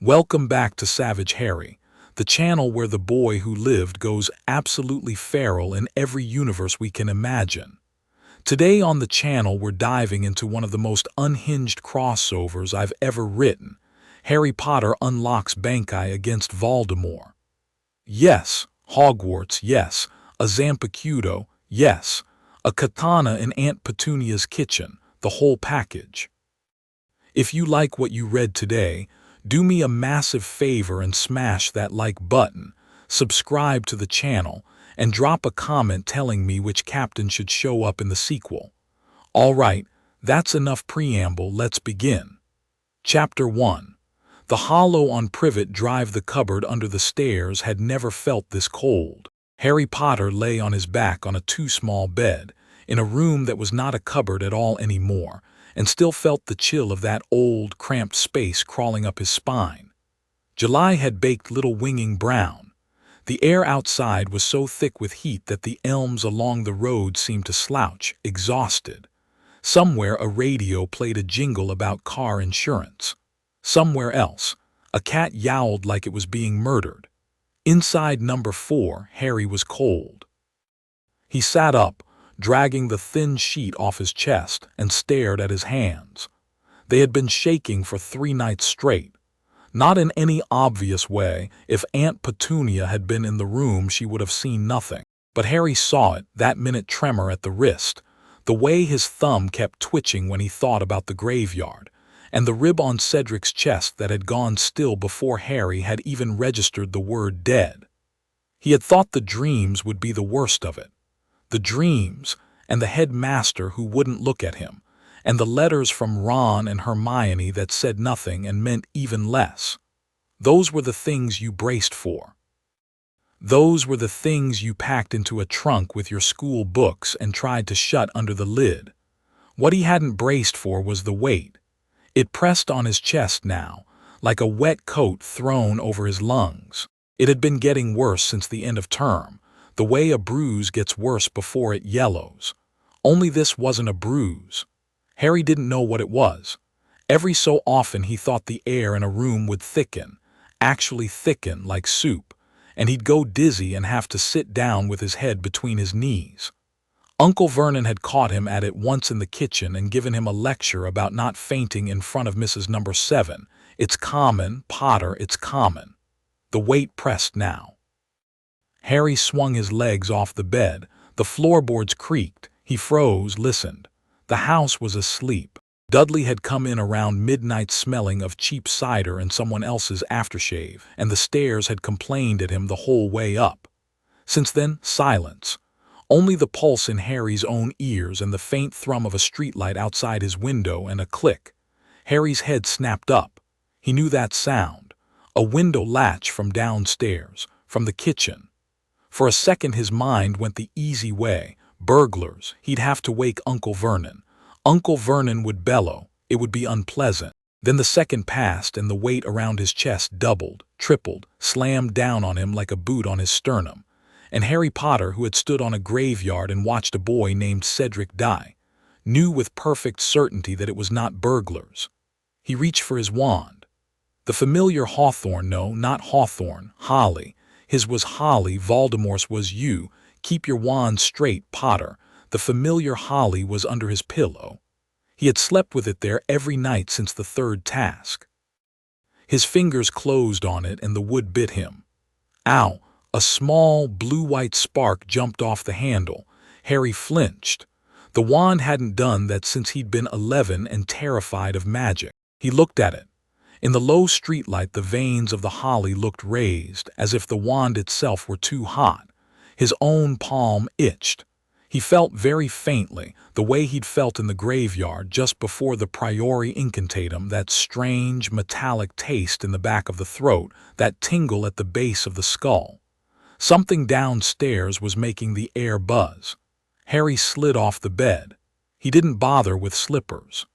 Welcome back to Savage Harry, the channel where the boy who lived goes absolutely feral in every universe we can imagine. Today on the channel we're diving into one of the most unhinged crossovers I've ever written. Harry Potter unlocks Bankai against Voldemort. Yes, Hogwarts, yes, a Zampicudo, yes, a katana in Aunt Petunia's kitchen, the whole package. If you like what you read today, do me a massive favor and smash that like button, subscribe to the channel, and drop a comment telling me which captain should show up in the sequel. Alright, that's enough preamble, let's begin. Chapter 1. The hollow on Privet Drive. The cupboard under the stairs had never felt this cold. Harry Potter lay on his back on a too-small bed, in a room that was not a cupboard at all anymore, and still felt the chill of that old, cramped space crawling up his spine. July had baked little winging brown. The air outside was so thick with heat that the elms along the road seemed to slouch, exhausted. Somewhere a radio played a jingle about car insurance. Somewhere else, a cat yowled like it was being murdered. Inside number 4, Harry was cold. He sat up, dragging the thin sheet off his chest, and stared at his hands. They had been shaking for 3 nights straight. Not in any obvious way. If Aunt Petunia had been in the room she would have seen nothing. But Harry saw it, that minute tremor at the wrist, the way his thumb kept twitching when he thought about the graveyard, and the rib on Cedric's chest that had gone still before Harry had even registered the word dead. He had thought the dreams would be the worst of it. The dreams, and the headmaster who wouldn't look at him, and the letters from Ron and Hermione that said nothing and meant even less. Those were the things you braced for. Those were the things you packed into a trunk with your school books and tried to shut under the lid. What he hadn't braced for was the weight. It pressed on his chest now, like a wet coat thrown over his lungs. It had been getting worse since the end of term, the way a bruise gets worse before it yellows. Only this wasn't a bruise. Harry didn't know what it was. Every so often he thought the air in a room would thicken, actually thicken like soup, and he'd go dizzy and have to sit down with his head between his knees. Uncle Vernon had caught him at it once in the kitchen and given him a lecture about not fainting in front of Mrs. Number 7. It's common, Potter, it's common. The weight pressed now. Harry swung his legs off the bed. The floorboards creaked. He froze, listened. The house was asleep. Dudley had come in around midnight smelling of cheap cider and someone else's aftershave, and the stairs had complained at him the whole way up. Since then, silence. Only the pulse in Harry's own ears and the faint thrum of a streetlight outside his window and a click. Harry's head snapped up. He knew that sound. A window latch from downstairs, from the kitchen. For a second his mind went the easy way. Burglars. He'd have to wake Uncle Vernon. Uncle Vernon would bellow. It would be unpleasant. Then the second passed and the weight around his chest doubled, tripled, slammed down on him like a boot on his sternum. And Harry Potter, who had stood on a graveyard and watched a boy named Cedric die, knew with perfect certainty that it was not burglars. He reached for his wand. The familiar Hawthorn, no, not Hawthorn, Holly. His was Holly, Voldemort's was you. Keep your wand straight, Potter. The familiar Holly was under his pillow. He had slept with it there every night since the 3rd task. His fingers closed on it and the wood bit him. Ow! A small, blue-white spark jumped off the handle. Harry flinched. The wand hadn't done that since he'd been 11 and terrified of magic. He looked at it. In the low streetlight the veins of the holly looked raised, as if the wand itself were too hot. His own palm itched. He felt very faintly, the way he'd felt in the graveyard just before the priori incantatum, that strange, metallic taste in the back of the throat, that tingle at the base of the skull. Something downstairs was making the air buzz. Harry slid off the bed. He didn't bother with slippers.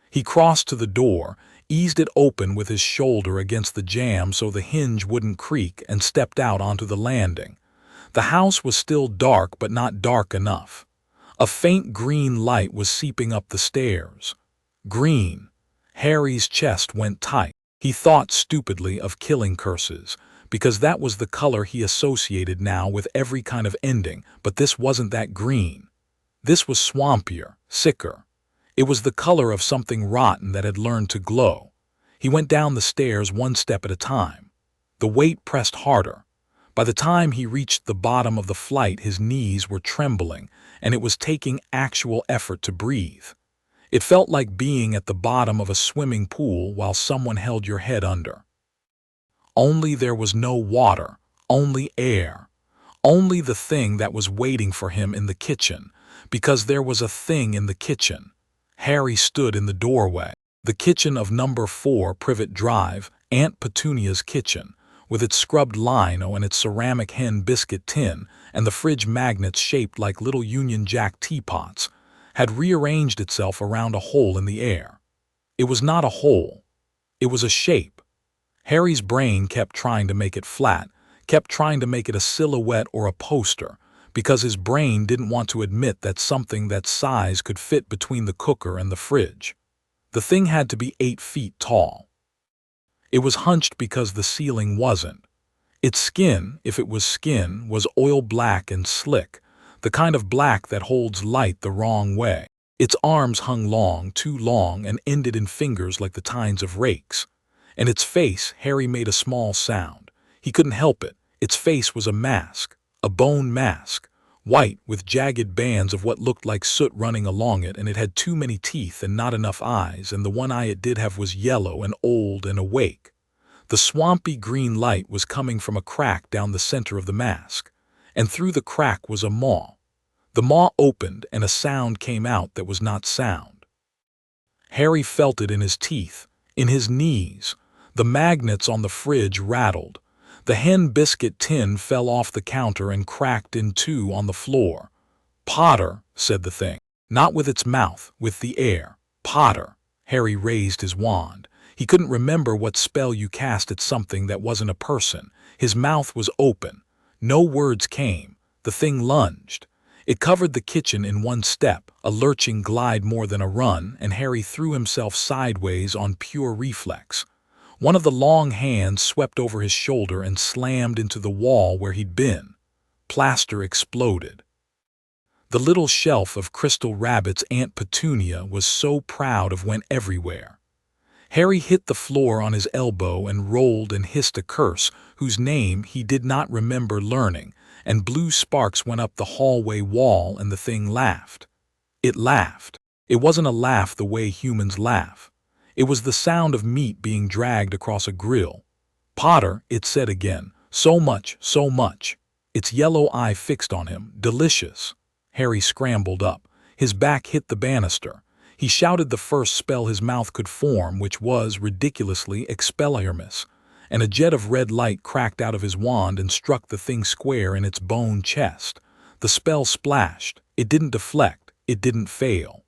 He crossed to the door, eased it open with his shoulder against the jamb so the hinge wouldn't creak, and stepped out onto the landing. The house was still dark, but not dark enough. A faint green light was seeping up the stairs. Green. Harry's chest went tight. He thought stupidly of killing curses, because that was the color he associated now with every kind of ending, but this wasn't that green. This was swampier, sicker. It was the color of something rotten that had learned to glow. He went down the stairs one step at a time. The weight pressed harder. By the time he reached the bottom of the flight, his knees were trembling, and it was taking actual effort to breathe. It felt like being at the bottom of a swimming pool while someone held your head under. Only there was no water, only air, only the thing that was waiting for him in the kitchen, because there was a thing in the kitchen. Harry stood in the doorway. The kitchen of number 4 Privet Drive, Aunt Petunia's kitchen, with its scrubbed lino and its ceramic hen biscuit tin and the fridge magnets shaped like little Union Jack teapots, had rearranged itself around a hole in the air. It was not a hole. It was a shape. Harry's brain kept trying to make it flat, kept trying to make it a silhouette or a poster, because his brain didn't want to admit that something that size could fit between the cooker and the fridge. The thing had to be 8 feet tall. It was hunched because the ceiling wasn't. Its skin, if it was skin, was oil black and slick, the kind of black that holds light the wrong way. Its arms hung long, too long, and ended in fingers like the tines of rakes. And its face, Harry made a small sound. He couldn't help it. Its face was a mask, a bone mask, white with jagged bands of what looked like soot running along it, and it had too many teeth and not enough eyes, and the one eye it did have was yellow and old and awake. The swampy green light was coming from a crack down the center of the mask, and through the crack was a maw. The maw opened and a sound came out that was not sound. Harry felt it in his teeth, in his knees. The magnets on the fridge rattled. The hen biscuit tin fell off the counter and cracked in two on the floor. "Potter," said the thing. Not with its mouth, with the air. "Potter." Harry raised his wand. He couldn't remember what spell you cast at something that wasn't a person. His mouth was open. No words came. The thing lunged. It covered the kitchen in one step, a lurching glide more than a run, and Harry threw himself sideways on pure reflex. One of the long hands swept over his shoulder and slammed into the wall where he'd been. Plaster exploded. The little shelf of Crystal Rabbit's Aunt Petunia was so proud of went everywhere. Harry hit the floor on his elbow and rolled and hissed a curse whose name he did not remember learning, and blue sparks went up the hallway wall and the thing laughed. It laughed. It wasn't a laugh the way humans laugh. It was the sound of meat being dragged across a grill. "Potter," it said again. "So much, so much." Its yellow eye fixed on him. "Delicious." Harry scrambled up. His back hit the banister. He shouted the first spell his mouth could form, which was, ridiculously, Expelliarmus, and a jet of red light cracked out of his wand and struck the thing square in its bone chest. The spell splashed. It didn't deflect. It didn't fail.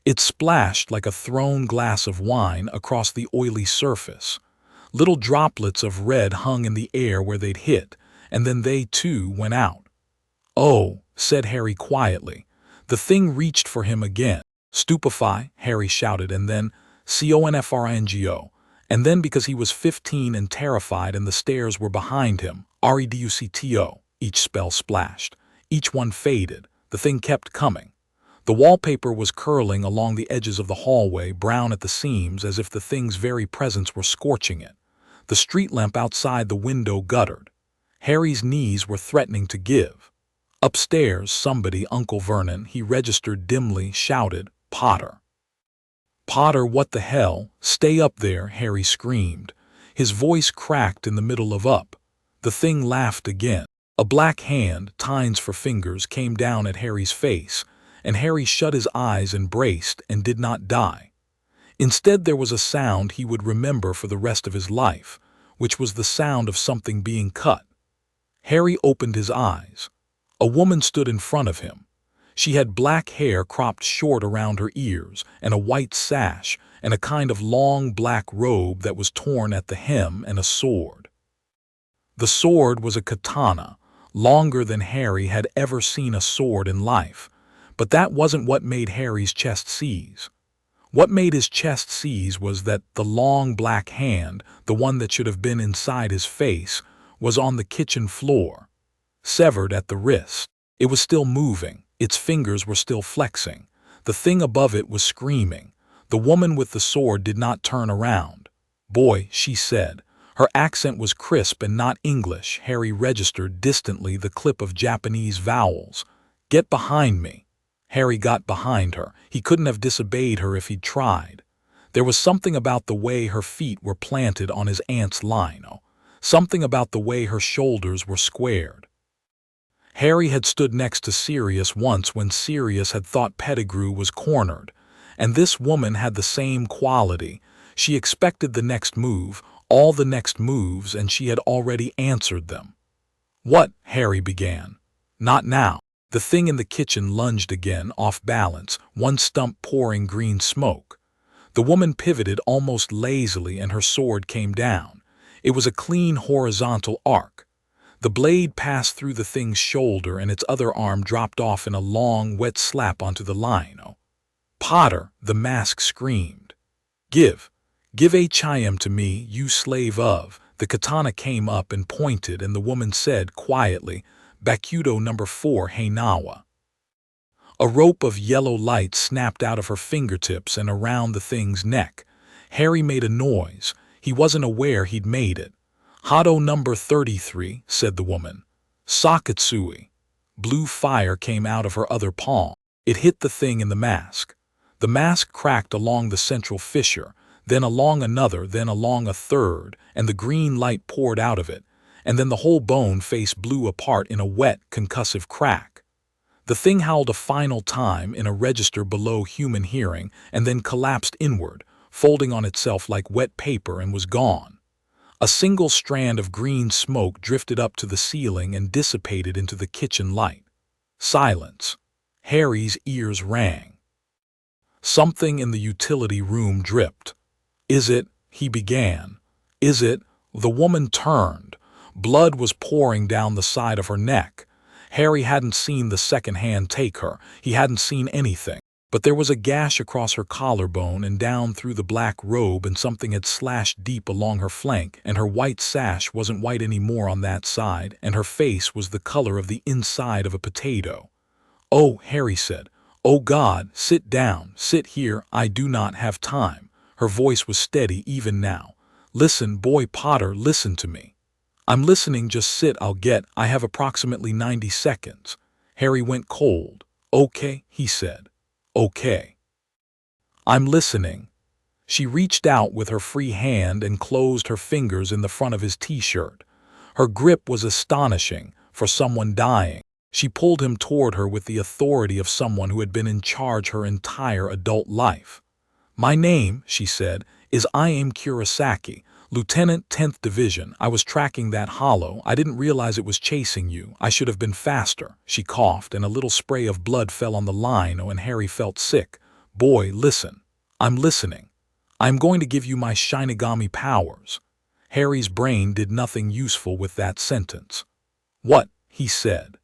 It splashed like a thrown glass of wine across the oily surface. Little droplets of red hung in the air where they'd hit, and then they, too, went out. "Oh," said Harry quietly. The thing reached for him again. "Stupefy," Harry shouted, and then "Confringo," and then, because he was 15 and terrified and the stairs were behind him, "Reducto." Each spell splashed. Each one faded. The thing kept coming. The wallpaper was curling along the edges of the hallway, brown at the seams, as if the thing's very presence were scorching it. The street lamp outside the window guttered. Harry's knees were threatening to give. Upstairs, somebody, Uncle Vernon, he registered dimly, shouted, "Potter." "Potter, what the hell? Stay up there," Harry screamed. His voice cracked in the middle of up. The thing laughed again. A black hand, tines for fingers, came down at Harry's face, and Harry shut his eyes and braced and did not die. Instead, there was a sound he would remember for the rest of his life, which was the sound of something being cut. Harry opened his eyes. A woman stood in front of him. She had black hair cropped short around her ears, and a white sash, and a kind of long black robe that was torn at the hem, and a sword. The sword was a katana, longer than Harry had ever seen a sword in life, but that wasn't what made Harry's chest seize. What made his chest seize was that the long black hand, the one that should have been inside his face, was on the kitchen floor, severed at the wrist. It was still moving. Its fingers were still flexing. The thing above it was screaming. The woman with the sword did not turn around. "Boy," she said. Her accent was crisp and not English. Harry registered distantly the clip of Japanese vowels. "Get behind me." Harry got behind her. He couldn't have disobeyed her if he'd tried. There was something about the way her feet were planted on his aunt's lino. Something about the way her shoulders were squared. Harry had stood next to Sirius once when Sirius had thought Pettigrew was cornered, and this woman had the same quality. She expected the next move, all the next moves, and she had already answered them. "What?" Harry began. "Not now." The thing in the kitchen lunged again, off balance, one stump pouring green smoke. The woman pivoted almost lazily and her sword came down. It was a clean horizontal arc. The blade passed through the thing's shoulder and its other arm dropped off in a long, wet slap onto the lino. "Potter!" the mask screamed. Give a chayam to me, you slave of." The katana came up and pointed, and the woman said quietly, "Bakudo number 4 Heinawa." A rope of yellow light snapped out of her fingertips and around the thing's neck. Harry made a noise. He wasn't aware he'd made it. "Hado number 33, said the woman. "Sakitsui." Blue fire came out of her other palm. It hit the thing in the mask. The mask cracked along the central fissure, then along another, then along a third, and the green light poured out of it, and then the whole bone face blew apart in a wet, concussive crack. The thing howled a final time in a register below human hearing and then collapsed inward, folding on itself like wet paper, and was gone. A single strand of green smoke drifted up to the ceiling and dissipated into the kitchen light. Silence. Harry's ears rang. Something in the utility room dripped. "Is it?" he began. "Is it?" The woman turned. Blood was pouring down the side of her neck. Harry hadn't seen the second hand take her. He hadn't seen anything. But there was a gash across her collarbone and down through the black robe, and something had slashed deep along her flank, and her white sash wasn't white anymore on that side, and her face was the color of the inside of a potato. "Oh," Harry said. "Oh God, sit down, sit here, I do not have time." Her voice was steady even now. "Listen, boy Potter, listen to me." "I'm listening, just sit, I have approximately 90 seconds. Harry went cold. "Okay," he said. "Okay. I'm listening." She reached out with her free hand and closed her fingers in the front of his t-shirt. Her grip was astonishing, for someone dying. She pulled him toward her with the authority of someone who had been in charge her entire adult life. "My name," she said, "is I am Kurosaki, Lieutenant 10th Division. I was tracking that hollow. I didn't realize it was chasing you. I should have been faster." She coughed, and a little spray of blood fell on the lino, and Harry felt sick. "Boy, listen. I'm listening. I'm going to give you my Shinigami powers." Harry's brain did nothing useful with that sentence. "What?" he said.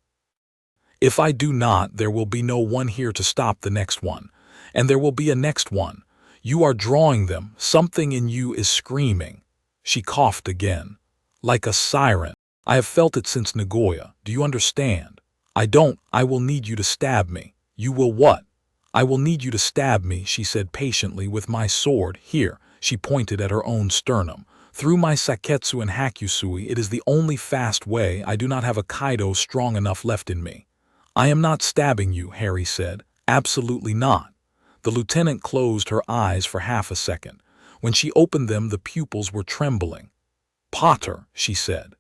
"If I do not, there will be no one here to stop the next one. And there will be a next one. You are drawing them. Something in you is screaming." She coughed again. "Like a siren. I have felt it since Nagoya. Do you understand? I don't. I will need you to stab me." "You will what?" "I will need you to stab me," she said patiently, "with my sword. Here." She pointed at her own sternum. "Through my saketsu and hakusui. It is the only fast way. I do not have a kaido strong enough left in me." "I am not stabbing you," Harry said. "Absolutely not." The lieutenant closed her eyes for half a second. When she opened them, the pupils were trembling. "Potter," she said.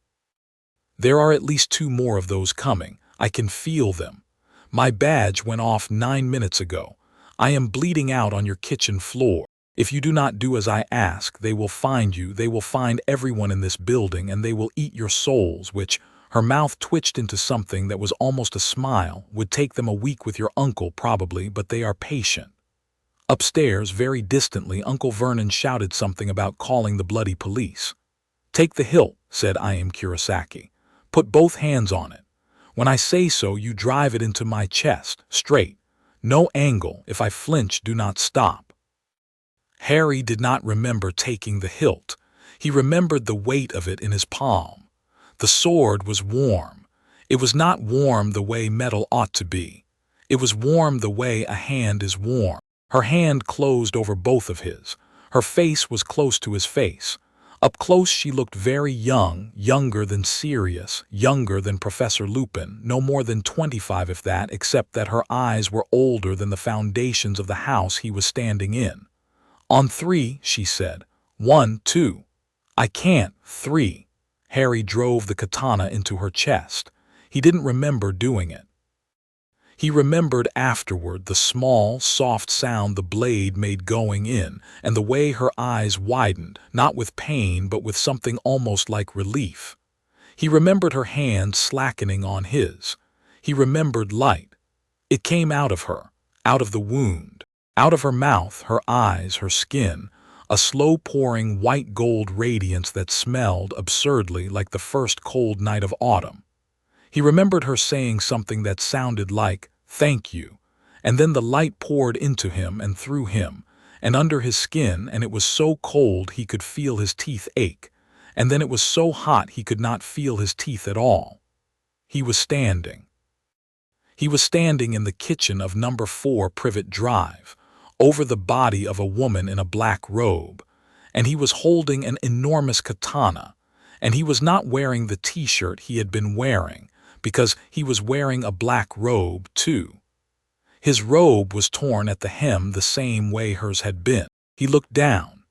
"There are at least 2 more of those coming. I can feel them. My badge went off 9 minutes ago. I am bleeding out on your kitchen floor. If you do not do as I ask, they will find you, they will find everyone in this building, and they will eat your souls, which," her mouth twitched into something that was almost a smile, "would take them a week with your uncle probably, but they are patient." Upstairs, very distantly, Uncle Vernon shouted something about calling the bloody police. "Take the hilt," said I am Kurosaki. "Put both hands on it. When I say so, you drive it into my chest, straight. No angle. If I flinch, do not stop." Harry did not remember taking the hilt. He remembered the weight of it in his palm. The sword was warm. It was not warm the way metal ought to be. It was warm the way a hand is warm. Her hand closed over both of his. Her face was close to his face. Up close she looked very young, younger than Sirius, younger than Professor Lupin, no more than 25 if that, except that her eyes were older than the foundations of the house he was standing in. "On three," she said. "1, 2. "I can't. 3. Harry drove the katana into her chest. He didn't remember doing it. He remembered afterward the small, soft sound the blade made going in, and the way her eyes widened, not with pain but with something almost like relief. He remembered her hand slackening on his. He remembered light. It came out of her, out of the wound, out of her mouth, her eyes, her skin, a slow-pouring white gold radiance that smelled absurdly like the first cold night of autumn. He remembered her saying something that sounded like, "Thank you," and then the light poured into him and through him, and under his skin, and it was so cold he could feel his teeth ache, and then it was so hot he could not feel his teeth at all. He was standing. He was standing in the kitchen of number 4 Privet Drive, over the body of a woman in a black robe, and he was holding an enormous katana, and he was not wearing the t-shirt he had been wearing, because he was wearing a black robe, too. His robe was torn at the hem the same way hers had been. He looked down.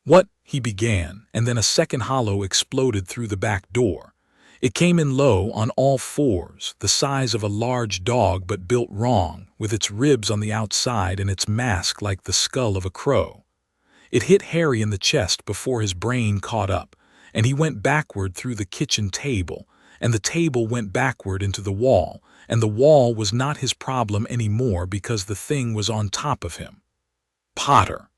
"What?" he began, and then a second hollow exploded through the back door. It came in low on all fours, the size of a large dog but built wrong, with its ribs on the outside and its mask like the skull of a crow. It hit Harry in the chest before his brain caught up, and he went backward through the kitchen table, and the table went backward into the wall, and the wall was not his problem anymore because the thing was on top of him. "Potter!"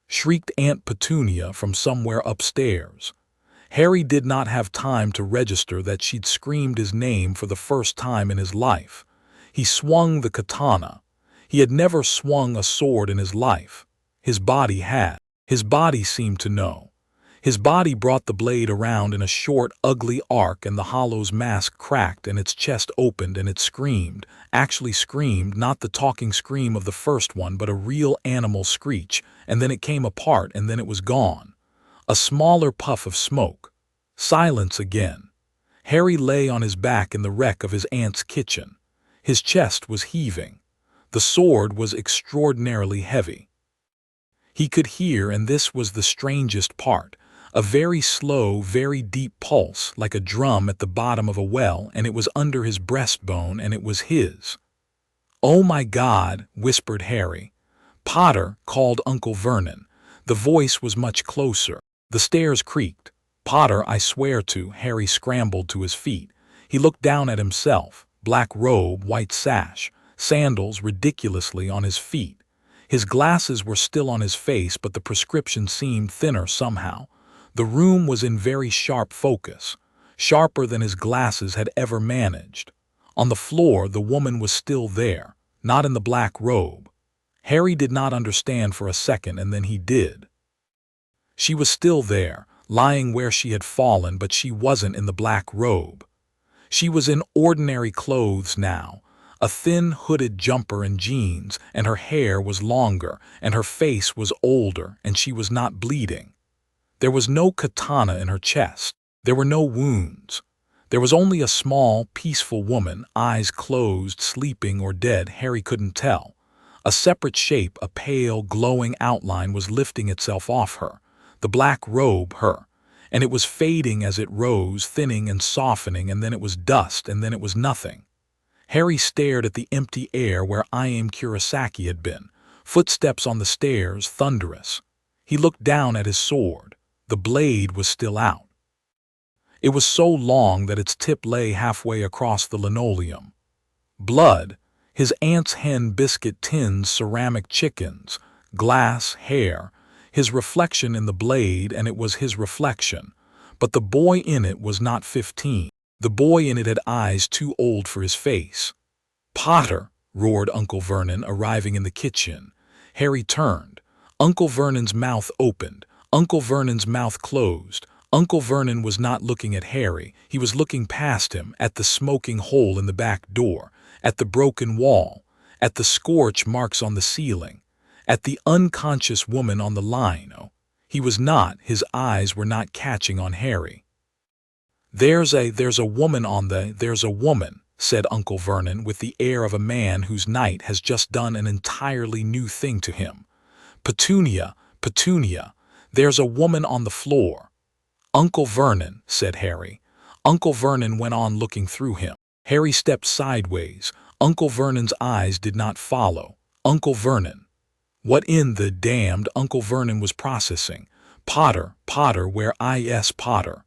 shrieked Aunt Petunia from somewhere upstairs. Harry did not have time to register that she'd screamed his name for the first time in his life. He swung the katana. He had never swung a sword in his life. His body had. His body seemed to know. His body brought the blade around in a short, ugly arc, and the hollow's mask cracked and its chest opened and it screamed, actually screamed, not the talking scream of the first one, but a real animal screech, and then it came apart and then it was gone. A smaller puff of smoke. Silence again. Harry lay on his back in the wreck of his aunt's kitchen. His chest was heaving. The sword was extraordinarily heavy. He could hear, and this was the strangest part, a very slow, very deep pulse, like a drum at the bottom of a well, and it was under his breastbone, and it was his. "Oh my God," whispered Harry. "Potter," called Uncle Vernon. The voice was much closer. The stairs creaked. "Potter, I swear to." Harry scrambled to his feet. He looked down at himself. Black robe, white sash, sandals ridiculously on his feet. His glasses were still on his face, but the prescription seemed thinner somehow. The room was in very sharp focus, sharper than his glasses had ever managed. On the floor, the woman was still there, not in the black robe. Harry did not understand for a second, and then he did. She was still there, lying where she had fallen, but she wasn't in the black robe. She was in ordinary clothes now, a thin hooded jumper and jeans, and her hair was longer, and her face was older, and she was not bleeding. There was no katana in her chest. There were no wounds. There was only a small, peaceful woman, eyes closed, sleeping or dead, Harry couldn't tell. A separate shape, a pale, glowing outline was lifting itself off her, the black robe her, and it was fading as it rose, thinning and softening, and then it was dust, and then it was nothing. Harry stared at the empty air where I.M. Kurosaki had been, footsteps on the stairs, thunderous. He looked down at his sword. The blade was still out. It was so long that its tip lay halfway across the linoleum. Blood, his aunt's hen biscuit tins, ceramic chickens, glass, hair, his reflection in the blade, and it was his reflection. But the boy in it was not 15. The boy in it had eyes too old for his face. "Potter!" roared Uncle Vernon, arriving in the kitchen. Harry turned. Uncle Vernon's mouth opened. Uncle Vernon's mouth closed. Uncle Vernon was not looking at Harry. He was looking past him, at the smoking hole in the back door, at the broken wall, at the scorch marks on the ceiling, at the unconscious woman on the lino. He was not, his eyes were not catching on Harry. There's a woman on there's a woman, said Uncle Vernon with the air of a man whose night has just done an entirely new thing to him. Petunia, Petunia, there's a woman on the floor. Uncle Vernon, said Harry. Uncle Vernon went on looking through him. Harry stepped sideways. Uncle Vernon's eyes did not follow. Uncle Vernon. What in the damned Uncle Vernon was processing? Potter, Potter, where is Potter?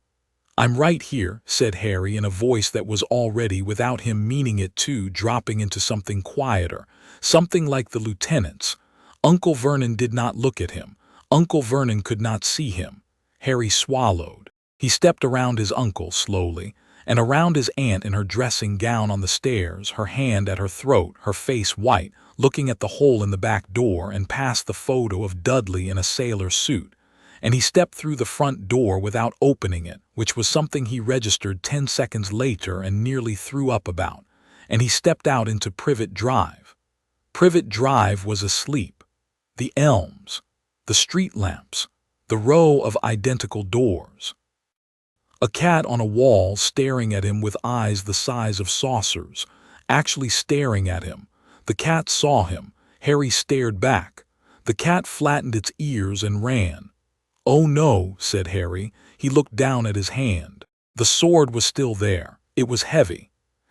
I'm right here, said Harry in a voice that was already, without him meaning it to, dropping into something quieter, something like the lieutenant's. Uncle Vernon did not look at him. Uncle Vernon could not see him. Harry swallowed. He stepped around his uncle slowly, and around his aunt in her dressing gown on the stairs, her hand at her throat, her face white, looking at the hole in the back door, and past the photo of Dudley in a sailor suit. And he stepped through the front door without opening it, which was something he registered 10 seconds later and nearly threw up about, and he stepped out into Privet Drive. Privet Drive was asleep. The elms, the street lamps, the row of identical doors. A cat on a wall staring at him with eyes the size of saucers, actually staring at him. The cat saw him. Harry stared back. The cat flattened its ears and ran. Oh no, said Harry. He looked down at his hand. The sword was still there. It was heavy.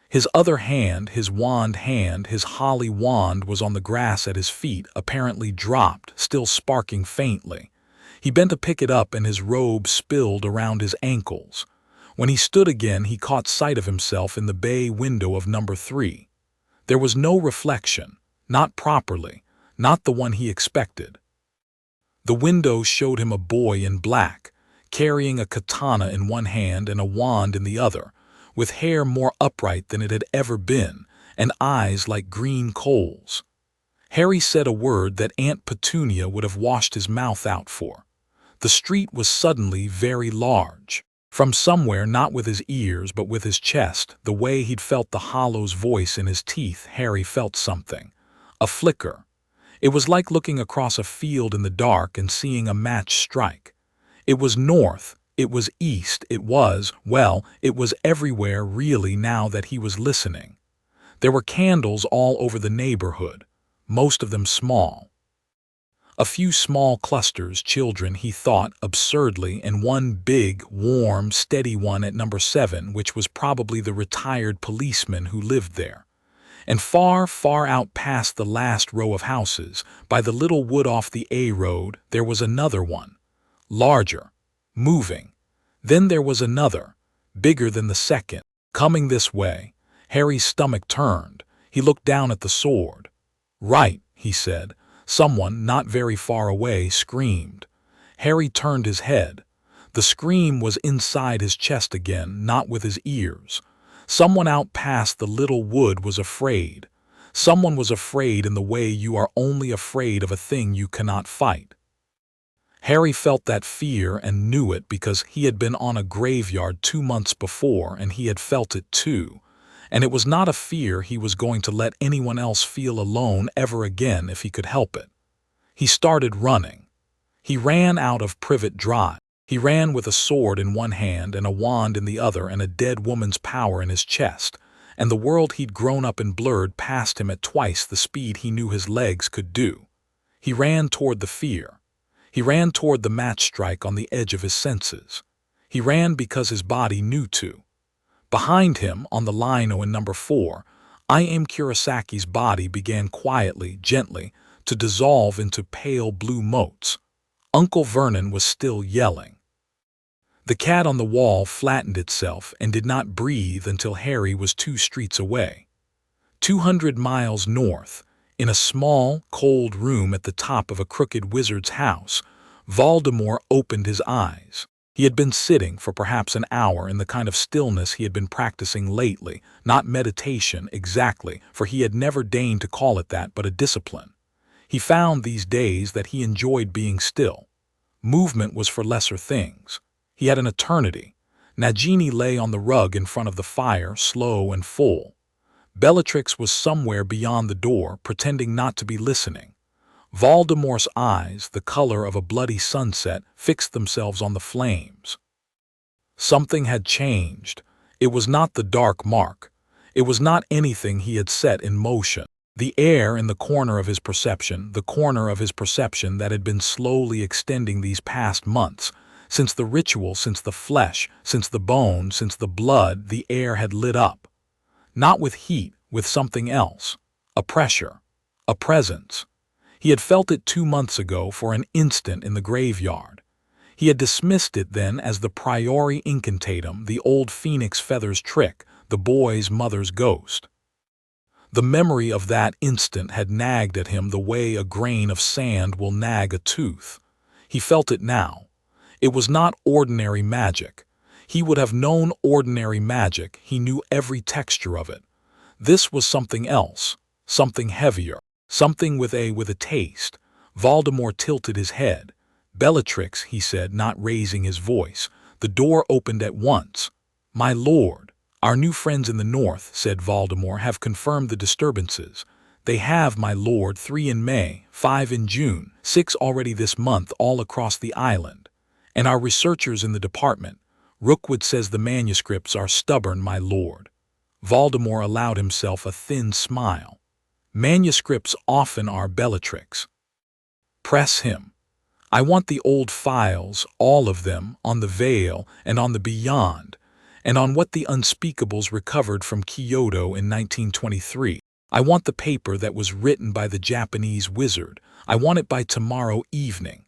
His other hand, his wand hand, his holly wand was on the grass at his feet, apparently dropped, still sparking faintly. He bent to pick it up and his robe spilled around his ankles. When he stood again, he caught sight of himself in the bay window of number 3. There was no reflection, not properly, not the one he expected. The window showed him a boy in black, carrying a katana in one hand and a wand in the other, with hair more upright than it had ever been, and eyes like green coals. Harry said a word that Aunt Petunia would have washed his mouth out for. The street was suddenly very large. From somewhere, not with his ears but with his chest, the way he'd felt the hollow's voice in his teeth, Harry felt something. A flicker. It was like looking across a field in the dark and seeing a match strike. It was north, it was east, it was, well, it was everywhere really now that he was listening. There were candles all over the neighborhood, most of them small. A few small clusters, children, he thought, absurdly, and one big, warm, steady one at number 7, which was probably the retired policeman who lived there. And far, far out past the last row of houses, by the little wood off the A road, there was another one. Larger. Moving. Then there was another, bigger than the second. Coming this way. Harry's stomach turned. He looked down at the sword. Right, he said. Someone, not very far away, screamed. Harry turned his head. The scream was inside his chest again, not with his ears. Someone out past the little wood was afraid. Someone was afraid in the way you are only afraid of a thing you cannot fight. Harry felt that fear and knew it because he had been on a graveyard 2 months before and he had felt it too. And it was not a fear he was going to let anyone else feel alone ever again if he could help it. He started running. He ran out of Privet Drive. He ran with a sword in one hand and a wand in the other and a dead woman's power in his chest, and the world he'd grown up in blurred past him at twice the speed he knew his legs could do. He ran toward the fear. He ran toward the match strike on the edge of his senses. He ran because his body knew to. Behind him, on the lino in number 4, I.M. Kurisaki's body began quietly, gently, to dissolve into pale blue motes. Uncle Vernon was still yelling. The cat on the wall flattened itself and did not breathe until Harry was 2 streets away. 200 miles north, in a small, cold room at the top of a crooked wizard's house, Voldemort opened his eyes. He had been sitting for perhaps an hour in the kind of stillness he had been practicing lately, not meditation exactly, for he had never deigned to call it that, but a discipline. He found these days that he enjoyed being still. Movement was for lesser things. He had an eternity. Nagini lay on the rug in front of the fire, slow and full. Bellatrix was somewhere beyond the door, pretending not to be listening. Voldemort's eyes, the color of a bloody sunset, fixed themselves on the flames. Something had changed. It was not the dark mark. It was not anything he had set in motion. The air in the corner of his perception, the corner of his perception that had been slowly extending these past months, since the ritual, since the flesh, since the bone, since the blood, the air had lit up. Not with heat, with something else. A pressure. A presence. He had felt it 2 months ago for an instant in the graveyard. He had dismissed it then as the priori incantatum, the old phoenix feathers trick, the boy's mother's ghost. The memory of that instant had nagged at him the way a grain of sand will nag a tooth. He felt it now. It was not ordinary magic. He would have known ordinary magic, he knew every texture of it. This was something else, something heavier, something with a taste. Voldemort tilted his head. "Bellatrix," he said, not raising his voice. The door opened at once. "My lord, our new friends in the north," said Voldemort, "have confirmed the disturbances. They have, my lord, 3 in May, 5 in June, 6 already this month all across the island. And our researchers in the department, Rookwood says the manuscripts are stubborn, my lord." Voldemort allowed himself a thin smile. "Manuscripts often are, Bellatrix." "Press him. I want the old files, all of them, on the Veil and on the Beyond, and on what the Unspeakables recovered from Kyoto in 1923. I want the paper that was written by the Japanese wizard. I want it by tomorrow evening."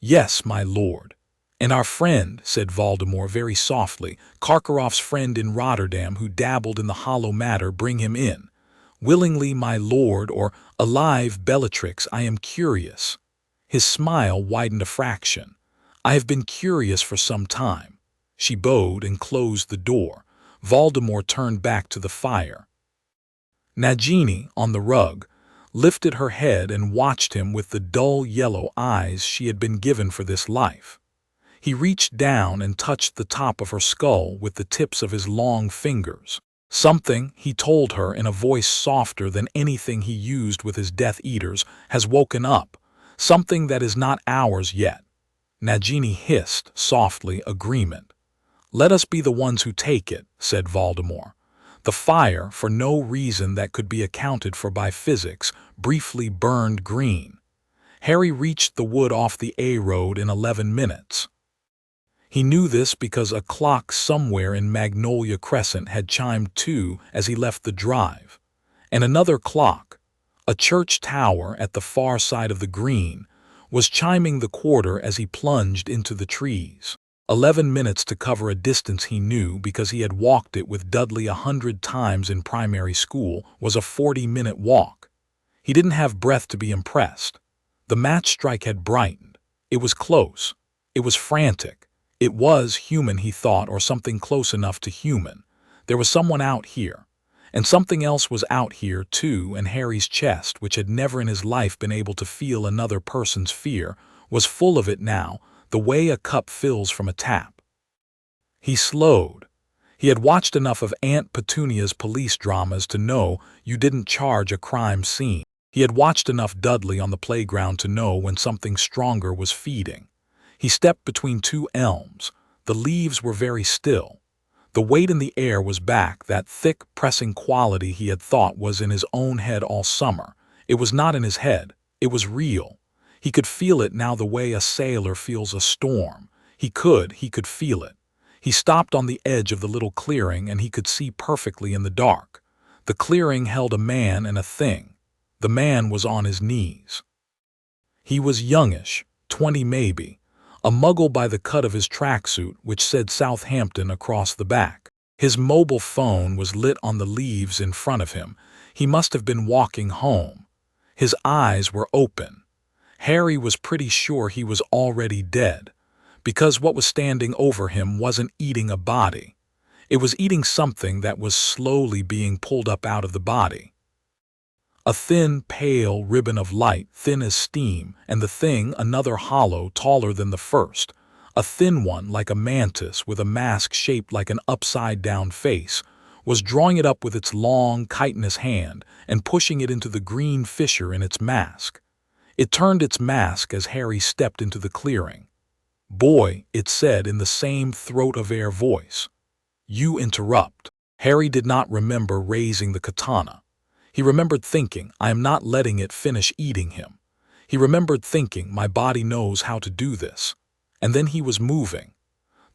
"Yes, my lord." "And our friend," said Voldemort very softly, "Karkaroff's friend in Rotterdam who dabbled in the hollow matter, bring him in." "Willingly, my lord, or alive, Bellatrix, I am curious." His smile widened a fraction. "I have been curious for some time." She bowed and closed the door. Voldemort turned back to the fire. Nagini, on the rug, lifted her head and watched him with the dull yellow eyes she had been given for this life. He reached down and touched the top of her skull with the tips of his long fingers. "Something," he told her in a voice softer than anything he used with his Death Eaters, "has woken up. Something that is not ours yet." Nagini hissed, softly, agreement. "Let us be the ones who take it," said Voldemort. The fire, for no reason that could be accounted for by physics, briefly burned green. Harry reached the wood off the A road in 11 minutes. He knew this because a clock somewhere in Magnolia Crescent had chimed 2 as he left the drive. And another clock, a church tower at the far side of the green, was chiming the quarter as he plunged into the trees. 11 minutes to cover a distance he knew because he had walked it with Dudley 100 times in primary school was a 40-minute walk. He didn't have breath to be impressed. The match strike had brightened. It was close. It was frantic. It was human, he thought, or something close enough to human. There was someone out here. And something else was out here, too, and Harry's chest, which had never in his life been able to feel another person's fear, was full of it now, the way a cup fills from a tap. He slowed. He had watched enough of Aunt Petunia's police dramas to know you didn't charge a crime scene. He had watched enough Dudley on the playground to know when something stronger was feeding. He stepped between 2 elms. The leaves were very still. The weight in the air was back, that thick, pressing quality he had thought was in his own head all summer. It was not in his head. It was real. He could feel it now the way a sailor feels a storm. He could feel it. He stopped on the edge of the little clearing and he could see perfectly in the dark. The clearing held a man and a thing. The man was on his knees. He was youngish, 20 maybe. A muggle by the cut of his tracksuit, which said Southampton across the back. His mobile phone was lit on the leaves in front of him. He must have been walking home. His eyes were open. Harry was pretty sure he was already dead, because what was standing over him wasn't eating a body. It was eating something that was slowly being pulled up out of the body. A thin, pale ribbon of light, thin as steam, and the thing, another hollow taller than the first, a thin one like a mantis with a mask shaped like an upside-down face, was drawing it up with its long, chitinous hand and pushing it into the green fissure in its mask. It turned its mask as Harry stepped into the clearing. "Boy," it said in the same throat-of-air voice. "You interrupt." Harry did not remember raising the katana. He remembered thinking, "I am not letting it finish eating him." He remembered thinking, "My body knows how to do this." And then he was moving.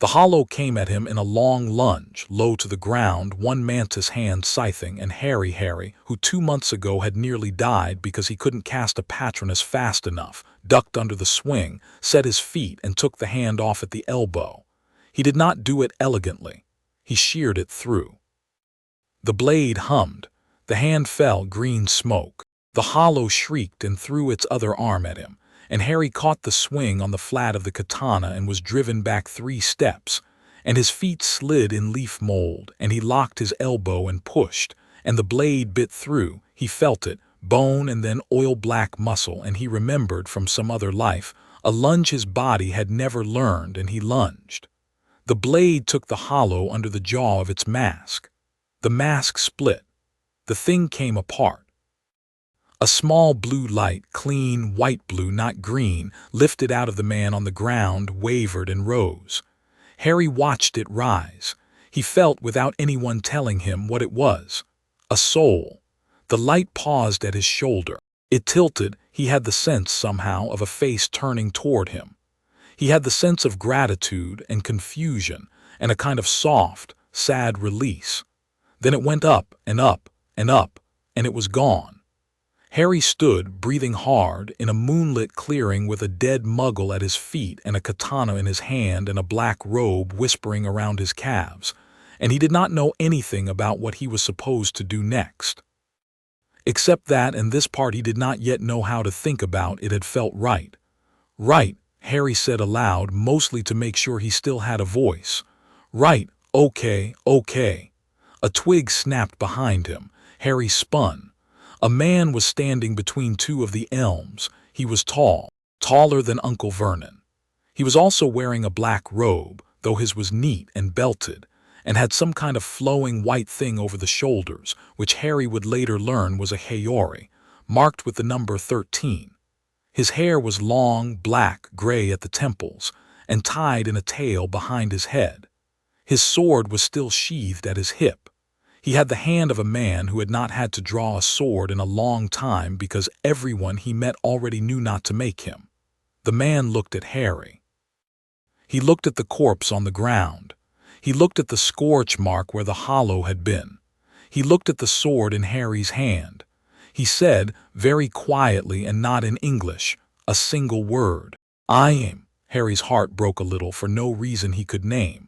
The hollow came at him in a long lunge, low to the ground, one mantis hand scything, and Harry, who 2 months ago had nearly died because he couldn't cast a Patronus fast enough, ducked under the swing, set his feet, and took the hand off at the elbow. He did not do it elegantly. He sheared it through. The blade hummed. The hand fell green smoke. The hollow shrieked and threw its other arm at him, and Harry caught the swing on the flat of the katana and was driven back 3 steps, and his feet slid in leaf mold, and he locked his elbow and pushed, and the blade bit through. He felt it, bone and then oil-black muscle, and he remembered from some other life, a lunge his body had never learned, and he lunged. The blade took the hollow under the jaw of its mask. The mask split. The thing came apart. A small blue light, clean, white blue, not green, lifted out of the man on the ground, wavered and rose. Harry watched it rise. He felt, without anyone telling him, what it was. A soul. The light paused at his shoulder. It tilted. He had the sense, somehow, of a face turning toward him. He had the sense of gratitude and confusion and a kind of soft, sad release. Then it went up and up and up, and it was gone. Harry stood, breathing hard, in a moonlit clearing with a dead muggle at his feet and a katana in his hand and a black robe whispering around his calves, and he did not know anything about what he was supposed to do next. Except that, and this part he did not yet know how to think about, it had felt right. "Right," Harry said aloud, mostly to make sure he still had a voice. "Right, okay, okay." A twig snapped behind him. Harry spun. A man was standing between 2 of the elms. He was tall, taller than Uncle Vernon. He was also wearing a black robe, though his was neat and belted, and had some kind of flowing white thing over the shoulders, which Harry would later learn was a Hayori, marked with the number 13. His hair was long, black, gray at the temples, and tied in a tail behind his head. His sword was still sheathed at his hip. He had the hand of a man who had not had to draw a sword in a long time because everyone he met already knew not to make him. The man looked at Harry. He looked at the corpse on the ground. He looked at the scorch mark where the hollow had been. He looked at the sword in Harry's hand. He said, very quietly and not in English, a single word. "I am." Harry's heart broke a little for no reason he could name.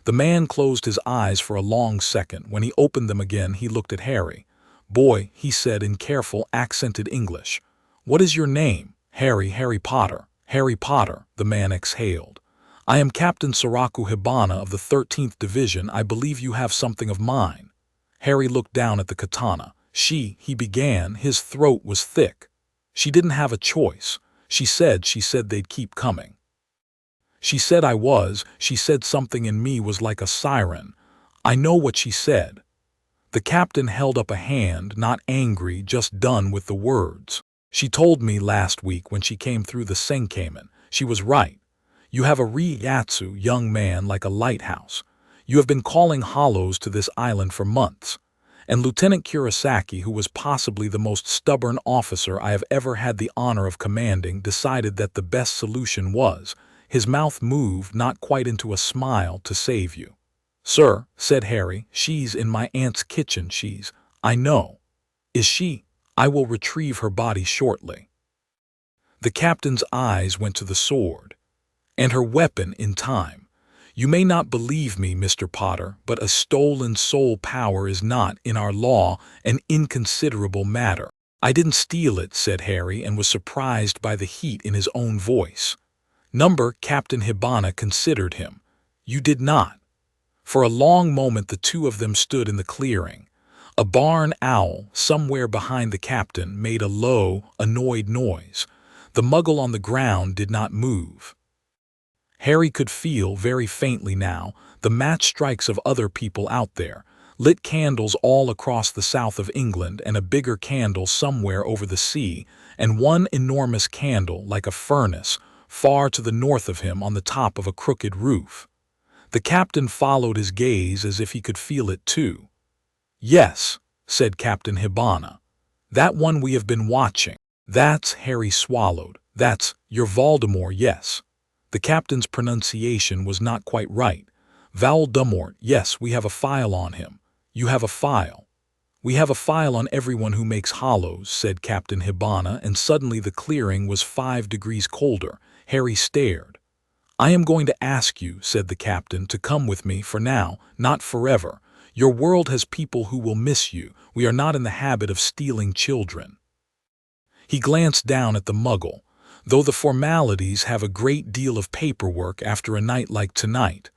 The man closed his eyes for a long second. When he opened them again, he looked at Harry. "Boy," he said in careful, accented English. "What is your name?" Harry Potter." "Harry Potter," the man exhaled. "I am Captain Saraku Hibana of the 13th Division. I believe you have something of mine." Harry looked down at the katana. He began. His throat was thick. "She didn't have a choice. She said they'd keep coming. She said she said something in me was like a siren. I know what she said." The captain held up a hand, not angry, just done with the words. "She told me last week when she came through the Senkamen. She was right. You have a Ryatsu, young man, like a lighthouse. You have been calling hollows to this island for months. And Lieutenant Kurosaki, who was possibly the most stubborn officer I have ever had the honor of commanding, decided that the best solution was—" his mouth moved not quite into a smile, "to save you." "Sir," said Harry, "she's in my aunt's kitchen. I know." "Is she?" "I will retrieve her body shortly." The captain's eyes went to the sword. "And her weapon in time. You may not believe me, Mr. Potter, but a stolen soul power is not, in our law, an inconsiderable matter." "I didn't steal it," said Harry, and was surprised by the heat in his own voice. Captain Hibana considered him. "You did not." For a long moment the 2 of them stood in the clearing. A barn owl, somewhere behind the captain, made a low, annoyed noise. The muggle on the ground did not move. Harry could feel, very faintly now, the match strikes of other people out there, lit candles all across the south of England, and a bigger candle somewhere over the sea, and one enormous candle, like a furnace, far to the north of him on the top of a crooked roof. The captain followed his gaze as if he could feel it too. "Yes," said Captain Hibana. "That one we have been watching." "That's," Harry swallowed. "That's your Voldemort, yes." The captain's pronunciation was not quite right. "Voldemort, yes, we have a file on him." "You have a file?" "We have a file on everyone who makes hollows," said Captain Hibana, and suddenly the clearing was 5 degrees colder. Harry stared. "I am going to ask you," said the captain, "to come with me for now, not forever. Your world has people who will miss you. We are not in the habit of stealing children." He glanced down at the muggle. "Though the formalities have a great deal of paperwork after a night like tonight."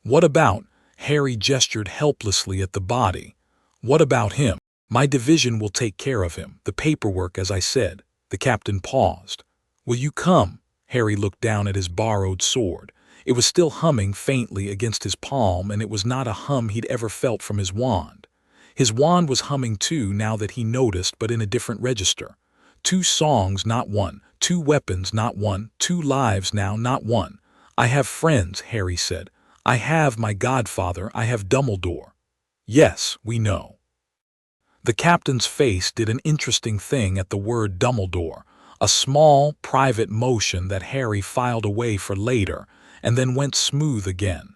"What about?" Harry gestured helplessly at the body. "What about him?" "My division will take care of him. The paperwork, as I said." The captain paused. "Will you come?" Harry looked down at his borrowed sword. It was still humming faintly against his palm, and it was not a hum he'd ever felt from his wand. His wand was humming too, now that he noticed, but in a different register. 2 songs, not one. 2 weapons, not one. 2 lives now, not one. "I have friends," Harry said. "I have my godfather. I have Dumbledore." "Yes, we know." The captain's face did an interesting thing at the word Dumbledore, a small, private motion that Harry filed away for later, and then went smooth again.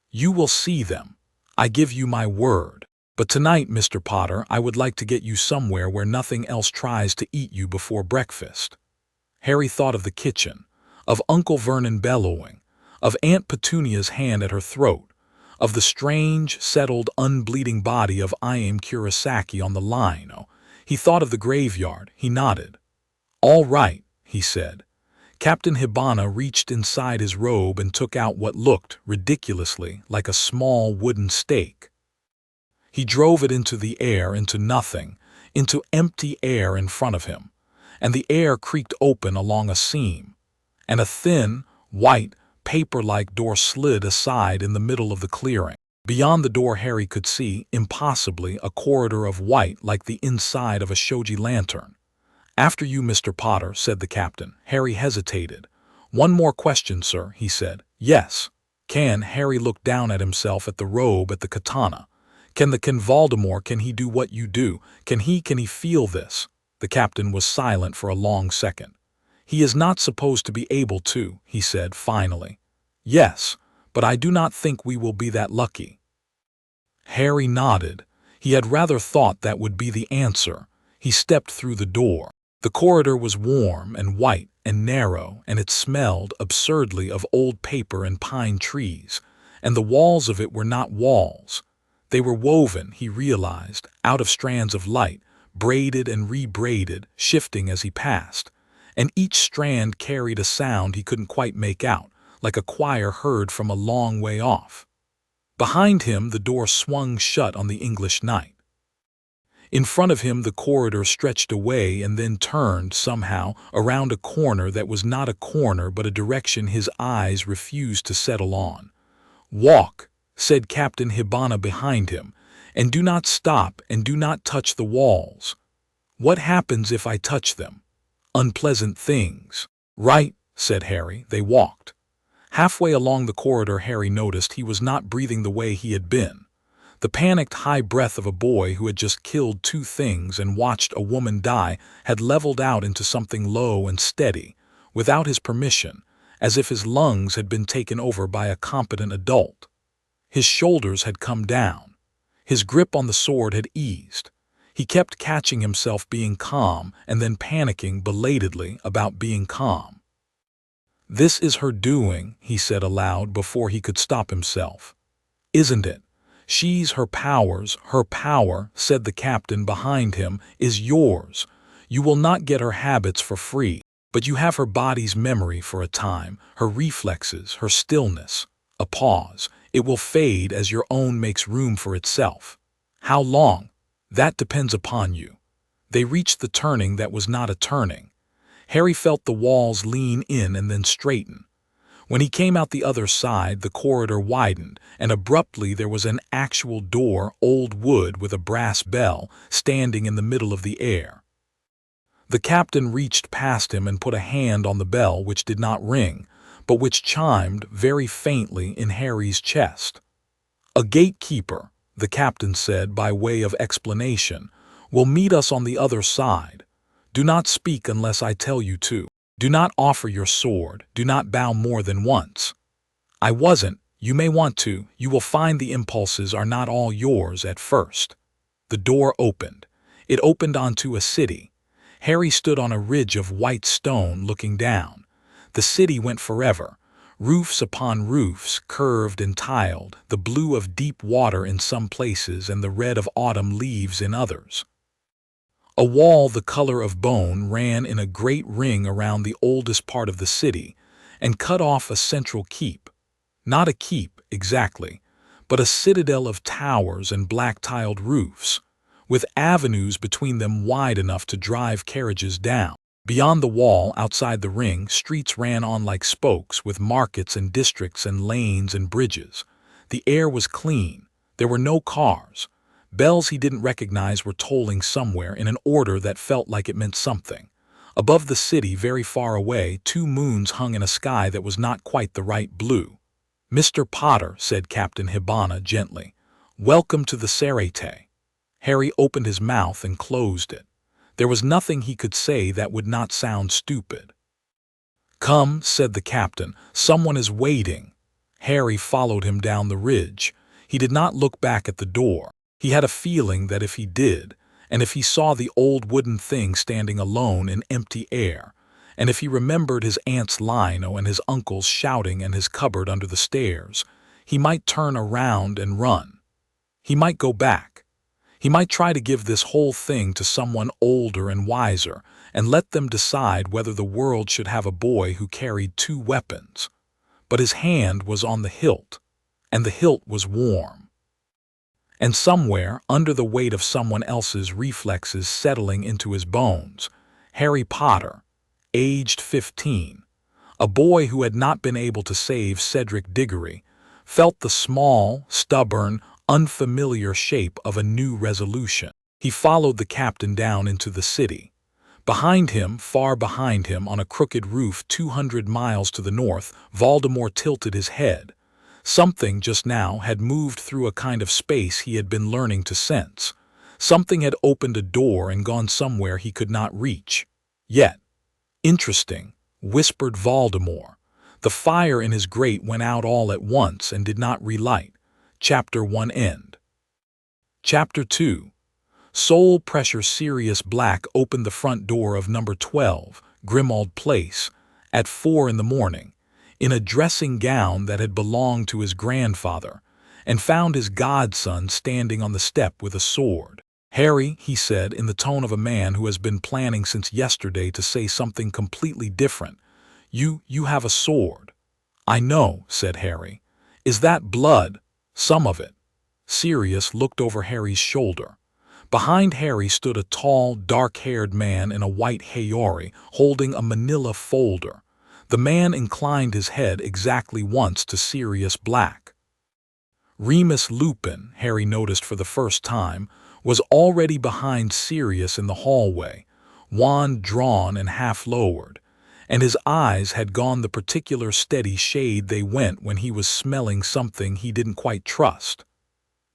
"You will see them. I give you my word. But tonight, Mr. Potter, I would like to get you somewhere where nothing else tries to eat you before breakfast." Harry thought of the kitchen, of Uncle Vernon bellowing, of Aunt Petunia's hand at her throat, of the strange, settled, unbleeding body of I.M. Kurosaki on the line. Oh, he thought of the graveyard. He nodded. "All right," he said. Captain Hibana reached inside his robe and took out what looked, ridiculously, like a small wooden stake. He drove it into the air, into nothing, into empty air in front of him, and the air creaked open along a seam, and a thin, white, paper-like door slid aside in the middle of the clearing. Beyond the door Harry could see, impossibly, a corridor of white like the inside of a shoji lantern. "After you, Mr. Potter," said the captain. Harry hesitated. "One more question, sir," he said. "Yes." "Can," Harry looked down at himself, at the robe, at the katana. "Can Voldemort, can he do what you do? Can he feel this?" The captain was silent for a long second. "He is not supposed to be able to," he said finally. "Yes, but I do not think we will be that lucky." Harry nodded. He had rather thought that would be the answer. He stepped through the door. The corridor was warm and white and narrow, and it smelled, absurdly, of old paper and pine trees, and the walls of it were not walls. They were woven, he realized, out of strands of light, braided and rebraided, shifting as he passed, and each strand carried a sound he couldn't quite make out, like a choir heard from a long way off. Behind him the door swung shut on the English night. In front of him the corridor stretched away and then turned, somehow, around a corner that was not a corner but a direction his eyes refused to settle on. "Walk," said Captain Hibana behind him, "and do not stop and do not touch the walls." "What happens if I touch them?" "Unpleasant things." "Right," said Harry. They walked. Halfway along the corridor Harry noticed he was not breathing the way he had been. The panicked high breath of a boy who had just killed 2 things and watched a woman die had leveled out into something low and steady, without his permission, as if his lungs had been taken over by a competent adult. His shoulders had come down. His grip on the sword had eased. He kept catching himself being calm and then panicking belatedly about being calm. "This is her doing," he said aloud before he could stop himself. "Isn't it? She's her power," said the captain behind him, "is yours. You will not get her habits for free, but you have her body's memory for a time, her reflexes, her stillness." A pause. "It will fade as your own makes room for itself." "How long?" That depends upon you. They reached the turning that was not a turning. Harry felt the walls lean in and then straighten. When he came out the other side, the corridor widened, and abruptly there was an actual door, old wood with a brass bell, standing in the middle of the air. The captain reached past him and put a hand on the bell, which did not ring, but which chimed very faintly in Harry's chest. "A gatekeeper," the captain said by way of explanation, "will meet us on the other side. Do not speak unless I tell you to. Do not offer your sword. Do not bow more than once." "I wasn't. You may want to. You will find the impulses are not all yours at first." The door opened. It opened onto a city. Harry stood on a ridge of white stone looking down. The city went forever. Roofs upon roofs, curved and tiled, the blue of deep water in some places and the red of autumn leaves in others. A wall the color of bone ran in a great ring around the oldest part of the city and cut off a central keep. Not a keep, exactly, but a citadel of towers and black-tiled roofs, with avenues between them wide enough to drive carriages down. Beyond the wall, outside the ring, streets ran on like spokes, with markets and districts and lanes and bridges. The air was clean. There were no cars. Bells he didn't recognize were tolling somewhere in an order that felt like it meant something. Above the city, very far away, 2 moons hung in a sky that was not quite the right blue. "Mr. Potter," said Captain Hibana gently, "welcome to the Serete." Harry opened his mouth and closed it. There was nothing he could say that would not sound stupid. "Come," said the captain, "someone is waiting." Harry followed him down the ridge. He did not look back at the door. He had a feeling that if he did, and if he saw the old wooden thing standing alone in empty air, and if he remembered his aunt's lino and his uncle's shouting and his cupboard under the stairs, he might turn around and run. He might go back. He might try to give this whole thing to someone older and wiser and let them decide whether the world should have a boy who carried 2 weapons. But his hand was on the hilt, and the hilt was warm. And somewhere, under the weight of someone else's reflexes settling into his bones, Harry Potter, aged 15, a boy who had not been able to save Cedric Diggory, felt the small, stubborn, unfamiliar shape of a new resolution. He followed the captain down into the city. Behind him, far behind him, on a crooked roof 200 miles to the north, Voldemort tilted his head. Something just now had moved through a kind of space he had been learning to sense. Something had opened a door and gone somewhere he could not reach. Yet, "Interesting," whispered Voldemort. The fire in his grate went out all at once and did not relight. Chapter 1 end. Chapter 2. Soul Pressure. Sirius Black opened the front door of number 12, Grimmauld Place, at 4 in the morning, in a dressing gown that had belonged to his grandfather, and found his godson standing on the step with a sword. "Harry," he said in the tone of a man who has been planning since yesterday to say something completely different, you have a sword." "I know," said Harry. "Is that blood?" "Some of it." Sirius looked over Harry's shoulder. Behind Harry stood a tall, dark-haired man in a white heiori, holding a manila folder. The man inclined his head exactly once to Sirius Black. Remus Lupin, Harry noticed for the first time, was already behind Sirius in the hallway, wand drawn and half lowered, and his eyes had gone the particular steady shade they went when he was smelling something he didn't quite trust.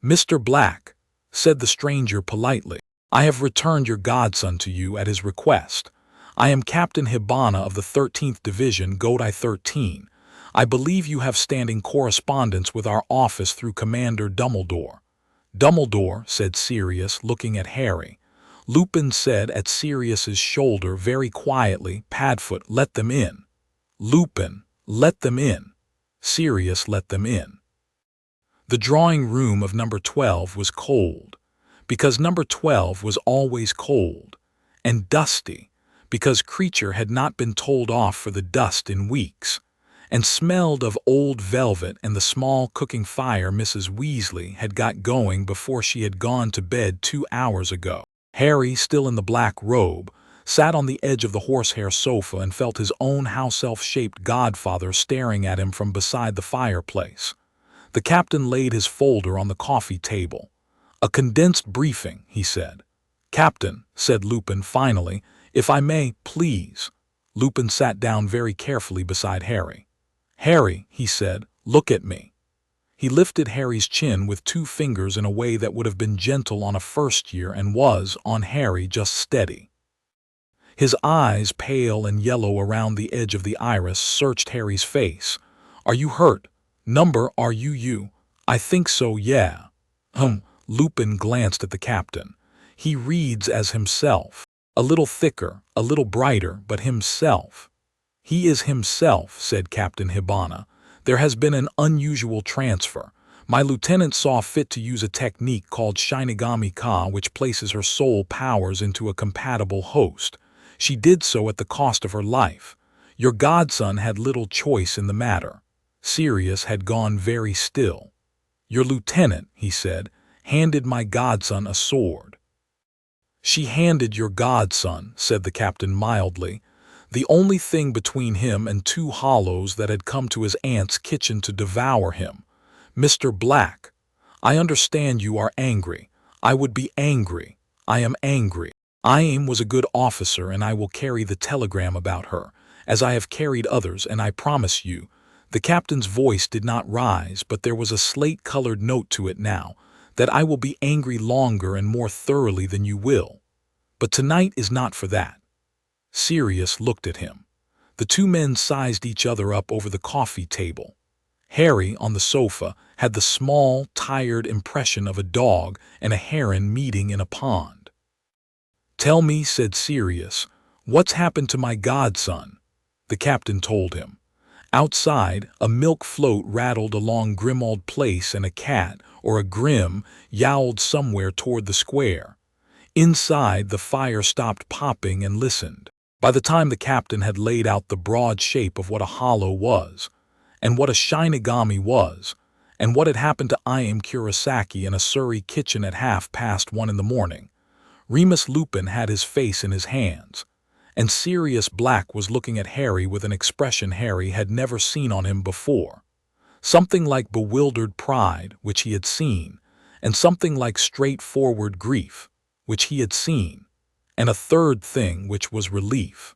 "Mr. Black," said the stranger politely, "I have returned your godson to you at his request. I am Captain Hibana of the 13th Division, Godai 13. I believe you have standing correspondence with our office through Commander Dumbledore." "Dumbledore," said Sirius, looking at Harry. Lupin said at Sirius's shoulder very quietly, "Padfoot, let them in." "Lupin, let them in." Sirius let them in. The drawing room of number 12 was cold, because number 12 was always cold, and dusty, because Creature had not been told off for the dust in weeks, and smelled of old velvet and the small cooking fire Mrs. Weasley had got going before she had gone to bed 2 hours ago. Harry, still in the black robe, sat on the edge of the horsehair sofa and felt his own house-elf-shaped godfather staring at him from beside the fireplace. The captain laid his folder on the coffee table. "A condensed briefing," he said. "Captain," said Lupin finally, "if I may, please." Lupin sat down very carefully beside Harry. "Harry," he said, "look at me." He lifted Harry's chin with 2 fingers in a way that would have been gentle on a first year and was, on Harry, just steady. His eyes, pale and yellow around the edge of the iris, searched Harry's face. "Are you hurt? Number, are you? I think so, yeah." Lupin glanced at the captain. "He reads as himself. A little thicker, a little brighter, but himself." "He is himself," said Captain Hibana. "There has been an unusual transfer. My lieutenant saw fit to use a technique called Shinigami Ka, which places her soul powers into a compatible host. She did so at the cost of her life. Your godson had little choice in the matter." Sirius had gone very still. "Your lieutenant," he said, "handed my godson a sword." "She handed your godson," said the captain mildly, "the only thing between him and 2 hollows that had come to his aunt's kitchen to devour him. Mr. Black, I understand you are angry. I would be angry. I am angry. Iam was a good officer, and I will carry the telegram about her, as I have carried others, and I promise you—" The captain's voice did not rise, but there was a slate-colored note to it now, "that I will be angry longer and more thoroughly than you will. But tonight is not for that." Sirius looked at him. The 2 men sized each other up over the coffee table. Harry, on the sofa, had the small, tired impression of a dog and a heron meeting in a pond. "Tell me," said Sirius, "what's happened to my godson?" The captain told him. Outside, a milk float rattled along Grimmauld Place and a cat, or a grim, yowled somewhere toward the square. Inside, the fire stopped popping and listened. By the time the captain had laid out the broad shape of what a hollow was, and what a Shinigami was, and what had happened to Iam Kurosaki in a Surrey kitchen at 1:30 in the morning, Remus Lupin had his face in his hands, and Sirius Black was looking at Harry with an expression Harry had never seen on him before. Something like bewildered pride, which he had seen, and something like straightforward grief, which he had seen, and a third thing which was relief,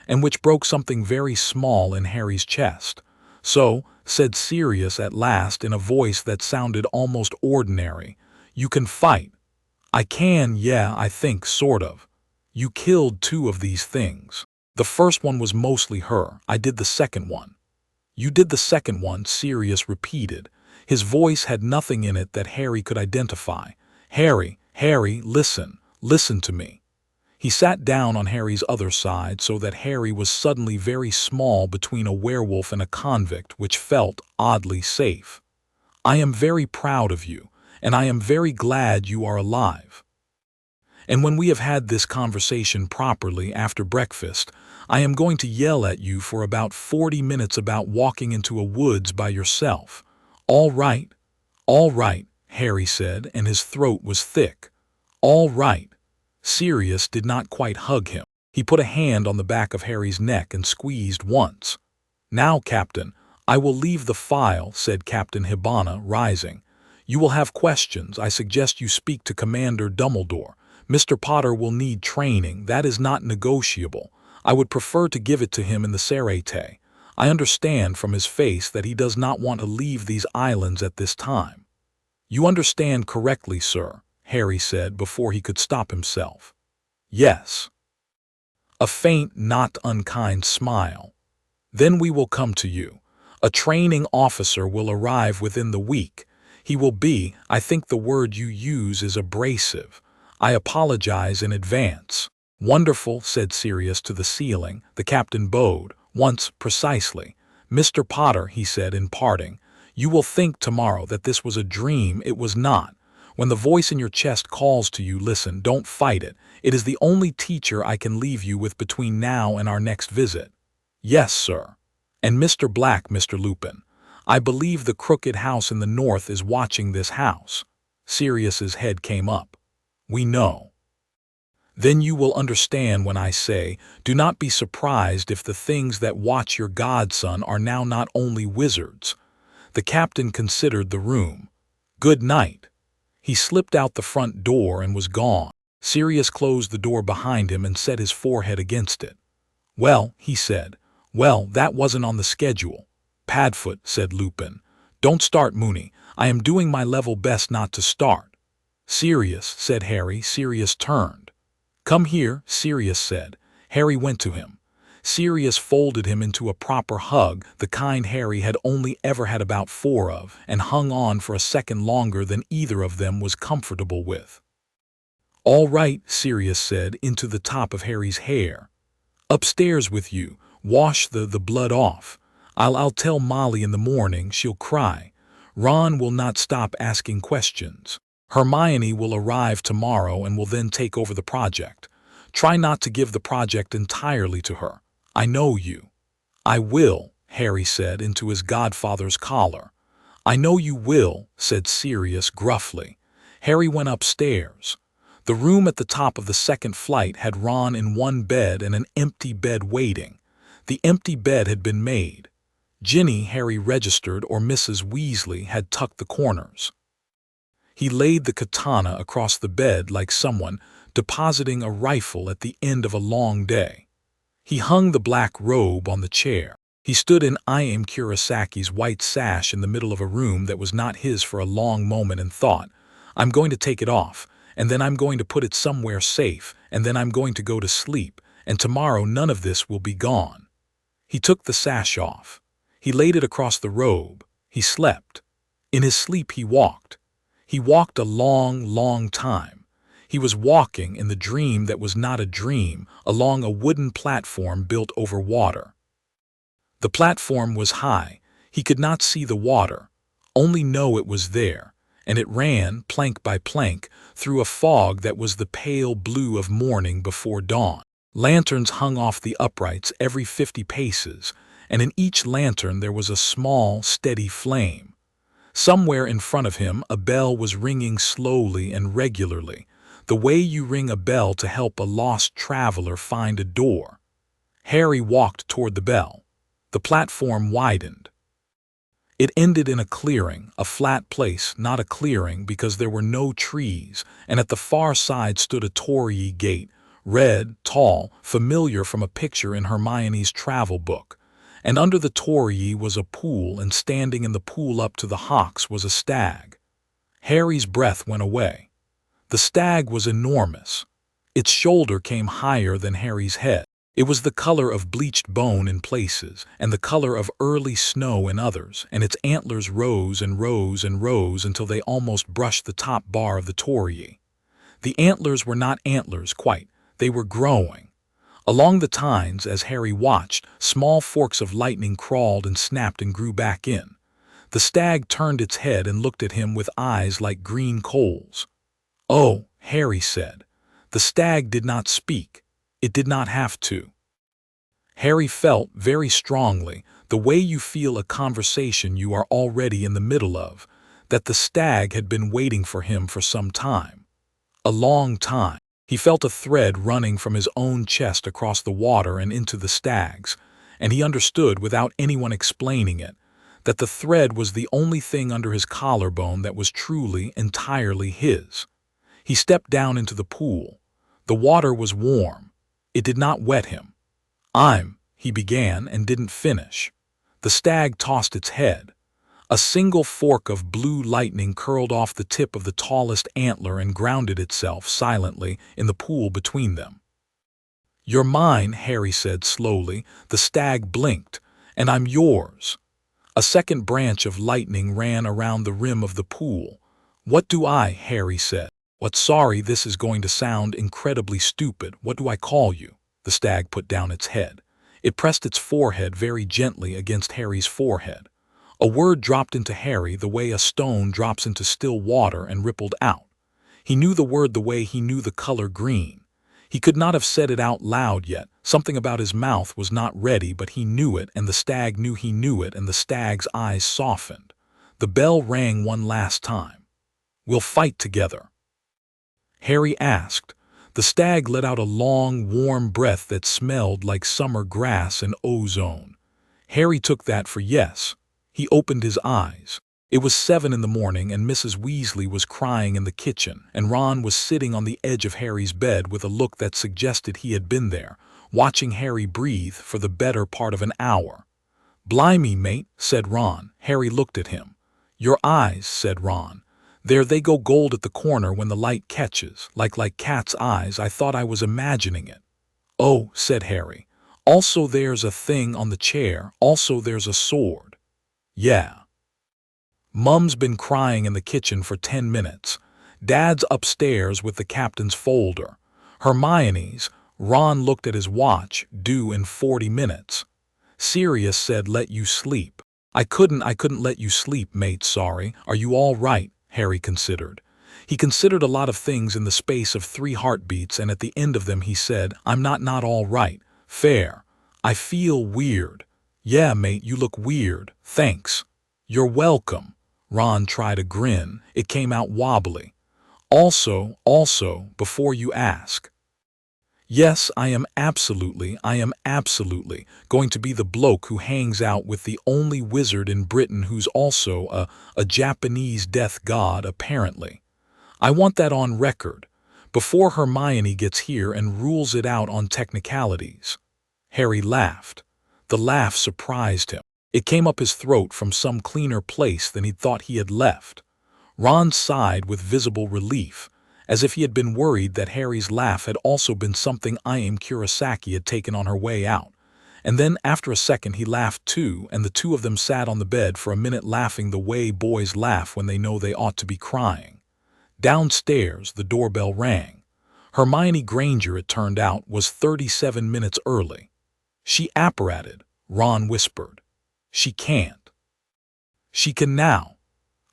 and which broke something very small in Harry's chest. "So," said Sirius at last in a voice that sounded almost ordinary, "you can fight." "I can, yeah, I think, sort of. You killed 2 of these things. The first one was mostly her. I did the second one." "You did the second one," Sirius repeated. His voice had nothing in it that Harry could identify. Harry, listen to me." He sat down on Harry's other side so that Harry was suddenly very small between a werewolf and a convict, which felt oddly safe. "I am very proud of you, and I am very glad you are alive. And when we have had this conversation properly after breakfast, I am going to yell at you for about 40 minutes about walking into a woods by yourself." All right," Harry said, and his throat was thick. "All right." Sirius did not quite hug him. He put a hand on the back of Harry's neck and squeezed once. "Now, Captain, I will leave the file," said Captain Hibana, rising. "You will have questions. I suggest you speak to Commander Dumbledore. Mr. Potter will need training. That is not negotiable. I would prefer to give it to him in the Serete. I understand from his face that he does not want to leave these islands at this time." "You understand correctly, sir," Harry said before he could stop himself. "Yes." A faint, not unkind smile. "Then we will come to you. A training officer will arrive within the week. He will be, I think the word you use is abrasive. I apologize in advance." "Wonderful," said Sirius to the ceiling. The captain bowed. "Once, precisely. Mr. Potter," he said in parting, "you will think tomorrow that this was a dream. It was not. When the voice in your chest calls to you, listen, don't fight it. It is the only teacher I can leave you with between now and our next visit." "Yes, sir." And Mr. Black, Mr. Lupin, I believe the crooked house in the north is watching this house. Sirius's head came up. We know. Then you will understand when I say, do not be surprised if the things that watch your godson are now not only wizards. The captain considered the room. Good night. He slipped out the front door and was gone. Sirius closed the door behind him and set his forehead against it. Well, he said. Well, that wasn't on the schedule. Padfoot, said Lupin. Don't start, Mooney. I am doing my level best not to start. Sirius, said Harry. Sirius turned. Come here, Sirius said. Harry went to him. Sirius folded him into a proper hug, the kind Harry had only ever had about 4 of, and hung on for a second longer than either of them was comfortable with. All right, Sirius said, into the top of Harry's hair. Upstairs with you. Wash the blood off. I'll tell Molly in the morning. She'll cry. Ron will not stop asking questions. Hermione will arrive tomorrow and will then take over the project. Try not to give the project entirely to her. I know you. I will, Harry said into his godfather's collar. I know you will, said Sirius gruffly. Harry went upstairs. The room at the top of the second flight had Ron in one bed and an empty bed waiting. The empty bed had been made. Ginny, Harry registered, or Mrs. Weasley had tucked the corners. He laid the katana across the bed like someone depositing a rifle at the end of a long day. He hung the black robe on the chair. He stood in I.M. Kurasaki's white sash in the middle of a room that was not his for a long moment and thought, I'm going to take it off, and then I'm going to put it somewhere safe, and then I'm going to go to sleep, and tomorrow none of this will be gone. He took the sash off. He laid it across the robe. He slept. In his sleep he walked. He walked a long, long time. He was walking in the dream that was not a dream, along a wooden platform built over water. The platform was high. He could not see the water, only know it was there, and it ran, plank by plank, through a fog that was the pale blue of morning before dawn. Lanterns hung off the uprights every 50 paces, and in each lantern there was a small, steady flame. Somewhere in front of him a bell was ringing slowly and regularly, the way you ring a bell to help a lost traveler find a door. Harry walked toward the bell. The platform widened. It ended in a clearing, a flat place, not a clearing because there were no trees, and at the far side stood a torii gate, red, tall, familiar from a picture in Hermione's travel book. And under the torii was a pool, and standing in the pool up to the hocks was a stag. Harry's breath went away. The stag was enormous. Its shoulder came higher than Harry's head. It was the color of bleached bone in places, and the color of early snow in others, and its antlers rose and rose and rose until they almost brushed the top bar of the torii. The antlers were not antlers quite, they were growing. Along the tines, as Harry watched, small forks of lightning crawled and snapped and grew back in. The stag turned its head and looked at him with eyes like green coals. "Oh," Harry said. The stag did not speak. It did not have to. Harry felt very strongly, the way you feel a conversation you are already in the middle of, that the stag had been waiting for him for some time. A long time. He felt a thread running from his own chest across the water and into the stag's, and he understood without anyone explaining it, that the thread was the only thing under his collarbone that was truly, entirely his. He stepped down into the pool. The water was warm. It did not wet him. He began and didn't finish. The stag tossed its head. A single fork of blue lightning curled off the tip of the tallest antler and grounded itself silently in the pool between them. "You're mine," Harry said slowly. The stag blinked. "And I'm yours." A second branch of lightning ran around the rim of the pool. "What do I?" Harry said. "What? Sorry, this is going to sound incredibly stupid. What do I call you?" The stag put down its head. It pressed its forehead very gently against Harry's forehead. A word dropped into Harry the way a stone drops into still water and rippled out. He knew the word the way he knew the color green. He could not have said it out loud yet. Something about his mouth was not ready, but he knew it, and the stag knew he knew it, and the stag's eyes softened. The bell rang one last time. "We'll fight together?" Harry asked. The stag let out a long, warm breath that smelled like summer grass and ozone. Harry took that for yes. He opened his eyes. It was 7 in the morning, and Mrs. Weasley was crying in the kitchen, and Ron was sitting on the edge of Harry's bed with a look that suggested he had been there, watching Harry breathe for the better part of an hour. "Blimey, mate," said Ron. Harry looked at him. "Your eyes," said Ron. "There they go, gold at the corner when the light catches, like cat's eyes. I thought I was imagining it." "Oh," said Harry. "Also there's a thing on the chair. Also there's a sword." "Yeah." "Mum's been crying in the kitchen for 10 minutes. Dad's upstairs with the captain's folder. Hermione's," Ron looked at his watch, "due in 40 minutes. Sirius said let you sleep." I couldn't let you sleep, mate, sorry. Are you all right?" Harry considered. He considered a lot of things in the space of 3 heartbeats, and at the end of them he said, "I'm not all right. Fair. I feel weird." "Yeah, mate, you look weird. Thanks." "You're welcome." Ron tried a grin. It came out wobbly. Also, before you ask. Yes, I am absolutely going to be the bloke who hangs out with the only wizard in Britain who's also a Japanese death god, apparently. I want that on record, before Hermione gets here and rules it out on technicalities. Harry laughed. The laugh surprised him. It came up his throat from some cleaner place than he'd thought he had left. Ron sighed with visible relief, as if he had been worried that Harry's laugh had also been something I.M. Kurosaki had taken on her way out. And then, after a second, he laughed too, and the two of them sat on the bed for a minute laughing the way boys laugh when they know they ought to be crying. Downstairs, the doorbell rang. Hermione Granger, it turned out, was 37 minutes early. "She apparated," Ron whispered. "She can't." "She can now."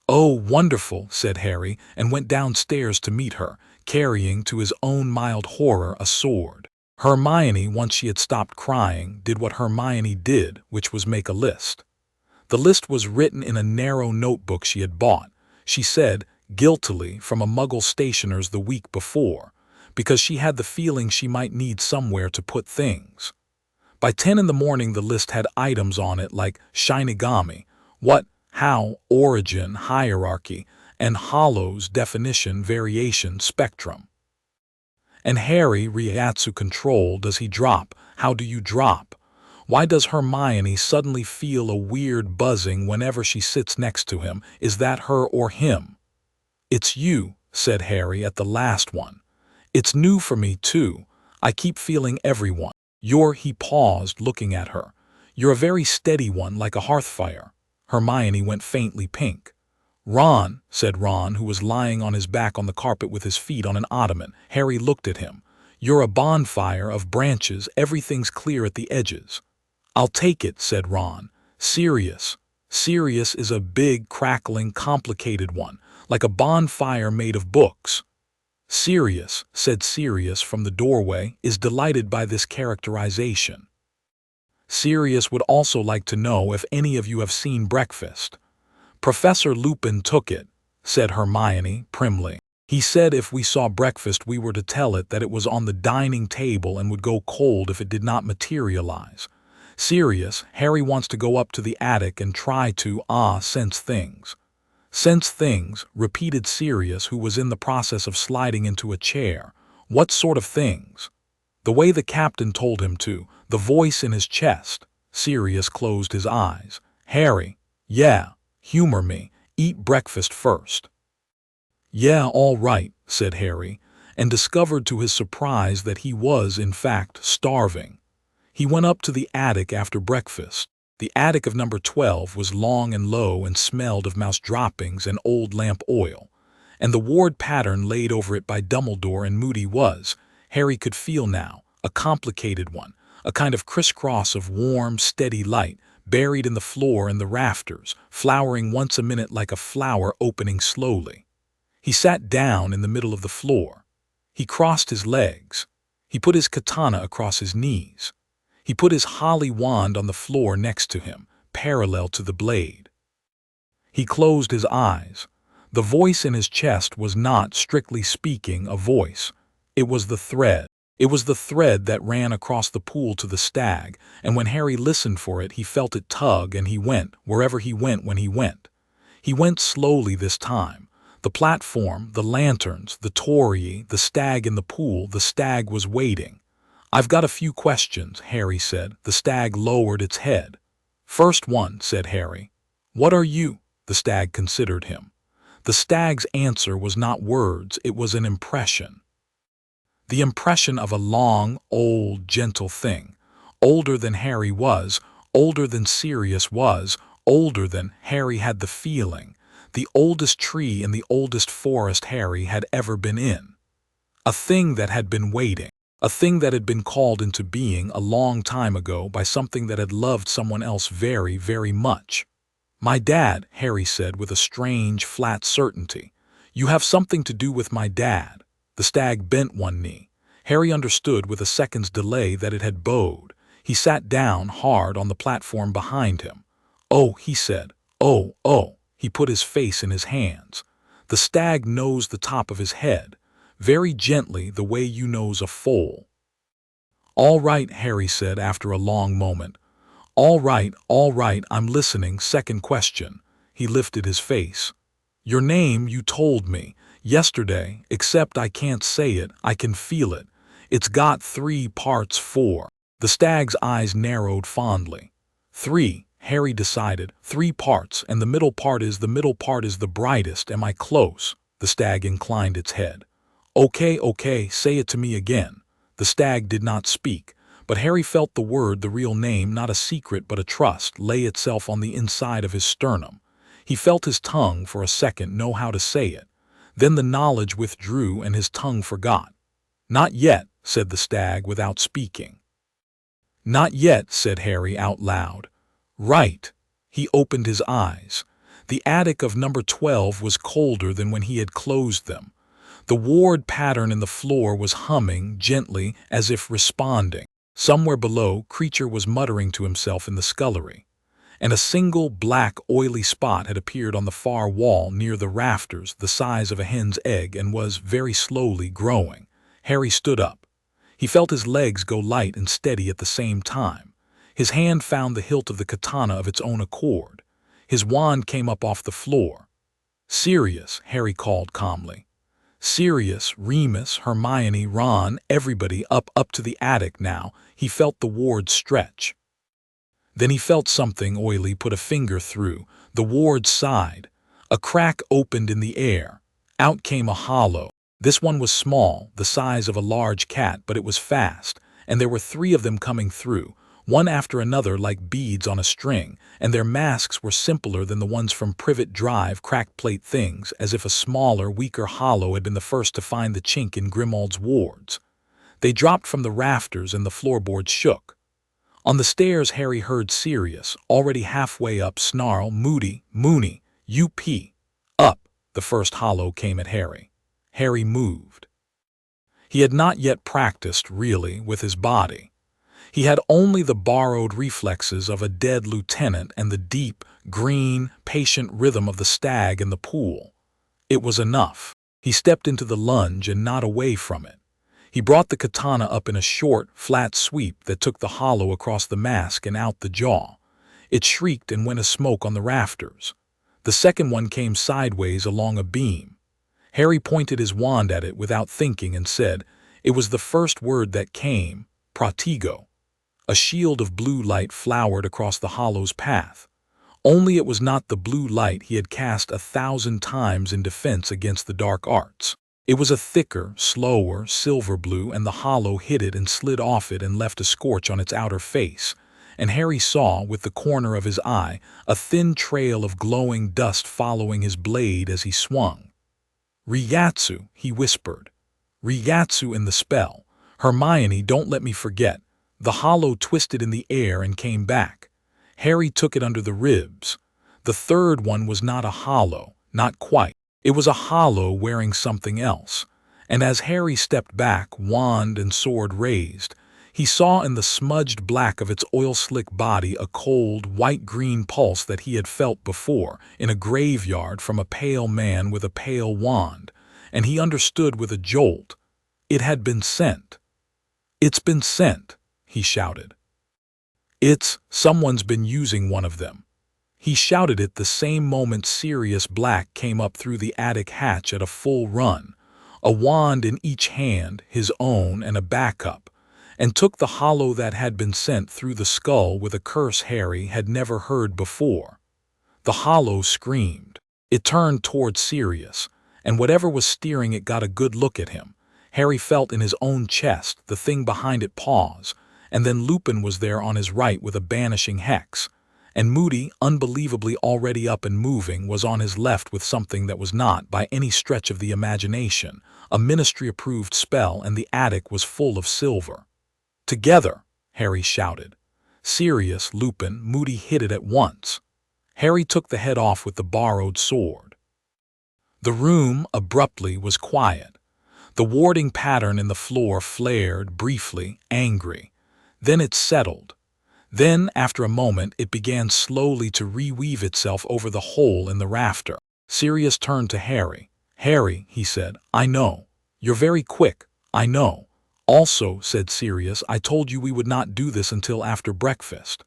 "Oh, wonderful," said Harry, and went downstairs to meet her, carrying, to his own mild horror, a sword. Hermione, once she had stopped crying, did what Hermione did, which was make a list. The list was written in a narrow notebook she had bought, she said, guiltily, from a Muggle stationer's the week before, because she had the feeling she might need somewhere to put things. By 10 in the morning the list had items on it like Shinigami, what, how, origin, hierarchy, and Hollow's definition, variation, spectrum. And Harry, Reiatsu control, does he drop? How do you drop? Why does Hermione suddenly feel a weird buzzing whenever she sits next to him? Is that her or him? "It's you," said Harry at the last one. "It's new for me, too. I keep feeling everyone. He paused, looking at her. "You're a very steady one, like a hearthfire." Hermione went faintly pink. "Ron," said Ron, who was lying on his back on the carpet with his feet on an ottoman. Harry looked at him. "You're a bonfire of branches, everything's clear at the edges." "I'll take it," said Ron. "Sirius. Sirius is a big, crackling, complicated one, like a bonfire made of books." "Sirius," said Sirius from the doorway, "is delighted by this characterization. Sirius would also like to know if any of you have seen breakfast." "Professor Lupin took it," said Hermione primly. "He said if we saw breakfast we were to tell it that it was on the dining table and would go cold if it did not materialize. Sirius, Harry wants to go up to the attic and try to, sense things." "Sense things," repeated Sirius, who was in the process of sliding into a chair. "What sort of things?" "The way the captain told him to, the voice in his chest." Sirius closed his eyes. "Harry." "Yeah, humor me. Eat breakfast first." "Yeah, all right," said Harry, and discovered to his surprise that he was, in fact, starving. He went up to the attic after breakfast. The attic of number 12 was long and low and smelled of mouse droppings and old lamp oil, and the ward pattern laid over it by Dumbledore and Moody was, Harry could feel now, a complicated one, a kind of crisscross of warm, steady light, buried in the floor and the rafters, flowering once a minute like a flower opening slowly. He sat down in the middle of the floor. He crossed his legs. He put his katana across his knees. He put his holly wand on the floor next to him, parallel to the blade. He closed his eyes. The voice in his chest was not, strictly speaking, a voice. It was the thread. It was the thread that ran across the pool to the stag, and when Harry listened for it, he felt it tug, and he went, wherever he went when he went. He went slowly this time. The platform, the lanterns, the torii, the stag in the pool, the stag was waiting. "I've got a few questions," Harry said. The stag lowered its head. "First one," said Harry. "What are you?" The stag considered him. The stag's answer was not words, it was an impression. The impression of a long, old, gentle thing. Older than Harry was, older than Sirius was, older than Harry had the feeling. The oldest tree in the oldest forest Harry had ever been in. A thing that had been waiting. A thing that had been called into being a long time ago by something that had loved someone else very, very much. "My dad," Harry said with a strange, flat certainty. "You have something to do with my dad." The stag bent one knee. Harry understood with a second's delay that it had bowed. He sat down hard on the platform behind him. "Oh," he said. "Oh, oh." He put his face in his hands. The stag nosed the top of his head, very gently, the way you nose a foal. "All right," Harry said after a long moment. All right, I'm listening." Second question. He lifted his face. "Your name, you told me yesterday, except I can't say it, I can feel it. It's got 3 parts 4. The stag's eyes narrowed fondly. "3, Harry decided. 3 parts, and the middle part is the brightest. Am I close?" The stag inclined its head. Okay, say it to me again." The stag did not speak. But Harry felt the word, the real name, not a secret but a trust, lay itself on the inside of his sternum. He felt his tongue for a second know how to say it. Then the knowledge withdrew and his tongue forgot. "Not yet," said the stag without speaking. "Not yet," said Harry out loud. "Right." He opened his eyes. The attic of number 12 was colder than when he had closed them. The ward pattern in the floor was humming gently as if responding. Somewhere below, Creature was muttering to himself in the scullery, and a single black, oily spot had appeared on the far wall near the rafters, the size of a hen's egg, and was very slowly growing. Harry stood up. He felt his legs go light and steady at the same time. His hand found the hilt of the katana of its own accord. His wand came up off the floor. "Sirius," Harry called calmly. Sirius, Remus, Hermione, Ron, everybody up to the attic now. He felt the ward stretch. Then he felt something oily put a finger through. The ward sighed. A crack opened in the air. Out came a hollow. This one was small, the size of a large cat, but it was fast, and there were 3 of them coming through, one after another like beads on a string, and their masks were simpler than the ones from Privet Drive crack plate things, as if a smaller, weaker hollow had been the first to find the chink in Grimald's wards. They dropped from the rafters and the floorboards shook. On the stairs Harry heard Sirius, already halfway up, snarl, "Moody, Mooney, U.P. Up." The first hollow came at Harry. Harry moved. He had not yet practiced, really, with his body. He had only the borrowed reflexes of a dead lieutenant and the deep, green, patient rhythm of the stag in the pool. It was enough. He stepped into the lunge and not away from it. He brought the katana up in a short, flat sweep that took the hollow across the mask and out the jaw. It shrieked and went a smoke on the rafters. The second one came sideways along a beam. Harry pointed his wand at it without thinking and said, it was the first word that came, "Protego." A shield of blue light flowered across the hollow's path. Only it was not the blue light he had cast 1,000 times in defense against the dark arts. It was a thicker, slower, silver blue, and the hollow hit it and slid off it and left a scorch on its outer face. And Harry saw, with the corner of his eye, a thin trail of glowing dust following his blade as he swung. "Ryatsu," he whispered. "Ryatsu in the spell. Hermione, don't let me forget." The hollow twisted in the air and came back. Harry took it under the ribs. The third one was not a hollow, not quite. It was a hollow wearing something else. And as Harry stepped back, wand and sword raised, he saw in the smudged black of its oil-slick body a cold, white-green pulse that he had felt before, in a graveyard from a pale man with a pale wand, and he understood with a jolt. It had been sent. "It's been sent," he shouted. Someone's been using one of them." He shouted it the same moment Sirius Black came up through the attic hatch at a full run, a wand in each hand, his own and a backup, and took the hollow that had been sent through the skull with a curse Harry had never heard before. The hollow screamed. It turned toward Sirius, and whatever was steering it got a good look at him. Harry felt in his own chest, the thing behind it pause, and then Lupin was there on his right with a banishing hex, and Moody, unbelievably already up and moving, was on his left with something that was not, by any stretch of the imagination, a ministry-approved spell, and the attic was full of silver. "Together!" Harry shouted. Sirius, Lupin, Moody hit it at once. Harry took the head off with the borrowed sword. The room, abruptly, was quiet. The warding pattern in the floor flared, briefly, angry. Then it settled. Then, after a moment, it began slowly to reweave itself over the hole in the rafter. Sirius turned to Harry. "Harry," he said, "I know. You're very quick, I know." "Also," said Sirius, "I told you we would not do this until after breakfast."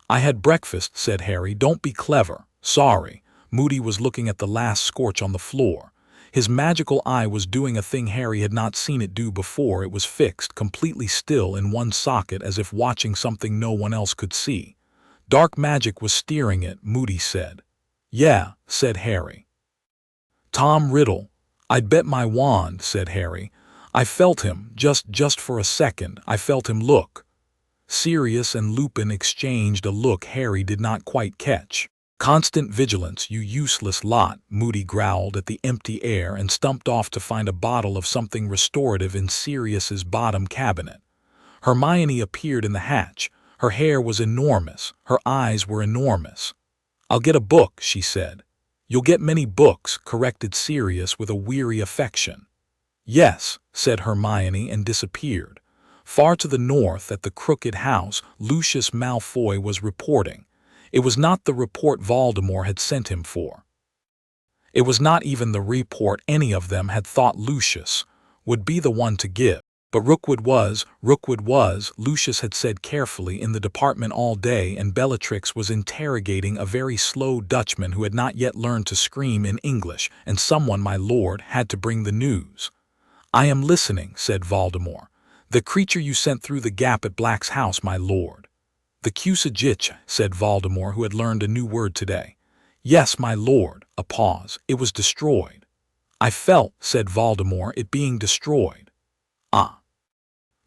"I had breakfast," said Harry. "Don't be clever." "Sorry." Moody was looking at the last scorch on the floor. His magical eye was doing a thing Harry had not seen it do before. It was fixed, completely still in one socket, as if watching something no one else could see. "Dark magic was steering it," Moody said. "Yeah," said Harry. "Tom Riddle." "I'd bet my wand," said Harry. "I felt him, just for a second, I felt him look." Sirius and Lupin exchanged a look Harry did not quite catch. "Constant vigilance, you useless lot," Moody growled at the empty air and stumped off to find a bottle of something restorative in Sirius's bottom cabinet. Hermione appeared in the hatch. Her hair was enormous. Her eyes were enormous. "I'll get a book," she said. "You'll get many books," corrected Sirius with a weary affection. "Yes," said Hermione and disappeared. Far to the north, at the crooked house, Lucius Malfoy was reporting. It was not the report Voldemort had sent him for. It was not even the report any of them had thought Lucius would be the one to give. But Rookwood was, Lucius had said carefully, in the department all day, and Bellatrix was interrogating a very slow Dutchman who had not yet learned to scream in English, and someone, my lord, had to bring the news. "I am listening," said Voldemort. "The creature you sent through the gap at Black's house, my lord." "The Cusagitch," said Voldemort, who had learned a new word today. "Yes, my lord." A pause. "It was destroyed." "I felt," said Voldemort, "it being destroyed." "Ah."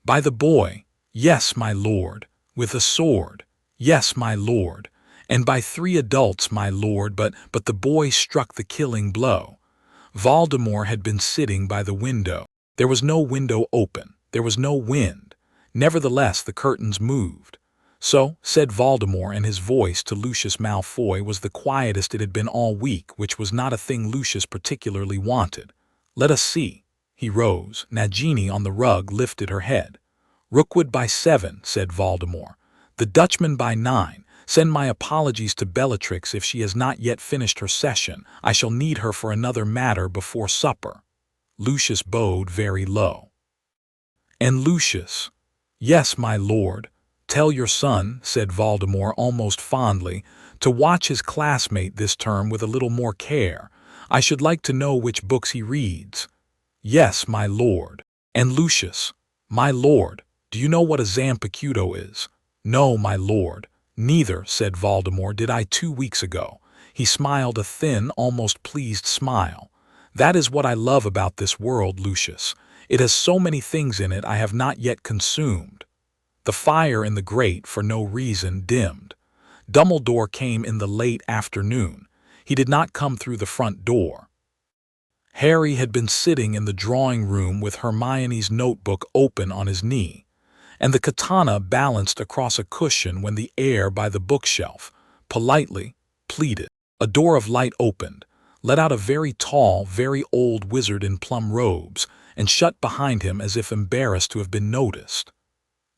"By the boy." "Yes, my lord." "With a sword." "Yes, my lord." "And by 3 adults, my lord, but the boy struck the killing blow." Voldemort had been sitting by the window. There was no window open. There was no wind. Nevertheless, the curtains moved. "So," said Voldemort, and his voice to Lucius Malfoy was the quietest it had been all week, which was not a thing Lucius particularly wanted. "Let us see." He rose. Nagini on the rug lifted her head. "Rookwood by 7, said Voldemort. "The Dutchman by 9. Send my apologies to Bellatrix if she has not yet finished her session. I shall need her for another matter before supper." Lucius bowed very low. "And Lucius?" "Yes, my lord." "Tell your son," said Voldemort almost fondly, "to watch his classmate this term with a little more care. I should like to know which books he reads." "Yes, my lord." "And Lucius?" "My lord, do you know what a Zampicudo is?" "No, my lord." "Neither," said Voldemort, "did I 2 weeks ago." He smiled a thin, almost pleased smile. "That is what I love about this world, Lucius. It has so many things in it I have not yet consumed." The fire in the grate, for no reason, dimmed. Dumbledore came in the late afternoon. He did not come through the front door. Harry had been sitting in the drawing room with Hermione's notebook open on his knee, and the katana balanced across a cushion when the air by the bookshelf, politely, pleaded. A door of light opened, let out a very tall, very old wizard in plum robes, and shut behind him as if embarrassed to have been noticed.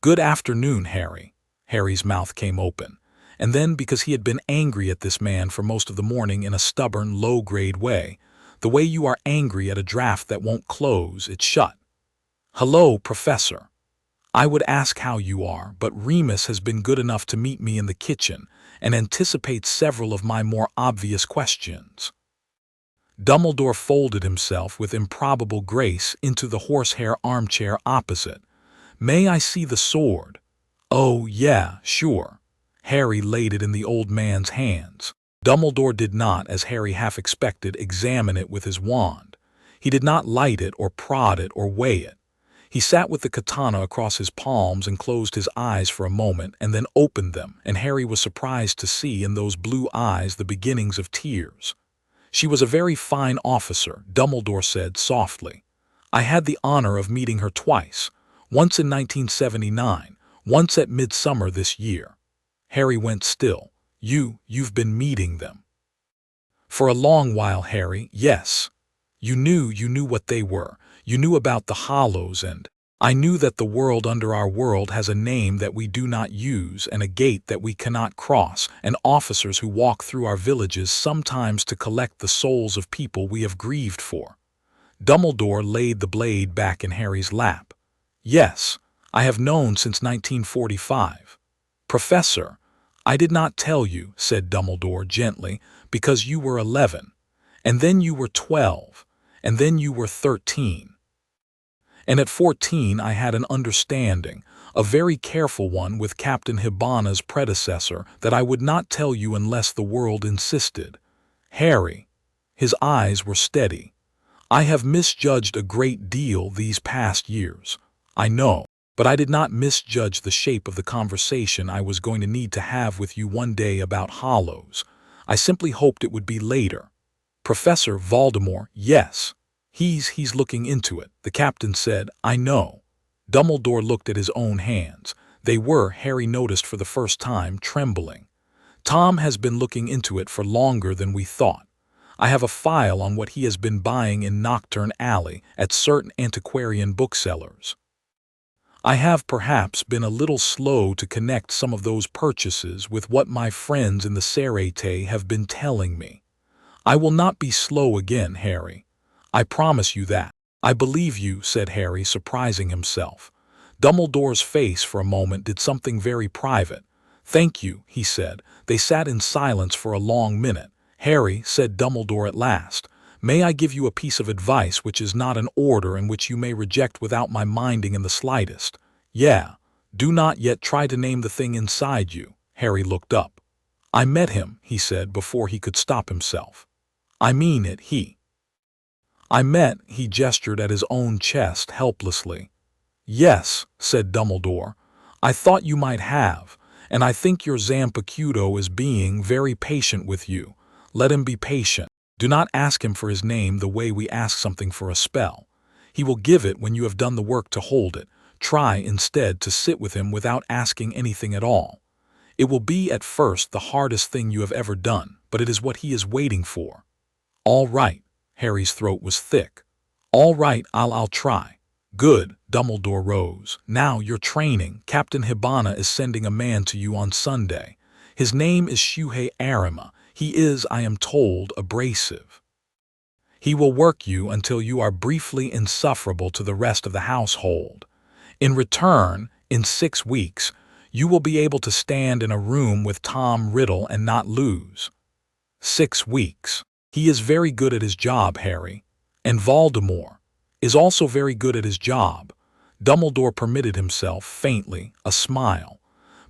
"Good afternoon, Harry." Harry's mouth came open, and then, because he had been angry at this man for most of the morning in a stubborn, low-grade way, the way you are angry at a draft that won't close, it shut. "Hello, Professor. I would ask how you are, but Remus has been good enough to meet me in the kitchen and anticipates several of my more obvious questions." Dumbledore folded himself with improbable grace into the horsehair armchair opposite. "May I see the sword?" "Oh, yeah, sure." Harry laid it in the old man's hands. Dumbledore did not, as Harry half expected, examine it with his wand. He did not light it or prod it or weigh it. He sat with the katana across his palms and closed his eyes for a moment and then opened them, and Harry was surprised to see in those blue eyes the beginnings of tears. "She was a very fine officer," Dumbledore said softly. "I had the honor of meeting her twice, once in 1979, once at midsummer this year." Harry went still. You've been meeting them." "For a long while, Harry, yes. You knew what they were. You knew about the hollows, and I knew that the world under our world has a name that we do not use and a gate that we cannot cross, and officers who walk through our villages sometimes to collect the souls of people we have grieved for." Dumbledore laid the blade back in Harry's lap. "Yes, I have known since 1945. Professor, I did not tell you," said Dumbledore gently, "because you were 11, and then you were 12, and then you were 13. And at 14 I had an understanding, a very careful one with Captain Hibana's predecessor, that I would not tell you unless the world insisted. Harry." His eyes were steady. "I have misjudged a great deal these past years. I know, but I did not misjudge the shape of the conversation I was going to need to have with you one day about hollows. I simply hoped it would be later. Professor Voldemort, yes. He's looking into it," the captain said. "I know." Dumbledore looked at his own hands. They were, Harry noticed for the first time, trembling. "Tom has been looking into it for longer than we thought. I have a file on what he has been buying in Nocturne Alley at certain antiquarian booksellers. I have perhaps been a little slow to connect some of those purchases with what my friends in the Serete have been telling me. I will not be slow again, Harry. I promise you that." "I believe you," said Harry, surprising himself. Dumbledore's face for a moment did something very private. "Thank you," he said. They sat in silence for a long minute. "Harry," said Dumbledore at last, "may I give you a piece of advice which is not an order and which you may reject without my minding in the slightest? Yeah, do not yet try to name the thing inside you." Harry looked up. "I met him," he said before he could stop himself. "I mean it, he gestured at his own chest helplessly. "Yes," said Dumbledore. "I thought you might have, and I think your Zampecuto is being very patient with you. Let him be patient. Do not ask him for his name the way we ask something for a spell. He will give it when you have done the work to hold it. Try, instead, to sit with him without asking anything at all. It will be at first the hardest thing you have ever done, but it is what he is waiting for." "All right." Harry's throat was thick. "All right, I'll try." "Good." Dumbledore rose. "Now your training. Captain Hibana is sending a man to you on Sunday. His name is Shuhei Arima. He is, I am told, abrasive. He will work you until you are briefly insufferable to the rest of the household. In return, in 6 weeks, you will be able to stand in a room with Tom Riddle and not lose. 6 weeks. He is very good at his job, Harry. And Voldemort is also very good at his job." Dumbledore permitted himself, faintly, a smile.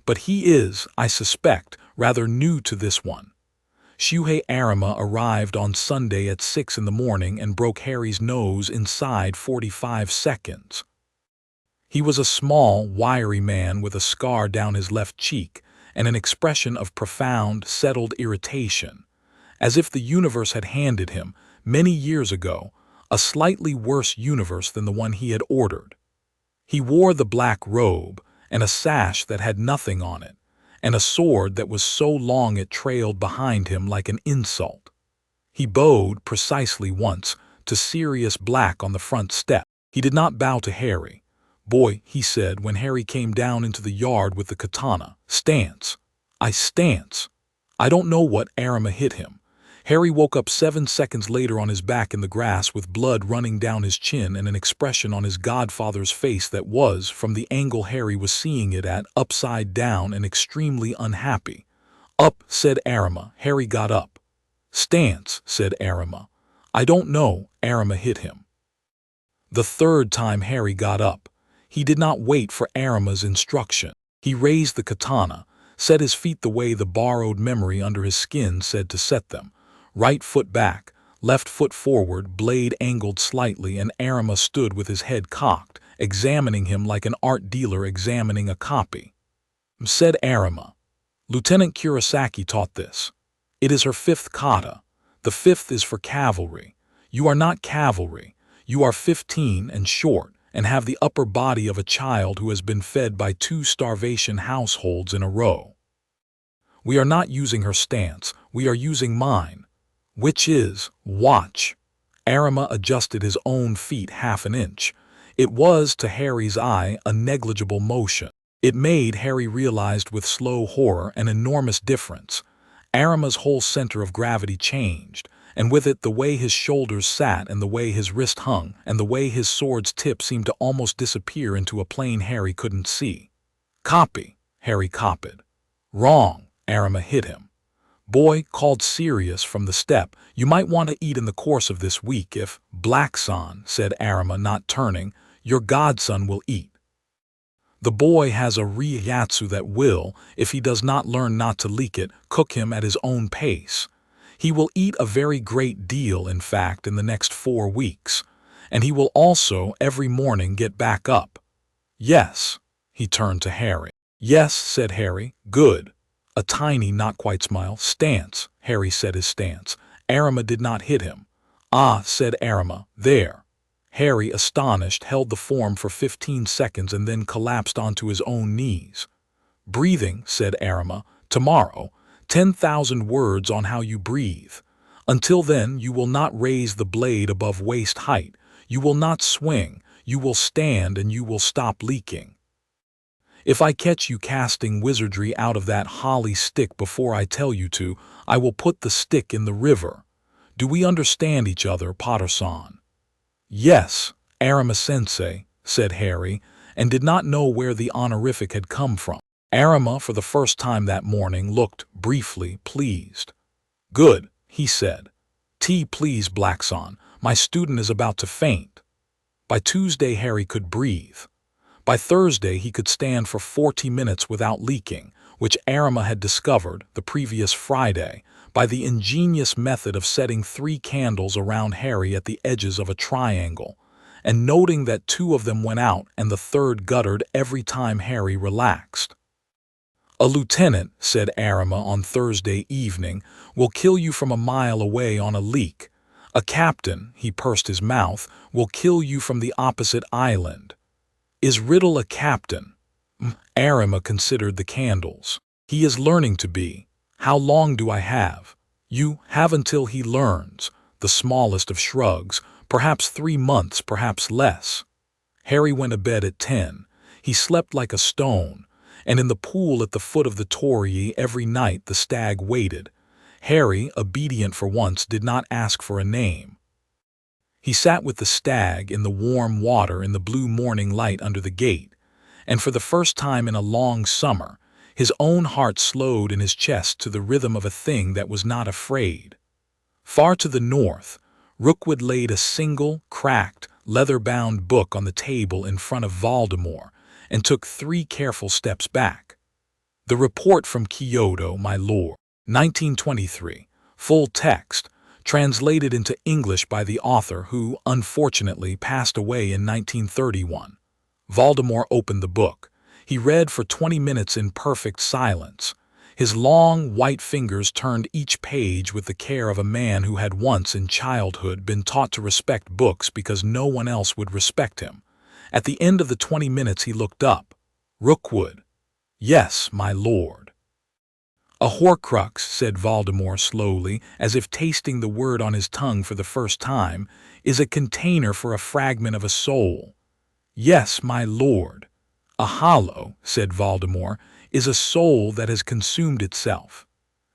"But he is, I suspect, rather new to this one." Shuhei Arima arrived on Sunday at 6 in the morning and broke Harry's nose inside 45 seconds. He was a small, wiry man with a scar down his left cheek and an expression of profound, settled irritation, as if the universe had handed him, many years ago, a slightly worse universe than the one he had ordered. He wore the black robe and a sash that had nothing on it, and a sword that was so long it trailed behind him like an insult. He bowed precisely once to Sirius Black on the front step. He did not bow to Harry. "Boy," he said when Harry came down into the yard with the katana, "Stance. Stance." I don't know what Arima hit him. Harry woke up 7 seconds later on his back in the grass with blood running down his chin and an expression on his godfather's face that was, from the angle Harry was seeing it at, upside down and extremely unhappy. "Up," said Arima. Harry got up. "Stance," said Arima. "I don't know." Arima hit him. The third time Harry got up. He did not wait for Arima's instruction. He raised the katana, set his feet the way the borrowed memory under his skin said to set them. Right foot back, left foot forward, blade angled slightly, and Arima stood with his head cocked, examining him like an art dealer examining a copy. Said Arima. "Lieutenant Kurosaki taught this. It is her 5th kata. The 5th is for cavalry. You are not cavalry. You are 15 and short, and have the upper body of a child who has been fed by 2 starvation households in a row. We are not using her stance, we are using mine. Which is, watch." Arima adjusted his own feet half an inch. It was, to Harry's eye, a negligible motion. It made Harry realized with slow horror an enormous difference. Arima's whole center of gravity changed, and with it the way his shoulders sat and the way his wrist hung and the way his sword's tip seemed to almost disappear into a plane Harry couldn't see. "Copy," Harry copied. "Wrong," Arima hit him. "Boy," called Sirius from the step, "you might want to eat in the course of this week if—" "Black-san," said Arima, not turning, "your godson will eat. The boy has a ryatsu that will, if he does not learn not to leak it, cook him at his own pace. He will eat a very great deal, in fact, in the next 4 weeks. And he will also, every morning, get back up. Yes." He turned to Harry. "Yes," said Harry. "Good." A tiny, not quite smile. "Stance." Harry said his stance. Arima did not hit him. "Ah," said Arima. "There." Harry, astonished, held the form for 15 seconds and then collapsed onto his own knees. "Breathing," said Arima. "Tomorrow, 10,000 words on how you breathe. Until then, you will not raise the blade above waist height. You will not swing. You will stand and you will stop leaking. If I catch you casting wizardry out of that holly stick before I tell you to, I will put the stick in the river. Do we understand each other, Potter-san?" "Yes, Arima-sensei," said Harry, and did not know where the honorific had come from. Arima, for the first time that morning, looked, briefly, pleased. "Good," he said. "Tea, please, Black-san. My student is about to faint." By Tuesday, Harry could breathe. By Thursday, he could stand for 40 minutes without leaking, which Arima had discovered, the previous Friday, by the ingenious method of setting 3 candles around Harry at the edges of a triangle, and noting that 2 of them went out and the 3rd guttered every time Harry relaxed. "A lieutenant," said Arima on Thursday evening, "will kill you from a mile away on a leak. A captain," he pursed his mouth, "will kill you from the opposite island." "Is Riddle a captain?" Arima considered the candles. "He is learning to be. How long do I have?" "You have until he learns." The smallest of shrugs. "Perhaps 3 months, perhaps less." Harry went to bed at 10. He slept like a stone. And in the pool at the foot of the torii every night the stag waited. Harry, obedient for once, did not ask for a name. He sat with the stag in the warm water in the blue morning light under the gate, and for the first time in a long summer, his own heart slowed in his chest to the rhythm of a thing that was not afraid. Far to the north, Rookwood laid a single, cracked, leather-bound book on the table in front of Voldemort and took 3 careful steps back. "The report from Kyoto, my lord. 1923. Full text. Translated into English by the author who, unfortunately, passed away in 1931. Voldemort opened the book. He read for 20 minutes in perfect silence. His long, white fingers turned each page with the care of a man who had once in childhood been taught to respect books because no one else would respect him. At the end of the 20 minutes he looked up. "Rookwood." "Yes, my lord." "A Horcrux," said Voldemort slowly, as if tasting the word on his tongue for the first time, is a container for a fragment of a soul. Yes, my lord. A hollow, said Voldemort, is a soul that has consumed itself.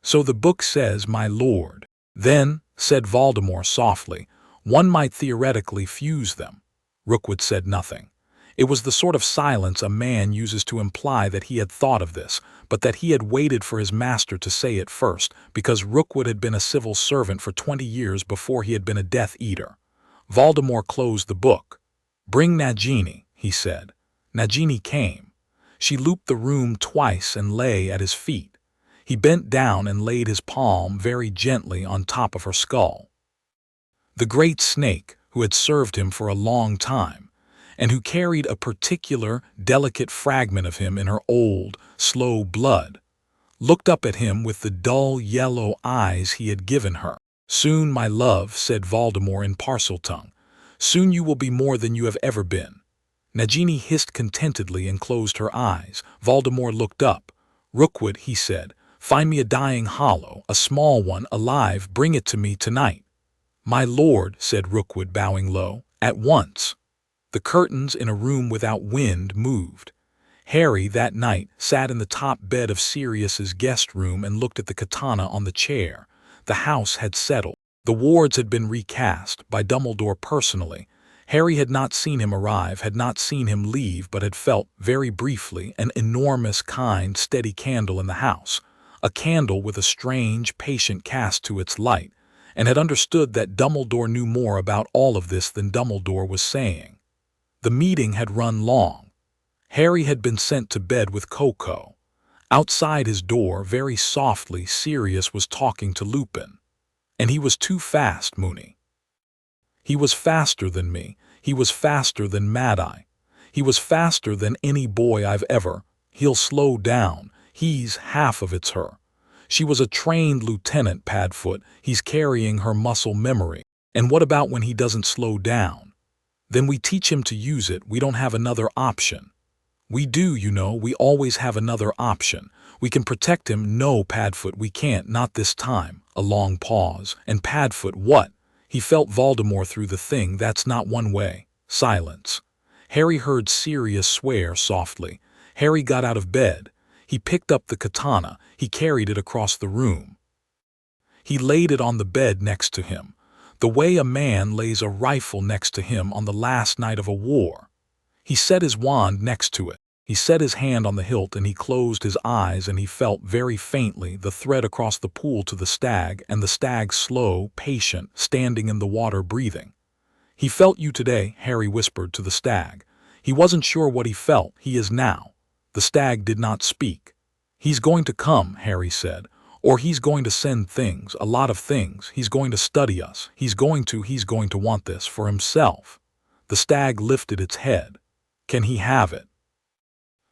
So the book says, my lord. Then, said Voldemort softly, one might theoretically fuse them. Rookwood said nothing. It was the sort of silence a man uses to imply that he had thought of this, but that he had waited for his master to say it first, because Rookwood had been a civil servant for 20 years before he had been a Death Eater. Voldemort closed the book. Bring Nagini, he said. Nagini came. She looped the room twice and lay at his feet. He bent down and laid his palm very gently on top of her skull. The great snake, who had served him for a long time, and who carried a particular, delicate fragment of him in her old, slow blood, looked up at him with the dull yellow eyes he had given her. Soon, my love, said Voldemort in Parseltongue, soon you will be more than you have ever been. Nagini hissed contentedly and closed her eyes. Voldemort looked up. Rookwood, he said, find me a dying hollow, a small one, alive, bring it to me tonight. My lord, said Rookwood, bowing low, at once. The curtains in a room without wind moved. Harry, that night, sat in the top bed of Sirius's guest room and looked at the katana on the chair. The house had settled. The wards had been recast, by Dumbledore personally. Harry had not seen him arrive, had not seen him leave, but had felt, very briefly, an enormous, kind, steady candle in the house. A candle with a strange, patient cast to its light, and had understood that Dumbledore knew more about all of this than Dumbledore was saying. The meeting had run long. Harry had been sent to bed with Coco. Outside his door, very softly, Sirius was talking to Lupin. And he was too fast, Moony. He was faster than me. He was faster than Mad-Eye. He was faster than any boy I've ever. He'll slow down. He's half of it's her. She was a trained lieutenant, Padfoot. He's carrying her muscle memory. And what about when he doesn't slow down? Then we teach him to use it. We don't have another option. We do, you know, we always have another option. We can protect him. No, Padfoot, we can't, not this time. A long pause. And Padfoot, what? He felt Voldemort through the thing. That's not one way. Silence. Harry heard Sirius swear softly. Harry got out of bed. He picked up the katana. He carried it across the room. He laid it on the bed next to him, the way a man lays a rifle next to him on the last night of a war. He set his wand next to it. He set his hand on the hilt and he closed his eyes and he felt very faintly the thread across the pool to the stag and the stag slow, patient, standing in the water breathing. He felt you today, Harry whispered to the stag. He wasn't sure what he felt. He is now. The stag did not speak. He's going to come, Harry said, or he's going to send things, a lot of things. He's going to study us. He's going to want this for himself. The stag lifted its head. Can he have it?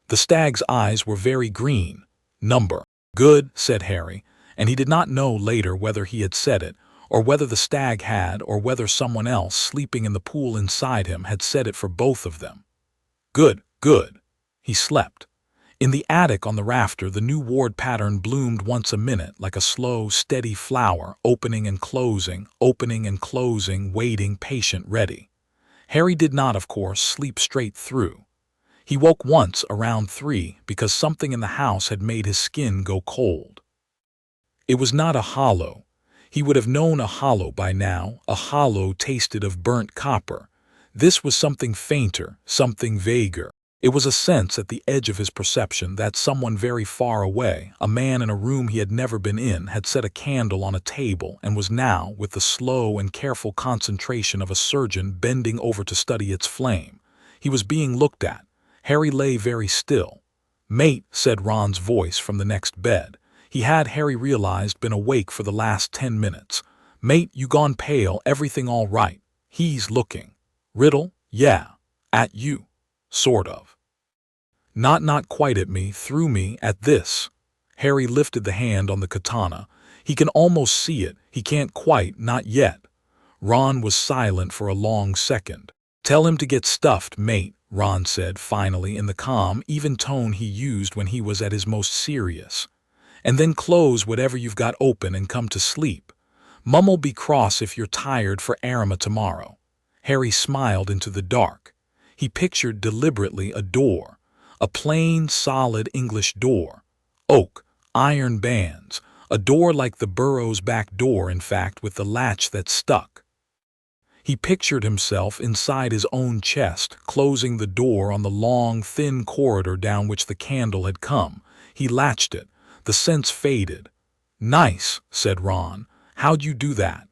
The stag's eyes were very green. Number. Good, said Harry, and he did not know later whether he had said it, or whether the stag had, or whether someone else sleeping in the pool inside him had said it for both of them. Good, good. He slept. In the attic on the rafter, the new ward pattern bloomed once a minute like a slow, steady flower, opening and closing, waiting, patient, ready. Harry did not, of course, sleep straight through. He woke once around 3 because something in the house had made his skin go cold. It was not a hollow. He would have known a hollow by now. A hollow tasted of burnt copper. This was something fainter, something vaguer. It was a sense at the edge of his perception that someone very far away, a man in a room he had never been in, had set a candle on a table and was now, with the slow and careful concentration of a surgeon, bending over to study its flame. He was being looked at. Harry lay very still. "Mate," said Ron's voice from the next bed. He had, Harry realized, been awake for the last 10 minutes. "Mate, you gone pale, everything all right?" "He's looking." "Riddle?" "Yeah. At you. Sort of." Not quite at me, through me, at this." Harry lifted the hand on the katana. "He can almost see it. He can't quite, not yet." Ron was silent for a long second. "Tell him to get stuffed, mate," Ron said finally in the calm, even tone he used when he was at his most serious. "And then close whatever you've got open and come to sleep. Mum'll be cross if you're tired for Arima tomorrow. Harry smiled into the dark. He pictured deliberately a door, a plain, solid English door. Oak, iron bands, a door like the burrow's back door, in fact, with the latch that stuck. He pictured himself inside his own chest, closing the door on the long, thin corridor down which the candle had come. He latched it. The sense faded. "Nice," said Ron. "How'd you do that?"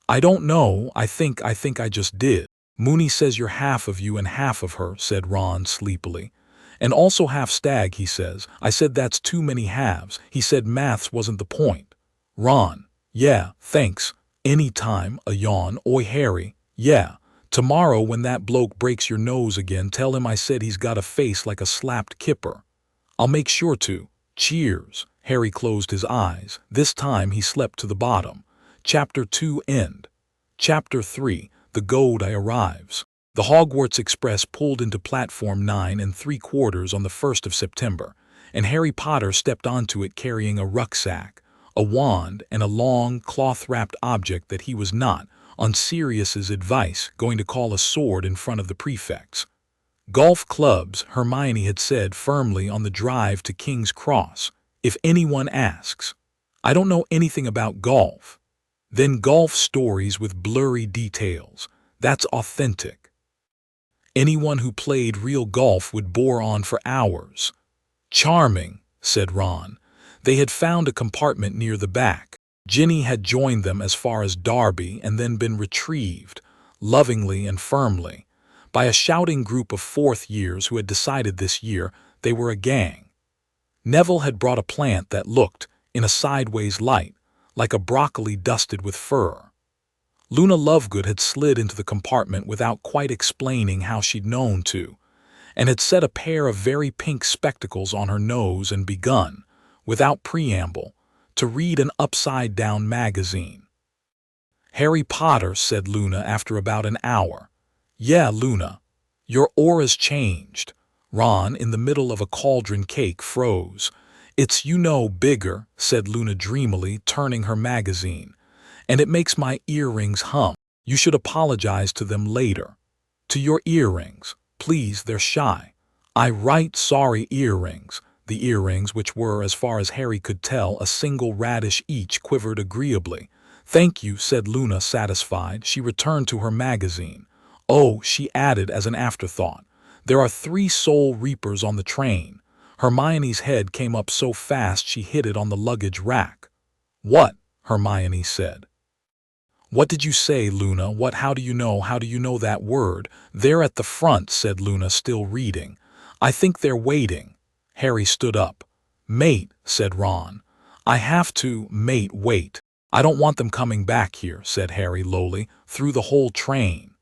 "I don't know. I think I just did." "Mooney says you're half of you and half of her," said Ron sleepily. "And also half stag, he says." I said that's too many halves. He said maths wasn't the point. Ron: "Yeah, thanks. Any time," a yawn. "Oi, Harry. Yeah. Tomorrow when that bloke breaks your nose again, tell him I said he's got a face like a slapped kipper." "I'll make sure to. Cheers." Harry closed his eyes. This time he slept to the bottom. Chapter 2 end. Chapter 3 The Godai arrives. The Hogwarts Express pulled into platform 9 3/4 on the 1st of September, and Harry Potter stepped onto it carrying a rucksack, a wand, and a long, cloth-wrapped object that he was not, on Sirius's advice, going to call a sword in front of the prefects. "Golf clubs," Hermione had said firmly on the drive to King's Cross. "If anyone asks." "I don't know anything about golf." "Then golf stories with blurry details. That's authentic. Anyone who played real golf would bore on for hours." "Charming," said Ron. They had found a compartment near the back. Ginny had joined them as far as Derby and then been retrieved, lovingly and firmly, by a shouting group of fourth years who had decided this year they were a gang. Neville had brought a plant that looked, in a sideways light, like a broccoli dusted with fur. Luna Lovegood had slid into the compartment without quite explaining how she'd known to, and had set a pair of very pink spectacles on her nose and begun, without preamble, to read an upside-down magazine. "Harry Potter," said Luna after about an hour. "Yeah, Luna. Your aura's changed." Ron, in the middle of a cauldron cake, froze. "It's, bigger," said Luna dreamily, turning her magazine. "And it makes my earrings hum. You should apologize to them later." "To your earrings? Please, they're shy." "I write sorry earrings." The earrings, which were, as far as Harry could tell, a single radish each, quivered agreeably. "Thank you," said Luna, satisfied. She returned to her magazine. "Oh," she added as an afterthought, "there are 3 Soul Reapers on the train." Hermione's head came up so fast she hit it on the luggage rack. "What?" Hermione said. "What did you say, Luna? What? How do you know? How do you know that word?" "They're at the front," said Luna, still reading. "I think they're waiting." Harry stood up. "Mate," said Ron. "I have to, mate, wait. I don't want them coming back here," said Harry lowly, "through the whole train."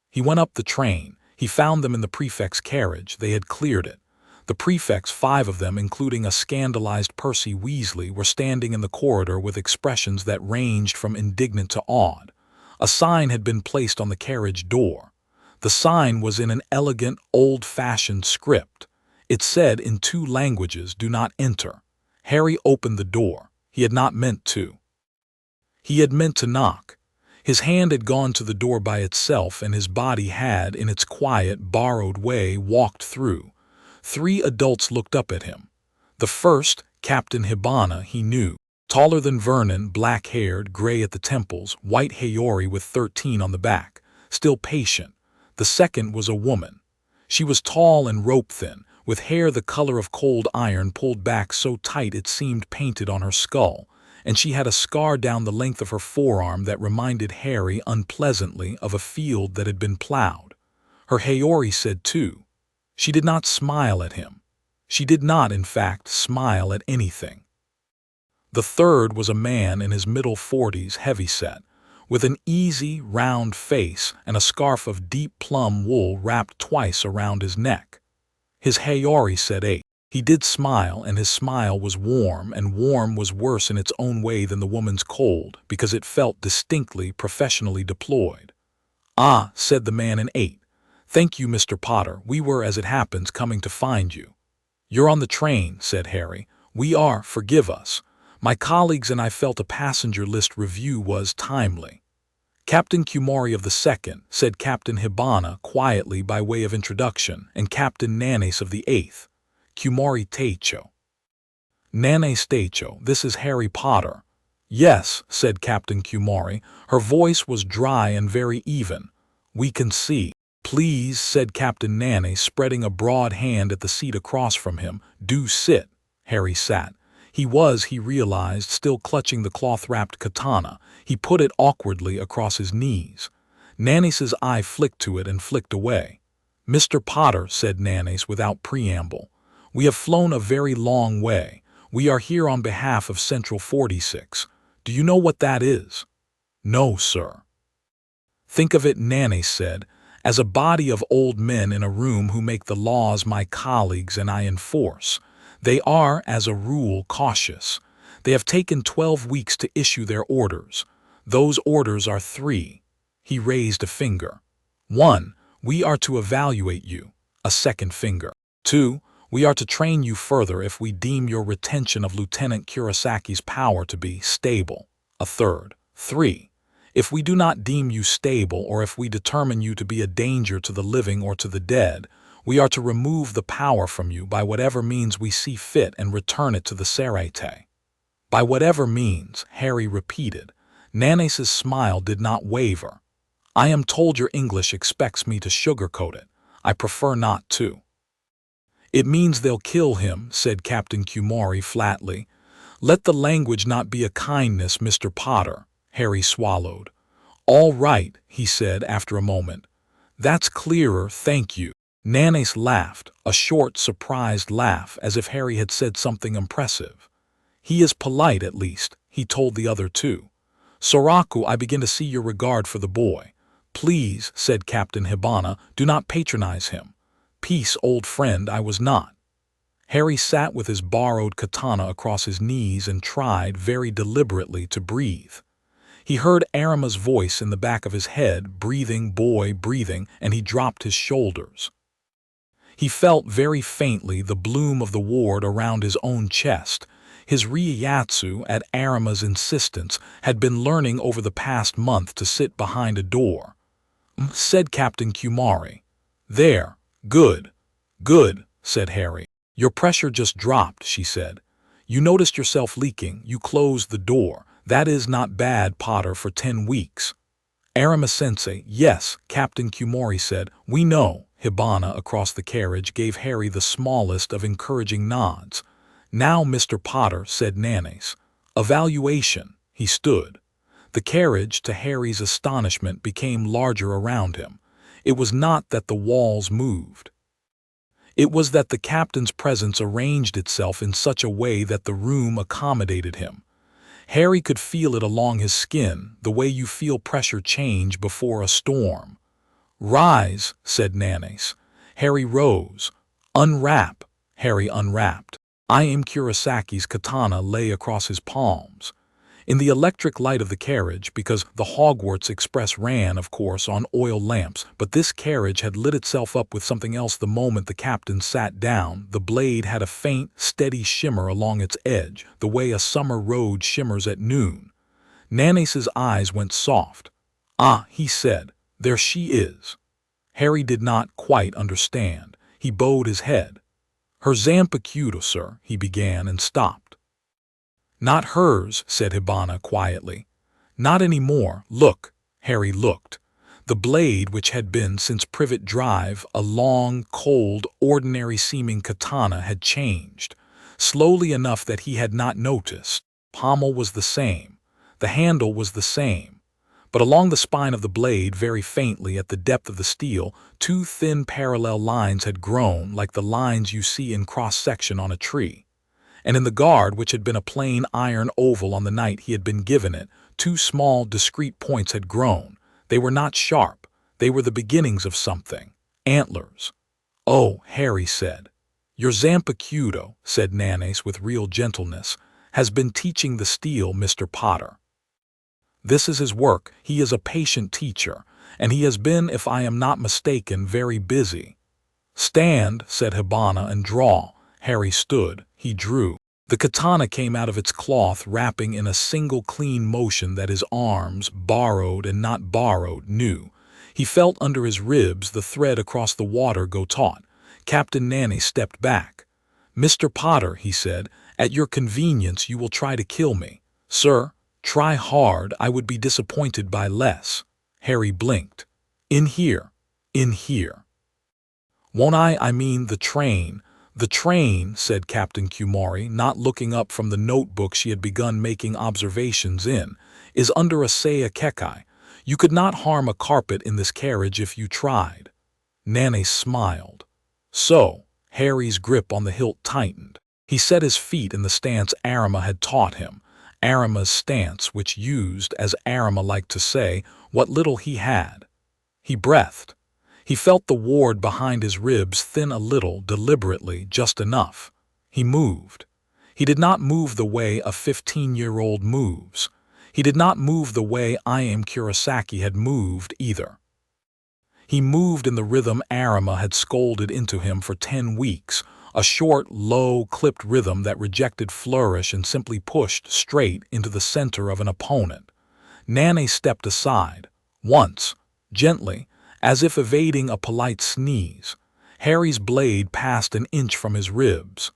He went up the train. He found them in the prefect's carriage. They had cleared it. The prefects, 5 of them, including a scandalized Percy Weasley, were standing in the corridor with expressions that ranged from indignant to awed. A sign had been placed on the carriage door. The sign was in an elegant, old-fashioned script. It said in 2 languages, "Do not enter." Harry opened the door. He had not meant to. He had meant to knock. His hand had gone to the door by itself, and his body had, in its quiet, borrowed way, walked through. 3 adults looked up at him. The first, Captain Hibana, he knew. Taller than Vernon, black-haired, gray at the temples, white Haori with 13 on the back, still patient. The second was a woman. She was tall and rope-thin, with hair the color of cold iron pulled back so tight it seemed painted on her skull, and she had a scar down the length of her forearm that reminded Harry unpleasantly of a field that had been plowed. Her Haori said too. She did not smile at him. She did not, in fact, smile at anything. The third was a man in his middle 40s, heavyset, with an easy, round face and a scarf of deep plum wool wrapped twice around his neck. His Haori said 8. He did smile, and his smile was warm, and warm was worse in its own way than the woman's cold, because it felt distinctly professionally deployed. "Ah," said the man in 8. "Thank you, Mr. Potter. We were, as it happens, coming to find you." "You're on the train," said Harry. "We are, forgive us. My colleagues and I felt a passenger list review was timely." Captain Kumari of the second, said Captain Hibana quietly by way of introduction, and Captain Nanes of the eighth. Kumari Taicho. Nanes Taicho, this is Harry Potter. Yes, said Captain Kumari. Her voice was dry and very even. We can see. Please, said Captain Nanes, spreading a broad hand at the seat across from him. Do sit. Harry sat. He realized, still clutching the cloth-wrapped katana. He put it awkwardly across his knees. Nanes's eye flicked to it and flicked away. Mr. Potter, said Nanes without preamble, we have flown a very long way. We are here on behalf of Central 46. Do you know what that is? No, sir. Think of it, Nanes said, as a body of old men in a room who make the laws my colleagues and I enforce. They are, as a rule, cautious. They have taken 12 weeks to issue their orders. Those orders are 3. He raised a finger. 1. We are to evaluate you. A second finger. 2. We are to train you further if we deem your retention of Lieutenant Kurisaki's power to be stable. A third. 3. If we do not deem you stable, or if we determine you to be a danger to the living or to the dead, we are to remove the power from you by whatever means we see fit and return it to the Seraite. By whatever means, Harry repeated. Nanes's smile did not waver. I am told your English expects me to sugarcoat it. I prefer not to. It means they'll kill him, said Captain Kumari flatly. Let the language not be a kindness, Mr. Potter. Harry swallowed. All right, he said after a moment. That's clearer, thank you. Nanes laughed, a short, surprised laugh, as if Harry had said something impressive. He is polite, at least, he told the other two. Soraku, I begin to see your regard for the boy. Please, said Captain Hibana, do not patronize him. Peace, old friend, I was not. Harry sat with his borrowed katana across his knees and tried, very deliberately, to breathe. He heard Arima's voice in the back of his head, breathing, boy, breathing, and he dropped his shoulders. He felt very faintly the bloom of the ward around his own chest. His Ryeyatsu, at Arima's insistence, had been learning over the past month to sit behind a door. Said Captain Kumari. There, good, good, said Harry. Your pressure just dropped, she said. You noticed yourself leaking, you closed the door. That is not bad, Potter, for 10 weeks. Arima-sensei, yes, Captain Kumori said. We know. Hibana, across the carriage, gave Harry the smallest of encouraging nods. Now, Mr. Potter, said Nanes. Evaluation. He stood. The carriage, to Harry's astonishment, became larger around him. It was not that the walls moved. It was that the captain's presence arranged itself in such a way that the room accommodated him. Harry could feel it along his skin, the way you feel pressure change before a storm. Rise, said Nanes. Harry rose. Unwrap. Harry unwrapped. I am Kurisaki's katana lay across his palms. In the electric light of the carriage, because the Hogwarts Express ran, of course, on oil lamps, but this carriage had lit itself up with something else the moment the captain sat down. The blade had a faint, steady shimmer along its edge, the way a summer road shimmers at noon. Nanes's eyes went soft. Ah, he said, there she is. Harry did not quite understand. He bowed his head. Her Zanpakuto, sir, he began and stopped. Not hers, said Hibana quietly. Not any more. Look. Harry looked. The blade, which had been, since Privet Drive, a long, cold, ordinary-seeming katana, had changed. Slowly enough that he had not noticed. Pommel was the same. The handle was the same. But along the spine of the blade, very faintly at the depth of the steel, 2 thin parallel lines had grown, like the lines you see in cross-section on a tree. And in the guard, which had been a plain iron oval on the night he had been given it, 2 small, discrete points had grown. They were not sharp. They were the beginnings of something. Antlers. Oh, Harry said. Your Zanpakuto, said Nanes with real gentleness, has been teaching the steel, Mr. Potter. This is his work. He is a patient teacher, and he has been, if I am not mistaken, very busy. Stand, said Hibana, and draw. Harry stood. He drew. The katana came out of its cloth, wrapping in a single clean motion that his arms, borrowed and not borrowed, knew. He felt under his ribs the thread across the water go taut. Captain Nanny stepped back. "Mr. Potter," he said, "at your convenience you will try to kill me. Sir, try hard, I would be disappointed by less." Harry blinked. "In here. In here." "Won't I? I mean the train." "The train," said Captain Kumari, not looking up from the notebook she had begun making observations in, "is under a Saya Kekai. You could not harm a carpet in this carriage if you tried." Nane smiled. So, Harry's grip on the hilt tightened. He set his feet in the stance Arima had taught him, Arima's stance which used, as Arima liked to say, what little he had. He breathed. He felt the ward behind his ribs thin a little, deliberately, just enough. He moved. He did not move the way a 15-year-old moves. He did not move the way I Am Kurosaki had moved, either. He moved in the rhythm Arima had scolded into him for 10 weeks, a short, low, clipped rhythm that rejected flourish and simply pushed straight into the center of an opponent. Nane stepped aside, once, gently, as if evading a polite sneeze. Harry's blade passed an inch from his ribs.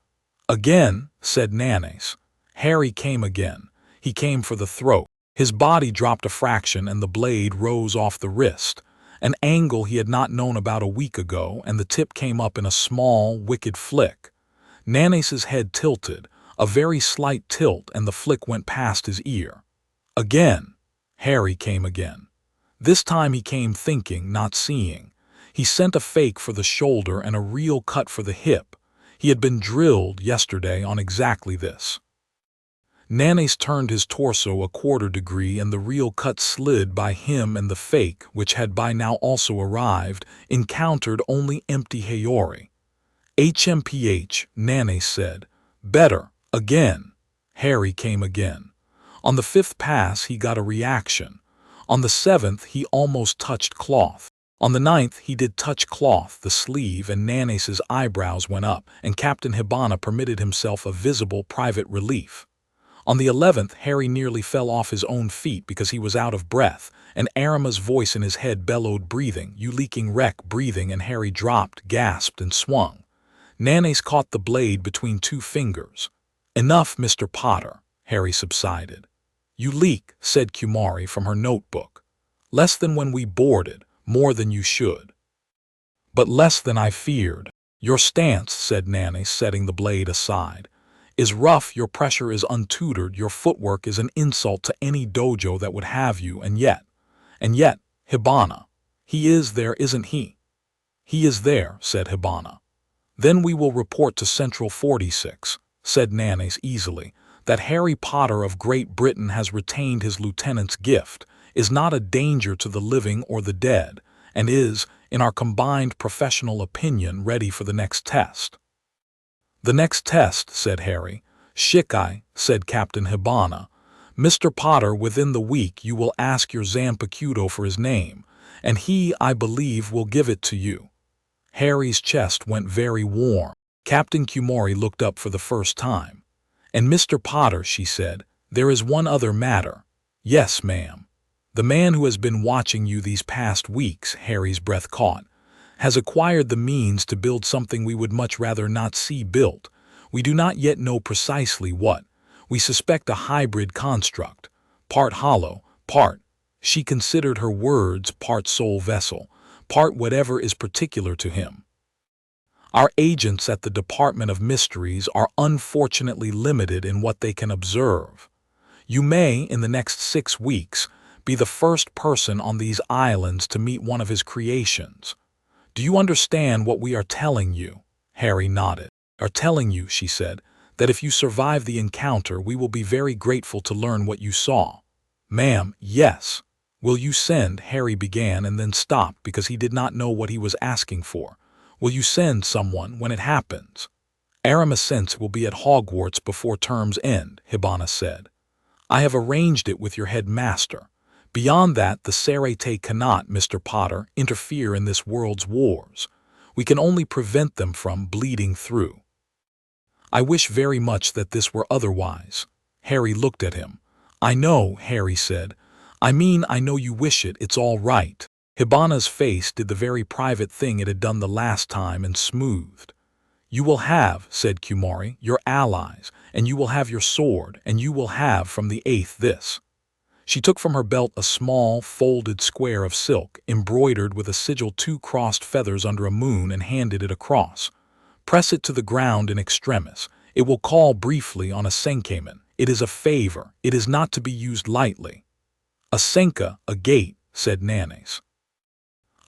"Again," said Nanes. Harry came again. He came for the throat. His body dropped a fraction and the blade rose off the wrist, an angle he had not known about a week ago, and the tip came up in a small, wicked flick. Nanes's head tilted, a very slight tilt, and the flick went past his ear. Again. Harry came again. This time he came thinking, not seeing. He sent a fake for the shoulder and a real cut for the hip. He had been drilled yesterday on exactly this. Nanes turned his torso a quarter degree and the real cut slid by him, and the fake, which had by now also arrived, encountered only empty Hayori. "HMPH," Nanes said. "Better. Again." Harry came again. On the 5th pass he got a reaction. On the 7th he almost touched cloth. On the 9th he did touch cloth, the sleeve, and Nanes's eyebrows went up, and Captain Hibana permitted himself a visible private relief. On the 11th Harry nearly fell off his own feet because he was out of breath, and Arima's voice in his head bellowed, "Breathing, you leaking wreck, breathing," and Harry dropped, gasped, and swung. Nanes caught the blade between 2 fingers. "Enough, Mr. Potter," Harry subsided. "You leak," said Kumari from her notebook. "Less than when we boarded, more than you should." "But less than I feared." "Your stance," said Nanes, setting the blade aside, "is rough, your pressure is untutored, your footwork is an insult to any dojo that would have you, and yet, Hibana, he is there, isn't he?" "He is there," said Hibana. "Then we will report to Central 46, said Nanes easily, "that Harry Potter of Great Britain has retained his lieutenant's gift, is not a danger to the living or the dead, and is, in our combined professional opinion, ready for the next test." "The next test," said Harry. "Shikai," said Captain Hibana. "Mr. Potter, within the week you will ask your Zanpakuto for his name, and he, I believe, will give it to you." Harry's chest went very warm. Captain Kumori looked up for the first time. "And Mr. Potter," she said, "there is one other matter." "Yes, ma'am." "The man who has been watching you these past weeks," Harry's breath caught, "has acquired the means to build something we would much rather not see built. We do not yet know precisely what. We suspect a hybrid construct, part hollow, part," she considered her words, "part soul vessel, part whatever is particular to him. Our agents at the Department of Mysteries are unfortunately limited in what they can observe. You may, in the next 6 weeks, be the first person on these islands to meet one of his creations. Do you understand what we are telling you?" Harry nodded. "Are telling you," she said, "that if you survive the encounter, we will be very grateful to learn what you saw." "Ma'am, yes." "Will you send," Harry began and then stopped because he did not know what he was asking for. "Will you send someone when it happens?" "Arima Sense will be at Hogwarts before term's end," Hibana said. "I have arranged it with your headmaster. Beyond that, the Serete cannot, Mr. Potter, interfere in this world's wars. We can only prevent them from bleeding through." I wish very much that this were otherwise. Harry looked at him. I know, Harry said. I mean, I know you wish it, it's all right. Hibana's face did the very private thing it had done the last time and smoothed. You will have, said Kumari, your allies, and you will have your sword, and you will have from the 8th this. She took from her belt a small, folded square of silk, embroidered with a sigil 2 crossed feathers under a moon, and handed it across. Press it to the ground in extremis. It will call briefly on a senkaman. It is a favor. It is not to be used lightly. A senka, a gate, said Nanes.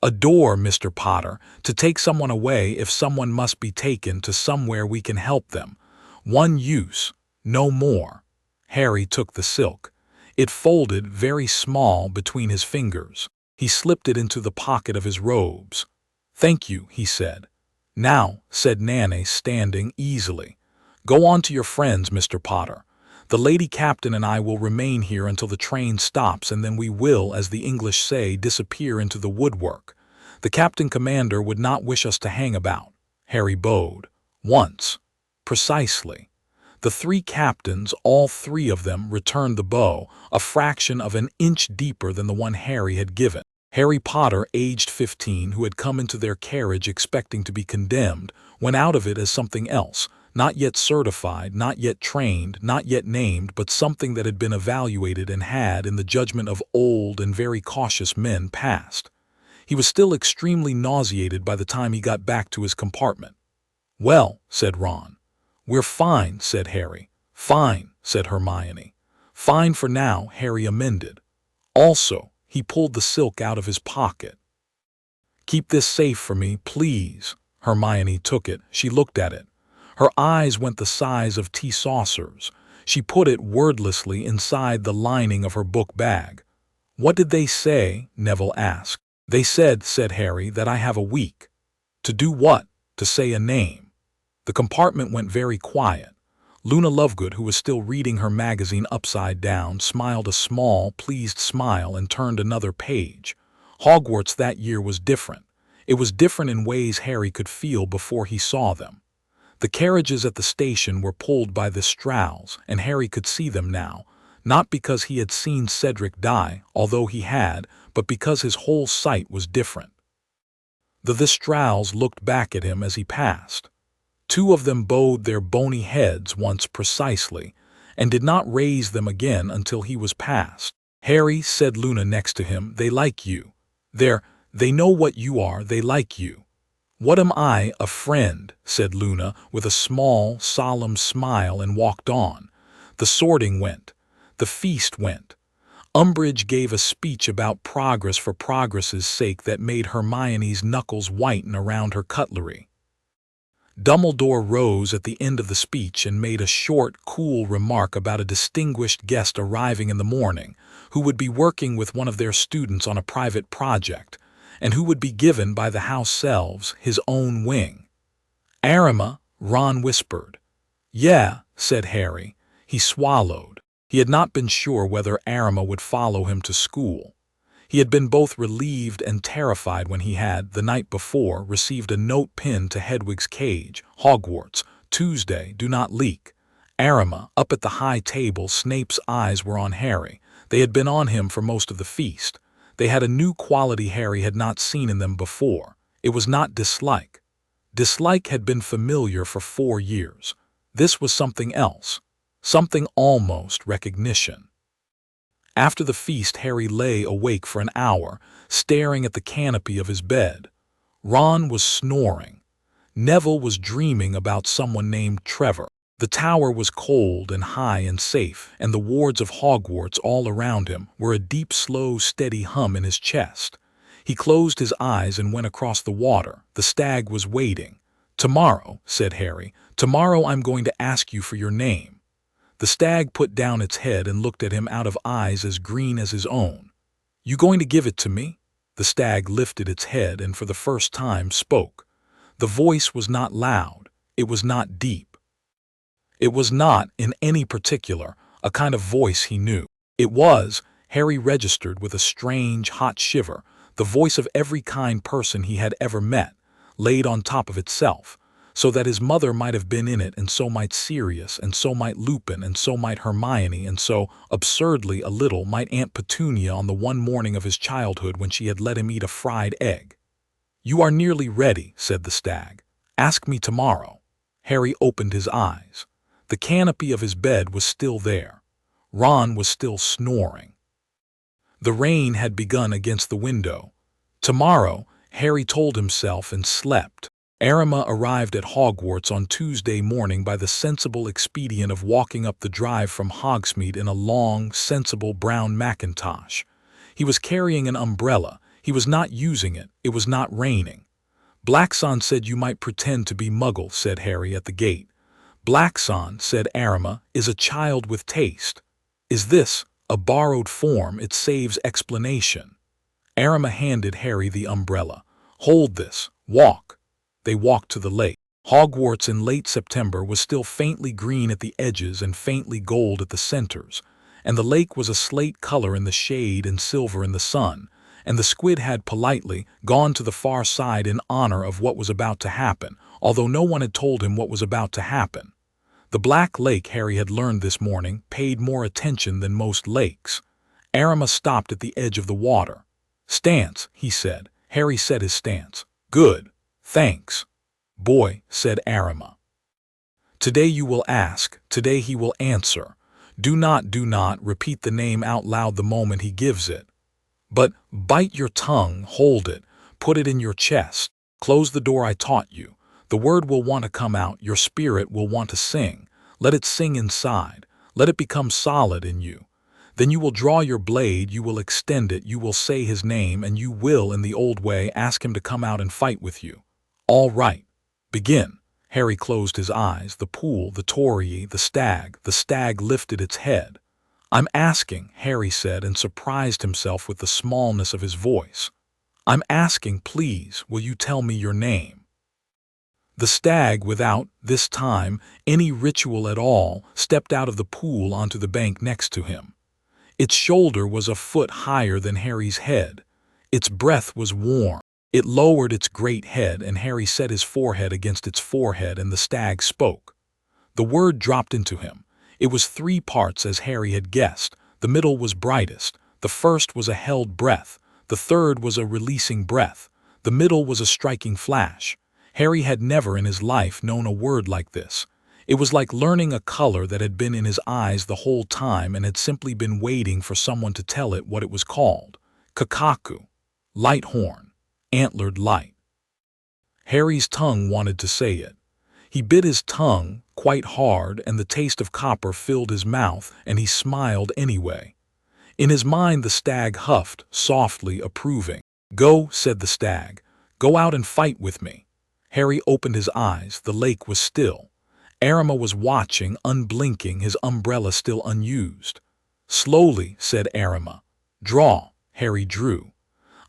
A door, Mr. Potter, to take someone away if someone must be taken to somewhere we can help them. One use, no more. Harry took the silk. It folded very small between his fingers. He slipped it into the pocket of his robes. Thank you, he said. Now, said Nane, standing easily. Go on to your friends, Mr. Potter. The lady captain and I will remain here until the train stops, and then we will, as the English say, disappear into the woodwork. The captain commander would not wish us to hang about. Harry bowed. Once. Precisely. The 3 captains, all 3 of them, returned the bow, a fraction of an inch deeper than the one Harry had given. Harry Potter, aged 15, who had come into their carriage expecting to be condemned, went out of it as something else, not yet certified, not yet trained, not yet named, but something that had been evaluated and had, in the judgment of old and very cautious men, passed. He was still extremely nauseated by the time he got back to his compartment. Well, said Ron. We're fine, said Harry. Fine, said Hermione. Fine for now, Harry amended. Also, he pulled the silk out of his pocket. Keep this safe for me, please. Hermione took it. She looked at it. Her eyes went the size of tea saucers. She put it wordlessly inside the lining of her book bag. What did they say? Neville asked. They said Harry, that I have a week. To do what? To say a name. The compartment went very quiet. Luna Lovegood, who was still reading her magazine upside down, smiled a small, pleased smile and turned another page. Hogwarts that year was different. It was different in ways Harry could feel before he saw them. The carriages at the station were pulled by the Strauss, and Harry could see them now, not because he had seen Cedric die, although he had, but because his whole sight was different. The Strauss looked back at him as he passed. 2 of them bowed their bony heads once precisely, and did not raise them again until he was past. Harry, said Luna next to him, they like you. They know what you are, they like you. What am I, a friend, said Luna, with a small, solemn smile, and walked on. The sorting went. The feast went. Umbridge gave a speech about progress for progress's sake that made Hermione's knuckles whiten around her cutlery. Dumbledore rose at the end of the speech and made a short, cool remark about a distinguished guest arriving in the morning, who would be working with one of their students on a private project, and who would be given by the house selves his own wing. Arima, Ron whispered. Yeah, said Harry. He swallowed. He had not been sure whether Arima would follow him to school. He had been both relieved and terrified when he had, the night before, received a note pinned to Hedwig's cage, Hogwarts, Tuesday, do not leak. Arima, up at the high table, Snape's eyes were on Harry. They had been on him for most of the feast. They had a new quality Harry had not seen in them before. It was not dislike. Dislike had been familiar for 4 years. This was something else. Something almost recognition. After the feast, Harry lay awake for an hour, staring at the canopy of his bed. Ron was snoring. Neville was dreaming about someone named Trevor. The tower was cold and high and safe, and the wards of Hogwarts all around him were a deep, slow, steady hum in his chest. He closed his eyes and went across the water. The stag was waiting. Tomorrow, said Harry, tomorrow I'm going to ask you for your name. The stag put down its head and looked at him out of eyes as green as his own. You going to give it to me? The stag lifted its head and for the first time spoke. The voice was not loud. It was not deep. It was not, in any particular, a kind of voice he knew. It was, Harry registered with a strange, hot shiver, the voice of every kind person he had ever met, laid on top of itself. so that his mother might have been in it, and so might Sirius, and so might Lupin, and so might Hermione, and so, absurdly a little, might Aunt Petunia on the one morning of his childhood when she had let him eat a fried egg. "You are nearly ready," said the stag. "Ask me tomorrow." Harry opened his eyes. The canopy of his bed was still there. Ron was still snoring. The rain had begun against the window. Tomorrow, Harry told himself, and slept. Arima arrived at Hogwarts on Tuesday morning by the sensible expedient of walking up the drive from Hogsmeade in a long, sensible brown mackintosh. He was carrying an umbrella. He was not using it. It was not raining. "Blackson said you might pretend to be Muggle," said Harry at the gate. "Blackson," said Arima, "is a child with taste. Is this a borrowed form? It saves explanation." Arima handed Harry the umbrella. "Hold this. Walk." They walked to the lake. Hogwarts in late September was still faintly green at the edges and faintly gold at the centers, and the lake was a slate color in the shade and silver in the sun, and the squid had politely gone to the far side in honor of what was about to happen, although no one had told him what was about to happen. The Black Lake, Harry had learned this morning, paid more attention than most lakes. Arima stopped at the edge of the water. "Stance," he said. Harry set his stance. "Good. Thanks." "Boy," said Arima. "Today you will ask, today he will answer. Do not repeat the name out loud the moment he gives it. But bite your tongue, hold it, put it in your chest, close the door I taught you. The word will want to come out, your spirit will want to sing. Let it sing inside, let it become solid in you. Then you will draw your blade, you will extend it, you will say his name, and you will, in the old way, ask him to come out and fight with you. All right. Begin." Harry closed his eyes. The pool, the Torii, the stag lifted its head. "I'm asking," Harry said, and surprised himself with the smallness of his voice. "I'm asking, please, will you tell me your name?" The stag, without, this time, any ritual at all, stepped out of the pool onto the bank next to him. Its shoulder was a foot higher than Harry's head. Its breath was warm. It lowered its great head, and Harry set his forehead against its forehead, and the stag spoke. The word dropped into him. It was 3 parts, as Harry had guessed. The middle was brightest. The first was a held breath. The third was a releasing breath. The middle was a striking flash. Harry had never in his life known a word like this. It was like learning a color that had been in his eyes the whole time and had simply been waiting for someone to tell it what it was called. Kakaku. Light horn. Antlered light. Harry's tongue wanted to say it. He bit his tongue quite hard, and the taste of copper filled his mouth, and he smiled anyway. In his mind the stag huffed, softly approving. "Go," said the stag. "Go out and fight with me." Harry opened his eyes. The lake was still. Arima was watching, unblinking, his umbrella still unused. "Slowly," said Arima. "Draw." Harry drew.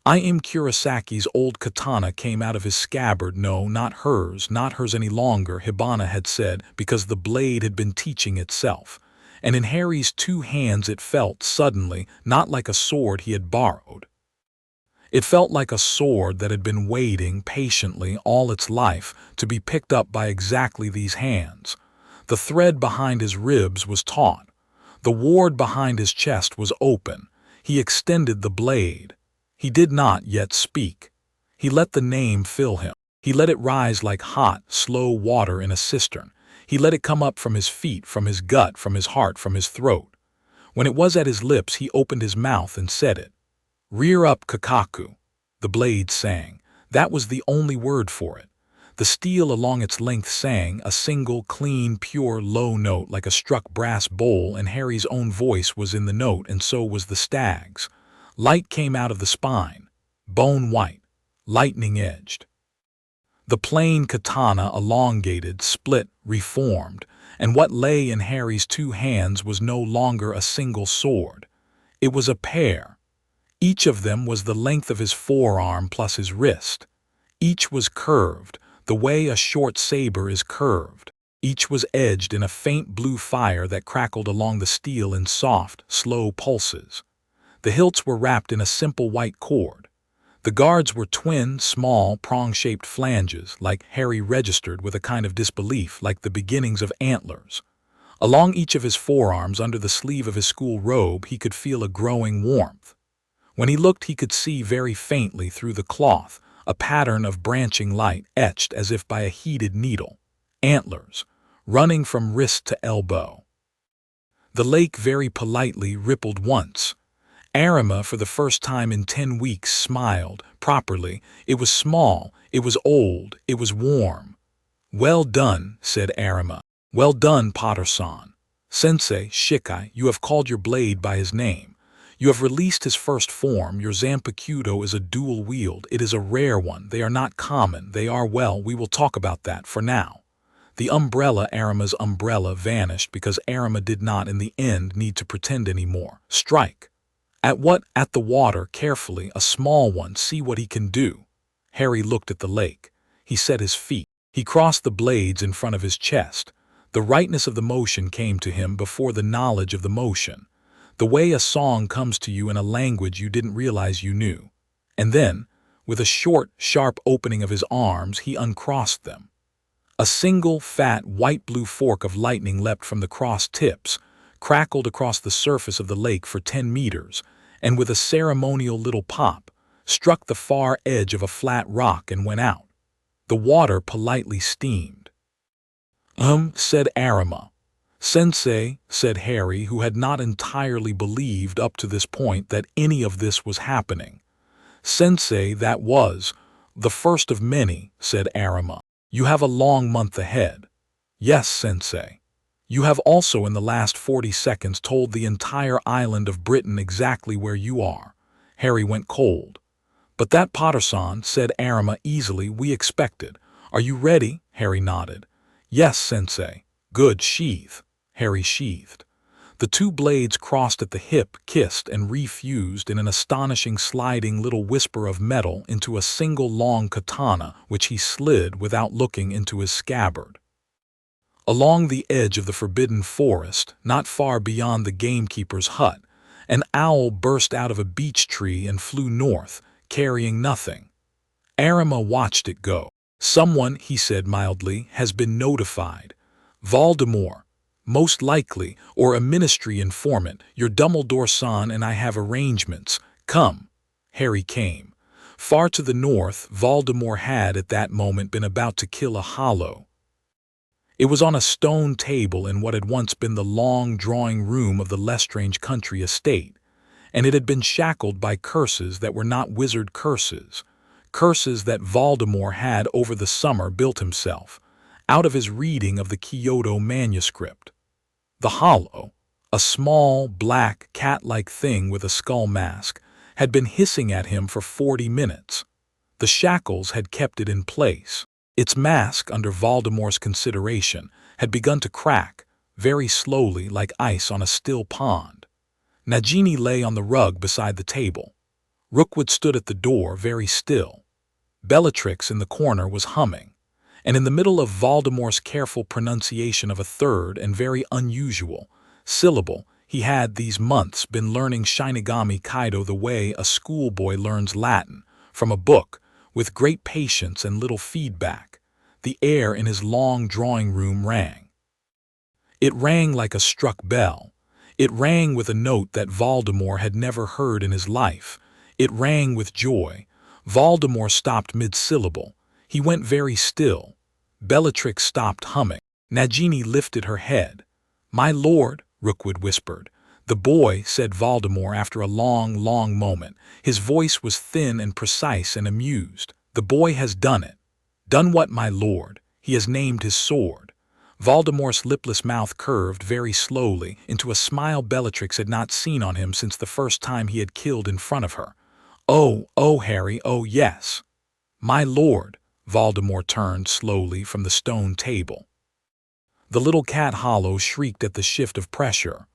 I am Kurisaki's old katana came out of his scabbard. No, not hers any longer, Hibana had said, because the blade had been teaching itself. And in Harry's 2 hands it felt, suddenly, not like a sword he had borrowed. It felt like a sword that had been waiting patiently all its life to be picked up by exactly these hands. The thread behind his ribs was taut. The ward behind his chest was open. He extended the blade. He did not yet speak. He let the name fill him. He let it rise like hot, slow water in a cistern. He let it come up from his feet, from his gut, from his heart, from his throat. When it was at his lips, he opened his mouth and said it. "Rear up, Kakaku." The blade sang. That was the only word for it. The steel along its length sang, a single, clean, pure, low note like a struck brass bowl, and Harry's own voice was in the note, and so was the stag's. Light came out of the spine, bone white, lightning-edged. The plain katana elongated, split, reformed, and what lay in Harry's 2 hands was no longer a single sword. It was a pair. Each of them was the length of his forearm plus his wrist. Each was curved, the way a short saber is curved. Each was edged in a faint blue fire that crackled along the steel in soft, slow pulses. The hilts were wrapped in a simple white cord. The guards were twin, small, prong-shaped flanges, like Harry registered with a kind of disbelief, like the beginnings of antlers. Along each of his forearms, under the sleeve of his school robe, he could feel a growing warmth. When he looked, he could see very faintly through the cloth a pattern of branching light etched as if by a heated needle. Antlers, running from wrist to elbow. The lake very politely rippled once. Arima, for the first time in 10 weeks, smiled properly. It was small, it was old, it was warm. "Well done," said Arima. "Well done, Potter-san. Sensei, Shikai, you have called your blade by his name. You have released his first form. Your Zanpakuto is a dual wield. It is a rare one. They are not common. They are, well, we will talk about that for now." The umbrella, Arima's umbrella, vanished because Arima did not, in the end, need to pretend anymore. Strike. At what? At the water, carefully, a small one. See what he can do. Harry looked at the lake. He set his feet. He crossed the blades in front of his chest. The rightness of the motion came to him before the knowledge of the motion. The way a song comes to you in a language you didn't realize you knew. And then, with a short, sharp opening of his arms, he uncrossed them. A single, fat, white-blue fork of lightning leapt from the crossed tips, crackled across the surface of the lake for 10 meters, and with a ceremonial little pop, struck the far edge of a flat rock and went out. The water politely steamed. Said Arima. "Sensei," said Harry, who had not entirely believed up to this point that any of this was happening. "Sensei, that was the first of many," said Arima. "You have a long month ahead." "Yes, Sensei." "You have also in the last 40 seconds told the entire island of Britain exactly where you are." Harry went cold. "But that, Potter-san," said Arima easily, "we expected. Are you ready?" Harry nodded. "Yes, Sensei." "Good, sheath." Harry sheathed. The two blades crossed at the hip, kissed, and refused in an astonishing sliding little whisper of metal into a single long katana, which he slid without looking into his scabbard. Along the edge of the forbidden forest, not far beyond the gamekeeper's hut, an owl burst out of a beech tree and flew north, carrying nothing. Arima watched it go. "Someone," he said mildly, "has been notified. Voldemort, most likely, or a ministry informant. Your Dumbledore-san and I have arrangements. Come." Harry came. Far to the north, Voldemort had at that moment been about to kill a hollow. It was on a stone table in what had once been the long drawing room of the Lestrange country estate, and it had been shackled by curses that were not wizard curses, curses that Voldemort had over the summer built himself, out of his reading of the Kyoto manuscript. The hollow, a small, black, cat-like thing with a skull mask, had been hissing at him for 40 minutes. The shackles had kept it in place. Its mask, under Voldemort's consideration, had begun to crack, very slowly, like ice on a still pond. Nagini lay on the rug beside the table. Rookwood stood at the door, very still. Bellatrix in the corner was humming, and in the middle of Voldemort's careful pronunciation of a third and very unusual syllable, he had these months been learning Shinigami Kaido the way a schoolboy learns Latin, from a book, with great patience and little feedback. The air in his long drawing room rang. It rang like a struck bell. It rang with a note that Voldemort had never heard in his life. It rang with joy. Voldemort stopped mid-syllable. He went very still. Bellatrix stopped humming. Nagini lifted her head. "My lord," Rookwood whispered. "The boy," said Voldemort after a long, long moment. His voice was thin and precise and amused. "The boy has done it." "Done what, my lord?" "He has named his sword." Voldemort's lipless mouth curved very slowly into a smile Bellatrix had not seen on him since the first time he had killed in front of her. Oh, Harry, oh, yes." "My lord." Voldemort turned slowly from the stone table. The little cat hollow shrieked at the shift of pressure.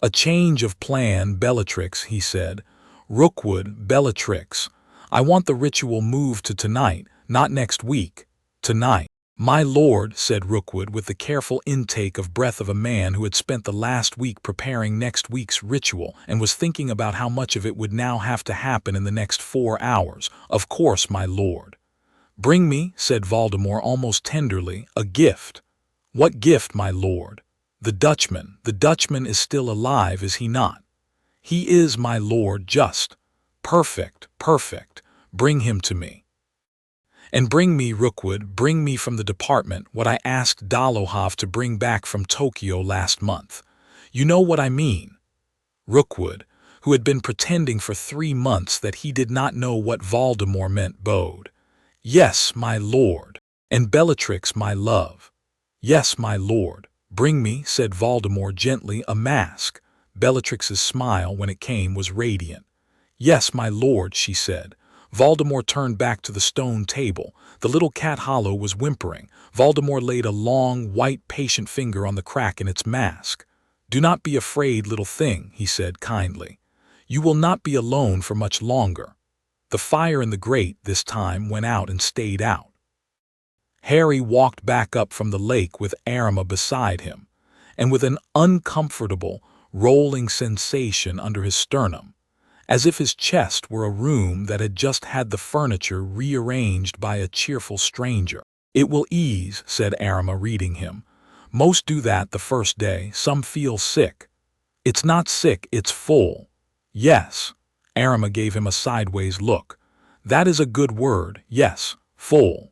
"A change of plan, Bellatrix," he said. "Rookwood, Bellatrix. I want the ritual moved to tonight, not next week. Tonight." "My lord," said Rookwood with the careful intake of breath of a man who had spent the last week preparing next week's ritual and was thinking about how much of it would now have to happen in the next 4 hours. "Of course, my lord." "Bring me," said Voldemort almost tenderly, "a gift." "What gift, my lord?" "The Dutchman. The Dutchman is still alive, is he not?" "He is, my lord, just." "Perfect, perfect. Bring him to me. And bring me, Rookwood, bring me from the department what I asked Dolohov to bring back from Tokyo last month. You know what I mean." Rookwood, who had been pretending for 3 months that he did not know what Voldemort meant, bowed. "Yes, my lord. And Bellatrix, my love." "Yes, my lord. Bring me," said Voldemort gently, "a mask." Bellatrix's smile, when it came, was radiant. "Yes, my lord," she said. Voldemort turned back to the stone table. The little cat hollow was whimpering. Voldemort laid a long, white, patient finger on the crack in its mask. "Do not be afraid, little thing," he said kindly. "You will not be alone for much longer." The fire in the grate, this time, went out and stayed out. Harry walked back up from the lake with Arima beside him, and with an uncomfortable, rolling sensation under his sternum, as if his chest were a room that had just had the furniture rearranged by a cheerful stranger. "It will ease," said Arima, reading him. "Most do that the first day. Some feel sick." "It's not sick, it's full." "Yes." Arima gave him a sideways look. "That is a good word, yes, full."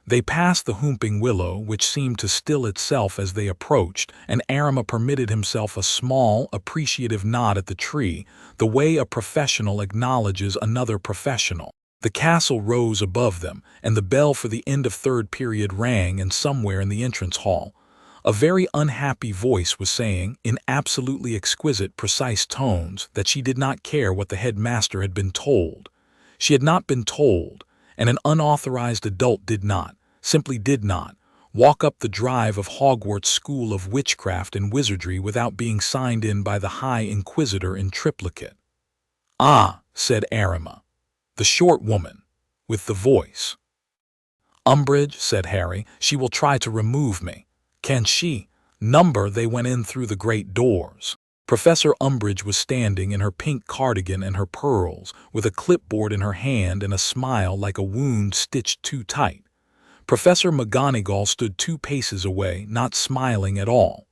They passed the whooping willow, which seemed to still itself as they approached, and Arima permitted himself a small, appreciative nod at the tree, the way a professional acknowledges another professional. The castle rose above them, and the bell for the end of third period rang, and somewhere in the entrance hall a very unhappy voice was saying, in absolutely exquisite, precise tones, that she did not care what the headmaster had been told. She had not been told, and an unauthorized adult did not, simply did not, walk up the drive of Hogwarts School of Witchcraft and Wizardry without being signed in by the High Inquisitor in triplicate. "Ah," said Arima, the short woman, with the voice. "Umbridge," said Harry, "she will try to remove me." "Can she?" "Number they went in through the great doors." Professor Umbridge was standing in her pink cardigan and her pearls, with a clipboard in her hand and a smile like a wound stitched too tight. Professor McGonagall stood 2 paces away, not smiling at all.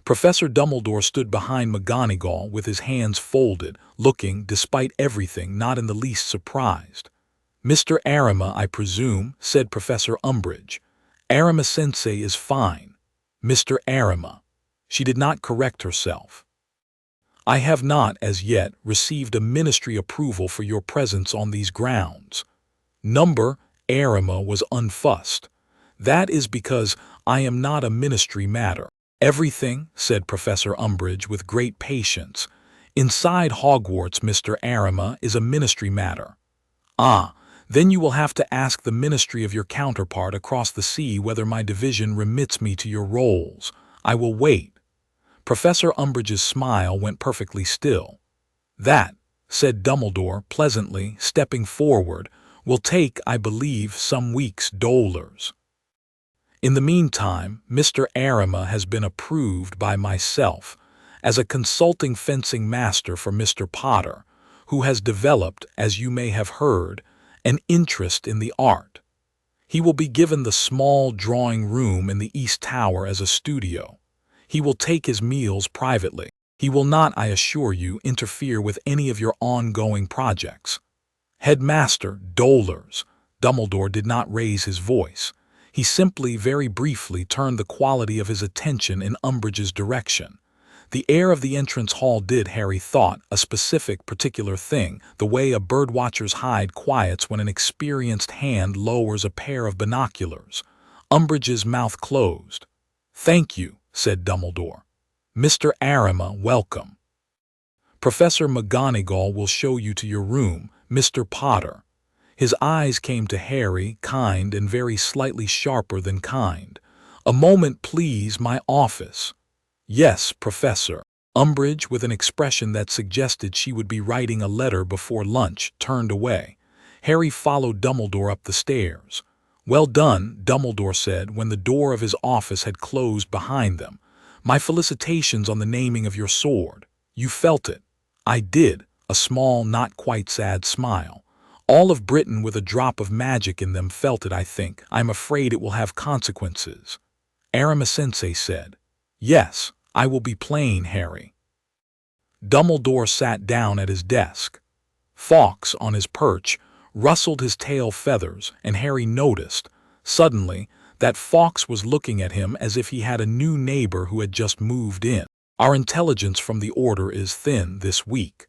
Professor Dumbledore stood behind McGonagall with his hands folded, looking, despite everything, not in the least surprised. "Mr. Arima, I presume," said Professor Umbridge. "Arima-sensei is fine." "Mr. Arima." She did not correct herself. "I have not, as yet, received a ministry approval for your presence on these grounds." Number Arima was unfussed. "That is because I am not a ministry matter." "Everything," said Professor Umbridge with great patience, "inside Hogwarts, Mr. Arima, is a ministry matter." "Ah, then you will have to ask the ministry of your counterpart across the sea whether my division remits me to your roles. I will wait." Professor Umbridge's smile went perfectly still. "That," said Dumbledore pleasantly, stepping forward, "will take, I believe, some weeks dolors. In the meantime, Mr. Arima has been approved by myself as a consulting fencing master for Mr. Potter, who has developed, as you may have heard, an interest in the art. He will be given the small drawing room in the East Tower as a studio. He will take his meals privately. He will not, I assure you, interfere with any of your ongoing projects." "Headmaster, dolors." Dumbledore did not raise his voice. He simply, very briefly, turned the quality of his attention in Umbridge's direction. The air of the entrance hall did, Harry thought, a specific, particular thing, the way a birdwatcher's hide quiets when an experienced hand lowers a pair of binoculars. Umbridge's mouth closed. "Thank you," said Dumbledore. "Mr. Arima, welcome. Professor McGonagall will show you to your room, Mr. Potter." His eyes came to Harry, kind and very slightly sharper than kind. "A moment, please, my office." "Yes, Professor." Umbridge, with an expression that suggested she would be writing a letter before lunch, turned away. Harry followed Dumbledore up the stairs. "Well done," Dumbledore said when the door of his office had closed behind them. "My felicitations on the naming of your sword. You felt it." "I did," a small, not quite sad smile. "All of Britain with a drop of magic in them felt it, I think. I'm afraid it will have consequences." Aramis-sensei said, "Yes, I will be playing Harry." Dumbledore sat down at his desk. Fawkes, on his perch, rustled his tail feathers, and Harry noticed, suddenly, that Fawkes was looking at him as if he had a new neighbor who had just moved in. "Our intelligence from the Order is thin this week.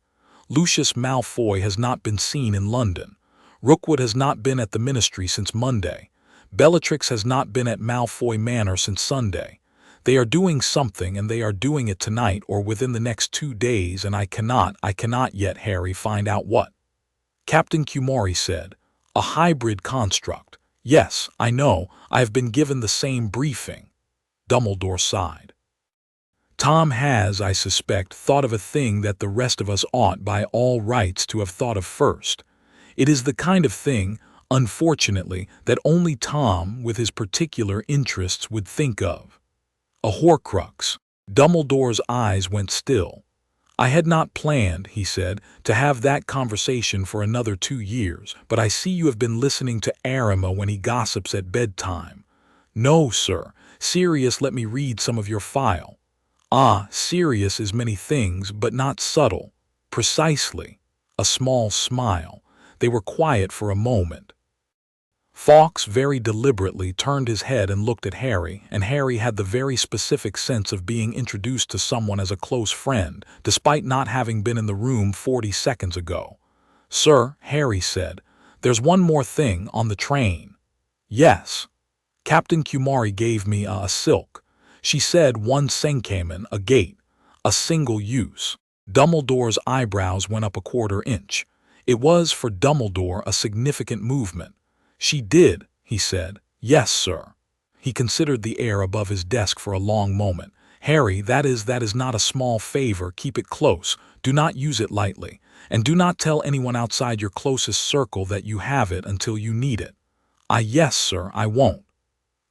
Lucius Malfoy has not been seen in London. Rookwood has not been at the Ministry since Monday. Bellatrix has not been at Malfoy Manor since Sunday. They are doing something, and they are doing it tonight or within the next 2 days, and I cannot yet, Harry, find out what." Captain Cumori said, "A hybrid construct. Yes, I know, I have been given the same briefing." Dumbledore sighed. "Tom has, I suspect, thought of a thing that the rest of us ought by all rights to have thought of first. It is the kind of thing, unfortunately, that only Tom, with his particular interests, would think of. A Horcrux." Dumbledore's eyes went still. "I had not planned," he said, "to have that conversation for another 2 years, but I see you have been listening to Arima when he gossips at bedtime." "No, sir. Sirius let me read some of your file." "Ah, Sirius is many things, but not subtle." "Precisely." A small smile. They were quiet for a moment. Fawkes very deliberately turned his head and looked at Harry, and Harry had the very specific sense of being introduced to someone as a close friend, despite not having been in the room 40 seconds ago. "Sir," Harry said, "there's one more thing on the train." "Yes." "Captain Cumari gave me a silk. She said 1 centiamen a gate, a single use." Dumbledore's eyebrows went up a quarter inch. It was, for Dumbledore, a significant movement. "She did," he said. "Yes, sir." He considered the air above his desk for a long moment. "Harry, that is not a small favor. Keep it close. Do not use it lightly. And do not tell anyone outside your closest circle that you have it until you need it." Yes, sir, I won't."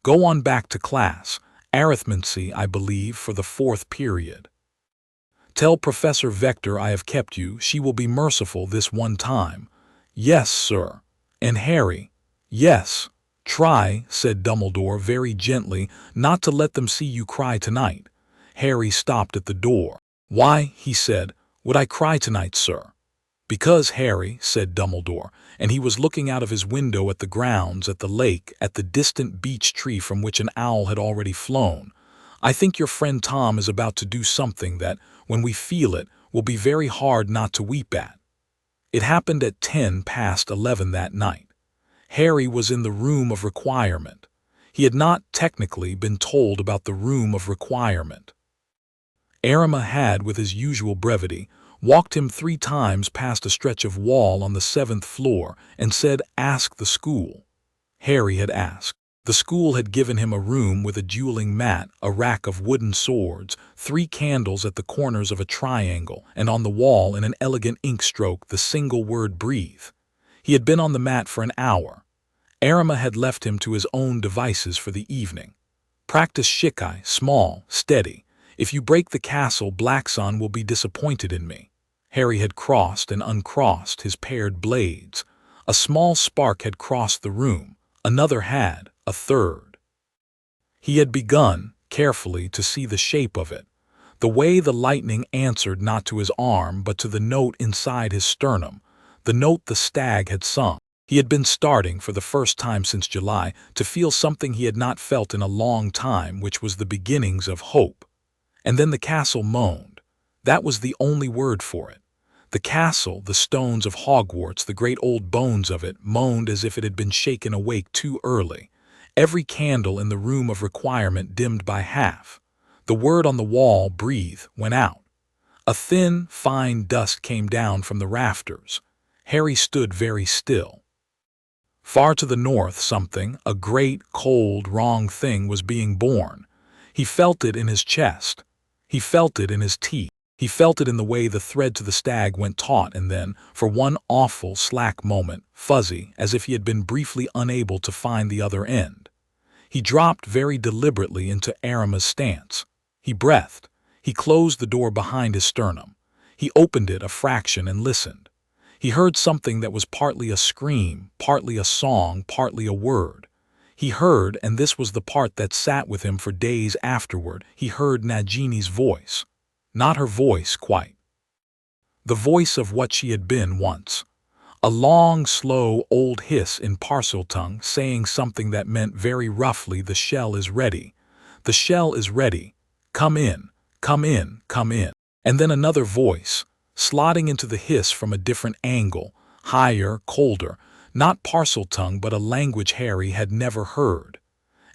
"Go on back to class. Arithmancy, I believe, for the 4th period. Tell Professor Vector I have kept you. She will be merciful this one time." "Yes, sir." "And Harry." "Yes." "Try," said Dumbledore very gently, "not to let them see you cry tonight." Harry stopped at the door. "Why," he said, "would I cry tonight, sir?" "Because, Harry," said Dumbledore, and he was looking out of his window at the grounds, at the lake, at the distant beech tree from which an owl had already flown, "I think your friend Tom is about to do something that, when we feel it, will be very hard not to weep at." It happened at 11:10 that night. Harry was in the room of requirement. He had not, technically, been told about the room of requirement. Arima had, with his usual brevity, walked him 3 times past a stretch of wall on the 7th floor and said, "Ask the school." Harry had asked. The school had given him a room with a dueling mat, a rack of wooden swords, 3 candles at the corners of a triangle, and on the wall in an elegant ink stroke the single word "breathe." He had been on the mat for an hour. Arima had left him to his own devices for the evening. "Practice shikai, small, steady. If you break the castle, Blackson will be disappointed in me." Harry had crossed and uncrossed his paired blades. A small spark had crossed the room. Another had, a third. He had begun, carefully, to see the shape of it. The way the lightning answered not to his arm but to the note inside his sternum, the note the stag had sung. He had been starting, for the first time since July, to feel something he had not felt in a long time, which was the beginnings of hope. And then the castle moaned. That was the only word for it. The castle, the stones of Hogwarts, the great old bones of it, moaned as if it had been shaken awake too early. Every candle in the room of requirement dimmed by half. The word on the wall, "breathe," went out. A thin, fine dust came down from the rafters. Harry stood very still. Far to the north something, a great, cold, wrong thing, was being born. He felt it in his chest. He felt it in his teeth. He felt it in the way the thread to the stag went taut and then, for one awful, slack moment, fuzzy, as if he had been briefly unable to find the other end. He dropped very deliberately into Arama's stance. He breathed. He closed the door behind his sternum. He opened it a fraction and listened. He heard something that was partly a scream, partly a song, partly a word. He heard, and this was the part that sat with him for days afterward, he heard Nagini's voice. Not her voice, quite. The voice of what she had been once. A long, slow, old hiss in parcel tongue saying something that meant very roughly, the shell is ready. The shell is ready. Come in, come in, come in. And then another voice, slotting into the hiss from a different angle, higher, colder, not parcel tongue but a language Harry had never heard,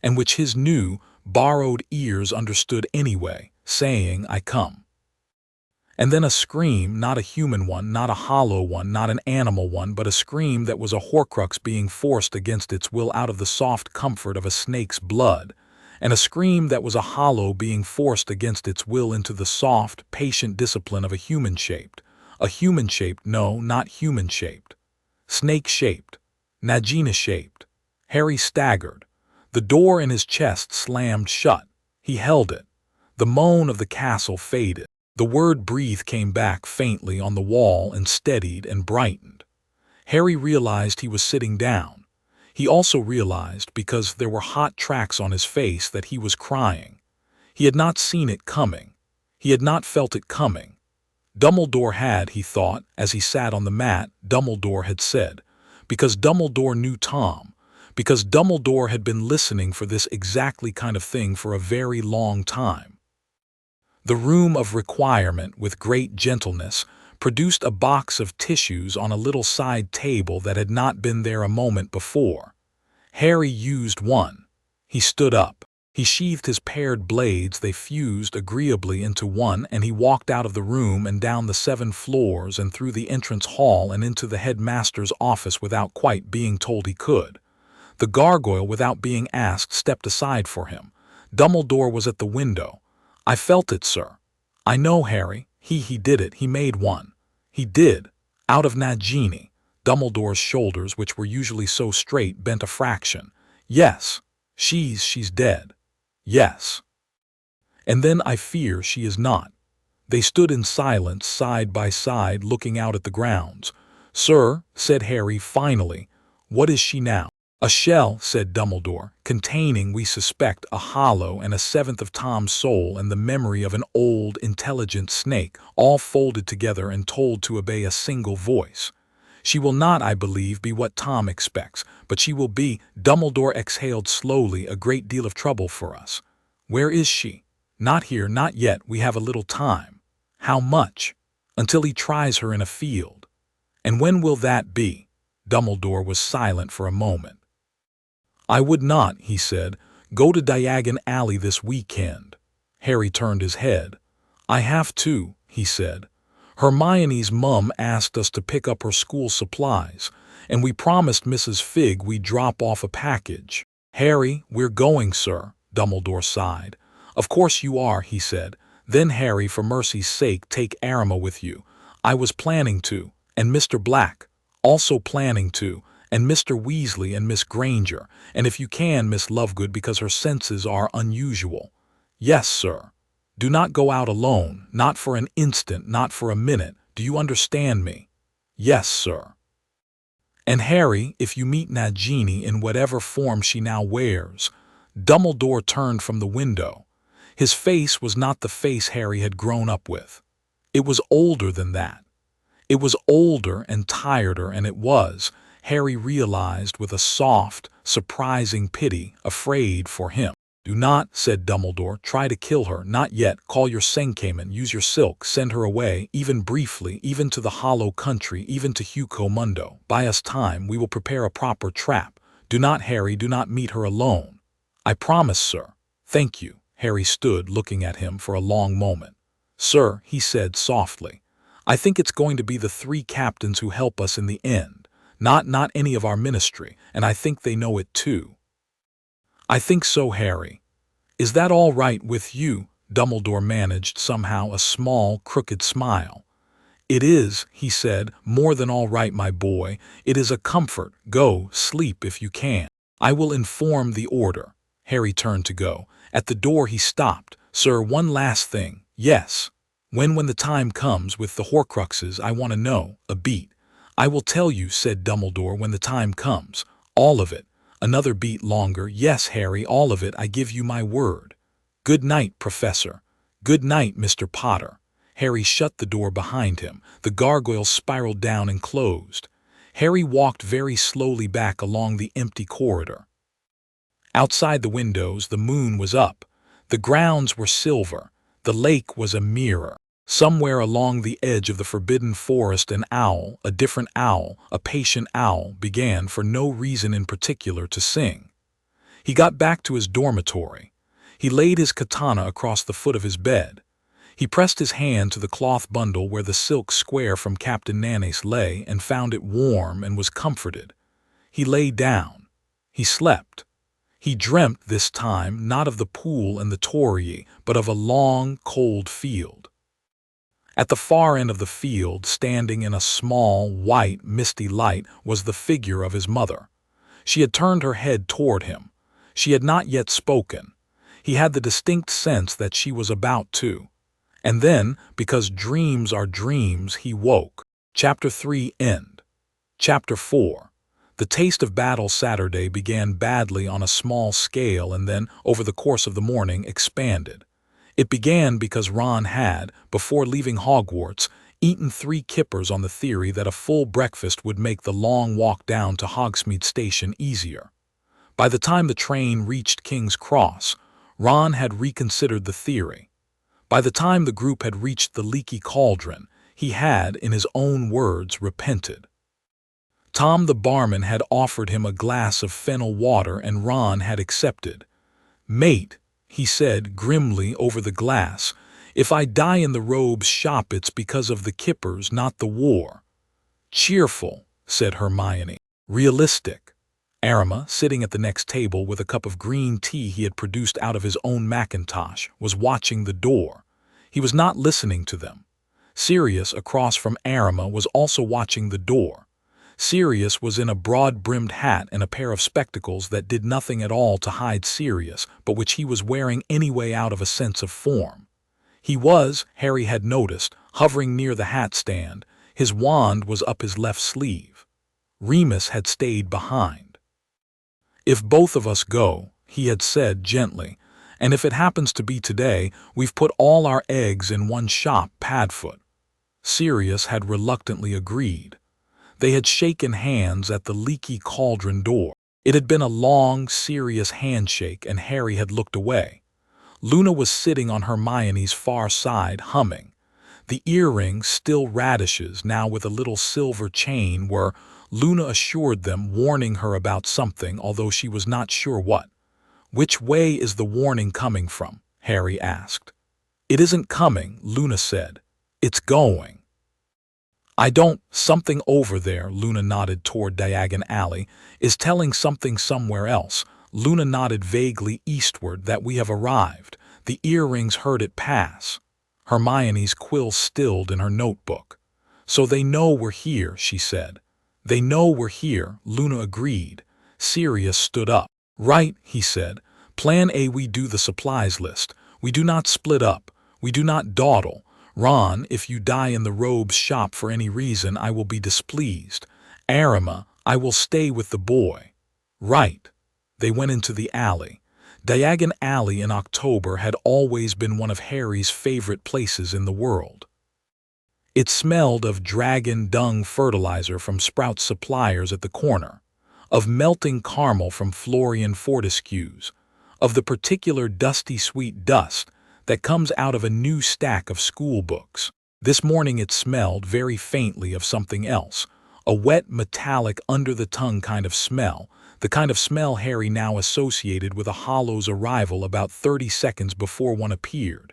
and which his new, borrowed ears understood anyway, saying, I come. And then a scream, not a human one, not a hollow one, not an animal one, but a scream that was a horcrux being forced against its will out of the soft comfort of a snake's blood, and a scream that was a hollow being forced against its will into the soft, patient discipline of a human-shaped, no, not human-shaped, snake-shaped, Nagina-shaped. Harry staggered. The door in his chest slammed shut. He held it. The moan of the castle faded. The word breathe came back faintly on the wall and steadied and brightened. Harry realized he was sitting down. He also realized, because there were hot tracks on his face, that he was crying. He had not seen it coming. He had not felt it coming. Dumbledore had, he thought, as he sat on the mat, Dumbledore had said, because Dumbledore knew Tom, because Dumbledore had been listening for this exactly kind of thing for a very long time. The room of requirement, with great gentleness, produced a box of tissues on a little side table that had not been there a moment before. Harry used one. He stood up. He sheathed his paired blades, they fused agreeably into one, and he walked out of the room and down the 7 floors and through the entrance hall and into the headmaster's office without quite being told he could. The gargoyle, without being asked, stepped aside for him. Dumbledore was at the window. I felt it, sir. I know, Harry. He did it. He made one. He did. Out of Nagini. Dumbledore's shoulders, which were usually so straight, bent a fraction. Yes. She's dead. Yes. And then I fear she is not. They stood in silence, side by side, looking out at the grounds. Sir, said Harry finally, what is she now? A shell, said Dumbledore, containing, we suspect, a hollow and a 7th of Tom's soul and the memory of an old, intelligent snake, all folded together and told to obey a single voice. She will not, I believe, be what Tom expects, but she will be, Dumbledore exhaled slowly, a great deal of trouble for us. Where is she? Not here, not yet, we have a little time. How much? Until he tries her in a field. And when will that be? Dumbledore was silent for a moment. I would not, he said, go to Diagon Alley this weekend. Harry turned his head. I have to, he said. Hermione's mum asked us to pick up her school supplies, and we promised Mrs. Figg we'd drop off a package. Harry, we're going, sir, Dumbledore sighed. Of course you are, he said. Then, Harry, for mercy's sake, take Arama with you. I was planning to, and Mr. Black, also planning to, and Mr. Weasley and Miss Granger, and if you can, Miss Lovegood, because her senses are unusual. Yes, sir. Do not go out alone, not for an instant, not for a minute. Do you understand me? Yes, sir. And Harry, if you meet Nagini in whatever form she now wears. Dumbledore turned from the window. His face was not the face Harry had grown up with. It was older than that. It was older and tireder, and it was, Harry realized with a soft, surprising pity, afraid for him. Do not, said Dumbledore, try to kill her, not yet. Call your Sengkamen, use your silk, send her away, even briefly, even to the Hollow Country, even to Hugo Mundo. Buy us time, we will prepare a proper trap. Do not, Harry, do not meet her alone. I promise, sir. Thank you. Harry stood looking at him for a long moment. Sir, he said softly, I think it's going to be the 3 captains who help us in the end, not any of our ministry, and I think they know it too. I think so, Harry. Is that all right with you? Dumbledore managed somehow a small, crooked smile. "It is," he said, "more than all right, my boy. It is a comfort. Go, sleep if you can. I will inform the order." Harry turned to go. At the door he stopped. "Sir, one last thing." "Yes." When the time comes with the Horcruxes, I want to know. A beat." "I will tell you," said Dumbledore, "when the time comes. All of it." Another beat longer. "Yes, Harry, all of it, I give you my word." "Good night, Professor." "Good night, Mr. Potter." Harry shut the door behind him. The gargoyle spiraled down and closed. Harry walked very slowly back along the empty corridor. Outside the windows, the moon was up. The grounds were silver. The lake was a mirror. Somewhere along the edge of the forbidden forest, an owl, a different owl, a patient owl, began, for no reason in particular, to sing. He got back to his dormitory. He laid his katana across the foot of his bed. He pressed his hand to the cloth bundle where the silk square from Captain Nanace lay and found it warm and was comforted. He lay down. He slept. He dreamt this time not of the pool and the torii, but of a long, cold field. At the far end of the field, standing in a small, white, misty light, was the figure of his mother. She had turned her head toward him. She had not yet spoken. He had the distinct sense that she was about to. And then, because dreams are dreams, he woke. Chapter 3 End. Chapter 4. The taste of battle Saturday began badly on a small scale and then, over the course of the morning, expanded. It began because Ron had, before leaving Hogwarts, eaten 3 kippers on the theory that a full breakfast would make the long walk down to Hogsmeade Station easier. By the time the train reached King's Cross, Ron had reconsidered the theory. By the time the group had reached the leaky cauldron, he had, in his own words, repented. Tom the barman had offered him a glass of fennel water and Ron had accepted. "Mate," he said grimly over the glass, "if I die in the robes shop it's because of the kippers, not the war." "Cheerful," said Hermione. "Realistic." Arima, sitting at the next table with a cup of green tea he had produced out of his own mackintosh, was watching the door. He was not listening to them. Sirius, across from Arima, was also watching the door. Sirius was in a broad-brimmed hat and a pair of spectacles that did nothing at all to hide Sirius, but which he was wearing anyway out of a sense of form. He was, Harry had noticed, hovering near the hat stand. His wand was up his left sleeve. Remus had stayed behind. "If both of us go," he had said gently, "and if it happens to be today, we've put all our eggs in one shop, Padfoot." Sirius had reluctantly agreed. They had shaken hands at the leaky cauldron door. It had been a long, serious handshake, and Harry had looked away. Luna was sitting on Hermione's far side, humming. The earrings, still radishes, now with a little silver chain, were, Luna assured them, warning her about something, although she was not sure what. "Which way is the warning coming from?" Harry asked. "It isn't coming," Luna said. "It's going." "I don't, something over there," Luna nodded toward Diagon Alley, "is telling something somewhere else." Luna nodded vaguely eastward, "that we have arrived. The earrings heard it pass." Hermione's quill stilled in her notebook. "So they know we're here," she said. "They know we're here," Luna agreed. Sirius stood up. "Right," he said. "Plan A, we do the supplies list. We do not split up. We do not dawdle. Ron, if you die in the robes shop for any reason, I will be displeased. Arima, I will stay with the boy." "Right." They went into the alley. Diagon Alley in October had always been one of Harry's favorite places in the world. It smelled of dragon dung fertilizer from Sprout's suppliers at the corner, of melting caramel from Florian Fortescue's, of the particular dusty sweet dust that comes out of a new stack of school books. This morning it smelled very faintly of something else, a wet, metallic, under-the-tongue kind of smell, the kind of smell Harry now associated with a Hollow's arrival about 30 seconds before one appeared.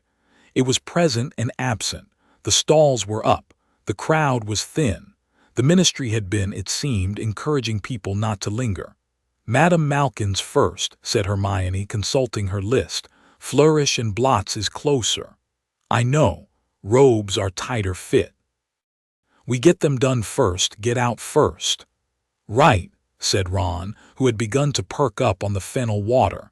It was present and absent. The stalls were up. The crowd was thin. The ministry had been, it seemed, encouraging people not to linger. "Madame Malkin's first," said Hermione, consulting her list. Flourish and blots is closer. I know. Robes are tighter fit. We get them done first, get out first. Right, said Ron, who had begun to perk up on the fennel water.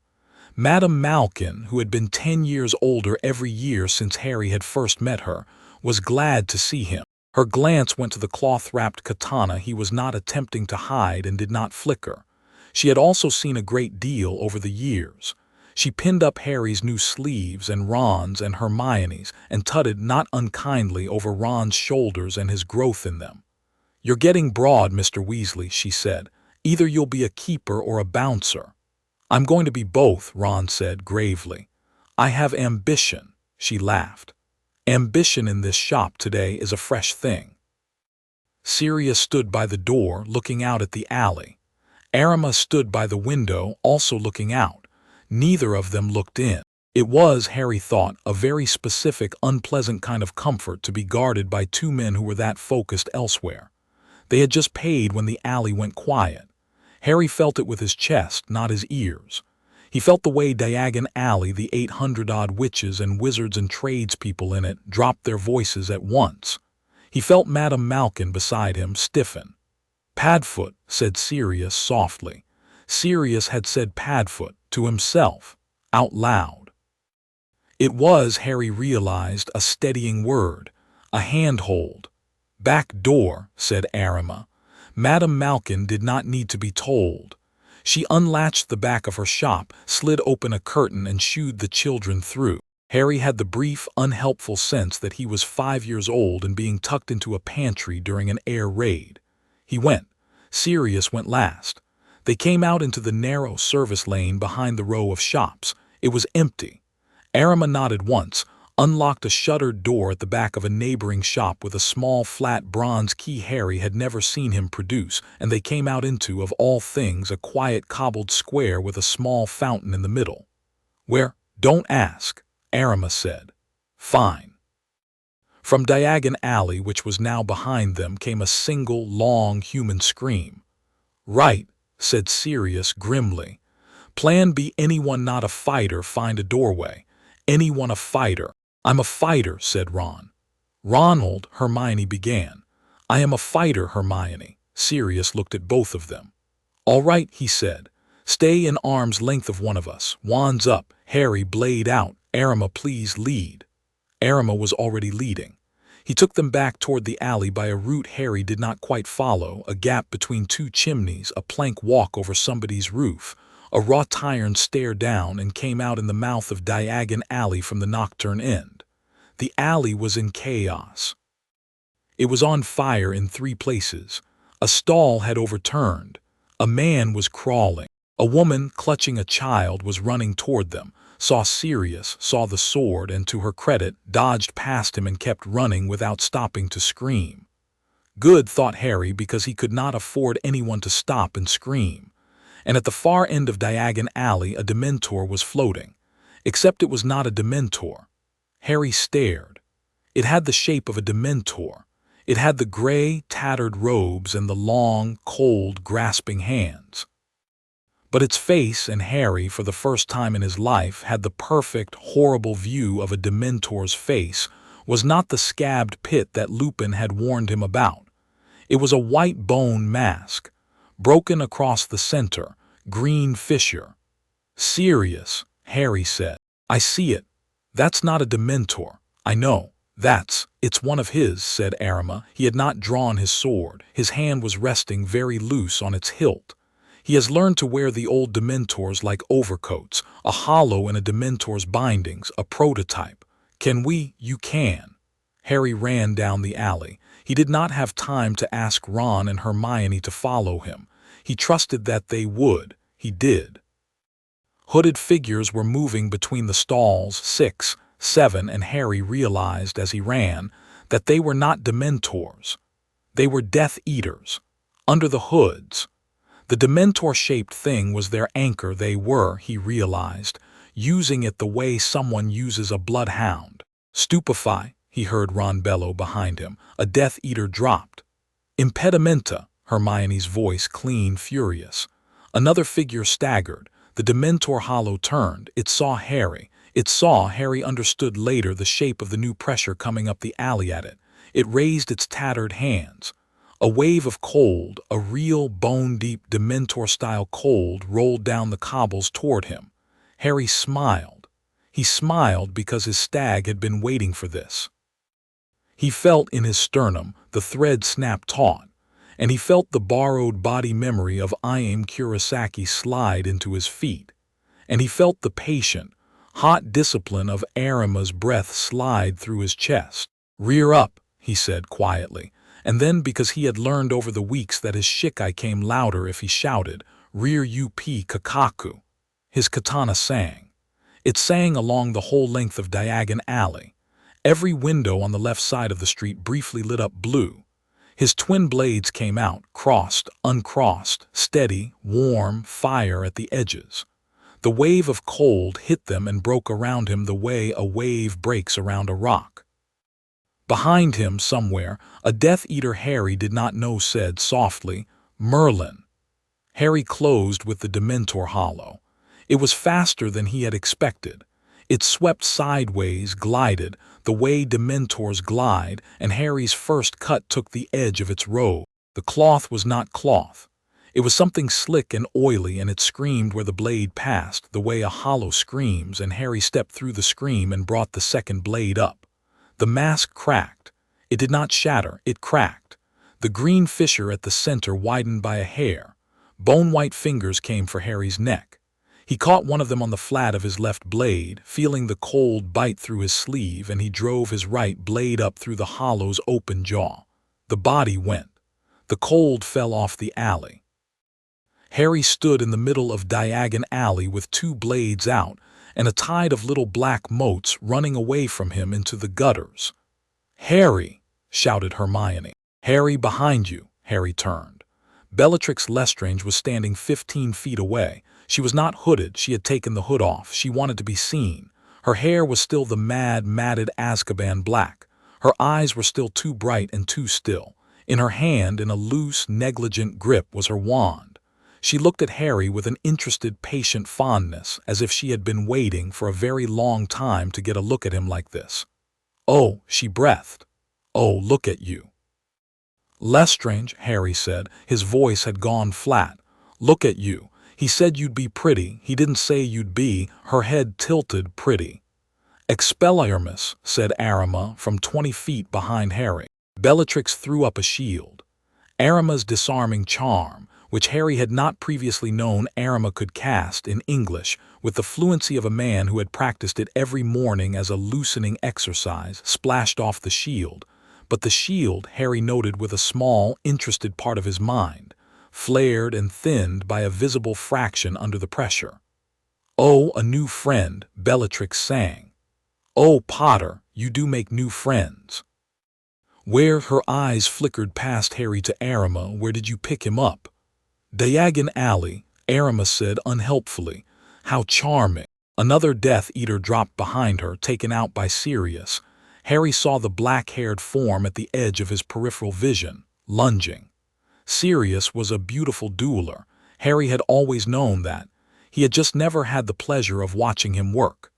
Madame Malkin, who had been 10 years older every year since Harry had first met her, was glad to see him. Her glance went to the cloth-wrapped katana he was not attempting to hide and did not flicker. She had also seen a great deal over the years. She pinned up Harry's new sleeves and Ron's and Hermione's and tutted not unkindly over Ron's shoulders and his growth in them. "You're getting broad, Mr. Weasley," she said. "Either you'll be a keeper or a bouncer." "I'm going to be both," Ron said gravely. "I have ambition," she laughed. "Ambition in this shop today is a fresh thing." Sirius stood by the door, looking out at the alley. Arima stood by the window, also looking out. Neither of them looked in. It was, Harry thought, a very specific, unpleasant kind of comfort to be guarded by two men who were that focused elsewhere. They had just paid when the alley went quiet. Harry felt it with his chest, not his ears. He felt the way Diagon Alley, the 800-odd witches and wizards and tradespeople in it, dropped their voices at once. He felt Madame Malkin beside him stiffen. "Padfoot," said Sirius softly. Sirius had said Padfoot to himself, out loud. It was, Harry realized, a steadying word, a handhold. "Back door," said Arima. Madame Malkin did not need to be told. She unlatched the back of her shop, slid open a curtain and shooed the children through. Harry had the brief, unhelpful sense that he was 5 years old and being tucked into a pantry during an air raid. He went. Sirius went last. They came out into the narrow service lane behind the row of shops. It was empty. Arima nodded once, unlocked a shuttered door at the back of a neighboring shop with a small flat bronze key Harry had never seen him produce, and they came out into, of all things, a quiet cobbled square with a small fountain in the middle. "Where? Don't ask," Arima said. "Fine." From Diagon Alley, which was now behind them, came a single, long human scream. "Right," said Sirius grimly. "Plan B, anyone not a fighter find a doorway. Anyone a fighter." "I'm a fighter," said Ron. "Ronald," Hermione began. "I am a fighter, Hermione." Sirius looked at both of them. "All right," he said. "Stay in arm's length of one of us. Wands up." Harry blade out. "Arima, please lead." Arima was already leading. He took them back toward the alley by a route Harry did not quite follow, a gap between two chimneys, a plank walk over somebody's roof, a wrought iron stair down, and came out in the mouth of Diagon Alley from the nocturne end. The alley was in chaos. It was on fire in 3 places. A stall had overturned. A man was crawling. A woman, clutching a child, was running toward them, saw Sirius, saw the sword, and to her credit, dodged past him and kept running without stopping to scream. Good, thought Harry, because he could not afford anyone to stop and scream. And at the far end of Diagon Alley a Dementor was floating. Except it was not a Dementor. Harry stared. It had the shape of a Dementor. It had the gray, tattered robes and the long, cold, grasping hands. But its face, and Harry, for the first time in his life, had the perfect, horrible view of a Dementor's face, was not the scabbed pit that Lupin had warned him about. It was a white bone mask, broken across the center, green fissure. "Sirius," Harry said. "I see it. That's not a Dementor. I know. It's one of his," said Arima. He had not drawn his sword. His hand was resting very loose on its hilt. "He has learned to wear the old Dementors like overcoats, a hollow in a Dementor's bindings, a prototype. Can we?" "You can." Harry ran down the alley. He did not have time to ask Ron and Hermione to follow him. He trusted that they would. He did. Hooded figures were moving between the stalls, 6, 7, and Harry realized as he ran that they were not Dementors. They were Death Eaters. Under the hoods. The Dementor-shaped thing was their anchor. They were, he realized, using it the way someone uses a bloodhound. "Stupefy," he heard Ron bellow behind him. A Death Eater dropped. "Impedimenta," Hermione's voice clean, furious. Another figure staggered. The Dementor hollow turned. It saw Harry. It saw, Harry understood later, the shape of the new pressure coming up the alley at it. It raised its tattered hands. A wave of cold, a real bone-deep Dementor-style cold, rolled down the cobbles toward him. Harry smiled. He smiled because his stag had been waiting for this. He felt in his sternum the thread snap taut, and he felt the borrowed body memory of Iam Kurosaki slide into his feet, and he felt the patient, hot discipline of Arima's breath slide through his chest. "Rear up," he said quietly, and then, because he had learned over the weeks that his shikai came louder if he shouted, "Rear up Kakaku." His katana sang. It sang along the whole length of Diagon Alley. Every window on the left side of the street briefly lit up blue. His twin blades came out, crossed, uncrossed, steady, warm, fire at the edges. The wave of cold hit them and broke around him the way a wave breaks around a rock. Behind him, somewhere, a Death Eater Harry did not know said softly, "Merlin." Harry closed with the Dementor hollow. It was faster than he had expected. It swept sideways, glided, the way Dementors glide, and Harry's first cut took the edge of its robe. The cloth was not cloth. It was something slick and oily, and it screamed where the blade passed, the way a hollow screams, and Harry stepped through the scream and brought the second blade up. The mask cracked. It did not shatter, it cracked. The green fissure at the center widened by a hair. Bone-white fingers came for Harry's neck. He caught one of them on the flat of his left blade, feeling the cold bite through his sleeve, and he drove his right blade up through the hollow's open jaw. The body went. The cold fell off the alley. Harry stood in the middle of Diagon Alley with two blades out and a tide of little black motes running away from him into the gutters. "Harry!" shouted Hermione. "Harry, behind you!" Harry turned. Bellatrix Lestrange was standing 15 feet away. She was not hooded, she had taken the hood off. She wanted to be seen. Her hair was still the mad, matted Azkaban black. Her eyes were still too bright and too still. In her hand, in a loose, negligent grip, was her wand. She looked at Harry with an interested, patient fondness, as if she had been waiting for a very long time to get a look at him like this. "Oh," she breathed. "Oh, look at you." "Lestrange," Harry said. His voice had gone flat. "Look at you. He said you'd be pretty. He didn't say you'd be," her head tilted, "pretty." "Expelliarmus," said Arima from 20 feet behind Harry. Bellatrix threw up a shield. Arima's disarming charm, which Harry had not previously known Arima could cast in English, with the fluency of a man who had practiced it every morning as a loosening exercise, splashed off the shield. But the shield, Harry noted with a small, interested part of his mind, flared and thinned by a visible fraction under the pressure. "Oh, a new friend," Bellatrix sang. "Oh, Potter, you do make new friends." "Where?" Her eyes flickered past Harry to Arima. "Where did you pick him up?" "Diagon Alley," Arima said unhelpfully. "How charming." Another Death Eater dropped behind her, taken out by Sirius. Harry saw the black-haired form at the edge of his peripheral vision, lunging. Sirius was a beautiful dueler. Harry had always known that. He had just never had the pleasure of watching him work.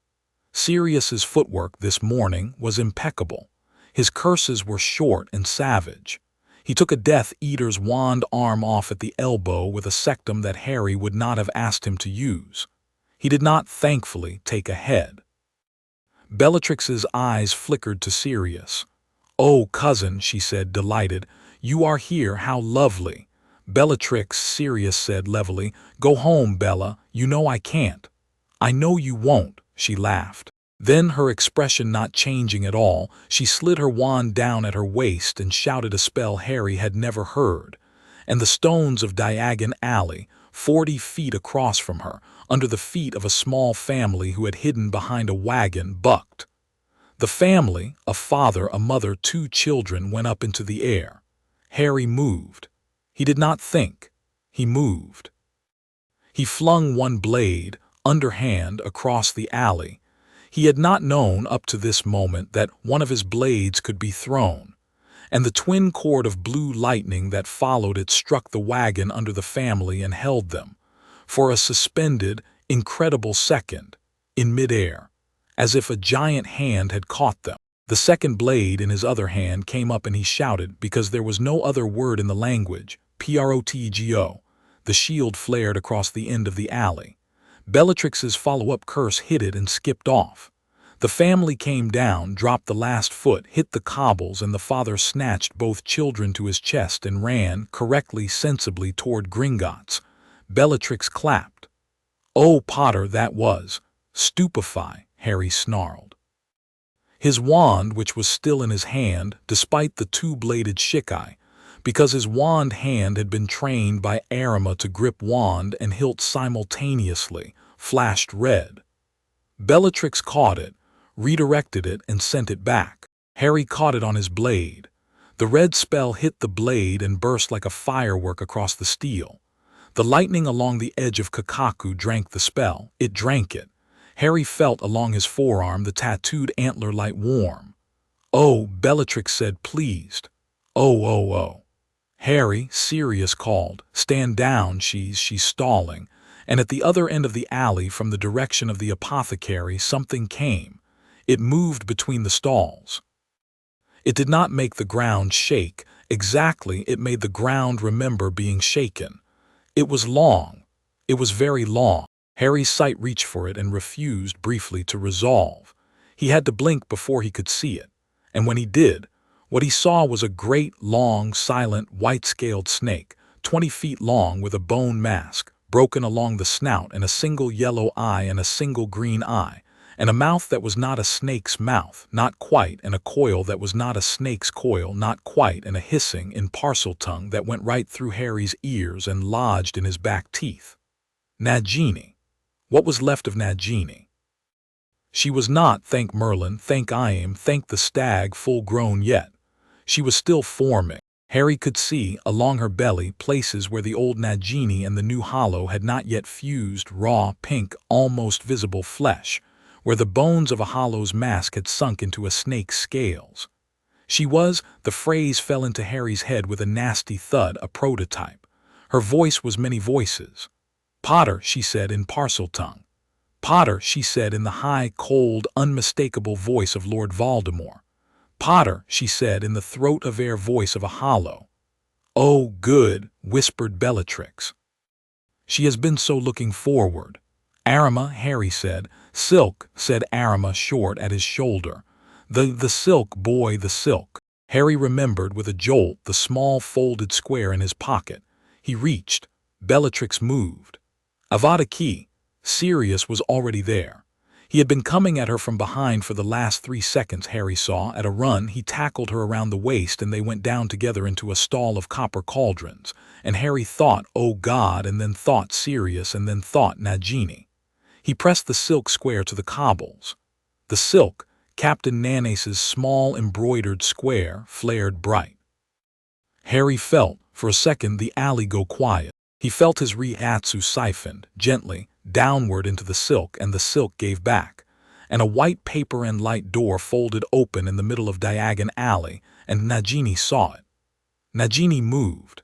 Sirius's footwork this morning was impeccable. His curses were short and savage. He took a Death Eater's wand arm off at the elbow with a sectum that Harry would not have asked him to use. He did not, thankfully, take a head. Bellatrix's eyes flickered to Sirius. "Oh, cousin," she said, delighted. "You are here, how lovely." "Bellatrix," Sirius said levelly. "Go home, Bella. You know I can't." "I know you won't," she laughed. Then, her expression not changing at all, she slid her wand down at her waist and shouted a spell Harry had never heard. And the stones of Diagon Alley, 40 feet across from her, under the feet of a small family who had hidden behind a wagon, bucked. The family, a father, a mother, 2 children, went up into the air. Harry moved. He did not think. He moved. He flung one blade, underhand, across the alley. He had not known up to this moment that one of his blades could be thrown, and the twin cord of blue lightning that followed it struck the wagon under the family and held them, for a suspended, incredible second, in midair. as if a giant hand had caught them. The second blade in his other hand came up and he shouted, because there was no other word in the language, "Protego." The shield flared across the end of the alley. Bellatrix's follow-up curse hit it and skipped off. The family came down, dropped the last foot, hit the cobbles, and the father snatched both children to his chest and ran, correctly, sensibly, toward Gringotts. Bellatrix clapped. "Oh, Potter, that was stupefy," Harry snarled. His wand, which was still in his hand, despite the two-bladed shikai, because his wand hand had been trained by Arima to grip wand and hilt simultaneously, flashed red. Bellatrix caught it, redirected it, and sent it back. Harry caught it on his blade. The red spell hit the blade and burst like a firework across the steel. The lightning along the edge of Kakaku drank the spell. It drank it. Harry felt along his forearm the tattooed antler light warm. "Oh," Bellatrix said, pleased. "Oh. Harry," Sirius called. "Stand down, she's stalling." And at the other end of the alley, from the direction of the apothecary, something came. It moved between the stalls. It did not make the ground shake. Exactly, it made the ground remember being shaken. It was long. It was very long. Harry's sight reached for it and refused briefly to resolve. He had to blink before he could see it. And when he did, what he saw was a great, long, silent, white-scaled snake, 20 feet long, with a bone mask, broken along the snout, and a single yellow eye and a single green eye, and a mouth that was not a snake's mouth, not quite, and a coil that was not a snake's coil, not quite, and a hissing in parcel tongue that went right through Harry's ears and lodged in his back teeth. Nagini. What was left of Nagini? She was not, thank Merlin, thank Iam, thank the stag, full-grown yet. She was still forming. Harry could see, along her belly, places where the old Nagini and the new hollow had not yet fused, raw, pink, almost visible flesh, where the bones of a hollow's mask had sunk into a snake's scales. She was, the phrase fell into Harry's head with a nasty thud, a prototype. Her voice was many voices. "Potter," she said in parcel tongue. "Potter," she said in the high, cold, unmistakable voice of Lord Voldemort. "Potter," she said in the throat-of-air voice of a hollow. "Oh, good," whispered Bellatrix. "She has been so looking forward." "Arima," Harry said. "Silk," said Arima, short at his shoulder. The silk, boy, the silk." Harry remembered with a jolt the small folded square in his pocket. He reached. Bellatrix moved. Avada Key. Sirius was already there. He had been coming at her from behind for the last 3 seconds, Harry saw. At a run, he tackled her around the waist and they went down together into a stall of copper cauldrons. And Harry thought, oh God, and then thought Sirius, and then thought Nagini. He pressed the silk square to the cobbles. The silk, Captain Nanace's small embroidered square, flared bright. Harry felt, for a second, the alley go quiet. He felt his Reiatsu siphoned, gently, downward into the silk, and the silk gave back. And a white paper and light door folded open in the middle of Diagon Alley, and Nagini saw it. Nagini moved.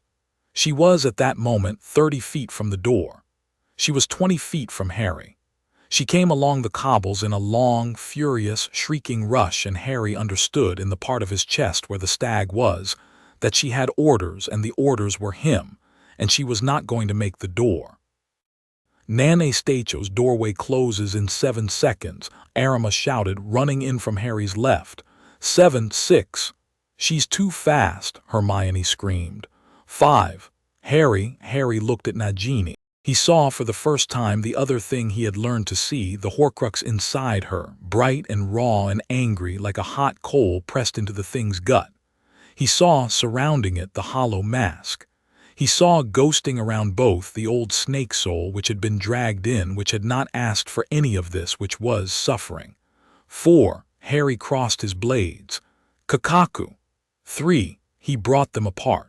She was, at that moment, 30 feet from the door. She was 20 feet from Harry. She came along the cobbles in a long, furious, shrieking rush, and Harry understood, in the part of his chest where the stag was, that she had orders, and the orders were him, and she was not going to make the door. "Nane Stacho's doorway closes in 7 seconds, Arima shouted, running in from Harry's left. 7, 6. "She's too fast," Hermione screamed. 5. Harry looked at Nagini. He saw for the first time the other thing he had learned to see, the Horcrux inside her, bright and raw and angry like a hot coal pressed into the thing's gut. He saw, surrounding it, the hollow mask. He saw, ghosting around both, the old snake soul which had been dragged in, which had not asked for any of this, which was suffering. 4. Harry crossed his blades. Kakaku. 3. He brought them apart.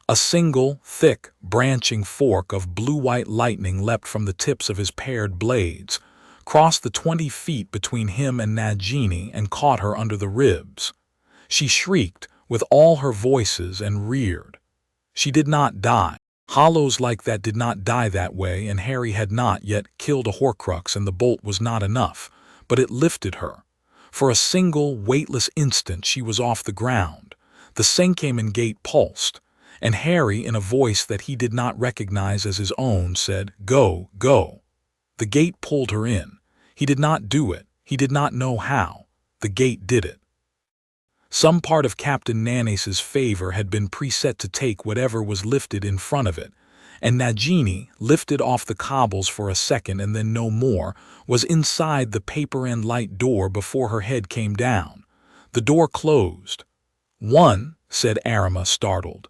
A single, thick, branching fork of blue-white lightning leapt from the tips of his paired blades, crossed the 20 feet between him and Nagini, and caught her under the ribs. She shrieked with all her voices and reared. She did not die. Hollows like that did not die that way, and Harry had not yet killed a Horcrux, and the bolt was not enough. but it lifted her. For a single, weightless instant she was off the ground. The Senkamen gate pulsed, and Harry, in a voice that he did not recognize as his own, said, "Go, go." The gate pulled her in. He did not do it. He did not know how. The gate did it. Some part of Captain Nanas's favor had been preset to take whatever was lifted in front of it, and Nagini, lifted off the cobbles for a second and then no more, was inside the paper and light door before her head came down. The door closed. "1," said Arima, startled.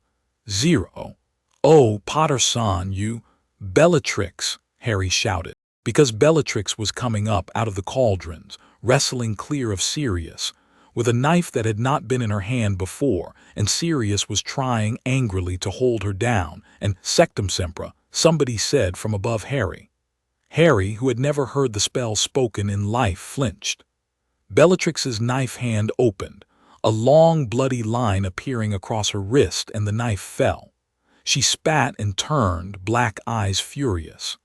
"0. Oh, Potter-san, you—" "Bellatrix," Harry shouted, because Bellatrix was coming up out of the cauldrons, wrestling clear of Sirius, with a knife that had not been in her hand before, and Sirius was trying angrily to hold her down, and "Sectum Sempra," somebody said from above Harry. Harry, who had never heard the spell spoken in life, flinched. Bellatrix's knife hand opened, a long bloody line appearing across her wrist, and the knife fell. She spat and turned, black eyes furious.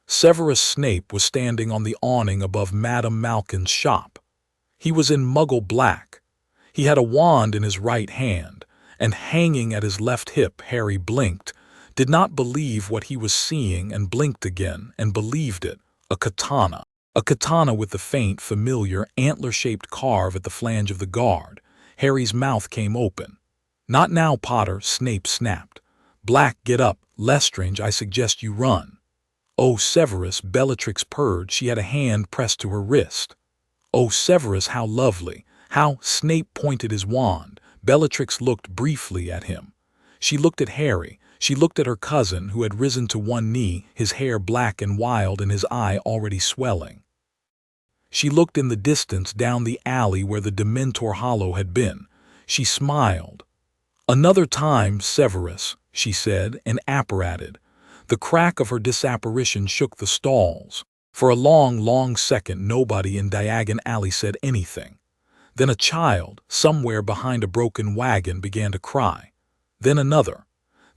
Severus Snape was standing on the awning above Madame Malkin's shop. He was in muggle black. He had a wand in his right hand, and hanging at his left hip. Harry blinked, did not believe what he was seeing, and blinked again, and believed it. A katana. A katana with the faint, familiar, antler-shaped carve at the flange of the guard. Harry's mouth came open. "Not now, Potter," Snape snapped. "Black, get up. Lestrange, I suggest you run." "Oh, Severus," Bellatrix purred. She had a hand pressed to her wrist. "Oh, Severus, how lovely, how—" Snape pointed his wand. Bellatrix looked briefly at him. She looked at Harry. She looked at her cousin, who had risen to one knee, his hair black and wild and his eye already swelling. She looked in the distance down the alley where the Dementor Hollow had been. She smiled. "Another time, Severus," she said, and apparated. The crack of her disapparition shook the stalls. For a long, long second nobody in Diagon Alley said anything. Then a child, somewhere behind a broken wagon, began to cry. Then another.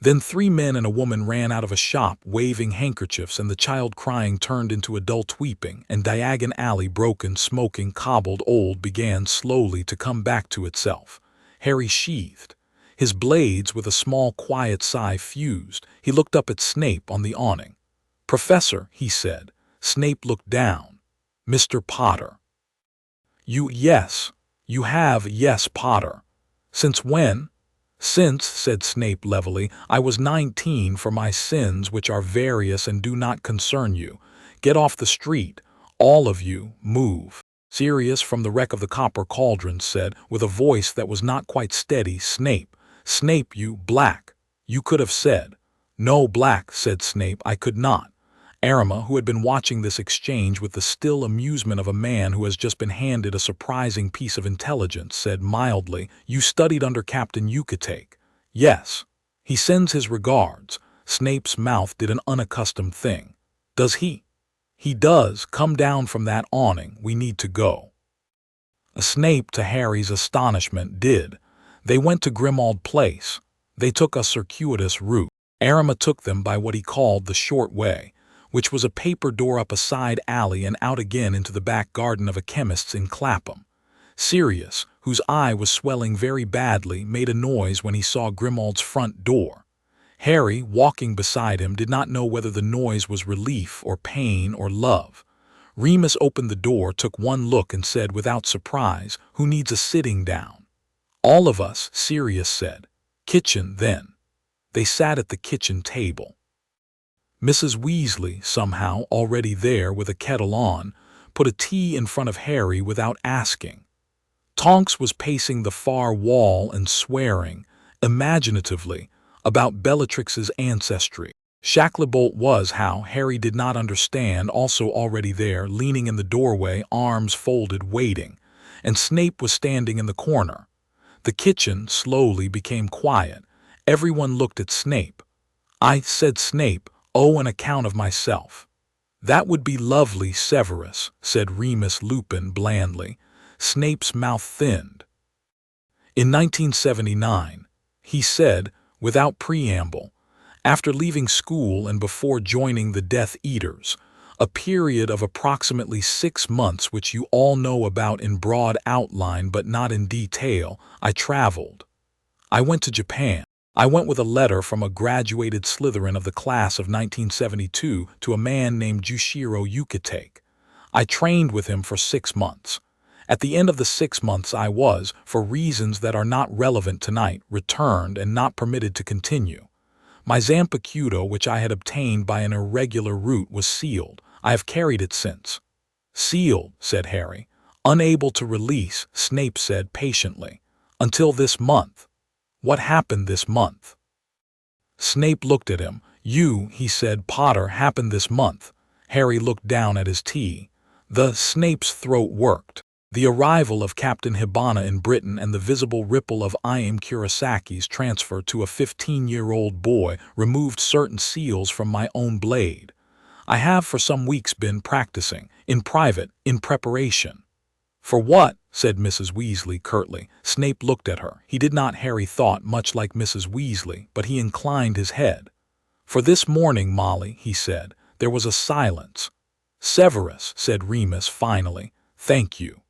Then 3 men and a woman ran out of a shop waving handkerchiefs, and the child crying turned into adult weeping, and Diagon Alley, broken, smoking, cobbled, old, began slowly to come back to itself. Harry sheathed. His blades, with a small quiet sigh, fused. He looked up at Snape on the awning. "Professor," he said. Snape looked down. "Mr. Potter." Yes. You have, yes, Potter." "Since when?" "Since," said Snape levelly, "I was 19, for my sins, which are various and do not concern you. Get off the street. All of you, move." Sirius, from the wreck of the copper cauldron, said, with a voice that was not quite steady, "Snape. Snape, you, Black. You could have said." "No, Black," said Snape, "I could not." Arima, who had been watching this exchange with the still amusement of a man who has just been handed a surprising piece of intelligence, said mildly, "You studied under Captain Yucatake." "Yes. He sends his regards." Snape's mouth did an unaccustomed thing. "Does he?" "He does. Come down from that awning. We need to go." Snape, to Harry's astonishment, did. They went to Grimmauld Place. They took a circuitous route. Arima took them by what he called the short way, which was a paper door up a side alley and out again into the back garden of a chemist's in Clapham. Sirius, whose eye was swelling very badly, made a noise when he saw Grimmaud's front door. Harry, walking beside him, did not know whether the noise was relief or pain or love. Remus opened the door, took one look, and said without surprise, "Who needs a sitting down?" "All of us," Sirius said. "Kitchen, then." They sat at the kitchen table. Mrs. Weasley, somehow already there with a kettle on, put a tea in front of Harry without asking. Tonks was pacing the far wall and swearing, imaginatively, about Bellatrix's ancestry. Shacklebolt was, how Harry did not understand, also already there, leaning in the doorway, arms folded, waiting, and Snape was standing in the corner. The kitchen slowly became quiet. Everyone looked at Snape. "I," said Snape, "owe an account of myself." "That would be lovely, Severus," said Remus Lupin blandly. Snape's mouth thinned. "In 1979, he said, without preamble, after leaving school and before joining the Death Eaters, a period of approximately 6 months which you all know about in broad outline but not in detail. I traveled. I went to Japan. I went with a letter from a graduated Slytherin of the class of 1972 to a man named Jushiro Yukitake. I trained with him for 6 months. At the end of the 6 months I was, for reasons that are not relevant tonight, returned and not permitted to continue. My Zanpakuto, which I had obtained by an irregular route, was sealed. I have carried it since. Sealed, said Harry. Unable to release, Snape said patiently. Until this month. What happened this month? Snape looked at him. He said, Potter, happened this month. Harry looked down at his tea. Snape's throat worked. The arrival of Captain Hibana in Britain and the visible ripple of I. M. Kurasaki's transfer to a 15-year-old boy removed certain seals from my own blade. I have for some weeks been practicing, in private, in preparation. For what? Said Mrs. Weasley curtly. Snape looked at her. He did not, Harry thought, much like Mrs. Weasley, but he inclined his head. For this morning, Molly, he said. There was a silence. Severus, said Remus finally. Thank you.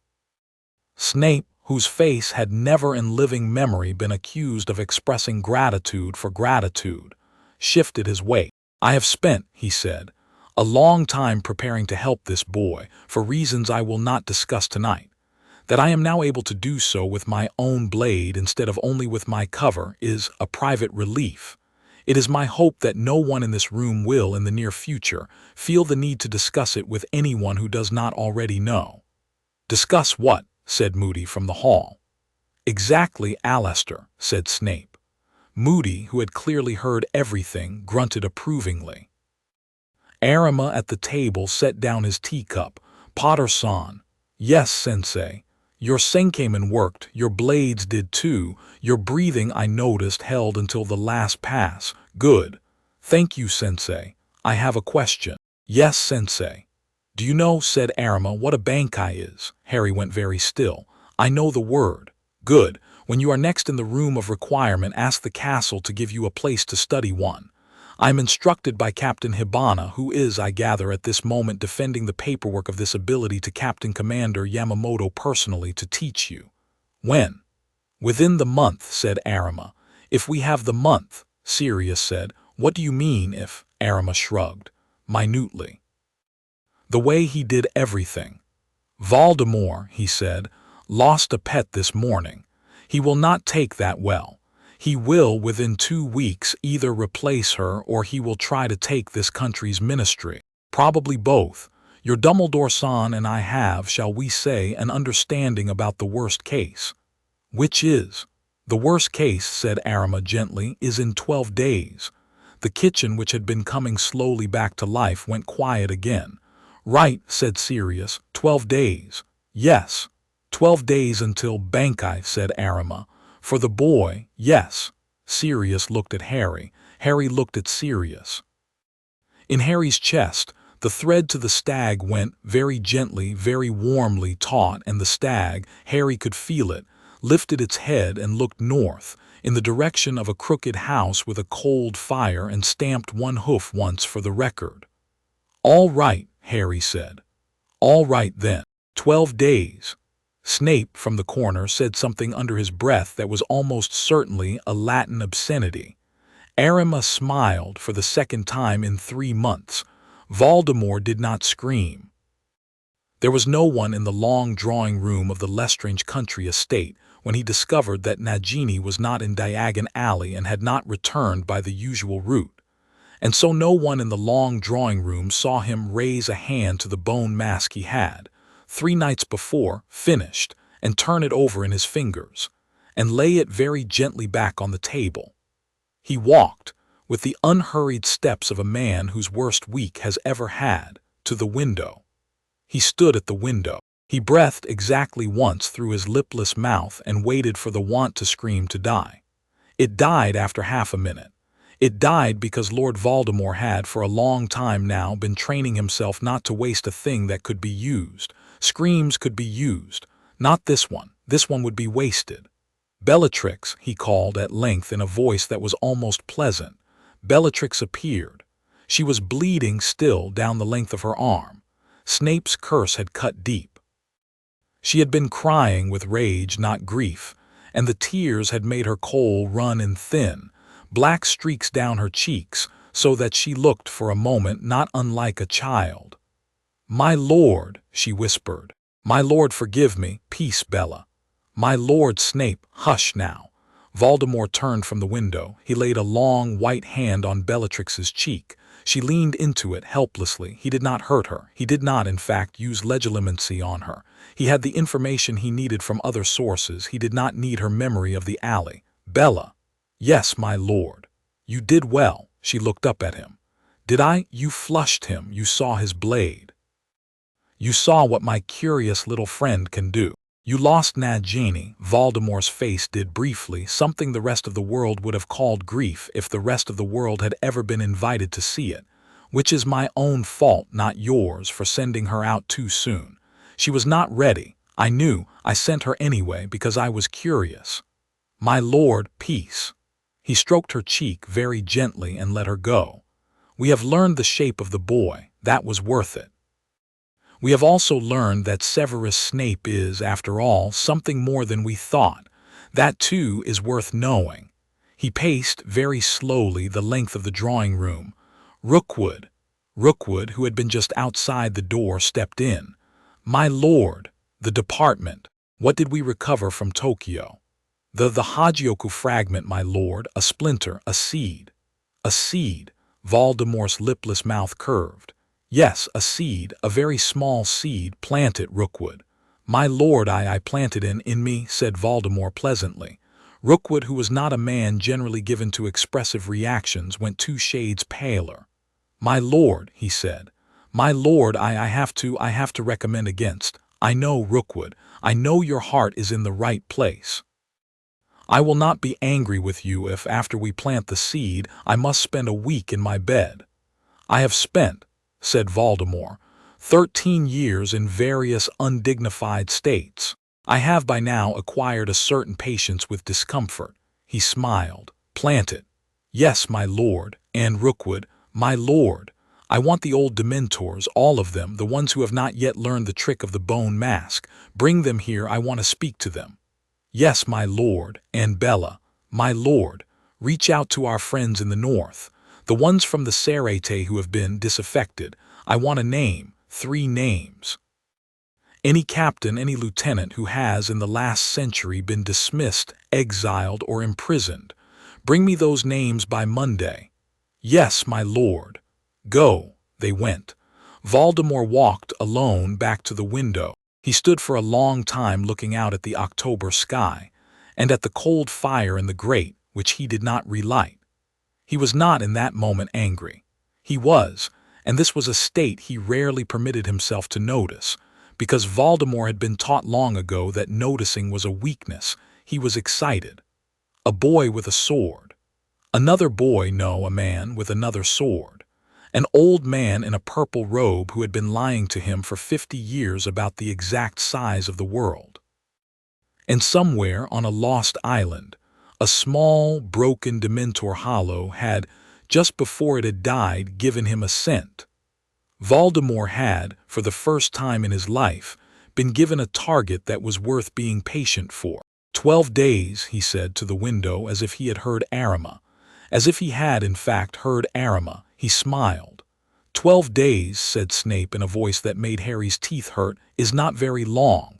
Snape, whose face had never in living memory been accused of expressing gratitude for gratitude, shifted his weight. I have spent, he said, a long time preparing to help this boy, for reasons I will not discuss tonight. That I am now able to do so with my own blade instead of only with my cover is a private relief. It is my hope that no one in this room will, in the near future, feel the need to discuss it with anyone who does not already know. Discuss what? Said Moody from the hall. Exactly, Alastair, said Snape. Moody, who had clearly heard everything, grunted approvingly. Arima at the table set down his teacup. Potter-san. Yes, Sensei. Your Senkamen worked, your blades did too. Your breathing, I noticed, held until the last pass. Good. Thank you, Sensei. I have a question. Yes, Sensei. Do you know, said Arima, what a Bankai is? Harry went very still. I know the word. Good. When you are next in the room of requirement, ask the castle to give you a place to study one. I am instructed by Captain Hibana, who is, I gather, at this moment defending the paperwork of this ability to Captain Commander Yamamoto personally to teach you. When? Within the month, said Arima. If we have the month, Sirius said. What do you mean if? Arima shrugged. Minutely. The way he did everything. Voldemort, he said, lost a pet this morning. He will not take that well. He will, within 2 weeks, either replace her or he will try to take this country's ministry. Probably both. Your Dumbledore-san and I have, shall we say, an understanding about the worst case. Which is? The worst case, said Arima gently, is in 12 days. The kitchen, which had been coming slowly back to life, went quiet again. Right, said Sirius, 12 days. Yes, 12 days until Bankai, said Arima. For the boy, yes. Sirius looked at Harry. Harry looked at Sirius. In Harry's chest, the thread to the stag went, very gently, very warmly taut, and the stag, Harry could feel it, lifted its head and looked north, in the direction of a crooked house with a cold fire, and stamped one hoof once for the record. All right, Harry said. All right then. 12 days. Snape, from the corner, said something under his breath that was almost certainly a Latin obscenity. Arima smiled for the second time in 3 months. Voldemort did not scream. There was no one in the long drawing-room of the Lestrange country estate when he discovered that Nagini was not in Diagon Alley and had not returned by the usual route. And so no one in the long drawing-room saw him raise a hand to the bone mask he had, 3 nights before, finished, and turn it over in his fingers, and lay it very gently back on the table. He walked, with the unhurried steps of a man whose worst week has ever had, to the window. He stood at the window. He breathed exactly once through his lipless mouth and waited for the want to scream to die. It died after half a minute. It died because Lord Voldemort had for a long time now been training himself not to waste a thing that could be used. Screams could be used. Not this one. This one would be wasted. Bellatrix, he called at length in a voice that was almost pleasant. Bellatrix appeared. She was bleeding still down the length of her arm. Snape's curse had cut deep. She had been crying with rage, not grief, and the tears had made her kohl run in thin, black streaks down her cheeks, so that she looked for a moment not unlike a child. "My lord," she whispered. "My lord, forgive me. Peace, Bella." "My lord Snape, hush now." Voldemort turned from the window. He laid a long, white hand on Bellatrix's cheek. She leaned into it helplessly. He did not hurt her. He did not, in fact, use legilimency on her. He had the information he needed from other sources. He did not need her memory of the alley. "Bella." "Yes, my lord." "You did well." She looked up at him. "Did I? You flushed him. You saw his blade. You saw what my curious little friend can do. You lost Nagini." Voldemort's face did briefly something the rest of the world would have called grief if the rest of the world had ever been invited to see it. "Which is my own fault, not yours, for sending her out too soon. She was not ready. I knew. I sent her anyway because I was curious." "My lord, peace." He stroked her cheek very gently and let her go. "We have learned the shape of the boy. That was worth it. We have also learned that Severus Snape is, after all, something more than we thought. That, too, is worth knowing." He paced very slowly the length of the drawing room. Rookwood, who had been just outside the door, stepped in. "My lord." "The department. What did we recover from Tokyo?" The Hagioku fragment, my lord. A splinter, a seed." "A seed?" Voldemort's lipless mouth curved. "Yes, a seed, a very small seed. Plant it, Rookwood." "My lord, I planted in me," said Voldemort pleasantly. Rookwood, who was not a man generally given to expressive reactions, went 2 shades paler. "My lord," he said. "My lord, I have to recommend against. I know, Rookwood, I know your heart is in the right place. I will not be angry with you if, after we plant the seed, I must spend a week in my bed." "I have spent," said Voldemort, 13 years in various undignified states. I have by now acquired a certain patience with discomfort." He smiled. "Plant it." "Yes, my lord." And Rookwood, "My lord, I want the old Dementors, all of them, the ones who have not yet learned the trick of the bone mask. Bring them here, I want to speak to them." "Yes, my lord." And Bella, "My lord, reach out to our friends in the north. The ones from the Serete who have been disaffected. I want a name, 3 names. Any captain, any lieutenant who has in the last century been dismissed, exiled, or imprisoned. Bring me those names by Monday." "Yes, my lord." "Go." They went. Voldemort walked alone back to the window. He stood for a long time looking out at the October sky, and at the cold fire in the grate, which he did not relight. He was not in that moment angry. He was, and this was a state he rarely permitted himself to notice, because Voldemort had been taught long ago that noticing was a weakness. He was excited. A boy with a sword. Another boy, no, a man with another sword. An old man in a purple robe who had been lying to him for 50 years about the exact size of the world. And somewhere on a lost island, a small, broken Dementor hollow had, just before it had died, given him a scent. Voldemort had, for the first time in his life, been given a target that was worth being patient for. 12 days, he said to the window, as if he had heard Arima. As if he had, in fact, heard Arima. He smiled. 12 days, said Snape in a voice that made Harry's teeth hurt, is not very long.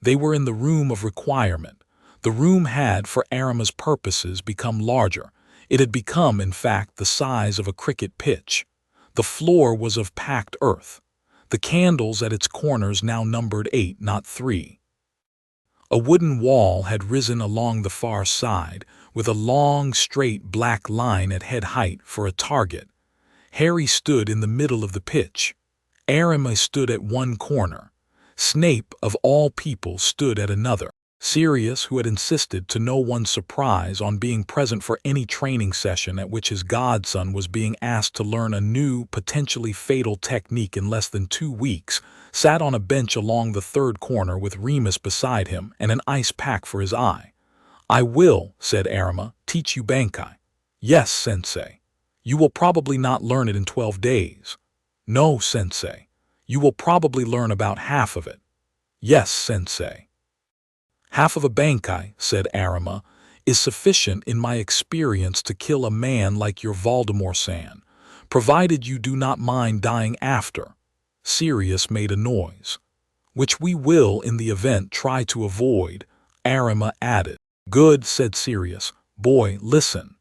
They were in the room of requirement. The room had, for Arima's purposes, become larger. It had become, in fact, the size of a cricket pitch. The floor was of packed earth. The candles at its corners now numbered 8, not 3. A wooden wall had risen along the far side, with a long, straight black line at head height for a target. Harry stood in the middle of the pitch. Arima stood at one corner. Snape, of all people, stood at another. Sirius, who had insisted to no one's surprise on being present for any training session at which his godson was being asked to learn a new, potentially fatal technique in less than 2 weeks, sat on a bench along the third corner with Remus beside him and an ice pack for his eye. "I will," said Arima, "teach you Bankai." "Yes, sensei." You will probably not learn it in 12 days. No, Sensei. You will probably learn about half of it. Yes, Sensei. Half of a Bankai, said Arima, is sufficient in my experience to kill a man like your Voldemort-san, provided you do not mind dying after. Sirius made a noise. Which we will in the event try to avoid, Arima added. Good, said Sirius. Boy, listen.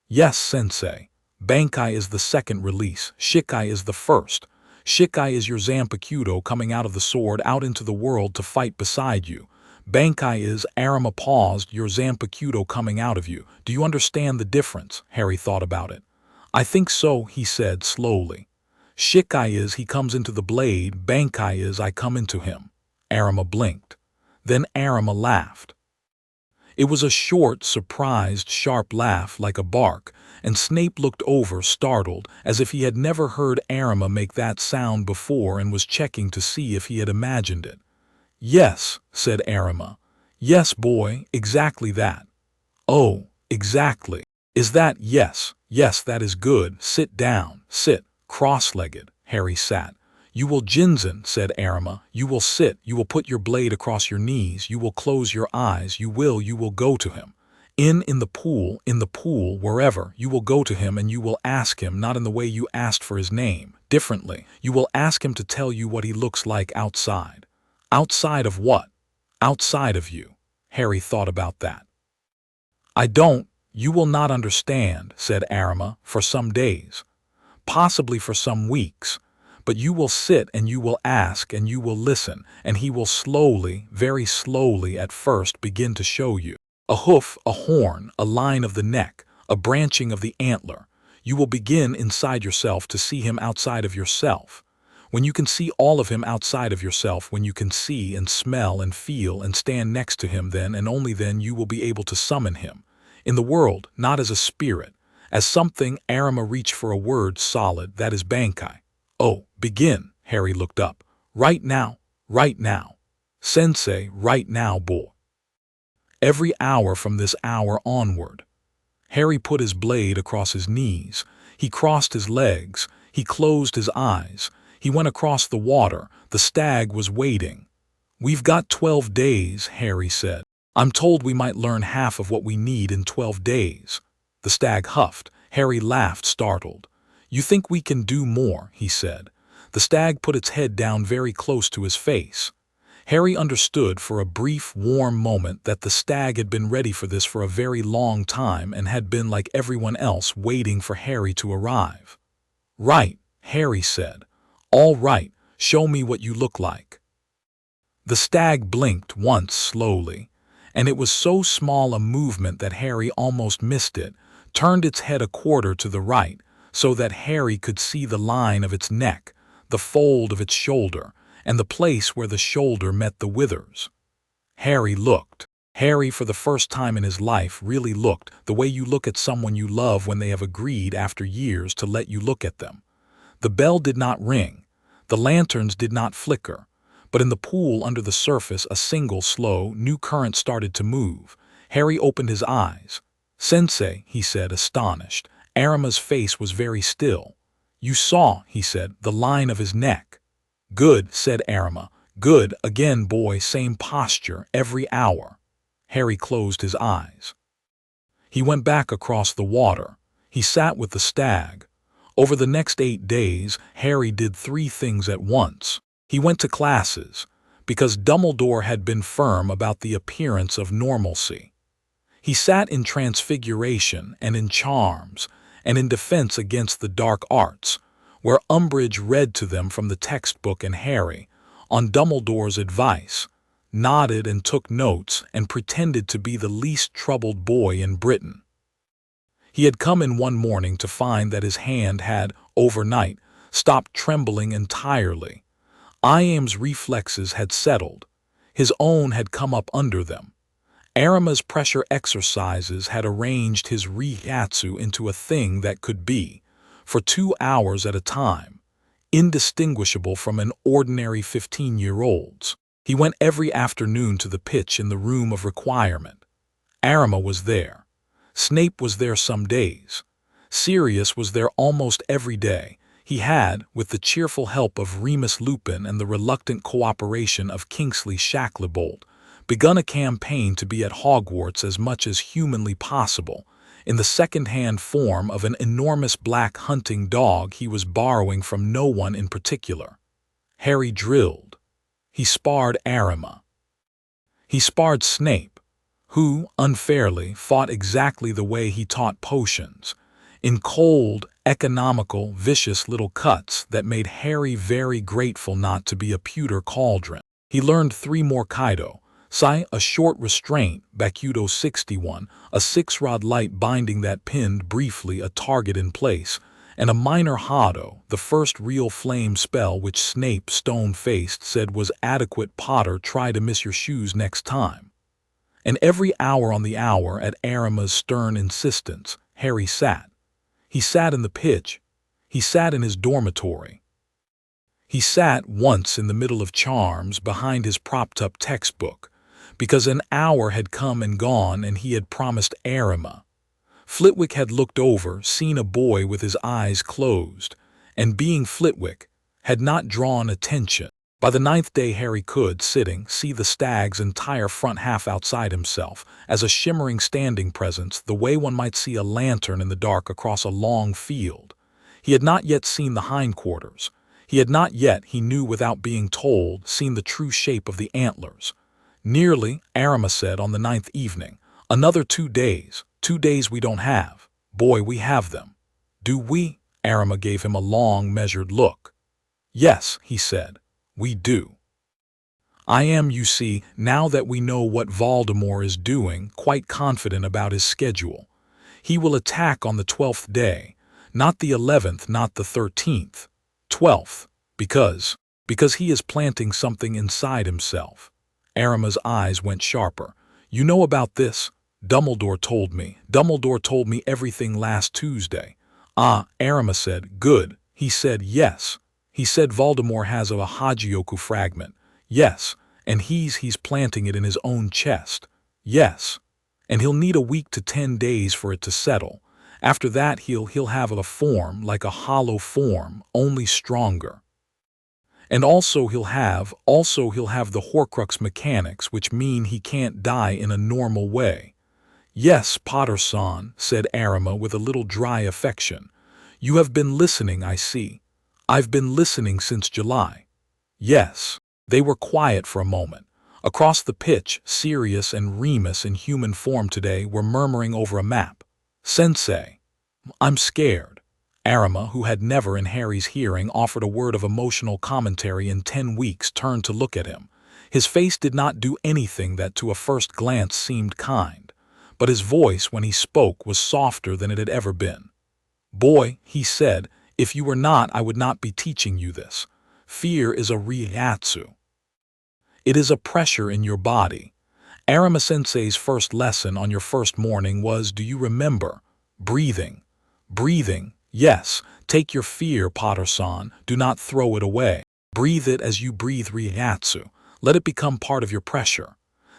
Yes, Sensei. Bankai is the second release. Shikai is the first. Shikai is your Zanpakuto coming out of the sword out into the world to fight beside you. Bankai is, Arima paused, your Zanpakuto coming out of you. Do you understand the difference? Harry thought about it. I think so, he said slowly. Shikai is he comes into the blade, Bankai is I come into him. Arima blinked. Then Arima laughed. It was a short, surprised, sharp laugh like a bark, and Snape looked over, startled, as if he had never heard Arima make that sound before and was checking to see if he had imagined it. Yes, said Arima. Yes, boy, exactly that. Oh, exactly. Is that yes? Yes, that is good. Sit down. Sit. Cross-legged. Harry sat. You will Jinzen, said Arima. You will sit. You will put your blade across your knees. You will close your eyes. You will go to him. In the pool, wherever, you will go to him and you will ask him, not in the way you asked for his name, differently. You will ask him to tell you what he looks like outside. Outside of what? Outside of you. Harry thought about that. I don't. You will not understand, said Arima, for some days. Possibly for some weeks. But you will sit and you will ask and you will listen, and he will slowly, very slowly at first begin to show you. A hoof, a horn, a line of the neck, a branching of the antler. You will begin inside yourself to see him outside of yourself. When you can see all of him outside of yourself, when you can see and smell and feel and stand next to him, then and only then you will be able to summon him. In the world, not as a spirit, as something. Arima reached for a word solid, that is Bankai. Oh, begin. Harry looked up. Right now, right now. Sensei, right now, boy. Every hour from this hour onward. Harry put his blade across his knees. He crossed his legs. He closed his eyes. He went across the water. The stag was waiting. We've got 12 days, Harry said. I'm told we might learn half of what we need in 12 days. The stag huffed. Harry laughed, startled. You think we can do more, he said. The stag put its head down very close to his face. Harry understood for a brief, warm moment that the stag had been ready for this for a very long time and had been, like everyone else, waiting for Harry to arrive. Right, Harry said. All right, show me what you look like. The stag blinked once slowly, and it was so small a movement that Harry almost missed it, turned its head a quarter to the right, so that Harry could see the line of its neck, the fold of its shoulder, and the place where the shoulder met the withers. Harry looked. Harry, for the first time in his life, really looked, the way you look at someone you love when they have agreed after years to let you look at them. The bell did not ring. The lanterns did not flicker. But in the pool under the surface, a single, slow, new current started to move. Harry opened his eyes. Sensei, he said, astonished. Arima's face was very still. You saw, he said, the line of his neck. Good, said Arima. Good, again, boy, same posture, every hour. Harry closed his eyes. He went back across the water. He sat with the stag. Over the next 8 days, Harry did 3 things at once. He went to classes, because Dumbledore had been firm about the appearance of normalcy. He sat in Transfiguration and in Charms, and in Defense Against the Dark Arts, where Umbridge read to them from the textbook, and Harry, on Dumbledore's advice, nodded and took notes and pretended to be the least troubled boy in Britain. He had come in one morning to find that his hand had, overnight, stopped trembling entirely. Iam's reflexes had settled. His own had come up under them. Arima's pressure exercises had arranged his Reiatsu into a thing that could be, for 2 hours at a time, indistinguishable from an ordinary 15-year-old's. He went every afternoon to the pitch in the room of requirement. Arima was there. Snape was there some days. Sirius was there almost every day. He had, with the cheerful help of Remus Lupin and the reluctant cooperation of Kingsley Shacklebolt, begun a campaign to be at Hogwarts as much as humanly possible, in the second-hand form of an enormous black hunting dog he was borrowing from no one in particular. Harry drilled. He sparred Arima. He sparred Snape, who, unfairly, fought exactly the way he taught potions, in cold, economical, vicious little cuts that made Harry very grateful not to be a pewter cauldron. He learned 3 more Kaido, Sai, a short restraint, Bakudo 61, a 6-rod light binding that pinned briefly a target in place, and a minor Hado, the first real flame spell which Snape, stone-faced, said was adequate. Potter, try to miss your shoes next time. And every hour on the hour, at Arima's stern insistence, Harry sat. He sat in the pitch. He sat in his dormitory. He sat once in the middle of charms behind his propped-up textbook, because an hour had come and gone and he had promised Arima. Flitwick had looked over, seen a boy with his eyes closed, and being Flitwick, had not drawn attention. By the 9th day Harry could, sitting, see the stag's entire front half outside himself, as a shimmering standing presence, the way one might see a lantern in the dark across a long field. He had not yet seen the hindquarters. He had not yet, he knew without being told, seen the true shape of the antlers. Nearly, Arima said on the 9th evening. Another 2 days. 2 days we don't have. Boy, we have them. Do we? Arima gave him a long, measured look. Yes, he said. We do. I am, you see, now that we know what Voldemort is doing, quite confident about his schedule. He will attack on the 12th day, not the 11th, not the 13th. 12th, because he is planting something inside himself. Arima's eyes went sharper. You know about this? Dumbledore told me. Dumbledore told me everything last Tuesday. Ah, Arima said. Good. He said yes. He said Voldemort has a Hagioku fragment. Yes. And he's planting it in his own chest. Yes. And he'll need a week to 10 days for it to settle. After that he'll have a form, like a hollow form, only stronger. And also he'll have the Horcrux mechanics, which mean he can't die in a normal way. Yes, Potter-san, said Arima with a little dry affection. You have been listening, I see. I've been listening since July. Yes. They were quiet for a moment. Across the pitch, Sirius and Remus in human form today were murmuring over a map. Sensei. I'm scared. Arima, who had never in Harry's hearing offered a word of emotional commentary in 10 weeks, turned to look at him. His face did not do anything that to a first glance seemed kind, but his voice when he spoke was softer than it had ever been. Boy, he said, if you were not, I would not be teaching you this. Fear is a reiatsu. It is a pressure in your body. Arima Sensei's first lesson on your first morning was, do you remember? Breathing. Breathing. Yes, take your fear, Potter-san. Do not throw it away. Breathe it as you breathe reiatsu. Let it become part of your pressure.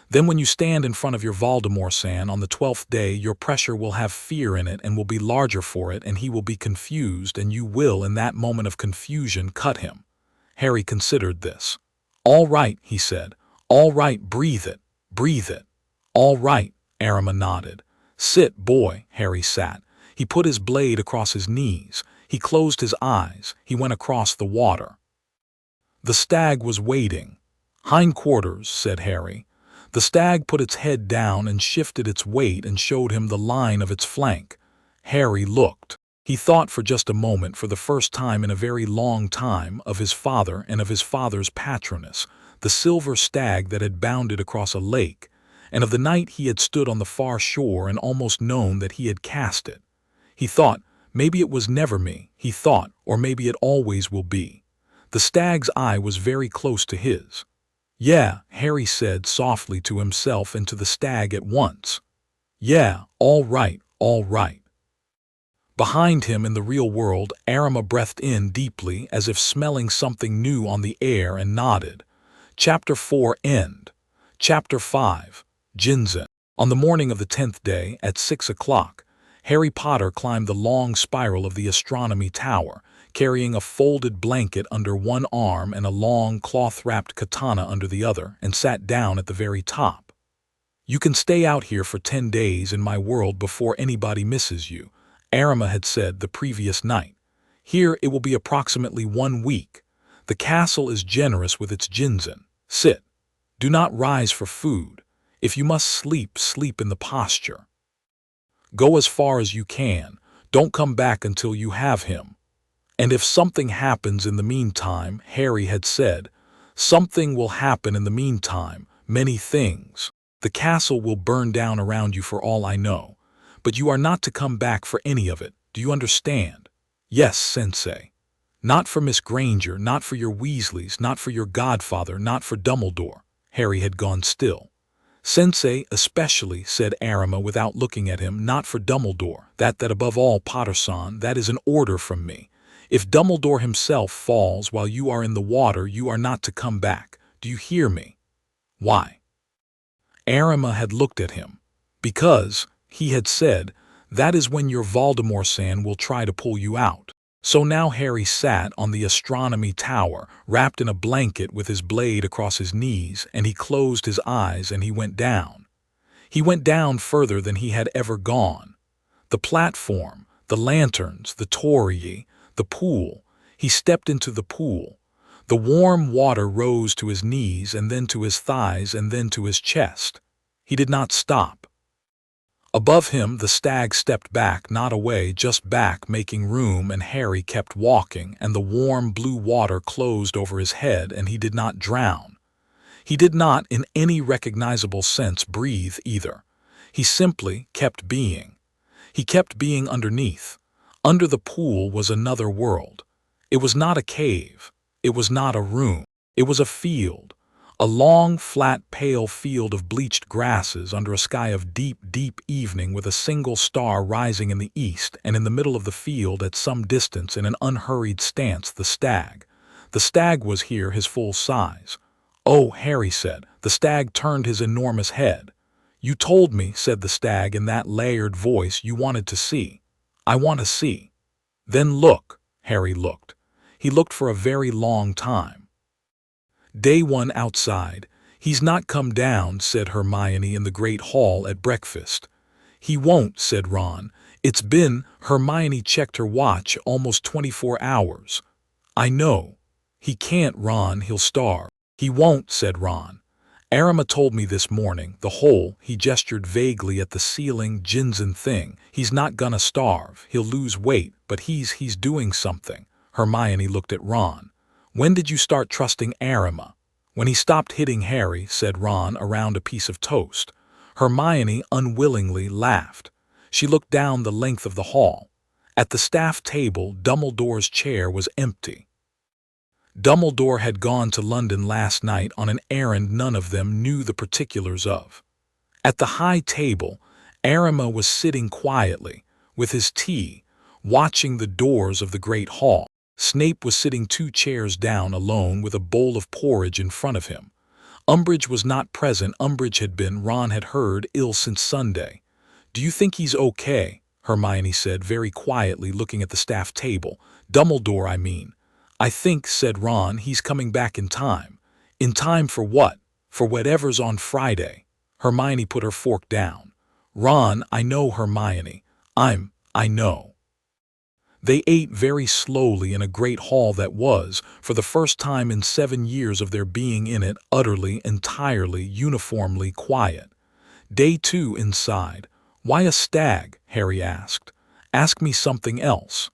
Then when you stand in front of your Voldemort-san on the 12th day, your pressure will have fear in it and will be larger for it, and he will be confused, and you will, in that moment of confusion, cut him. Harry considered this. All right, he said. All right, breathe it. Breathe it. All right, Arima nodded. Sit, boy. Harry sat. He put his blade across his knees. He closed his eyes. He went across the water. The stag was waiting. Hindquarters, said Harry. The stag put its head down and shifted its weight and showed him the line of its flank. Harry looked. He thought for just a moment, for the first time in a very long time, of his father and of his father's Patronus, the silver stag that had bounded across a lake, and of the night he had stood on the far shore and almost known that he had cast it. He thought, maybe it was never me, he thought, or maybe it always will be. The stag's eye was very close to his. Yeah, Harry said softly to himself and to the stag at once. Yeah, all right, all right. Behind him in the real world, Arima breathed in deeply as if smelling something new on the air and nodded. Chapter 4 End. Chapter 5 Jinzen. On the morning of the 10th day, at 6 o'clock, Harry Potter climbed the long spiral of the astronomy tower, carrying a folded blanket under one arm and a long cloth-wrapped katana under the other, and sat down at the very top. "You can stay out here for 10 days in my world before anybody misses you," Arima had said the previous night. "Here it will be approximately 1 week. The castle is generous with its jinzen. Sit. Do not rise for food. If you must sleep, sleep in the posture. Go as far as you can. Don't come back until you have him. And if something happens in the meantime," Harry had said, "something will happen in the meantime, many things. The castle will burn down around you for all I know. But you are not to come back for any of it. Do you understand?" "Yes, Sensei." "Not for Miss Granger, not for your Weasleys, not for your godfather, not for Dumbledore." Harry had gone still. "Sensei especially," said Arima without looking at him, "not for Dumbledore. That above all, Potter-san, that is an order from me. If Dumbledore himself falls while you are in the water, you are not to come back. Do you hear me?" "Why?" Arima had looked at him. "Because," he had said, "that is when your Voldemort-san will try to pull you out." So now Harry sat on the astronomy tower, wrapped in a blanket with his blade across his knees, and he closed his eyes and he went down. He went down further than he had ever gone. The platform, the lanterns, the torii, the pool. He stepped into the pool. The warm water rose to his knees and then to his thighs and then to his chest. He did not stop. Above him, the stag stepped back, not away, just back, making room, and Harry kept walking, and the warm blue water closed over his head, and he did not drown. He did not, in any recognizable sense, breathe either. He simply kept being. He kept being underneath. Under the pool was another world. It was not a cave. It was not a room. It was a field. A long, flat, pale field of bleached grasses under a sky of deep, deep evening with a single star rising in the east, and in the middle of the field at some distance in an unhurried stance the stag. The stag was here his full size. "Oh," Harry said. The stag turned his enormous head. "You told me," said the stag in that layered voice, "you wanted to see. I want to see." "Then look." Harry looked. He looked for a very long time. Day 1 outside. "He's not come down," said Hermione in the great hall at breakfast. "He won't," said Ron. "It's been," Hermione checked her watch, "almost 24 hours. "I know." "He can't, Ron, he'll starve." "He won't," said Ron. "Arima told me this morning, the whole," he gestured vaguely at the ceiling jinzen thing. "He's not gonna starve. He'll lose weight, but he's doing something." Hermione looked at Ron. "When did you start trusting Arima?" "When he stopped hitting Harry," said Ron, around a piece of toast. Hermione unwillingly laughed. She looked down the length of the hall. At the staff table, Dumbledore's chair was empty. Dumbledore had gone to London last night on an errand none of them knew the particulars of. At the high table, Arima was sitting quietly, with his tea, watching the doors of the great hall. Snape was sitting 2 chairs down alone with a bowl of porridge in front of him. Umbridge was not present. Umbridge had been, Ron had heard, ill since Sunday. "Do you think he's okay?" Hermione said very quietly, looking at the staff table. "Dumbledore, I mean." "I think," said Ron, "he's coming back in time." "In time for what?" "For whatever's on Friday." Hermione put her fork down. "Ron, I know, Hermione. I know." They ate very slowly in a great hall that was, for the first time in 7 years of their being in it, utterly, entirely, uniformly quiet. Day 2 inside. "Why a stag?" Harry asked. "Ask me something else."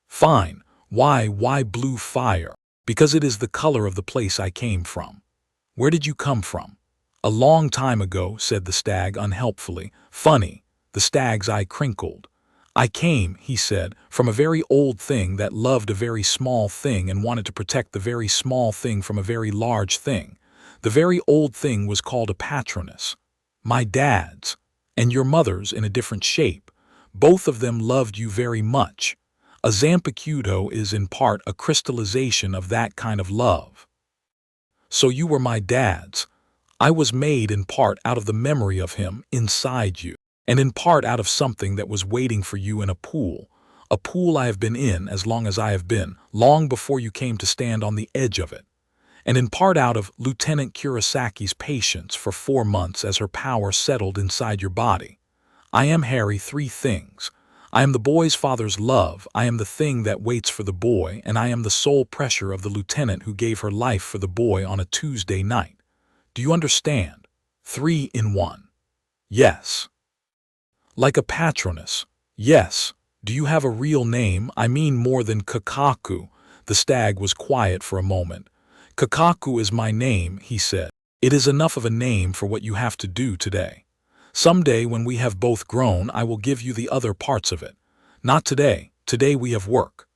"Fine. Why blue fire?" "Because it is the color of the place I came from." "Where did you come from?" "A long time ago," said the stag unhelpfully. "Funny." The stag's eye crinkled. "I came," he said, "from a very old thing that loved a very small thing and wanted to protect the very small thing from a very large thing. The very old thing was called a Patronus. My dad's, and your mother's in a different shape. Both of them loved you very much. A Zampicudo is in part a crystallization of that kind of love. So you were my dad's. I was made in part out of the memory of him inside you. and in part out of something that was waiting for you in a pool I have been in as long as I have been, long before you came to stand on the edge of it, and in part out of Lieutenant Kurisaki's patience for 4 months as her power settled inside your body. I am, Harry, 3 things. I am the boy's father's love, I am the thing that waits for the boy, and I am the soul pressure of the lieutenant who gave her life for the boy on a Tuesday night. Do you understand? 3 in 1. Yes. Like a patroness. Yes. Do you have a real name? I mean more than Kakaku. The stag was quiet for a moment. Kakaku is my name, he said. It is enough of a name for what you have to do today. Someday when we have both grown, I will give you the other parts of it. Not today. Today we have work.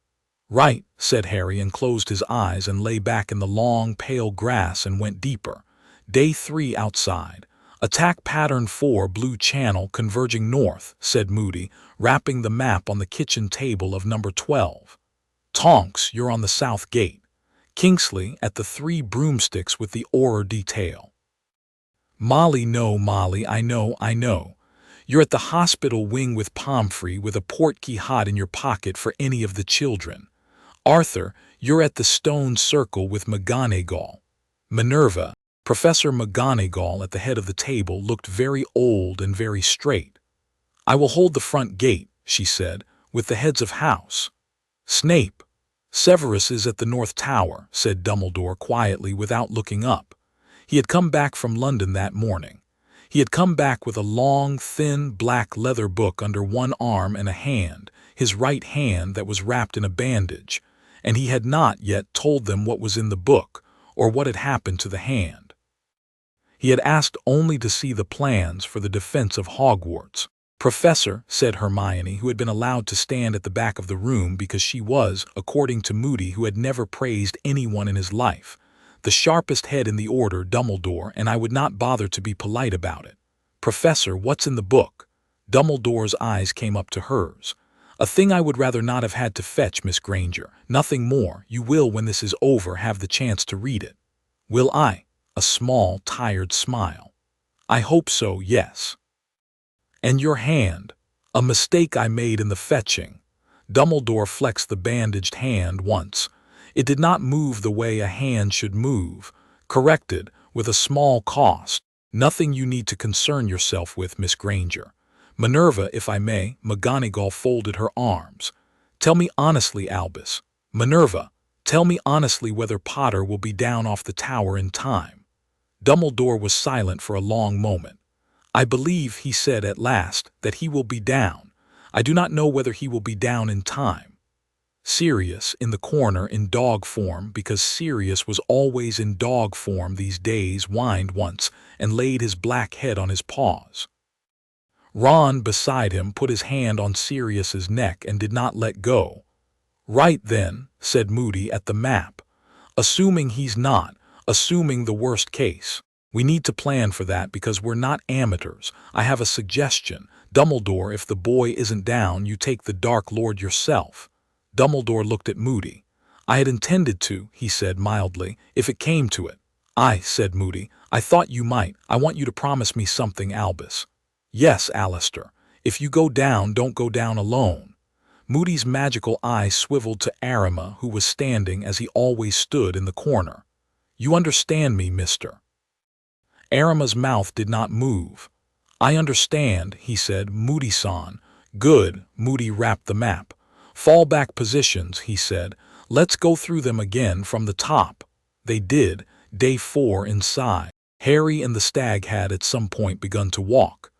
Right, said Harry and closed his eyes and lay back in the long, pale grass and went deeper. Day 3 outside. Attack pattern 4 blue channel converging north, said Moody, rapping the map on the kitchen table of number 12. Tonks, you're on the south gate. Kingsley at the 3 broomsticks with the oar detail. Molly, no, Molly, I know. You're at the hospital wing with Pomfrey with a portkey hot in your pocket for any of the children. Arthur, you're at the stone circle with McGonagall. Minerva, Professor McGonagall at the head of the table looked very old and very straight. I will hold the front gate, she said, with the heads of house. Snape. Severus is at the North Tower, said Dumbledore quietly without looking up. He had come back from London that morning. He had come back with a long, thin, black leather book under one arm and a hand, his right hand that was wrapped in a bandage, and he had not yet told them what was in the book or what had happened to the hand. He had asked only to see the plans for the defense of Hogwarts. Professor, said Hermione, who had been allowed to stand at the back of the room because she was, according to Moody, who had never praised anyone in his life, the sharpest head in the order, Dumbledore, and I would not bother to be polite about it. Professor, what's in the book? Dumbledore's eyes came up to hers. A thing I would rather not have had to fetch, Miss Granger. Nothing more. You will, when this is over, have the chance to read it. Will I? A small, tired smile. I hope so, yes. And your hand. A mistake I made in the fetching. Dumbledore flexed the bandaged hand once. It did not move the way a hand should move. Corrected, with a small cost. Nothing you need to concern yourself with, Miss Granger. Minerva, if I may. McGonagall folded her arms. Tell me honestly, Albus. Minerva, tell me honestly whether Potter will be down off the tower in time. Dumbledore was silent for a long moment. I believe, he said at last, that he will be down. I do not know whether he will be down in time. Sirius, in the corner in dog form, because Sirius was always in dog form these days, whined once and laid his black head on his paws. Ron, beside him, put his hand on Sirius's neck and did not let go. Right then, said Moody at the map. Assuming he's not, assuming the worst case. We need to plan for that because we're not amateurs. I have a suggestion. Dumbledore, if the boy isn't down, you take the Dark Lord yourself. Dumbledore looked at Moody. I had intended to, he said mildly, if it came to it. Said Moody. I thought you might. I want you to promise me something, Albus. Yes, Alistair. If you go down, don't go down alone. Moody's magical eye swiveled to Arima, who was standing as he always stood in the corner. You understand me, mister? Arima's mouth did not move. I understand, he said, Moody-san. Good, Moody rapped the map. Fallback positions, he said. Let's go through them again from the top. They did. Day 4 inside. Harry and the stag had at some point begun to walk.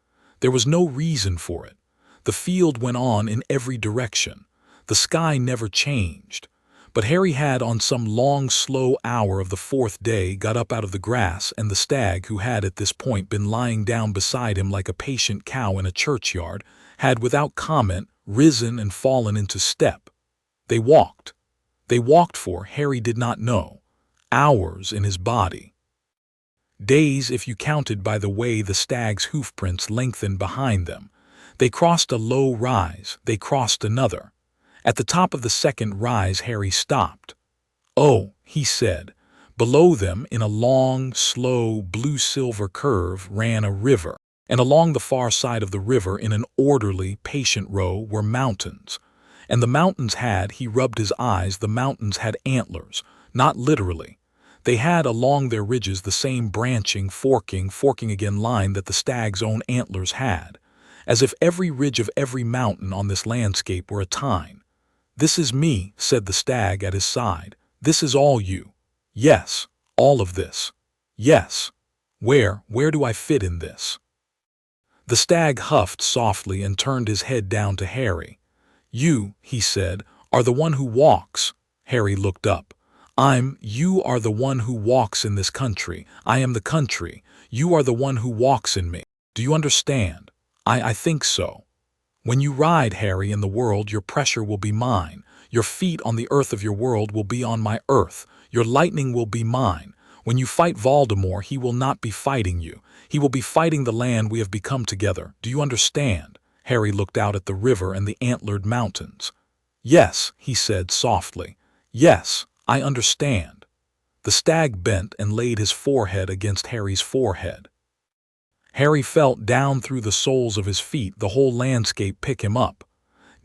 There was no reason for it. The field went on in every direction. The sky never changed. But Harry had, on some long, slow hour of the 4th day, got up out of the grass, and the stag, who had at this point been lying down beside him like a patient cow in a churchyard, had, without comment, risen and fallen into step. They walked. They walked for, Harry did not know, hours in his body. Days, if you counted by the way the stag's hoofprints lengthened behind them. They crossed a low rise. They crossed another. At the top of the second rise, Harry stopped. Oh, he said. Below them, in a long, slow, blue-silver curve, ran a river. And along the far side of the river in an orderly, patient row were mountains. And the mountains had, he rubbed his eyes, the mountains had antlers, not literally. They had along their ridges the same branching, forking again line that the stag's own antlers had, as if every ridge of every mountain on this landscape were a tine. "This is me," said the stag at his side. "This is all you. Yes, all of this. Yes. Where do I fit in this?" The stag huffed softly and turned his head down to Harry. "You," he said, "are the one who walks." Harry looked up. You are the one who walks in this country. I am the country. You are the one who walks in me. Do you understand? I think so. When you ride, Harry, in the world, your pressure will be mine. Your feet on the earth of your world will be on my earth. Your lightning will be mine. When you fight Voldemort, he will not be fighting you. He will be fighting the land we have become together. Do you understand? Harry looked out at the river and the antlered mountains. "Yes," he said softly. "Yes, I understand." The stag bent and laid his forehead against Harry's forehead. Harry felt down through the soles of his feet, the whole landscape pick him up.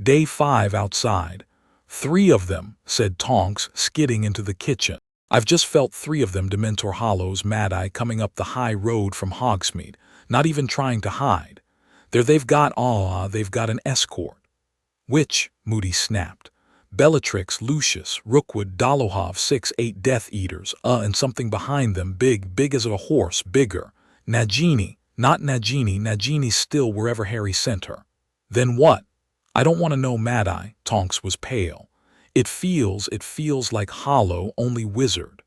Day 5 outside. "3 of them," said Tonks, skidding into the kitchen. "I've just felt 3 of them, Dementor Hollows, Mad-Eye, coming up the high road from Hogsmeade, not even trying to hide. They've got an escort." "Which?" Moody snapped. "Bellatrix, Lucius, Rookwood, Dolohov, 6-8 Death Eaters, and something behind them, big as a horse, bigger. Nagini, not Nagini, Nagini's still wherever Harry sent her." "Then what?" "I don't want to know, Mad-Eye." Tonks was pale. It feels like Hollow, only wizard."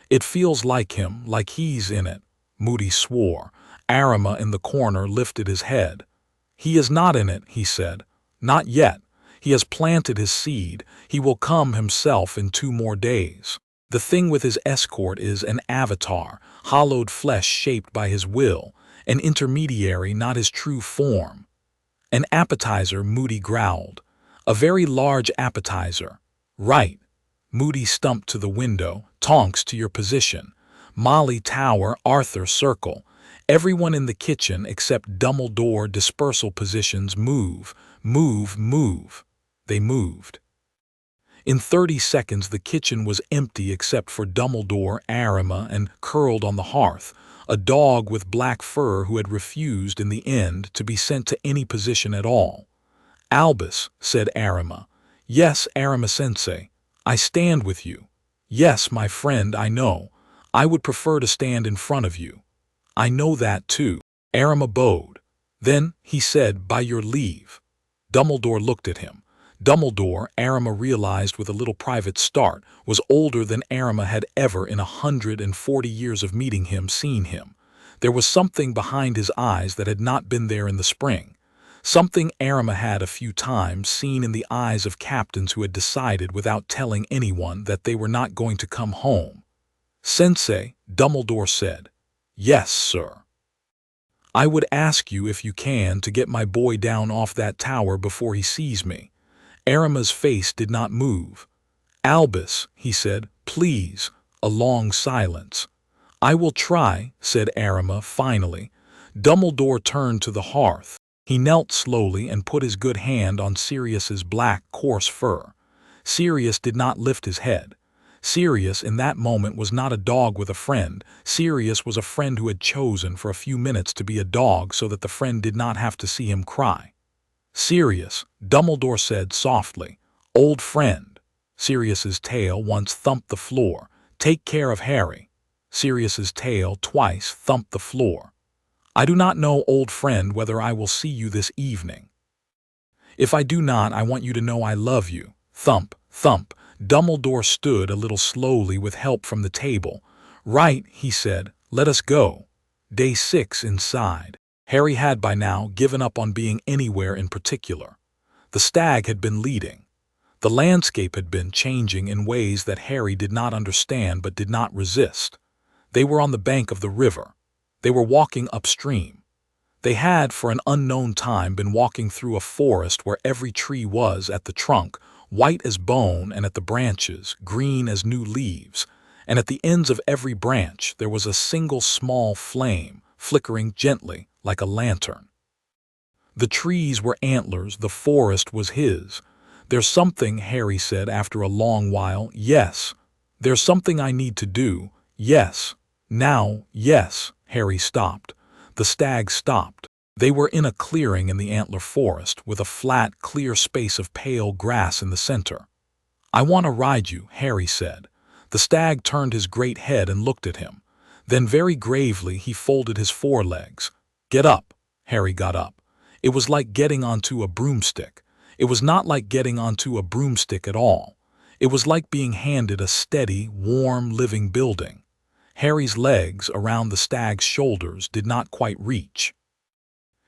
"It feels like him, like he's in it." Moody swore. Arima in the corner lifted his head. "He is not in it," he said. "Not yet. He has planted his seed. He will come himself in 2 more days. The thing with his escort is an avatar, hollowed flesh shaped by his will, an intermediary, not his true form." "An appetizer," Moody growled. "A very large appetizer." "Right." Moody stumped to the window. "Tonks, to your position. Molly, tower. Arthur, circle. Everyone in the kitchen except Dumbledore, dispersal positions. Move, move, move." They moved. In 30 seconds the kitchen was empty except for Dumbledore, Arima, and, curled on the hearth, a dog with black fur who had refused in the end to be sent to any position at all. "Albus," said Arima. "Yes, Arima-sensei. I stand with you." "Yes, my friend, I know. I would prefer to stand in front of you." "I know that too." Arima bowed. "Then," he said, "by your leave." Dumbledore looked at him. Dumbledore, Arima realized with a little private start, was older than Arima had ever in 140 years of meeting him seen him. There was something behind his eyes that had not been there in the spring. Something Arima had a few times seen in the eyes of captains who had decided without telling anyone that they were not going to come home. "Sensei," Dumbledore said. "Yes, sir." "I would ask you, if you can, to get my boy down off that tower before he sees me." Arima's face did not move. "Albus," he said, "please." A long silence. "I will try," said Arima finally. Dumbledore turned to the hearth. He knelt slowly and put his good hand on Sirius's black, coarse fur. Sirius did not lift his head. Sirius in that moment was not a dog with a friend. Sirius was a friend who had chosen for a few minutes to be a dog so that the friend did not have to see him cry. "Sirius," Dumbledore said softly. "Old friend." Sirius's tail once thumped the floor. "Take care of Harry." Sirius's tail twice thumped the floor. "I do not know, old friend, whether I will see you this evening. If I do not, I want you to know I love you." Thump, thump. Dumbledore stood a little slowly with help from the table. "Right," he said. "Let us go." Day 6 inside. Harry had by now given up on being anywhere in particular. The stag had been leading. The landscape had been changing in ways that Harry did not understand but did not resist. They were on the bank of the river. They were walking upstream. They had, for an unknown time, been walking through a forest where every tree was, at the trunk, white as bone, and at the branches, green as new leaves, and at the ends of every branch there was a single small flame, flickering gently, like a lantern. The trees were antlers, the forest was his. "There's something," Harry said after a long while. "Yes. There's something I need to do. Yes. Now, yes." Harry stopped. The stag stopped. They were in a clearing in the antler forest, with a flat, clear space of pale grass in the center. "I want to ride you," Harry said. The stag turned his great head and looked at him. Then very gravely he folded his forelegs. "Get up." Harry got up. It was like getting onto a broomstick. It was not like getting onto a broomstick at all. It was like being handed a steady, warm, living building. Harry's legs, around the stag's shoulders, did not quite reach.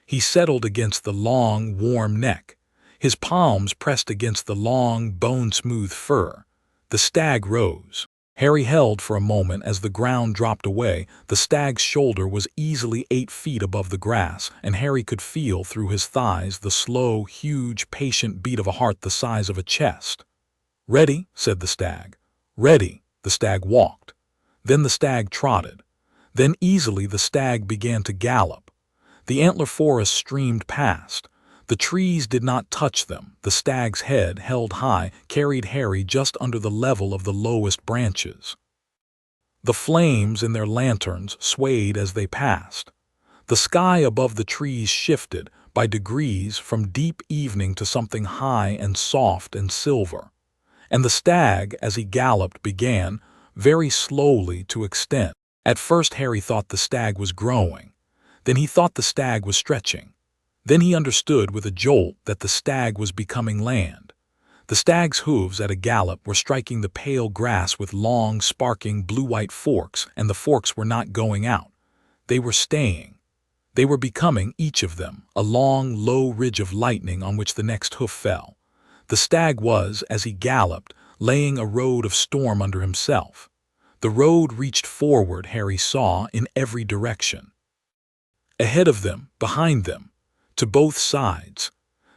He settled against the long, warm neck. His palms pressed against the long, bone-smooth fur. The stag rose. Harry held for a moment as the ground dropped away. The stag's shoulder was easily 8 feet above the grass, and Harry could feel through his thighs the slow, huge, patient beat of a heart the size of a chest. "Ready?" said the stag. "Ready." The stag walked. Then the stag trotted. Then easily the stag began to gallop. The antler forest streamed past. The trees did not touch them. The stag's head, held high, carried Harry just under the level of the lowest branches. The flames in their lanterns swayed as they passed. The sky above the trees shifted, by degrees, from deep evening to something high and soft and silver. And the stag, as he galloped, began, very slowly, to extend. At first Harry thought the stag was growing. Then he thought the stag was stretching. Then he understood with a jolt that the stag was becoming land. The stag's hooves at a gallop were striking the pale grass with long, sparking blue-white forks, and the forks were not going out. They were staying. They were becoming, each of them, a long, low ridge of lightning on which the next hoof fell. The stag was, as he galloped, laying a road of storm under himself. The road reached forward, Harry saw, in every direction. Ahead of them, behind them, to both sides.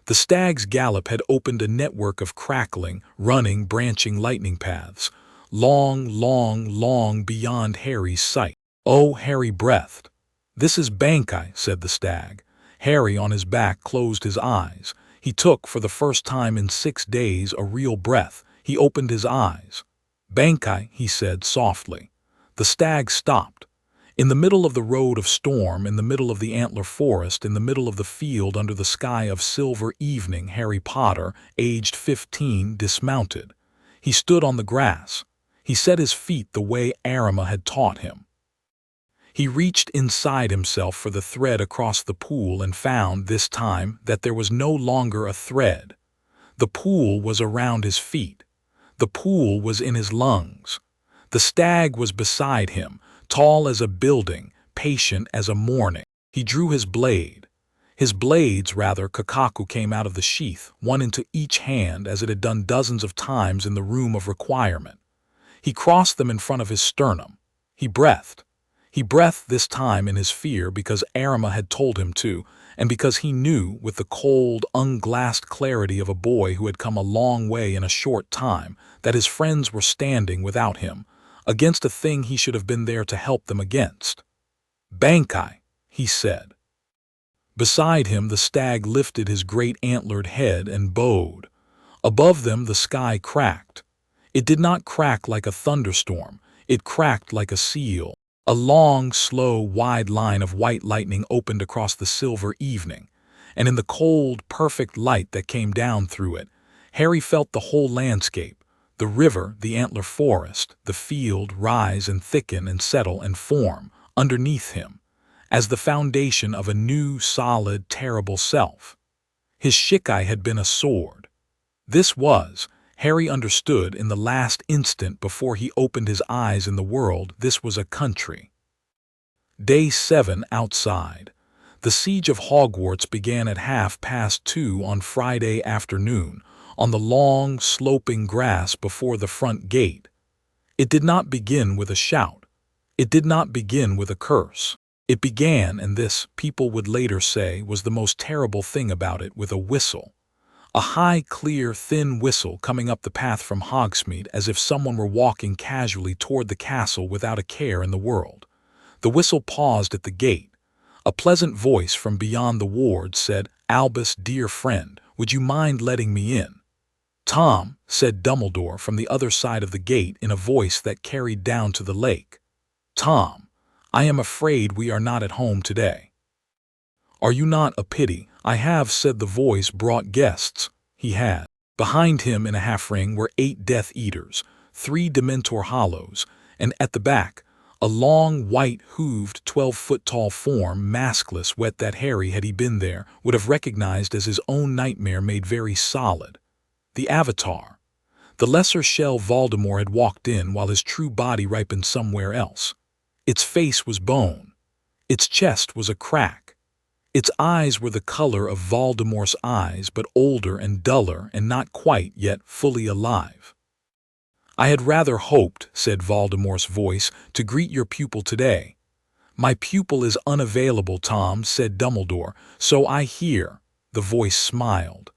The stag's gallop had opened a network of crackling, running, branching lightning paths, long, long, long beyond Harry's sight. "Oh," Harry breathed. "This is Bankai," said the stag. Harry, on his back, closed his eyes. He took, for the first time in 6 days, a real breath. He opened his eyes. "Bankai," he said softly. The stag stopped. In the middle of the road of storm, in the middle of the antler forest, in the middle of the field under the sky of silver evening, Harry Potter, aged 15, dismounted. He stood on the grass. He set his feet the way Arima had taught him. He reached inside himself for the thread across the pool and found, this time, that there was no longer a thread. The pool was around his feet. The pool was in his lungs. The stag was beside him, tall as a building, patient as a morning. He drew his blade. His blades, rather, Kakaku, came out of the sheath, one into each hand, as it had done dozens of times in the room of requirement. He crossed them in front of his sternum. He breathed. He breathed this time in his fear, because Arima had told him to, and because he knew, with the cold, unglassed clarity of a boy who had come a long way in a short time, that his friends were standing without him, against a thing he should have been there to help them against. "Bankai," he said. Beside him the stag lifted his great antlered head and bowed. Above them the sky cracked. It did not crack like a thunderstorm. It cracked like a seal. A long, slow, wide line of white lightning opened across the silver evening, and in the cold, perfect light that came down through it, Harry felt the whole landscape, the river, the antler forest, the field, rise and thicken and settle and form, underneath him, as the foundation of a new, solid, terrible self. His shikai had been a sword. This was, Harry understood in the last instant before he opened his eyes in the world, this was a country. Day 7 outside. The siege of Hogwarts began at 2:30 on Friday afternoon, on the long, sloping grass before the front gate. It did not begin with a shout. It did not begin with a curse. It began, and this, people would later say, was the most terrible thing about it, with a whistle. A high, clear, thin whistle coming up the path from Hogsmeade, as if someone were walking casually toward the castle without a care in the world. The whistle paused at the gate. A pleasant voice from beyond the ward said, "Albus, dear friend, would you mind letting me in?" "Tom," said Dumbledore from the other side of the gate in a voice that carried down to the lake. "Tom, I am afraid we are not at home today." "Are you not? A pity. I have," said the voice, brought guests. He had. Behind him in a half-ring were 8 Death Eaters, 3 Dementor Hollows, and at the back, a long, white-hooved, 12-foot-tall form, maskless, wet that Harry, had he been there, would have recognized as his own nightmare made very solid. The Avatar. The lesser shell Voldemort had walked in while his true body ripened somewhere else. Its face was bone. Its chest was a crack. Its eyes were the color of Voldemort's eyes, but older and duller and not quite yet fully alive. "I had rather hoped," said Voldemort's voice, "to greet your pupil today." "My pupil is unavailable, Tom," said Dumbledore. "So I hear." The voice smiled.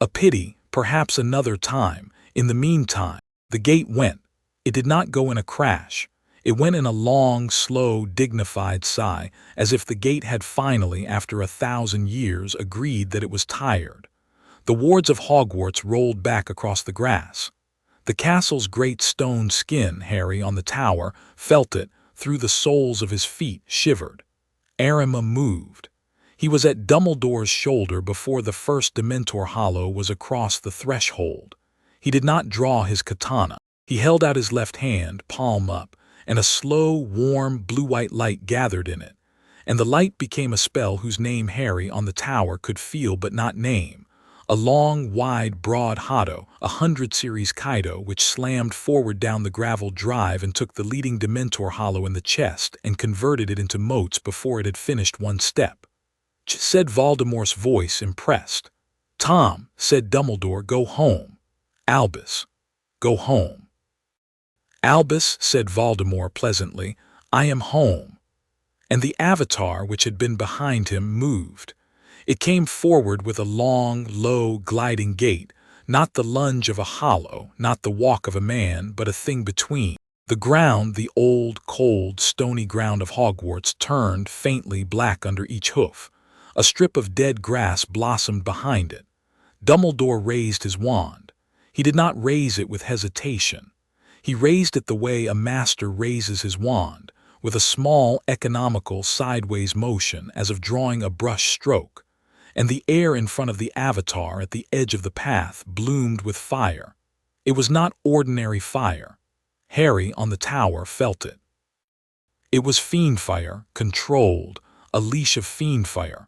"A pity, perhaps another time. In the meantime." The gate went. It did not go in a crash. It went in a long, slow, dignified sigh, as if the gate had finally, after 1,000 years, agreed that it was tired. The wards of Hogwarts rolled back across the grass. The castle's great stone skin, Harry, on the tower, felt it, through the soles of his feet, shivered. Arima moved. He was at Dumbledore's shoulder before the first Dementor Hollow was across the threshold. He did not draw his katana. He held out his left hand, palm up, and a slow, warm, blue-white light gathered in it. And the light became a spell whose name Harry on the tower could feel but not name. A long, wide, broad Hotto, 100 series Kaido, which slammed forward down the gravel drive and took the leading Dementor Hollow in the chest and converted it into motes before it had finished one step. Said Voldemort's voice, impressed. "Tom," said Dumbledore, "go home." "Albus, go home." "Albus," said Voldemort pleasantly, "I am home." And the Avatar, which had been behind him, moved. It came forward with a long, low, gliding gait, not the lunge of a hollow, not the walk of a man, but a thing between. The ground, the old, cold, stony ground of Hogwarts, turned faintly black under each hoof. A strip of dead grass blossomed behind it. Dumbledore raised his wand. He did not raise it with hesitation. He raised it the way a master raises his wand, with a small, economical, sideways motion as of drawing a brush stroke, and the air in front of the Avatar at the edge of the path bloomed with fire. It was not ordinary fire. Harry on the tower felt it. It was fiend fire, controlled, a leash of fiend fire,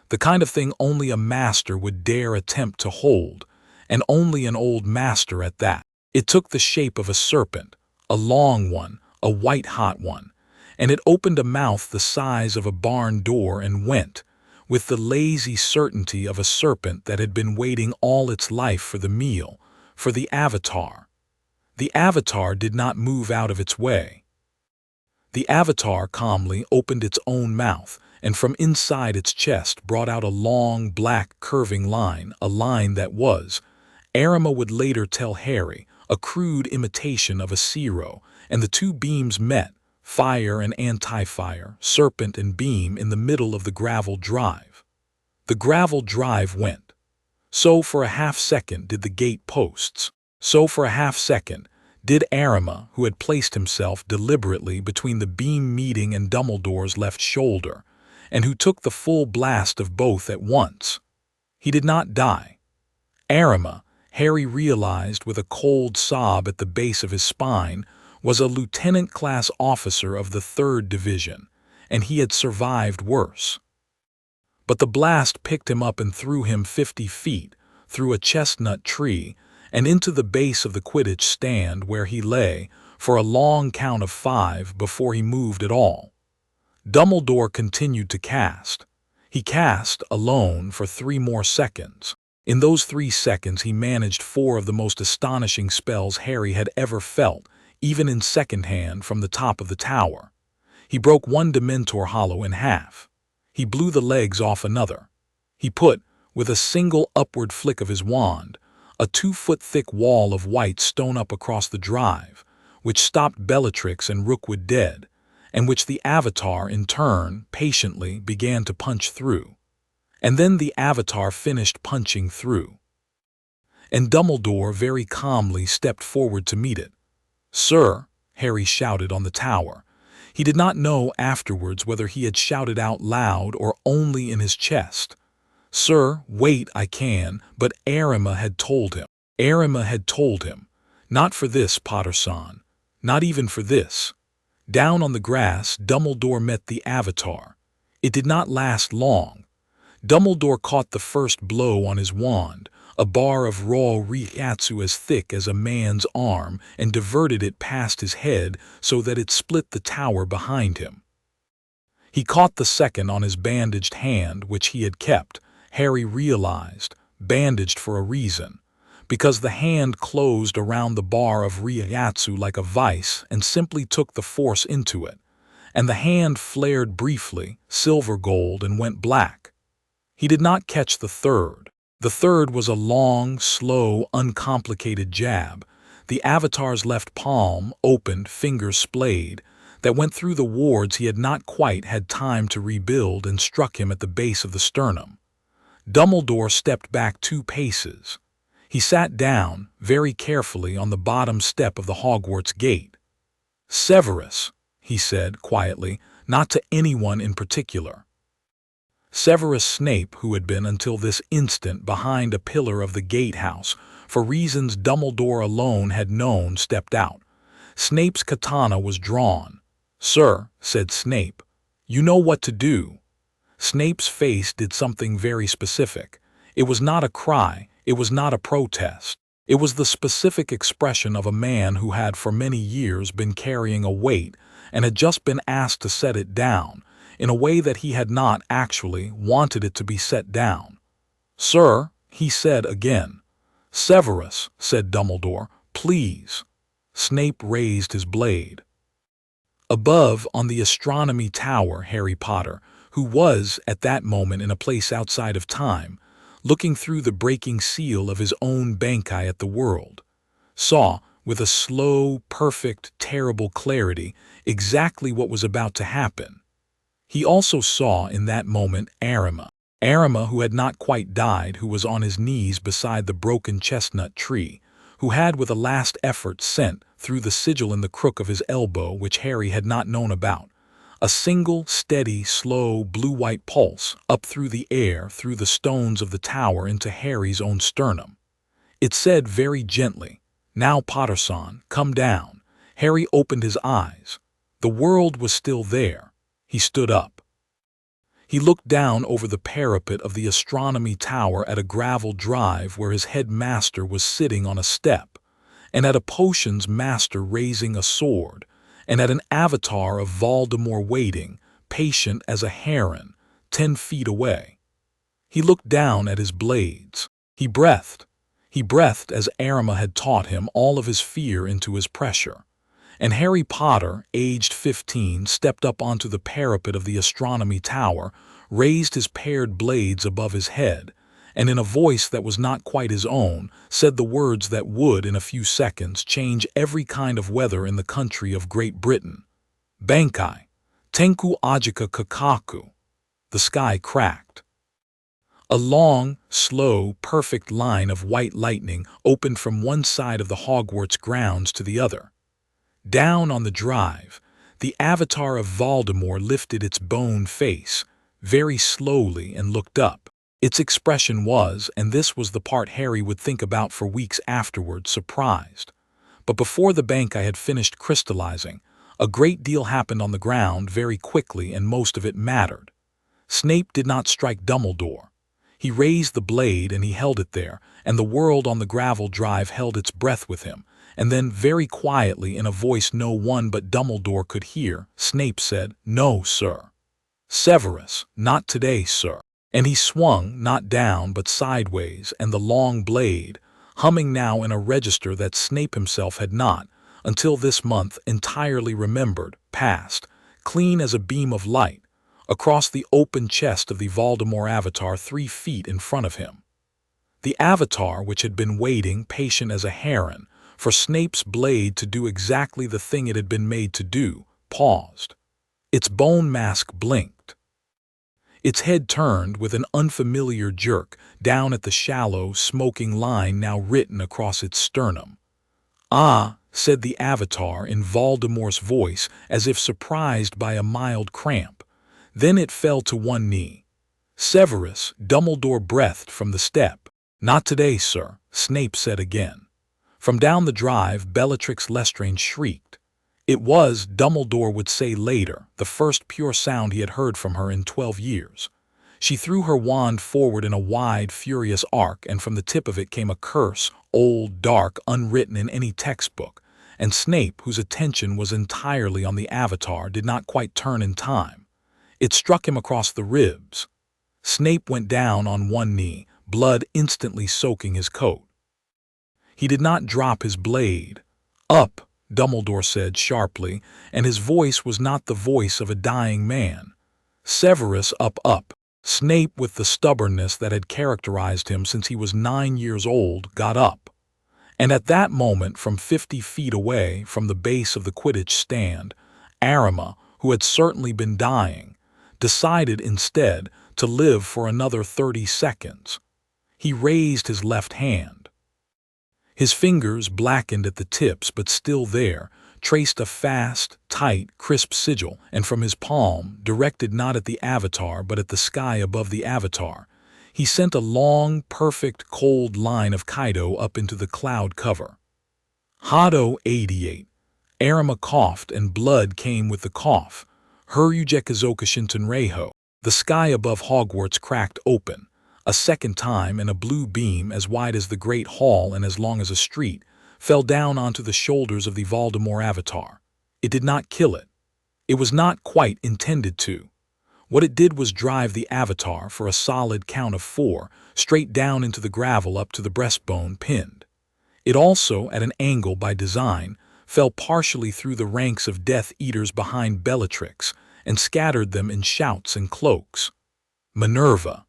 the kind of thing only a master would dare attempt to hold, and only an old master at that. It took the shape of a serpent, a long one, a white-hot one, and it opened a mouth the size of a barn door and went, with the lazy certainty of a serpent that had been waiting all its life for the meal, for the Avatar. The Avatar did not move out of its way. The Avatar calmly opened its own mouth, and from inside its chest brought out a long, black, curving line, a line that was, Arima would later tell Harry, a crude imitation of a zero, and the two beams met, fire and anti-fire, serpent and beam, in the middle of the gravel drive. The gravel drive went. So for a half-second did the gate posts. So for a half-second did Arima, who had placed himself deliberately between the beam meeting and Dumbledore's left shoulder, and who took the full blast of both at once. He did not die. Arima, Harry realized with a cold sob at the base of his spine, was a lieutenant-class officer of the 3rd Division, and he had survived worse. But the blast picked him up and threw him 50 feet, through a chestnut tree, and into the base of the Quidditch stand where he lay, for a long count of 5 before he moved at all. Dumbledore continued to cast. He cast, alone, for 3 more seconds. In those 3 seconds he managed 4 of the most astonishing spells Harry had ever felt, even in secondhand from the top of the tower. He broke one Dementor Hollow in half. He blew the legs off another. He put, with a single upward flick of his wand, a 2-foot-thick wall of white stone up across the drive, which stopped Bellatrix and Rookwood dead, and which the Avatar, in turn, patiently began to punch through. And then the Avatar finished punching through. And Dumbledore very calmly stepped forward to meet it. "Sir," Harry shouted on the tower. He did not know afterwards whether he had shouted out loud or only in his chest. "Sir, wait, I can," but Arima had told him. Arima had told him. "Not for this, Potter-san. Not even for this." Down on the grass, Dumbledore met the Avatar. It did not last long. Dumbledore caught the first blow on his wand, a bar of raw Reiatsu as thick as a man's arm, and diverted it past his head so that it split the tower behind him. He caught the second on his bandaged hand, which he had kept, Harry realized, bandaged for a reason, because the hand closed around the bar of Reiatsu like a vice and simply took the force into it, and the hand flared briefly, silver gold, and went black. He did not catch the third. The third was a long, slow, uncomplicated jab, the Avatar's left palm, opened, fingers splayed, that went through the wards he had not quite had time to rebuild and struck him at the base of the sternum. Dumbledore stepped back 2 paces. He sat down, very carefully, on the bottom step of the Hogwarts gate. "Severus," he said quietly, not to anyone in particular. Severus Snape, who had been until this instant behind a pillar of the gatehouse, for reasons Dumbledore alone had known, stepped out. Snape's katana was drawn. "Sir," said Snape, "you know what to do." Snape's face did something very specific. It was not a cry, it was not a protest. It was the specific expression of a man who had for many years been carrying a weight and had just been asked to set it down, in a way that he had not actually wanted it to be set down. "Sir," he said again. "Severus," said Dumbledore, "please." Snape raised his blade. Above, on the astronomy tower, Harry Potter, who was, at that moment, in a place outside of time, looking through the breaking seal of his own Bankai at the world, saw, with a slow, perfect, terrible clarity, exactly what was about to happen. He also saw in that moment Arima. Arima, who had not quite died, who was on his knees beside the broken chestnut tree, who had with a last effort sent, through the sigil in the crook of his elbow which Harry had not known about, a single, steady, slow, blue-white pulse up through the air, through the stones of the tower into Harry's own sternum. It said very gently, "Now, Potter-san, come down." Harry opened his eyes. The world was still there. He stood up. He looked down over the parapet of the astronomy tower at a gravel drive where his headmaster was sitting on a step, and at a potions master raising a sword, and at an avatar of Voldemort waiting, patient as a heron, 10 feet away. He looked down at his blades. He breathed. He breathed as Arima had taught him, all of his fear into his pressure. And Harry Potter, aged 15, stepped up onto the parapet of the astronomy tower, raised his paired blades above his head, and in a voice that was not quite his own, said the words that would, in a few seconds, change every kind of weather in the country of Great Britain. "Bankai, Tenku Ajika Kakaku." The sky cracked. A long, slow, perfect line of white lightning opened from one side of the Hogwarts grounds to the other. Down on the drive, the avatar of Voldemort lifted its bone face, very slowly, and looked up. Its expression was, and this was the part Harry would think about for weeks afterward, surprised. But before the Bankai had finished crystallizing, a great deal happened on the ground very quickly, and most of it mattered. Snape did not strike Dumbledore. He raised the blade and he held it there, and the world on the gravel drive held its breath with him, and then, very quietly, in a voice no one but Dumbledore could hear, Snape said, "No, sir." "Severus, not today, sir." And he swung, not down, but sideways, and the long blade, humming now in a register that Snape himself had not, until this month, entirely remembered, passed, clean as a beam of light, across the open chest of the Voldemort avatar 3 feet in front of him. The avatar, which had been waiting, patient as a heron, for Snape's blade to do exactly the thing it had been made to do, paused. Its bone mask blinked. Its head turned with an unfamiliar jerk down at the shallow, smoking line now written across its sternum. "Ah," said the Avatar in Voldemort's voice, as if surprised by a mild cramp. Then it fell to one knee. "Severus," Dumbledore breathed from the step. "Not today, sir," Snape said again. From down the drive, Bellatrix Lestrange shrieked. It was, Dumbledore would say later, the first pure sound he had heard from her in 12 years. She threw her wand forward in a wide, furious arc, and from the tip of it came a curse, old, dark, unwritten in any textbook, and Snape, whose attention was entirely on the Avatar, did not quite turn in time. It struck him across the ribs. Snape went down on one knee, blood instantly soaking his coat. He did not drop his blade. "Up," Dumbledore said sharply, and his voice was not the voice of a dying man. "Severus, up, up." Snape, with the stubbornness that had characterized him since he was 9 years old, got up. And at that moment, from 50 feet away from the base of the Quidditch stand, Arima, who had certainly been dying, decided instead to live for another 30 seconds. He raised his left hand. His fingers, blackened at the tips but still there, traced a fast, tight, crisp sigil, and from his palm, directed not at the Avatar but at the sky above the Avatar, he sent a long, perfect, cold line of Kaido up into the cloud cover. Hado 88. Arima coughed, and blood came with the cough. Hurujekazokashintonreho. The sky above Hogwarts cracked open. A second time, and a blue beam, as wide as the Great Hall and as long as a street, fell down onto the shoulders of the Voldemort Avatar. It did not kill it. It was not quite intended to. What it did was drive the Avatar, for a solid count of 4, straight down into the gravel up to the breastbone pinned. It also, at an angle by design, fell partially through the ranks of Death Eaters behind Bellatrix and scattered them in shouts and cloaks. "Minerva!"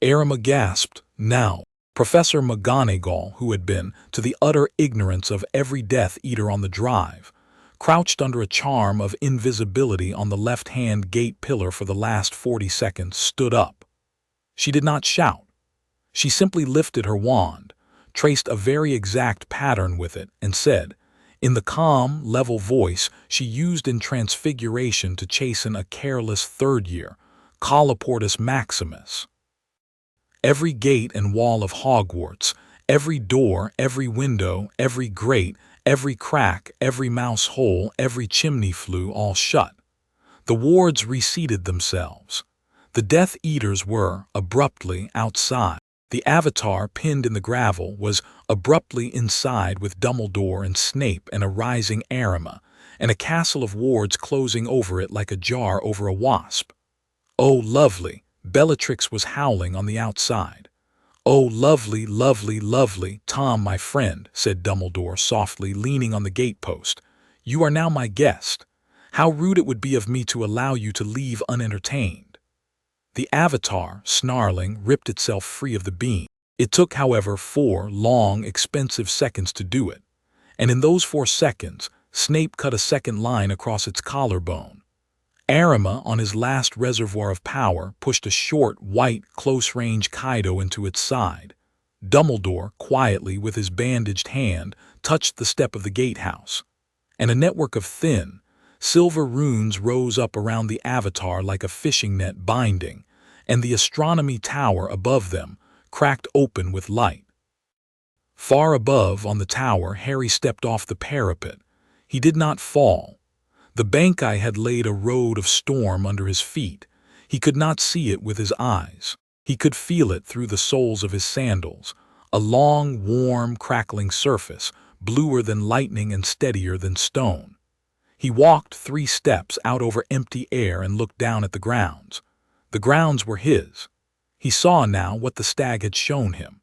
Arima gasped. Now, Professor McGonagall, who had been, to the utter ignorance of every Death Eater on the drive, crouched under a charm of invisibility on the left-hand gate pillar for the last 40 seconds, stood up. She did not shout. She simply lifted her wand, traced a very exact pattern with it, and said, in the calm, level voice she used in Transfiguration to chasten a careless third-year, Colloportus Maximus. Every gate and wall of Hogwarts, every door, every window, every grate, every crack, every mouse hole, every chimney flue, all shut. The wards reseated themselves. The Death Eaters were, abruptly, outside. The Avatar, pinned in the gravel, was abruptly inside with Dumbledore and Snape and a rising Arima, and a castle of wards closing over it like a jar over a wasp. "Oh, lovely!" Bellatrix was howling on the outside. "Oh, lovely, lovely, lovely, Tom, my friend," said Dumbledore softly, leaning on the gatepost. "You are now my guest. How rude it would be of me to allow you to leave unentertained." The Avatar, snarling, ripped itself free of the beam. It took, however, 4 long, expensive seconds to do it, and in those 4 seconds, Snape cut a second line across its collarbone. Arima, on his last reservoir of power, pushed a short, white, close-range Kaido into its side. Dumbledore, quietly, with his bandaged hand, touched the step of the gatehouse, and a network of thin, silver runes rose up around the Avatar like a fishing net binding, and the astronomy tower above them cracked open with light. Far above, on the tower, Harry stepped off the parapet. He did not fall. The Bankai had laid a road of storm under his feet. He could not see it with his eyes. He could feel it through the soles of his sandals, a long, warm, crackling surface, bluer than lightning and steadier than stone. He walked 3 steps out over empty air and looked down at the grounds. The grounds were his. He saw now what the stag had shown him.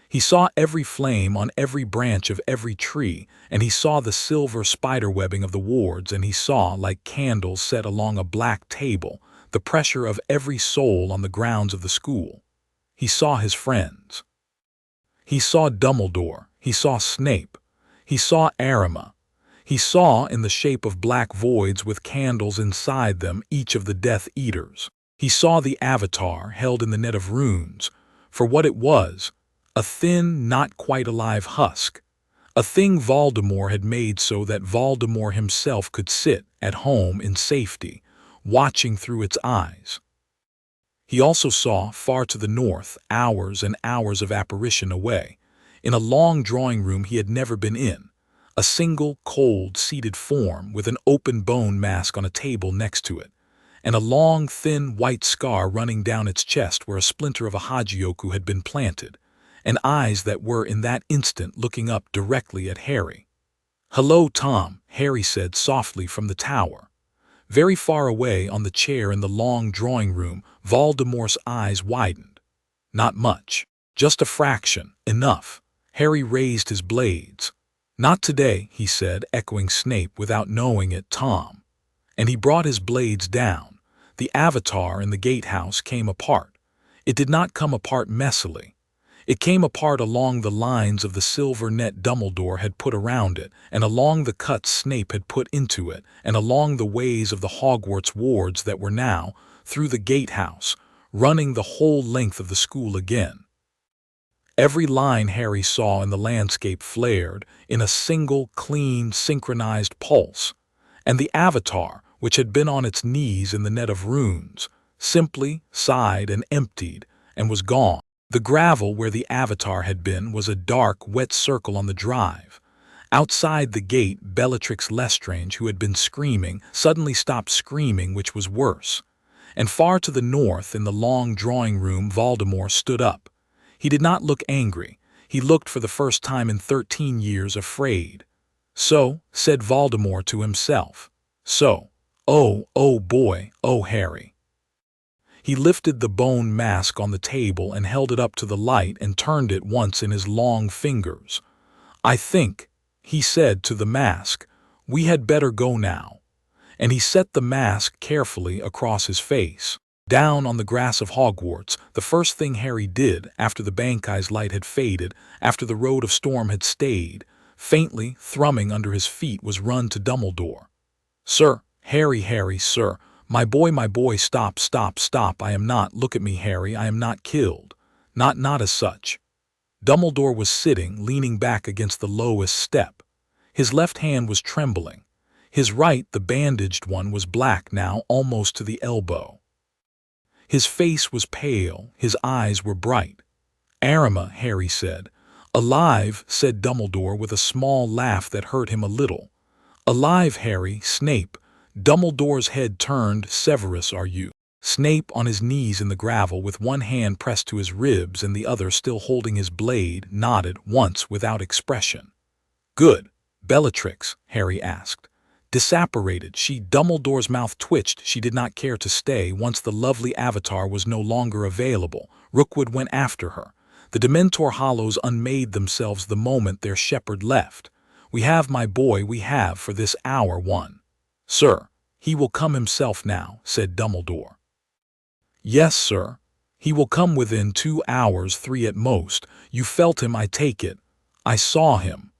He saw every flame on every branch of every tree, and he saw the silver spiderwebbing of the wards, and he saw, like candles set along a black table, the pressure of every soul on the grounds of the school. He saw his friends. He saw Dumbledore. He saw Snape. He saw Arima. He saw in the shape of black voids with candles inside them, each of the Death Eaters. He saw the avatar held in the net of runes, for what it was, a thin, not quite alive husk, a thing Voldemort had made so that Voldemort himself could sit at home in safety, watching through its eyes. He also saw, far to the north, hours and hours of apparition away, in a long drawing room he had never been in, a single, cold, seated form with an open bone mask on a table next to it, and a long, thin, white scar running down its chest where a splinter of a Hagioku had been planted, and eyes that were in that instant looking up directly at Harry. "Hello, Tom," Harry said softly from the tower. Very far away on the chair in the long drawing room, Voldemort's eyes widened. Not much. Just a fraction. Enough. Harry raised his blades. "Not today," he said, echoing Snape without knowing it, "Tom." And he brought his blades down. The avatar in the gatehouse came apart. It did not come apart messily. It came apart along the lines of the silver net Dumbledore had put around it, and along the cuts Snape had put into it, and along the ways of the Hogwarts wards that were now, through the gatehouse, running the whole length of the school again. Every line Harry saw in the landscape flared in a single, clean, synchronized pulse, and the avatar, which had been on its knees in the net of runes, simply sighed and emptied, and was gone. The gravel where the avatar had been was a dark, wet circle on the drive. Outside the gate, Bellatrix Lestrange, who had been screaming, suddenly stopped screaming, which was worse. And far to the north, in the long drawing room, Voldemort stood up. He did not look angry. He looked for the first time in 13 years afraid. "So," said Voldemort to himself. "So. Oh boy, oh Harry." He lifted the bone mask on the table and held it up to the light and turned it once in his long fingers. "I think," he said to the mask, "we had better go now." And he set the mask carefully across his face. Down on the grass of Hogwarts, the first thing Harry did, after the Bankai's light had faded, after the Road of Storm had stayed, faintly thrumming under his feet, was run to Dumbledore. "Sir, Harry, sir. My boy, stop, I am not, look at me, Harry, I am not killed. Not as such." Dumbledore was sitting, leaning back against the lowest step. His left hand was trembling. His right, the bandaged one, was black now, almost to the elbow. His face was pale, his eyes were bright. "Arima," Harry said. "Alive," said Dumbledore with a small laugh that hurt him a little. "Alive, Harry, Snape." Dumbledore's head turned. "Severus, are you?" Snape, on his knees in the gravel, with one hand pressed to his ribs and the other still holding his blade, nodded once without expression. "Good. Bellatrix?" Harry asked. Disapparated, Dumbledore's mouth twitched. She did not care to stay. Once the lovely avatar was no longer available, Rookwood went after her. The Dementor Hollows unmade themselves the moment their shepherd left. "We have, my boy, we have, for this hour won." "Sir, he will come himself now," said Dumbledore. "Yes, sir. He will come within 2 hours, 3 at most. You felt him, I take it." "I saw him."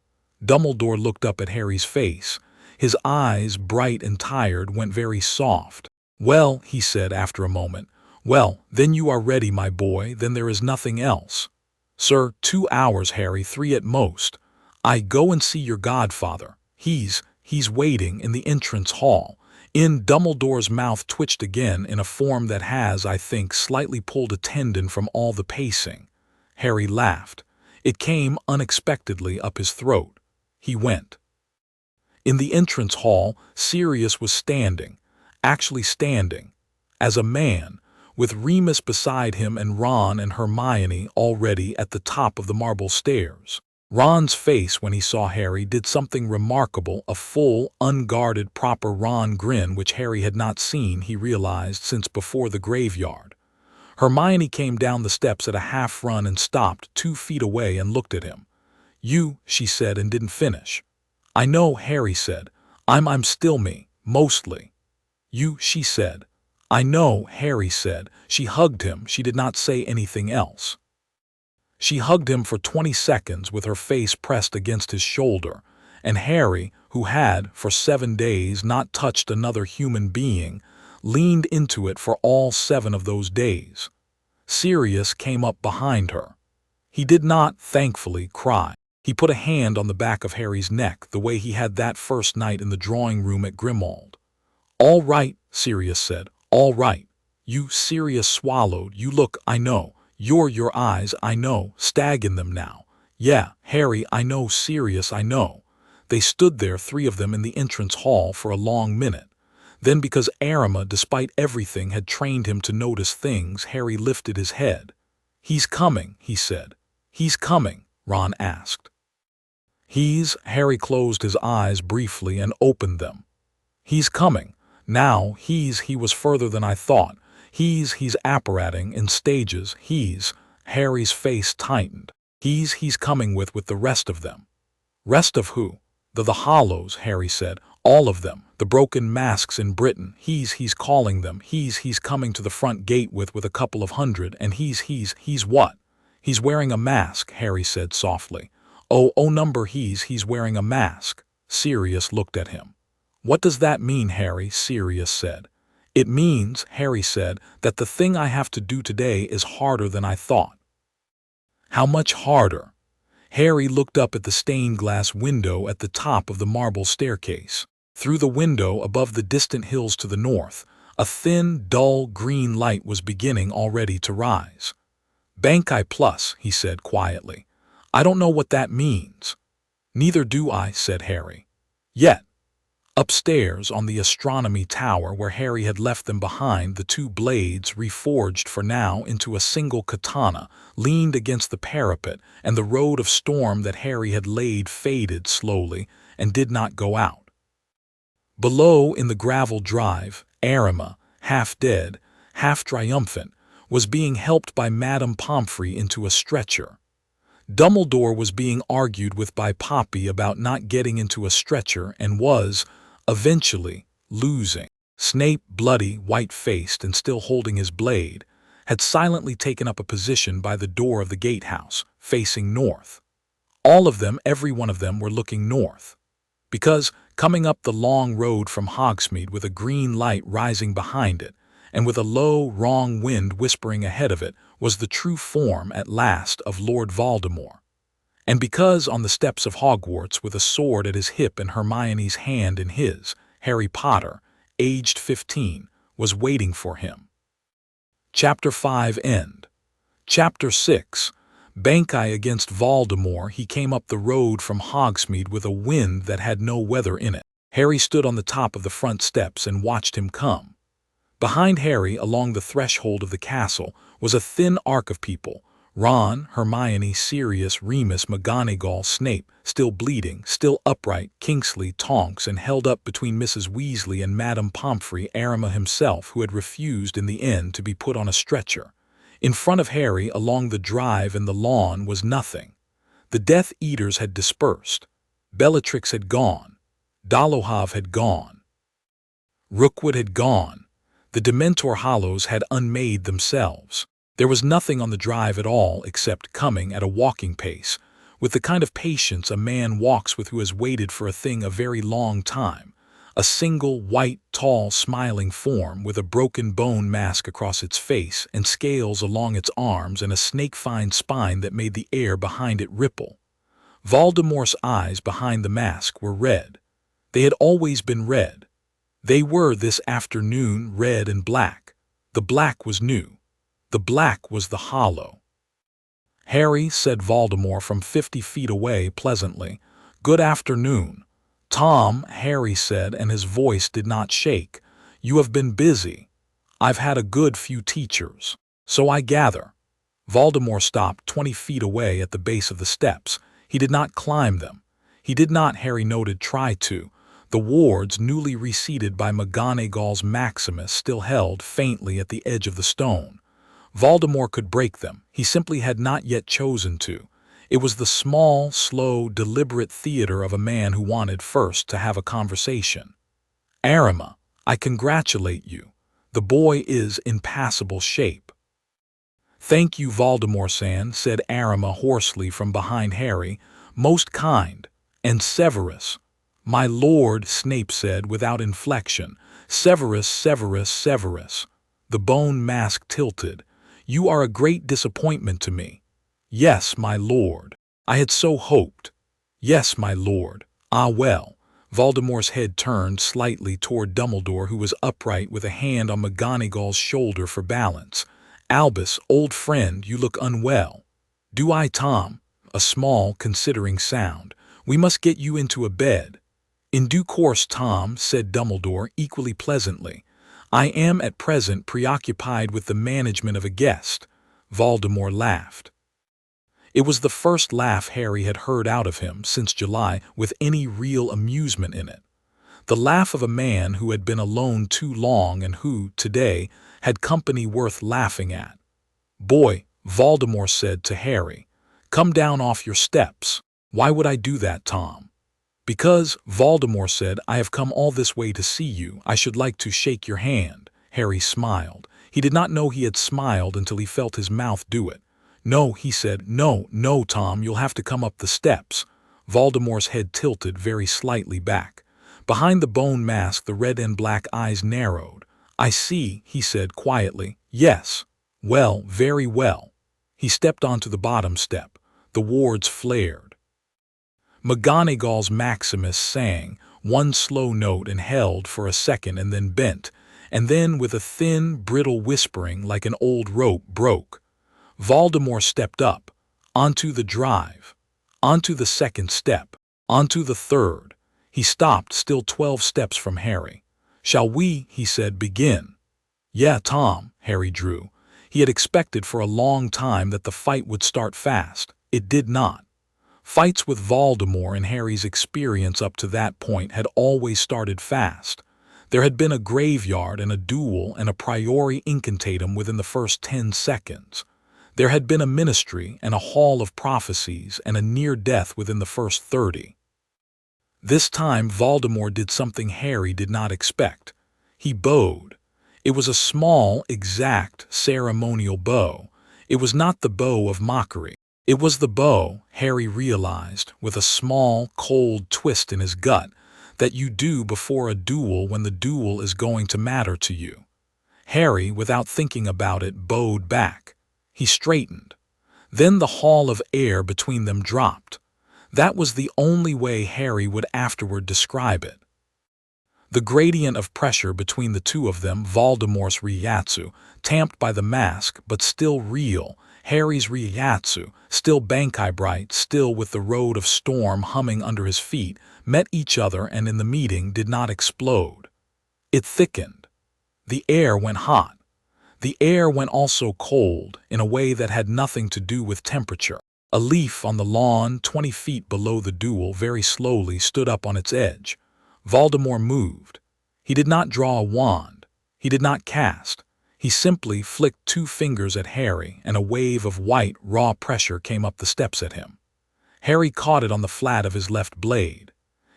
Dumbledore looked up at Harry's face. His eyes, bright and tired, went very soft. "Well," he said after a moment, "well, then you are ready, my boy, then there is nothing else." "Sir, 2 hours, Harry, 3 at most. I go and see your godfather. He's waiting in the entrance hall." Dumbledore's mouth twitched again in a form that has, I think, slightly pulled a tendon from all the pacing. Harry laughed. It came unexpectedly up his throat. He went. In the entrance hall, Sirius was standing, actually standing, as a man, with Remus beside him and Ron and Hermione already at the top of the marble stairs. Ron's face when he saw Harry did something remarkable, a full, unguarded, proper Ron grin which Harry had not seen, he realized, since before the graveyard. Hermione came down the steps at a half-run and stopped 2 feet away and looked at him. "You," she said, and didn't finish. "I know," Harry said. I'm still me, mostly." "You," she said. "I know," Harry said. She hugged him. She did not say anything else. She hugged him for 20 seconds with her face pressed against his shoulder, and Harry, who had, for 7 days, not touched another human being, leaned into it for all 7 of those days. Sirius came up behind her. He did not, thankfully, cry. He put a hand on the back of Harry's neck, the way he had that first night in the drawing room at Grimmauld. "All right," Sirius said. "All right." "You," Sirius swallowed. "You look, I know. Your eyes, I know. Stag in them now." "Yeah, Harry, I know. Sirius, I know." They stood there, 3 of them, in the entrance hall for a long minute. Then, because Arima, despite everything, had trained him to notice things, Harry lifted his head. "He's coming," he said. "He's coming?" Ron asked. Harry closed his eyes briefly and opened them. "He's coming. Now, he was further than I thought. He's apparating in stages. Harry's face tightened. He's coming with the rest of them." "Rest of who?" The Hollows," Harry said. "All of them. The broken masks in Britain. He's calling them. He's coming to the front gate with a couple of hundred, and he's what?" "He's wearing a mask," Harry said softly. Oh, number he's wearing a mask." Sirius looked at him. "What does that mean, Harry?" Sirius said. "It means," Harry said, "that the thing I have to do today is harder than I thought." "How much harder?" Harry looked up at the stained glass window at the top of the marble staircase. Through the window, above the distant hills to the north, a thin, dull green light was beginning already to rise. "Bankai plus," he said quietly. "I don't know what that means." "Neither do I," said Harry. "Yet." Upstairs, on the astronomy tower where Harry had left them behind, the 2 blades, reforged for now into a single katana, leaned against the parapet, and the road of storm that Harry had laid faded slowly and did not go out. Below, in the gravel drive, Arima, half dead, half triumphant, was being helped by Madame Pomfrey into a stretcher. Dumbledore was being argued with by Poppy about not getting into a stretcher and was, eventually, losing. Snape, bloody, white-faced, and still holding his blade, had silently taken up a position by the door of the gatehouse, facing north. All of them, every one of them, were looking north. Because, coming up the long road from Hogsmeade with a green light rising behind it, and with a low, wrong wind whispering ahead of it, was the true form, at last, of Lord Voldemort. And because, on the steps of Hogwarts, with a sword at his hip and Hermione's hand in his, Harry Potter, aged 15, was waiting for him. Chapter 5 End. Chapter 6. Bankai against Voldemort. He came up the road from Hogsmeade with a wind that had no weather in it. Harry stood on the top of the front steps and watched him come. Behind Harry, along the threshold of the castle, was a thin arc of people. Ron, Hermione, Sirius, Remus, McGonagall, Snape, still bleeding, still upright, Kingsley, Tonks, and held up between Mrs. Weasley and Madame Pomfrey, Arima himself, who had refused in the end to be put on a stretcher. In front of Harry, along the drive and the lawn, was nothing. The Death Eaters had dispersed. Bellatrix had gone. Dolohov had gone. Rookwood had gone. The Dementor Hollows had unmade themselves. There was nothing on the drive at all except coming at a walking pace, with the kind of patience a man walks with who has waited for a thing a very long time. A single, white, tall, smiling form with a broken bone mask across its face and scales along its arms and a snake-fine spine that made the air behind it ripple. Voldemort's eyes behind the mask were red. They had always been red. They were, this afternoon, red and black. The black was new. The black was the Hollow. "Harry," said Voldemort from 50 feet away pleasantly. "Good afternoon." "Tom," Harry said, and his voice did not shake. "You have been busy." "I've had a good few teachers." "So I gather." Voldemort stopped 20 feet away at the base of the steps. He did not climb them. He did not, Harry noted, try to. The wards, newly reseated by McGonagall's Maximus, still held faintly at the edge of the stone. Voldemort could break them. He simply had not yet chosen to. It was the small, slow, deliberate theater of a man who wanted first to have a conversation. "Arima, I congratulate you. The boy is in passable shape." "Thank you, Voldemort-san," said Arima hoarsely from behind Harry. "Most kind. And Severus. My lord, Snape said without inflection. Severus, Severus, Severus. The bone mask tilted. You are a great disappointment to me. Yes, my lord. I had so hoped. Yes, my lord. Ah, well. Voldemort's head turned slightly toward Dumbledore, who was upright with a hand on McGonagall's shoulder for balance. Albus, old friend, you look unwell. Do I, Tom? A small, considering sound. We must get you into a bed. In due course, Tom, said Dumbledore equally pleasantly. I am at present preoccupied with the management of a guest. Voldemort laughed. It was the first laugh Harry had heard out of him since July with any real amusement in it. The laugh of a man who had been alone too long and who, today, had company worth laughing at. Boy, Voldemort said to Harry, come down off your steps. Why would I do that, Tom? Because, Voldemort said, I have come all this way to see you. I should like to shake your hand. Harry smiled. He did not know he had smiled until he felt his mouth do it. No, he said, no, no, Tom, you'll have to come up the steps. Voldemort's head tilted very slightly back. Behind the bone mask, the red and black eyes narrowed. I see, he said quietly. Yes. Well, very well. He stepped onto the bottom step. The wards flared. McGonagall's Maximus sang, one slow note and held for a second and then bent, and then with a thin, brittle whispering like an old rope broke. Voldemort stepped up, onto the drive, onto the second step, onto the third. He stopped, still 12 steps from Harry. Shall we, he said, begin? Yeah, Tom, Harry drew. He had expected for a long time that the fight would start fast. It did not. Fights with Voldemort in Harry's experience up to that point had always started fast. There had been a graveyard and a duel and a priori incantatum within the first 10 seconds. There had been a ministry and a hall of prophecies and a near death within the first 30. This time Voldemort did something Harry did not expect. He bowed. It was a small, exact, ceremonial bow. It was not the bow of mockery. It was the bow, Harry realized, with a small, cold twist in his gut, that you do before a duel when the duel is going to matter to you. Harry, without thinking about it, bowed back. He straightened. Then the hall of air between them dropped. That was the only way Harry would afterward describe it. The gradient of pressure between the two of them, Voldemort's Ryatsu, tamped by the mask, but still real, Harry's Ryatsu, still Bankai bright, still with the road of storm humming under his feet, met each other and in the meeting did not explode. It thickened. The air went hot. The air went also cold, in a way that had nothing to do with temperature. A leaf on the lawn 20 feet below the duel very slowly stood up on its edge. Voldemort moved. He did not draw a wand. He did not cast. He simply flicked 2 fingers at Harry, and a wave of white, raw pressure came up the steps at him. Harry caught it on the flat of his left blade.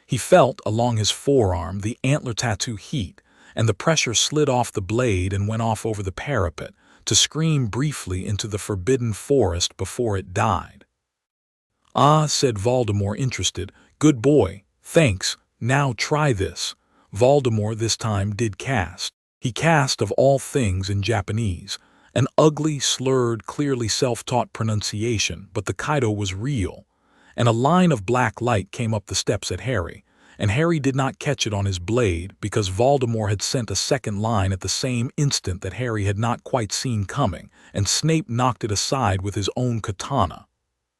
He felt, along his forearm, the antler tattoo heat, and the pressure slid off the blade and went off over the parapet, to scream briefly into the forbidden forest before it died. Ah, said Voldemort, interested. Good boy. Thanks. Now try this. Voldemort this time did cast. He cast, of all things, in Japanese. An ugly, slurred, clearly self-taught pronunciation, but the Kaido was real. And a line of black light came up the steps at Harry, and Harry did not catch it on his blade because Voldemort had sent a second line at the same instant that Harry had not quite seen coming, and Snape knocked it aside with his own katana.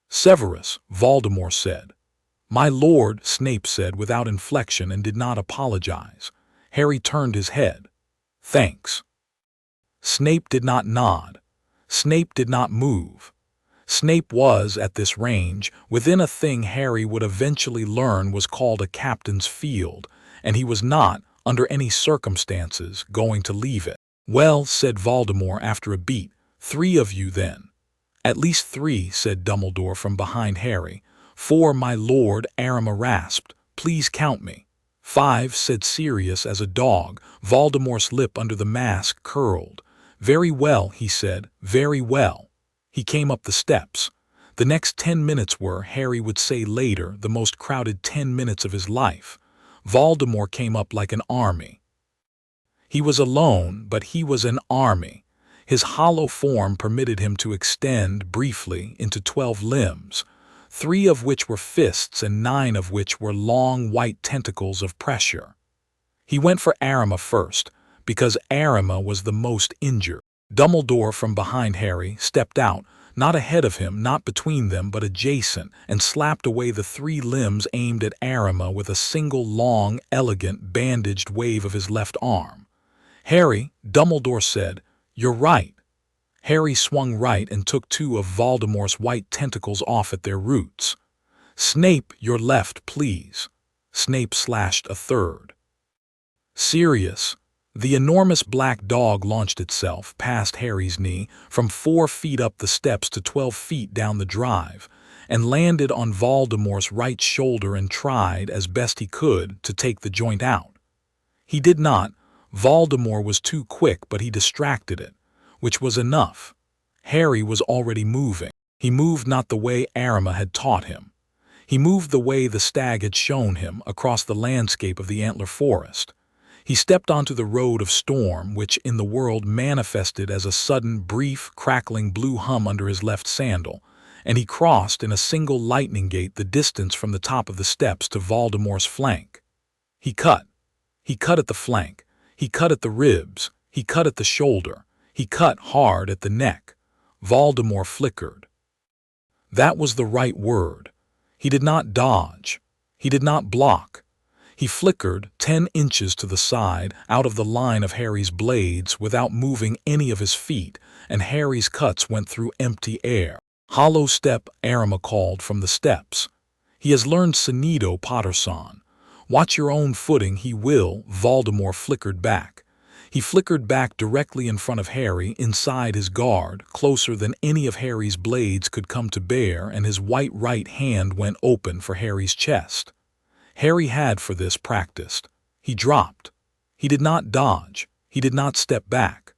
Severus, Voldemort said. My lord, Snape said without inflection and did not apologize. Harry turned his head. Thanks. Snape did not nod. Snape did not move. Snape was, at this range, within a thing Harry would eventually learn was called a captain's field, and he was not, under any circumstances, going to leave it. Well, said Voldemort after a beat, 3 of you then. At least 3, said Dumbledore from behind Harry. 4, my lord, Arama rasped. Please count me. 5, said Sirius as a dog. Voldemort's lip under the mask curled. Very well, he said, very well. He came up the steps. The next 10 minutes were, Harry would say later, the most crowded 10 minutes of his life. Voldemort came up like an army. He was alone, but he was an army. His hollow form permitted him to extend, briefly, into 12 limbs, 3 of which were fists and 9 of which were long white tentacles of pressure. He went for Arima first, because Arima was the most injured. Dumbledore, from behind Harry, stepped out, not ahead of him, not between them, but adjacent, and slapped away the 3 limbs aimed at Arima with a single long, elegant, bandaged wave of his left arm. "Harry," Dumbledore said, "you're right." Harry swung right and took 2 of Voldemort's white tentacles off at their roots. "Snape, your left, please." Snape slashed a third. "Sirius." The enormous black dog launched itself, past Harry's knee, from 4 feet up the steps to 12 feet down the drive, and landed on Voldemort's right shoulder and tried, as best he could, to take the joint out. He did not. Voldemort was too quick, but he distracted it, which was enough. Harry was already moving. He moved not the way Arima had taught him. He moved the way the stag had shown him, across the landscape of the Antler Forest. He stepped onto the road of storm, which in the world manifested as a sudden, brief, crackling blue hum under his left sandal, and he crossed in a single lightning gate the distance from the top of the steps to Voldemort's flank. He cut. He cut at the flank. He cut at the ribs. He cut at the shoulder. He cut hard at the neck. Voldemort flickered. That was the right word. He did not dodge. He did not block. He flickered 10 inches to the side, out of the line of Harry's blades, without moving any of his feet, and Harry's cuts went through empty air. "Hollow step," Arima called from the steps. "He has learned Sonido, Potterson. Watch your own footing, he will." Voldemort flickered back. He flickered back directly in front of Harry, inside his guard, closer than any of Harry's blades could come to bear, and his white right hand went open for Harry's chest. Harry had, for this, practiced. He dropped. He did not dodge. He did not step back.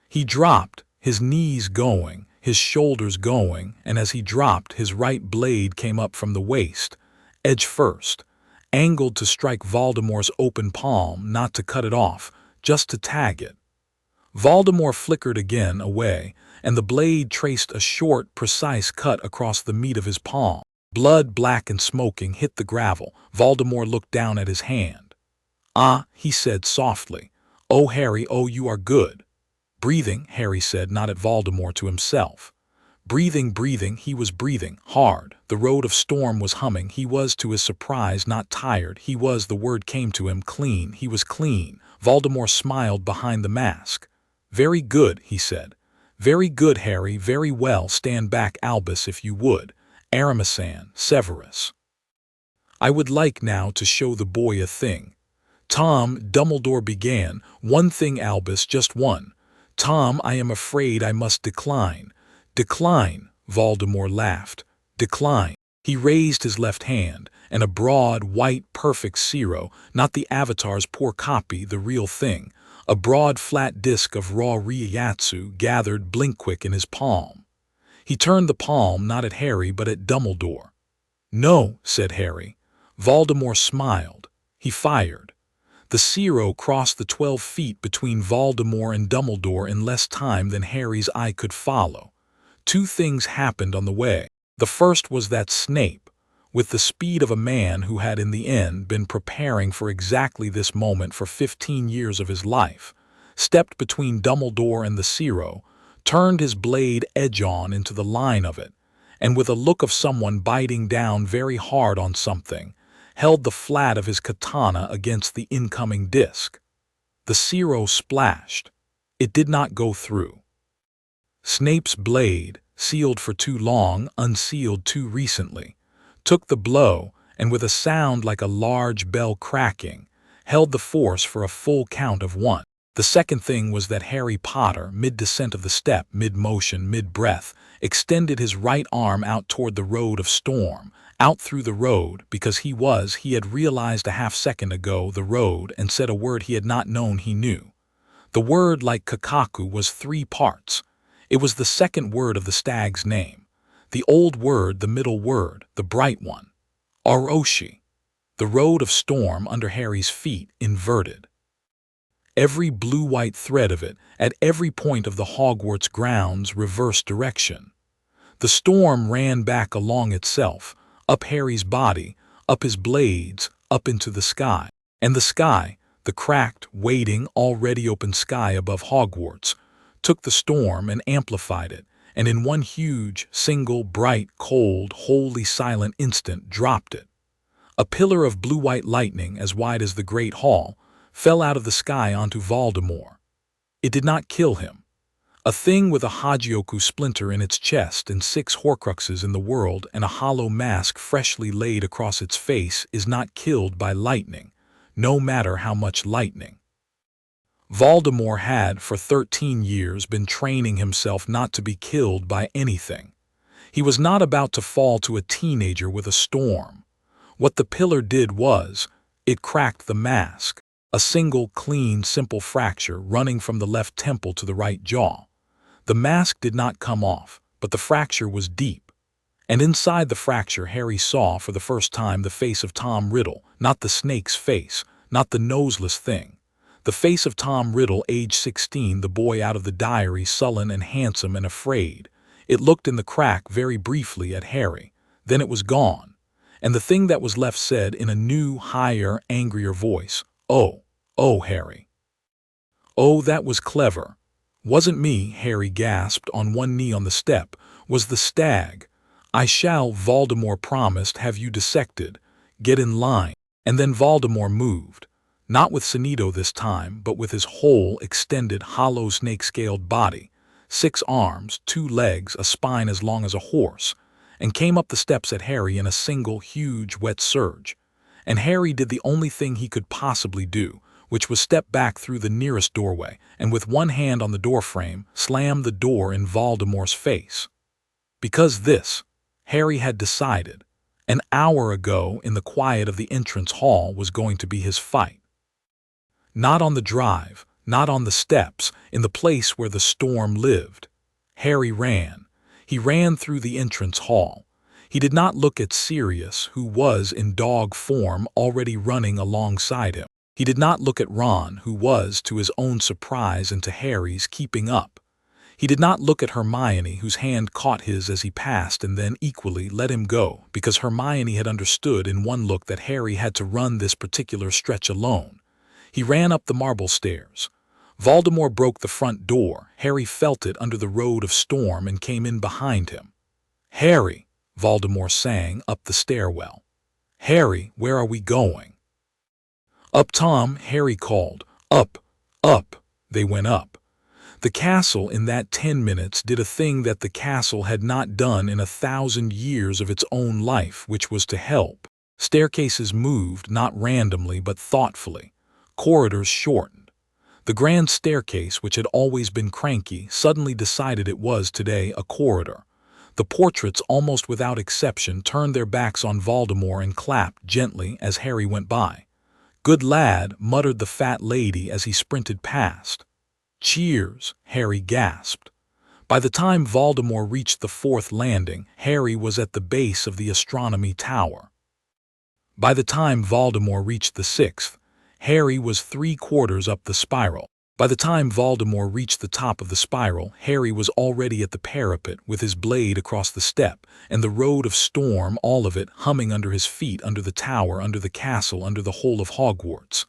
He dropped, his knees going, his shoulders going, and as he dropped, his right blade came up from the waist, edge first, angled to strike Voldemort's open palm, not to cut it off, just to tag it. Voldemort flickered again away, and the blade traced a short, precise cut across the meat of his palm. Blood, black and smoking, hit the gravel. Voldemort looked down at his hand. "Ah," he said softly. "Oh, Harry, oh, you are good." "Breathing," Harry said, not at Voldemort, to himself. Breathing, breathing, he was breathing, hard. The road of storm was humming. He was, to his surprise, not tired. He was, the word came to him, clean. He was clean. Voldemort smiled behind the mask. "Very good," he said. "Very good, Harry, very well. Stand back, Albus, if you would. Arimisan, Severus. I would like now to show the boy a thing." "Tom," Dumbledore began. "One thing, Albus, just one." "Tom, I am afraid I must decline." "Decline," Voldemort laughed. "Decline." He raised his left hand, and a broad, white, perfect Zero, not the Avatar's poor copy, the real thing, a broad, flat disc of raw Ryatsu gathered blink-quick in his palm. He turned the palm not at Harry but at Dumbledore. "No," said Harry. Voldemort smiled. He fired. The Zero crossed the 12 feet between Voldemort and Dumbledore in less time than Harry's eye could follow. 2 things happened on the way. The first was that Snape, with the speed of a man who had in the end been preparing for exactly this moment for 15 years of his life, stepped between Dumbledore and the Zero, turned his blade edge-on into the line of it, and with a look of someone biting down very hard on something, held the flat of his katana against the incoming disc. The Zero splashed. It did not go through. Snape's blade, sealed for too long, unsealed too recently, took the blow, and with a sound like a large bell cracking, held the force for a full count of 1. The second thing was that Harry Potter, mid-descent of the step, mid-motion, mid-breath, extended his right arm out toward the road of storm, out through the road, because he had realized a half-second ago the road, and said a word he had not known he knew. The word, like Kakaku, was 3 parts. It was the second word of the stag's name. The old word, the middle word, the bright one. Oroshi. The road of storm under Harry's feet inverted. Every blue-white thread of it, at every point of the Hogwarts grounds, reverse direction. The storm ran back along itself, up Harry's body, up his blades, up into the sky. And the sky, the cracked, waiting, already open sky above Hogwarts, took the storm and amplified it, and in one huge, single, bright, cold, wholly silent instant dropped it. A pillar of blue-white lightning, as wide as the Great Hall, fell out of the sky onto Voldemort. It did not kill him. A thing with a Hagioku splinter in its chest and 6 Horcruxes in the world and a hollow mask freshly laid across its face is not killed by lightning, no matter how much lightning. Voldemort had, for 13 years, been training himself not to be killed by anything. He was not about to fall to a teenager with a storm. What the pillar did was, it cracked the mask, a single, clean, simple fracture running from the left temple to the right jaw. The mask did not come off, but the fracture was deep. And inside the fracture, Harry saw for the first time the face of Tom Riddle, not the snake's face, not the noseless thing. The face of Tom Riddle, age 16, the boy out of the diary, sullen and handsome and afraid. It looked in the crack very briefly at Harry. Then it was gone. And the thing that was left said in a new, higher, angrier voice, "Oh, oh, Harry." "Oh, that was clever." "Wasn't me," Harry gasped on one knee on the step. "Was the stag. I shall," Voldemort promised, "have you dissected. Get in line." And then Voldemort moved. Not with Sunito this time, but with his whole, extended, hollow snake-scaled body, 6 arms, 2 legs, a spine as long as a horse, and came up the steps at Harry in a single, huge, wet surge. And Harry did the only thing he could possibly do, which was step back through the nearest doorway, and with one hand on the doorframe, slam the door in Voldemort's face. Because this, Harry had decided, an hour ago in the quiet of the entrance hall, was going to be his fight. Not on the drive, not on the steps, in the place where the storm lived. Harry ran. He ran through the entrance hall. He did not look at Sirius, who was, in dog form, already running alongside him. He did not look at Ron, who was, to his own surprise and to Harry's, keeping up. He did not look at Hermione, whose hand caught his as he passed and then equally let him go, because Hermione had understood in one look that Harry had to run this particular stretch alone. He ran up the marble stairs. Voldemort broke the front door. Harry felt it under the road of storm and came in behind him. "Harry," Voldemort sang up the stairwell. "Harry, where are we going?" "Up, Tom," Harry called. "Up, up." They went up. The castle in that 10 minutes did a thing that the castle had not done in 1,000 years of its own life, which was to help. Staircases moved, not randomly, but thoughtfully. Corridors shortened. The grand staircase, which had always been cranky, suddenly decided it was, today, a corridor. The portraits, almost without exception, turned their backs on Voldemort and clapped gently as Harry went by. "Good lad," muttered the fat lady as he sprinted past. "Cheers," Harry gasped. By the time Voldemort reached the 4th landing, Harry was at the base of the astronomy tower. By the time Voldemort reached the 6th, Harry was 3/4 up the spiral. By the time Voldemort reached the top of the spiral, Harry was already at the parapet with his blade across the step, and the road of storm, all of it, humming under his feet, under the tower, under the castle, under the whole of Hogwarts.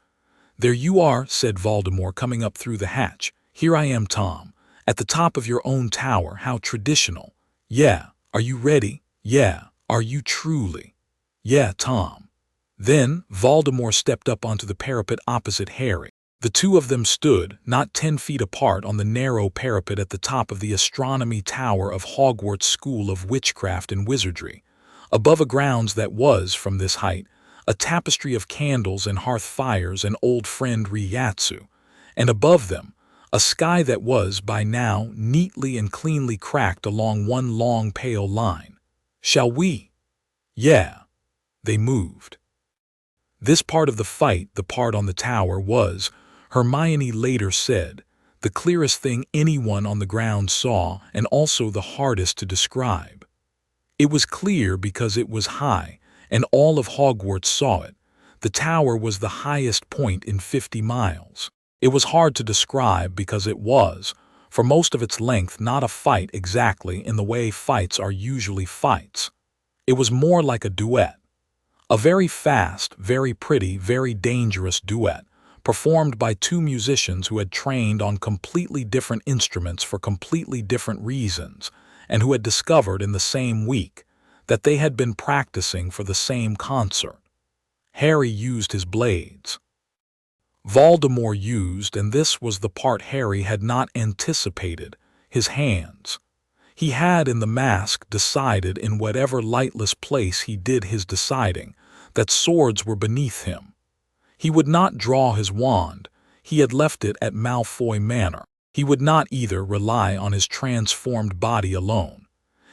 "There you are," said Voldemort, coming up through the hatch. "Here I am, Tom, at the top of your own tower. How traditional. Yeah, are you ready? Yeah, are you truly? Yeah, Tom." Then Voldemort stepped up onto the parapet opposite Harry. The two of them stood, not 10 feet apart, on the narrow parapet at the top of the astronomy tower of Hogwarts School of Witchcraft and Wizardry, above a grounds that was, from this height, a tapestry of candles and hearth fires and old friend Ryatsu, and above them, a sky that was, by now, neatly and cleanly cracked along one long pale line. "Shall we?" "Yeah." They moved. This part of the fight, the part on the tower, was, Hermione later said, the clearest thing anyone on the ground saw and also the hardest to describe. It was clear because it was high, and all of Hogwarts saw it. The tower was the highest point in 50 miles. It was hard to describe because it was, for most of its length, not a fight exactly in the way fights are usually fights. It was more like a duet. A very fast, very pretty, very dangerous duet, performed by two musicians who had trained on completely different instruments for completely different reasons, and who had discovered in the same week that they had been practicing for the same concert. Harry used his blades. Voldemort used, and this was the part Harry had not anticipated, his hands. He had in the mask decided in whatever lightless place he did his deciding that swords were beneath him. He would not draw his wand. He had left it at Malfoy Manor. He would not either rely on his transformed body alone.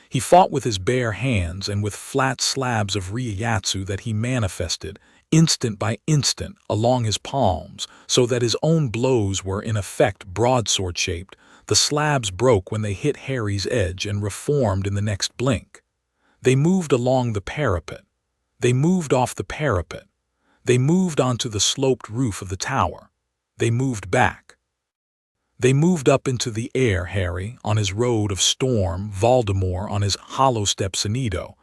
He fought with his bare hands and with flat slabs of Ryatsu that he manifested, instant by instant, along his palms, so that his own blows were in effect broadsword-shaped. The slabs broke when they hit Harry's edge and reformed in the next blink. They moved along the parapet. They moved off the parapet. They moved onto the sloped roof of the tower. They moved back. They moved up into the air, Harry on his road of storm, Voldemort on his hollow stepsonido,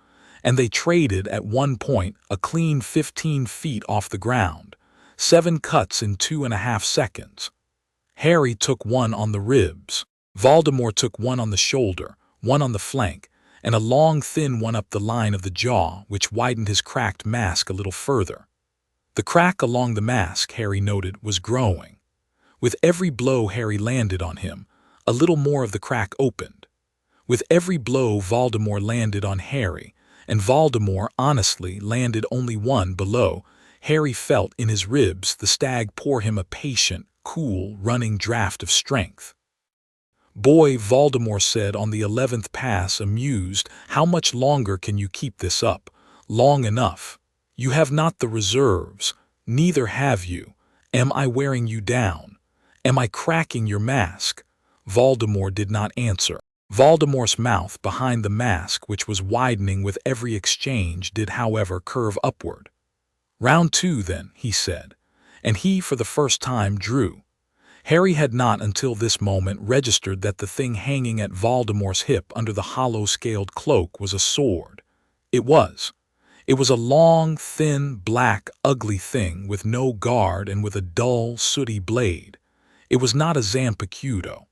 and they traded at one point a clean 15 feet off the ground, 7 cuts in 2.5 seconds. Harry took one on the ribs. Voldemort took one on the shoulder, one on the flank, and a long thin one up the line of the jaw, which widened his cracked mask a little further. The crack along the mask, Harry noted, was growing. With every blow Harry landed on him, a little more of the crack opened. With every blow Voldemort landed on Harry, and Voldemort honestly landed only one below, Harry felt in his ribs the stag pour him a patient, cool, running draught of strength. "Boy," Voldemort said on the 11th pass, amused, "how much longer can you keep this up? Long enough. You have not the reserves. Neither have you. Am I wearing you down? Am I cracking your mask?" Voldemort did not answer. Voldemort's mouth behind the mask, which was widening with every exchange, did however curve upward. "Round 2 then," he said, and he for the first time drew. Harry had not until this moment registered that the thing hanging at Voldemort's hip under the hollow scaled cloak was a sword. It was. It was a long, thin, black, ugly thing with no guard and with a dull, sooty blade. It was not a Zampecudo.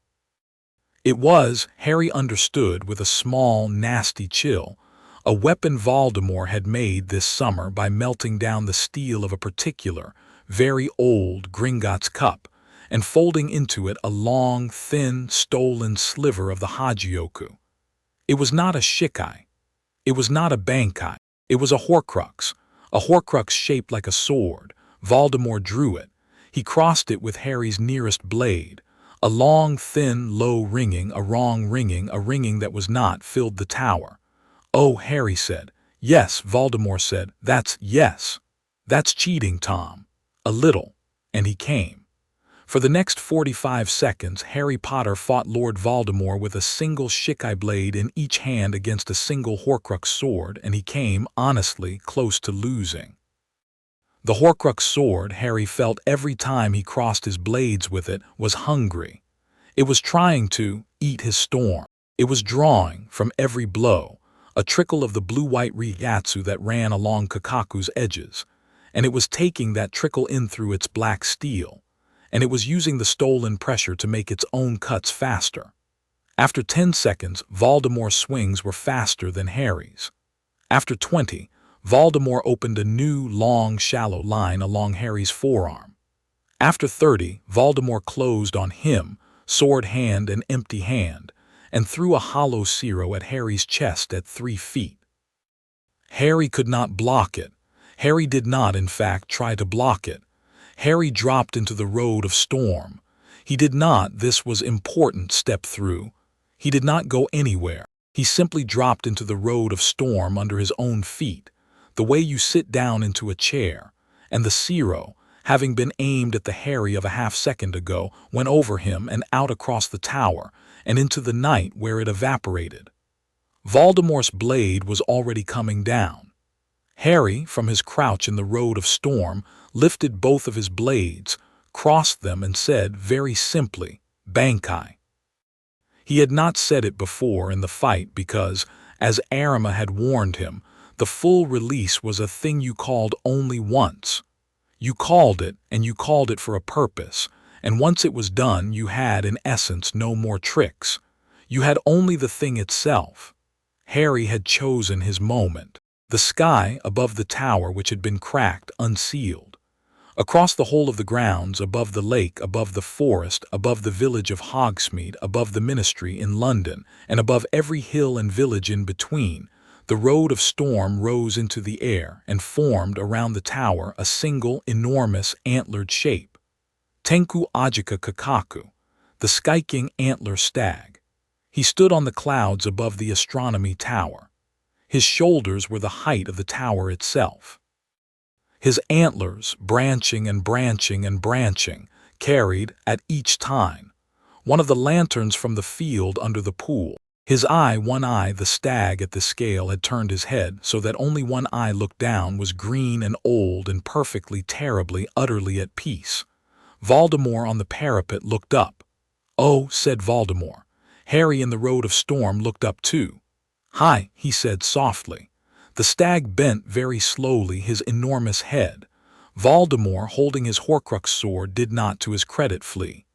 It was, Harry understood with a small, nasty chill, a weapon Voldemort had made this summer by melting down the steel of a particular, very old Gringotts cup, and folding into it a long, thin, stolen sliver of the Hagioku. It was not a Shikai. It was not a Bankai. It was a Horcrux shaped like a sword. Voldemort drew it. He crossed it with Harry's nearest blade. A long, thin, low ringing, a ringing that was not, filled the tower. "Oh," Harry said. "Yes," Voldemort said. Yes. That's cheating, Tom. A little." And he came. For the next 45 seconds, Harry Potter fought Lord Voldemort with a single Shikai blade in each hand against a single Horcrux sword, and he came, honestly, close to losing. The Horcrux sword, Harry felt every time he crossed his blades with it, was hungry. It was trying to eat his storm. It was drawing, from every blow, a trickle of the blue-white Ryatsu that ran along Kakaku's edges, and it was taking that trickle in through its black steel, and it was using the stolen pressure to make its own cuts faster. After 10 seconds, Voldemort's swings were faster than Harry's. After 20, Voldemort opened a new, long, shallow line along Harry's forearm. After 30, Voldemort closed on him, sword hand and empty hand, and threw a hollow zero at Harry's chest at 3 feet. Harry could not block it. Harry did not, in fact, try to block it. Harry dropped into the road of storm. He did not, this was important, step through. He did not go anywhere. He simply dropped into the road of storm under his own feet, the way you sit down into a chair, and the zero, having been aimed at the Harry of a half-second ago, went over him and out across the tower, and into the night where it evaporated. Voldemort's blade was already coming down. Harry, from his crouch in the road of storm, lifted both of his blades, crossed them and said very simply, "Bankai." He had not said it before in the fight because, as Arima had warned him, the full release was a thing you called only once. You called it, and you called it for a purpose, and once it was done you had, in essence, no more tricks. You had only the thing itself. Harry had chosen his moment. The sky above the tower which had been cracked unsealed. Across the whole of the grounds, above the lake, above the forest, above the village of Hogsmeade, above the ministry in London, and above every hill and village in between, the road of storm rose into the air and formed around the tower a single, enormous, antlered shape. Tenku Ajika Kakaku, the Skyking antler stag. He stood on the clouds above the astronomy tower. His shoulders were the height of the tower itself. His antlers, branching and branching and branching, carried, at each time, one of the lanterns from the field under the pool. His one eye, the stag at the scale had turned his head so that only one eye looked down, was green and old and perfectly, terribly, utterly at peace. Voldemort on the parapet looked up. "Oh," said Voldemort. Harry in the road of storm looked up too. "Hi," he said softly. The stag bent very slowly his enormous head. Voldemort, holding his Horcrux sword, did not to his credit flee.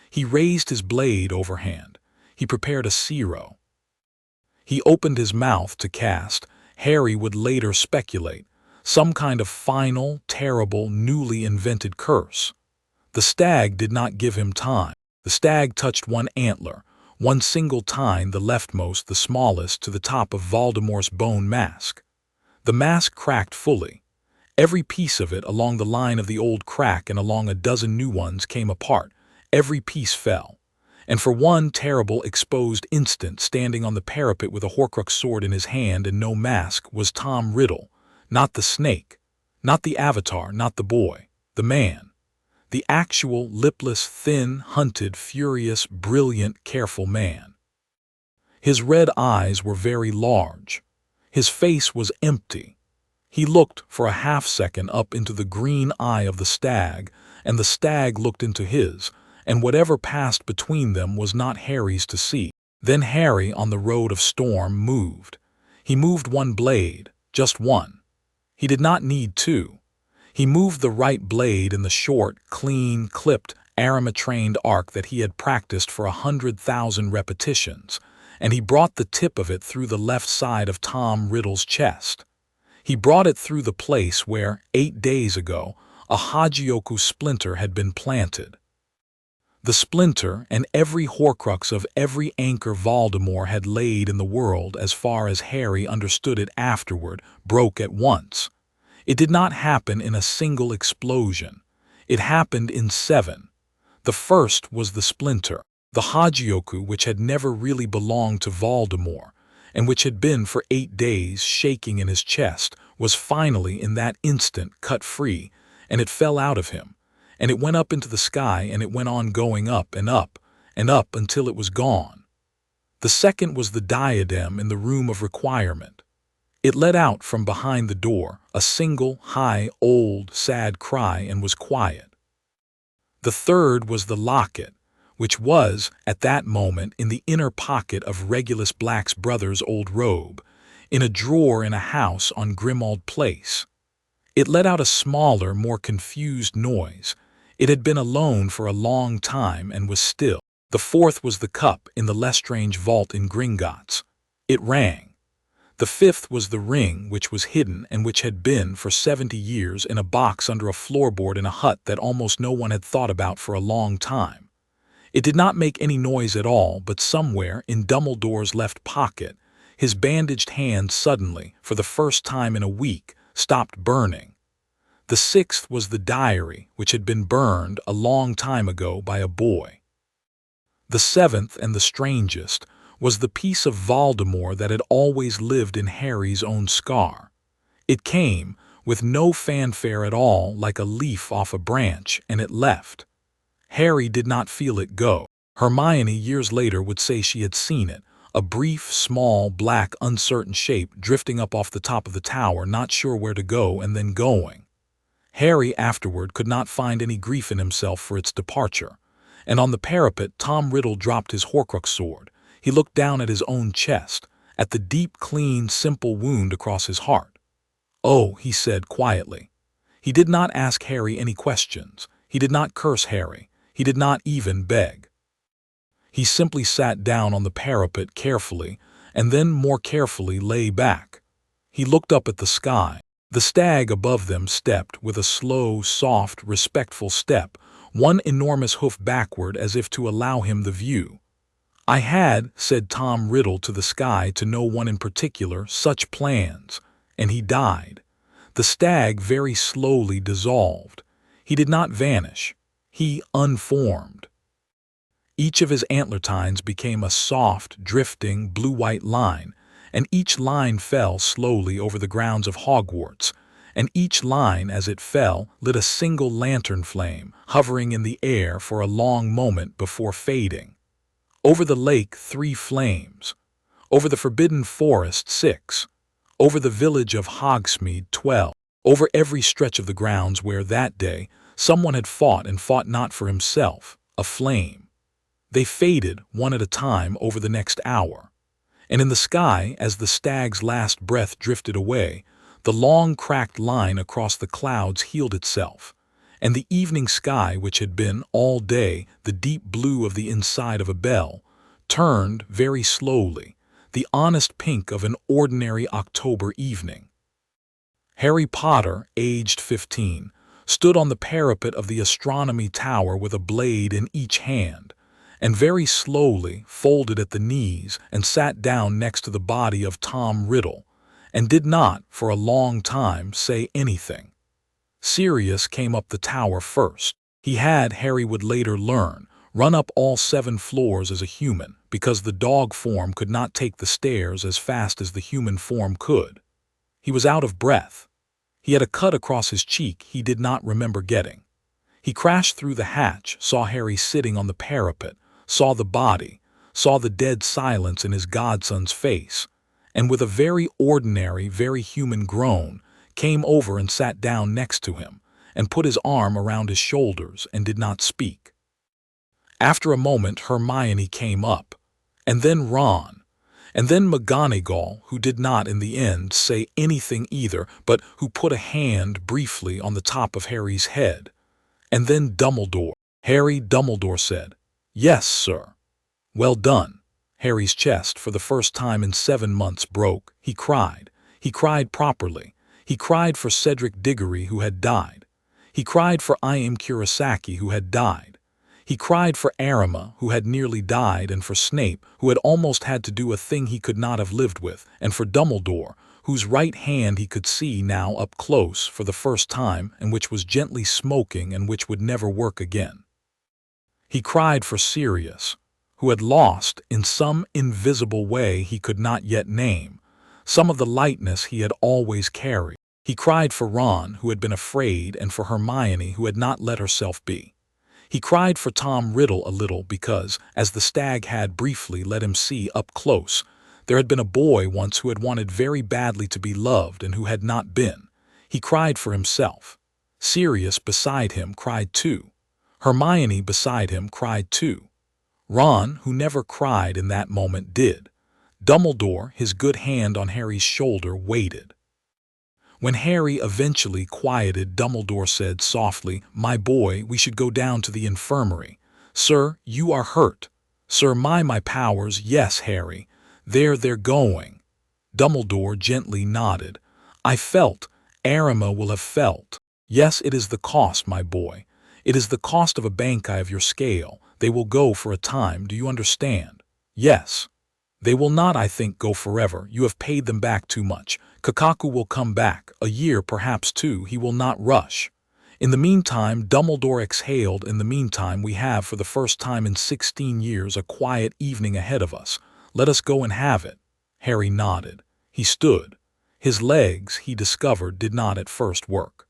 He raised his blade overhand. He prepared a zero. He opened his mouth to cast, Harry would later speculate, some kind of final, terrible, newly invented curse. The stag did not give him time. The stag touched one antler, one single time, the leftmost, the smallest, to the top of Voldemort's bone mask. The mask cracked fully. Every piece of it along the line of the old crack and along a dozen new ones came apart. Every piece fell. And for one terrible exposed instant, standing on the parapet with a Horcrux sword in his hand and no mask, was Tom Riddle. Not the snake, not the avatar, not the boy, the man. The actual, lipless, thin, hunted, furious, brilliant, careful man. His red eyes were very large. His face was empty. He looked for a half-second up into the green eye of the stag, and the stag looked into his, and whatever passed between them was not Harry's to see. Then Harry, on the road of storm, moved. He moved one blade, just one. He did not need two. He moved the right blade in the short, clean, clipped, Arima-trained arc that he had practiced for 100,000 repetitions, and he brought the tip of it through the left side of Tom Riddle's chest. He brought it through the place where, 8 days ago, a Hagioku splinter had been planted. The splinter and every Horcrux of every anchor Voldemort had laid in the world, as far as Harry understood it afterward, broke at once. It did not happen in a single explosion. It happened in 7. The first was the splinter. The Hagioku, which had never really belonged to Voldemort, and which had been for 8 days shaking in his chest, was finally in that instant cut free, and it fell out of him, and it went up into the sky, and it went on going up and up and up until it was gone. The second was the diadem in the room of requirement. It let out from behind the door a single, high, old, sad cry and was quiet. The third was the locket, which was, at that moment, in the inner pocket of Regulus Black's brother's old robe, in a drawer in a house on Grimmauld Place. It let out a smaller, more confused noise. It had been alone for a long time and was still. The fourth was the cup in the Lestrange vault in Gringotts. It rang. The fifth was the ring, which was hidden and which had been for 70 years in a box under a floorboard in a hut that almost no one had thought about for a long time. It did not make any noise at all, but somewhere in Dumbledore's left pocket, his bandaged hand suddenly, for the first time in a week, stopped burning. The sixth was the diary, which had been burned a long time ago by a boy. The seventh, and the strangest, was the piece of Voldemort that had always lived in Harry's own scar. It came, with no fanfare at all, like a leaf off a branch, and it left. Harry did not feel it go. Hermione years later would say she had seen it, A brief, small, black, uncertain shape drifting up off the top of the tower, not sure where to go and then going. Harry afterward could not find any grief in himself for its departure. And on the parapet Tom Riddle dropped his Horcrux sword. He looked down at his own chest, at the deep, clean, simple wound across his heart. "Oh," he said quietly. He did not ask Harry any questions. He did not curse Harry. He did not even beg. He simply sat down on the parapet carefully, and then more carefully lay back. He looked up at the sky. The stag above them stepped with a slow, soft, respectful step, one enormous hoof backward as if to allow him the view. "I had," said Tom Riddle to the sky, to no one in particular, "such plans," and he died. The stag very slowly dissolved. He did not vanish. He unformed. Each of his antler tines became a soft, drifting, blue-white line, and each line fell slowly over the grounds of Hogwarts, and each line, as it fell, lit a single lantern flame, hovering in the air for a long moment before fading. Over the lake 3 flames. Over the forbidden forest 6. Over the village of Hogsmeade 12. Over every stretch of the grounds where, that day, someone had fought and fought not for himself, a flame. They faded, one at a time, over the next hour. And in the sky, as the stag's last breath drifted away, the long cracked line across the clouds healed itself, and the evening sky, which had been, all day, the deep blue of the inside of a bell, turned, very slowly, the honest pink of an ordinary October evening. Harry Potter, aged 15, stood on the parapet of the astronomy tower with a blade in each hand, and very slowly folded at the knees and sat down next to the body of Tom Riddle, and did not, for a long time, say anything. Sirius came up the tower first. He had, Harry would later learn, run up all 7 floors as a human, because the dog form could not take the stairs as fast as the human form could. He was out of breath. He had a cut across his cheek he did not remember getting. He crashed through the hatch, saw Harry sitting on the parapet, saw the body, saw the dead silence in his godson's face, and with a very ordinary, very human groan, came over and sat down next to him, and put his arm around his shoulders and did not speak. After a moment Hermione came up, and then Ron, and then McGonagall, who did not in the end say anything either, but who put a hand briefly on the top of Harry's head, and then Dumbledore. "Harry," Dumbledore said. "Yes, sir." "Well done." Harry's chest, for the first time in 7 months, broke. He cried. He cried properly. He cried for Cedric Diggory, who had died. He cried for I.M. Kurosaki, who had died. He cried for Arima, who had nearly died, and for Snape, who had almost had to do a thing he could not have lived with, and for Dumbledore, whose right hand he could see now up close for the first time, and which was gently smoking and which would never work again. He cried for Sirius, who had lost, in some invisible way he could not yet name, some of the lightness he had always carried. He cried for Ron, who had been afraid, and for Hermione, who had not let herself be. He cried for Tom Riddle a little because, as the stag had briefly let him see up close, there had been a boy once who had wanted very badly to be loved and who had not been. He cried for himself. Sirius, beside him, cried too. Hermione, beside him, cried too. Ron, who never cried in that moment, did. Dumbledore, his good hand on Harry's shoulder, waited. When Harry eventually quieted, Dumbledore said softly, "My boy, we should go down to the infirmary. Sir, you are hurt." "Sir, my powers, yes, Harry. They're going." Dumbledore gently nodded. "I felt, Arima will have felt. Yes, it is the cost, my boy. It is the cost of a Bankai of your scale. They will go for a time, do you understand?" "Yes." "They will not, I think, go forever. You have paid them back too much. Kakaku will come back, a year, perhaps 2. He will not rush. In the meantime," Dumbledore exhaled, "in the meantime we have, for the first time in 16 years, a quiet evening ahead of us. Let us go and have it." Harry nodded. He stood. His legs, he discovered, did not at first work.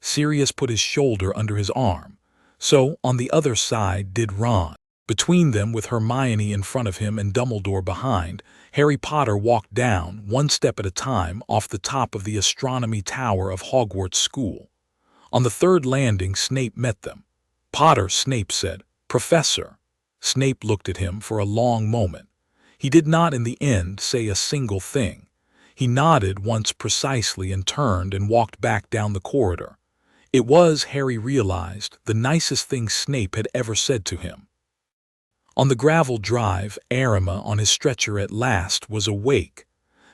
Sirius put his shoulder under his arm. So, on the other side, did Ron. Between them, with Hermione in front of him and Dumbledore behind, Harry Potter walked down, one step at a time, off the top of the astronomy tower of Hogwarts School. On the third landing, Snape met them. "Potter," Snape said. "Professor." Snape looked at him for a long moment. He did not, in the end, say a single thing. He nodded once precisely and turned and walked back down the corridor. It was, Harry realized, the nicest thing Snape had ever said to him. On the gravel drive, Arima, on his stretcher at last, was awake.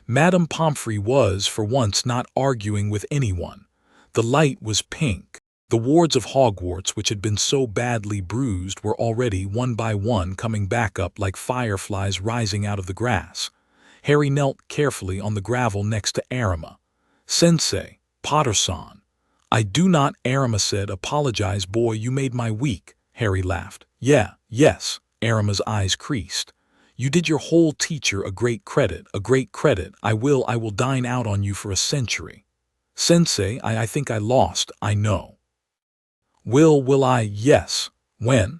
Madame Pomfrey was, for once, not arguing with anyone. The light was pink. The wards of Hogwarts, which had been so badly bruised, were already, one by one, coming back up like fireflies rising out of the grass. Harry knelt carefully on the gravel next to Arima. "Sensei, Potter-san." "I do not," Arima said. "Apologize, boy, you made my week." Harry laughed. Yes. Arima's eyes creased. "You did your whole teacher a great credit, a great credit. I will dine out on you for a century." "Sensei, I think I lost, I know." Will I? Yes. When?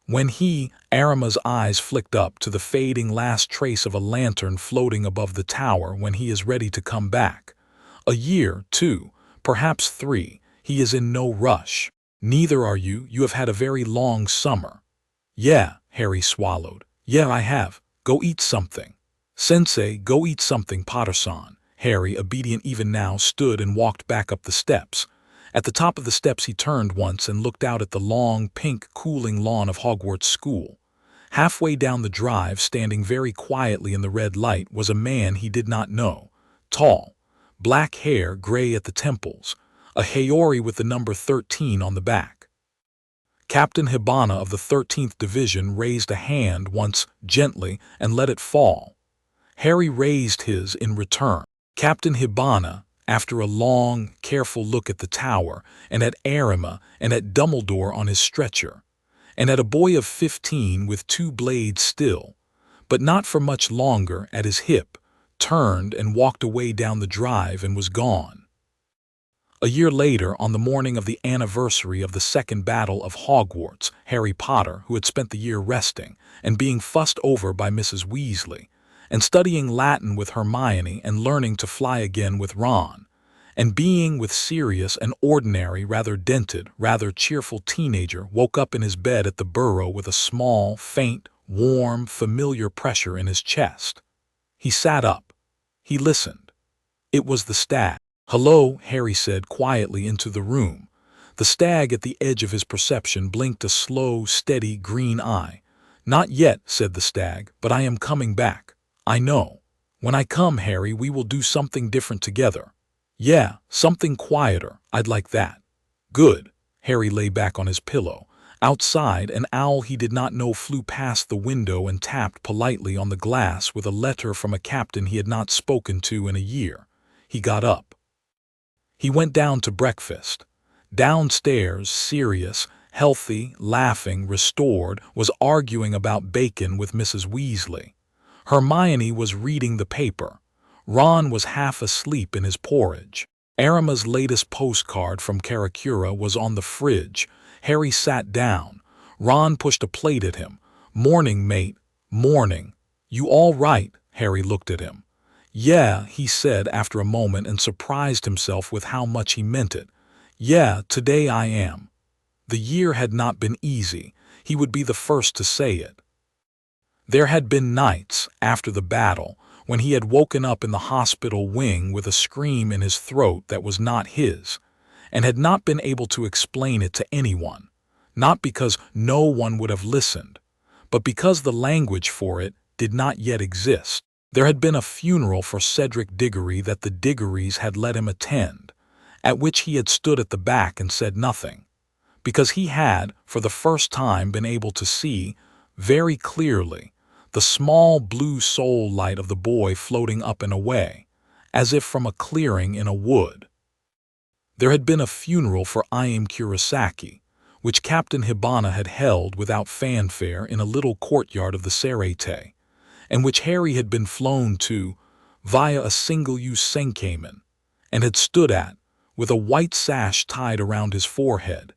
When Arima's eyes flicked up to the fading last trace of a lantern floating above the tower. When he is ready to come back. A year, 2, perhaps 3. He is in no rush. Neither are you. You have had a very long summer. Yeah, Harry swallowed. Yeah, I have. Go eat something. Sensei, go eat something, Potter-san. Harry, obedient even now, stood and walked back up the steps. At the top of the steps he turned once and looked out at the long, pink, cooling lawn of Hogwarts School. Halfway down the drive, standing very quietly in the red light, was a man he did not know. Tall, black hair, gray at the temples, a Haori with the number 13 on the back. Captain Hibana of the 13th Division raised a hand once, gently, and let it fall. Harry raised his in return. Captain Hibana, after a long, careful look at the tower, and at Arima, and at Dumbledore on his stretcher, and at a boy of 15 with 2 blades still, but not for much longer, at his hip, turned and walked away down the drive and was gone. A year later, on the morning of the anniversary of the Second Battle of Hogwarts, Harry Potter, who had spent the year resting and being fussed over by Mrs. Weasley, and studying Latin with Hermione and learning to fly again with Ron, and being with Sirius an ordinary, rather dented, rather cheerful teenager, woke up in his bed at the Burrow with a small, faint, warm, familiar pressure in his chest. He sat up. He listened. It was the stag. "Hello," Harry said quietly into the room. The stag, at the edge of his perception, blinked a slow, steady green eye. "Not yet," said the stag, "but I am coming back. I know. When I come, Harry, we will do something different together." "Yeah, something quieter. I'd like that." "Good." Harry lay back on his pillow. Outside, an owl he did not know flew past the window and tapped politely on the glass with a letter from a captain he had not spoken to in a year. He got up. He went down to breakfast. Downstairs, Sirius, healthy, laughing, restored, was arguing about bacon with Mrs. Weasley. Hermione was reading the paper. Ron was half asleep in his porridge. Arima's latest postcard from Caracura was on the fridge. Harry sat down. Ron pushed a plate at him. "Morning, mate. Morning." "You all right?" Harry looked at him. "Yeah," he said after a moment, and surprised himself with how much he meant it. "Yeah, today I am." The year had not been easy. He would be the first to say it. There had been nights, after the battle, when he had woken up in the hospital wing with a scream in his throat that was not his, and had not been able to explain it to anyone, not because no one would have listened, but because the language for it did not yet exist. There had been a funeral for Cedric Diggory that the Diggorys had let him attend, at which he had stood at the back and said nothing, because he had, for the first time, been able to see, very clearly, the small blue soul light of the boy floating up and away, as if from a clearing in a wood. There had been a funeral for Iam Kurosaki, which Captain Hibana had held without fanfare in a little courtyard of the Serete, and which Harry had been flown to via a single-use Senkamen, and had stood at, with a white sash tied around his forehead,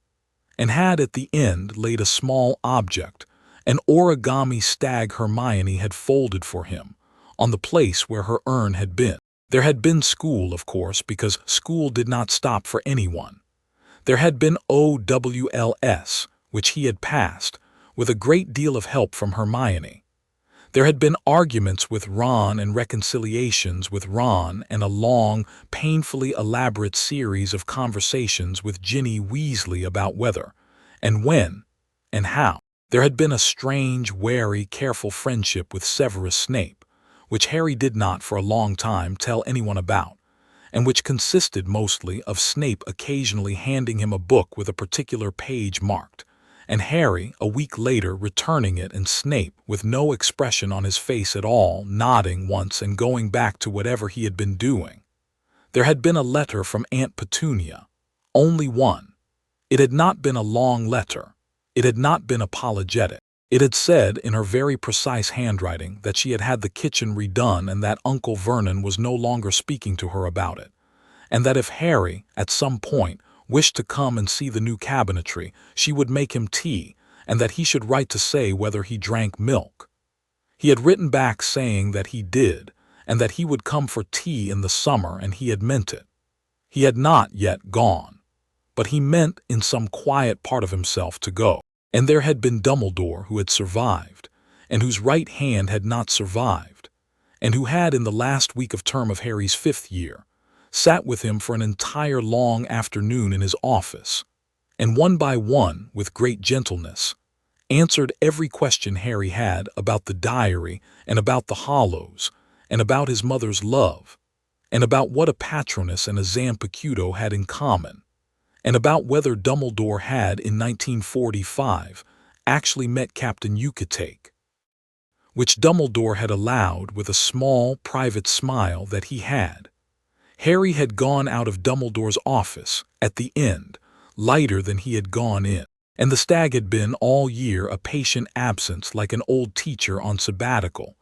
and had at the end laid a small object, An origami stag Hermione had folded for him, on the place where her urn had been. There had been school, of course, because school did not stop for anyone. There had been OWLS, which he had passed, with a great deal of help from Hermione. There had been arguments with Ron and reconciliations with Ron and a long, painfully elaborate series of conversations with Ginny Weasley about whether, and when, and how. There had been a strange, wary, careful friendship with Severus Snape, which Harry did not for a long time tell anyone about, and which consisted mostly of Snape occasionally handing him a book with a particular page marked, and Harry, a week later, returning it, and Snape, with no expression on his face at all, nodding once and going back to whatever he had been doing. There had been a letter from Aunt Petunia. Only one. It had not been a long letter. It had not been apologetic. It had said, in her very precise handwriting, that she had had the kitchen redone and that Uncle Vernon was no longer speaking to her about it, and that if Harry, at some point, wished to come and see the new cabinetry, she would make him tea, and that he should write to say whether he drank milk. He had written back saying that he did, and that he would come for tea in the summer, and he had meant it. He had not yet gone, but he meant in some quiet part of himself to go. And there had been Dumbledore, who had survived, and whose right hand had not survived, and who had, in the last week of term of Harry's 5th year, sat with him for an entire long afternoon in his office, and one by one, with great gentleness, answered every question Harry had about the diary and about the Hollows, and about his mother's love, and about what a Patronus and a Zampecuto had in common, and about whether Dumbledore had, in 1945, actually met Captain Eucatake, which Dumbledore had allowed with a small, private smile that he had. Harry had gone out of Dumbledore's office, at the end, lighter than he had gone in, and the stag had been all year a patient absence like an old teacher on sabbatical.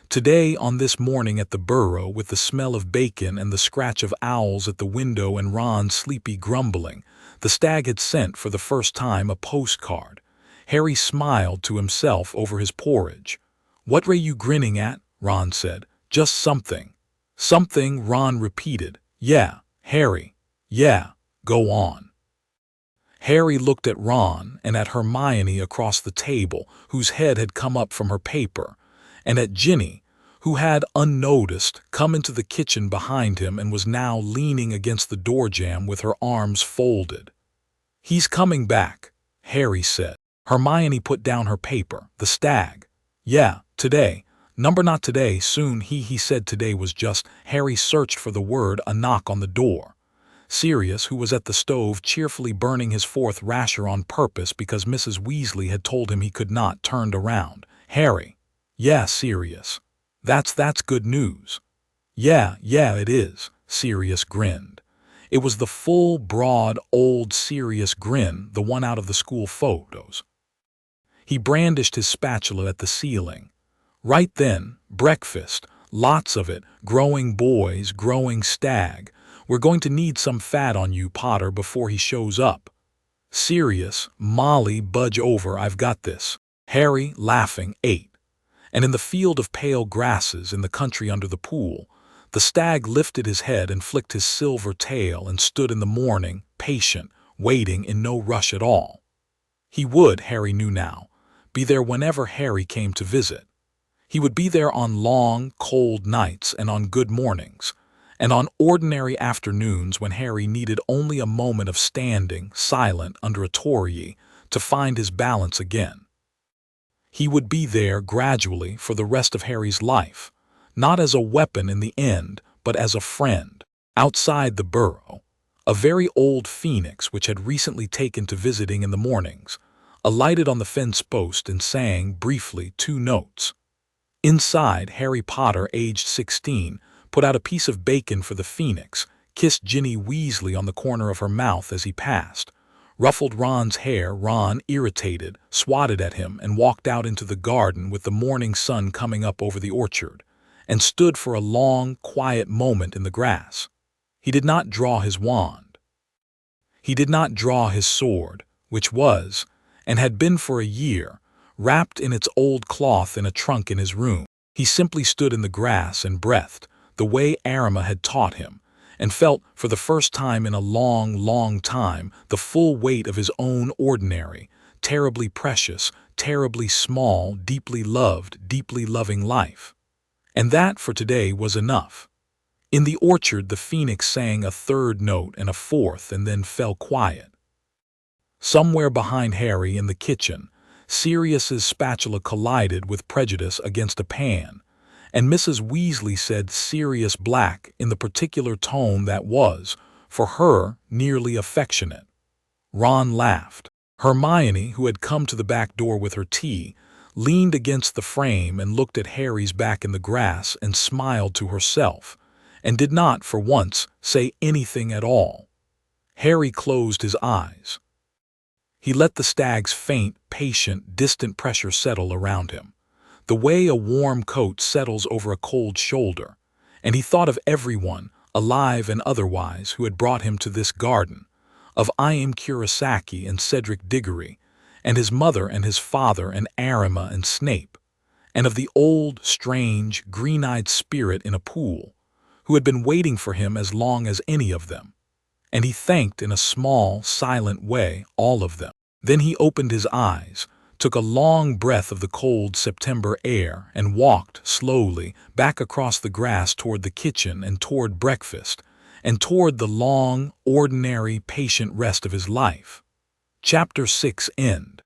Today, on this morning at the Burrow, with the smell of bacon and the scratch of owls at the window and Ron's sleepy grumbling, the stag had sent for the first time a postcard. Harry smiled to himself over his porridge. "What were you grinning at?" Ron said. "Just something." "Something," Ron repeated. "Yeah, Harry. Yeah, go on." Harry looked at Ron and at Hermione across the table, whose head had come up from her paper, and at Ginny, who had, unnoticed, come into the kitchen behind him and was now leaning against the doorjamb with her arms folded. "He's coming back," Harry said. Hermione put down her paper. "The stag." "Yeah, today. Number not today, soon." He said today was just. Harry searched for the word. A knock on the door. Sirius, who was at the stove cheerfully burning his 4th rasher on purpose because Mrs. Weasley had told him he could not, turned around. "Harry." "Yeah, Sirius. That's good news." Yeah, it is," Sirius grinned. It was the full, broad, old Sirius grin, the one out of the school photos. He brandished his spatula at the ceiling. "Right then, breakfast, lots of it, growing boys, growing stag. We're going to need some fat on you, Potter, before he shows up." Sirius, "Molly, budge over, I've got this." Harry, laughing, ate. And in the field of pale grasses in the country under the pool, the stag lifted his head and flicked his silver tail and stood in the morning, patient, waiting, in no rush at all. He would, Harry knew now, be there whenever Harry came to visit. He would be there on long, cold nights and on good mornings, and on ordinary afternoons when Harry needed only a moment of standing, silent, under a torii to find his balance again. He would be there gradually for the rest of Harry's life, not as a weapon in the end, but as a friend. Outside the Burrow, a very old phoenix which had recently taken to visiting in the mornings, alighted on the fence post and sang, briefly, 2 notes. Inside, Harry Potter, aged 16, put out a piece of bacon for the phoenix, kissed Ginny Weasley on the corner of her mouth as he passed, ruffled Ron's hair. Ron, irritated, swatted at him and walked out into the garden with the morning sun coming up over the orchard, and stood for a long, quiet moment in the grass. He did not draw his wand. He did not draw his sword, which was, and had been for a year, wrapped in its old cloth in a trunk in his room. He simply stood in the grass and breathed, the way Arima had taught him, and felt, for the first time in a long, long time, the full weight of his own ordinary, terribly precious, terribly small, deeply loved, deeply loving life. And that, for today, was enough. In the orchard, the phoenix sang a third note and a fourth and then fell quiet. Somewhere behind Harry in the kitchen, Sirius's spatula collided with prejudice against a pan, and Mrs. Weasley said Sirius Black in the particular tone that was, for her, nearly affectionate. Ron laughed. Hermione, who had come to the back door with her tea, leaned against the frame and looked at Harry's back in the grass and smiled to herself, and did not, for once, say anything at all. Harry closed his eyes. He let the stag's faint, patient, distant pressure settle around him, the way a warm coat settles over a cold shoulder, and he thought of everyone, alive and otherwise, who had brought him to this garden, of I.M. Kurosaki and Cedric Diggory, and his mother and his father and Arima and Snape, and of the old, strange, green-eyed spirit in a pool, who had been waiting for him as long as any of them. And he thanked in a small, silent way all of them. Then he opened his eyes, took a long breath of the cold September air, and walked, slowly, back across the grass toward the kitchen and toward breakfast, and toward the long, ordinary, patient rest of his life. Chapter 6 End.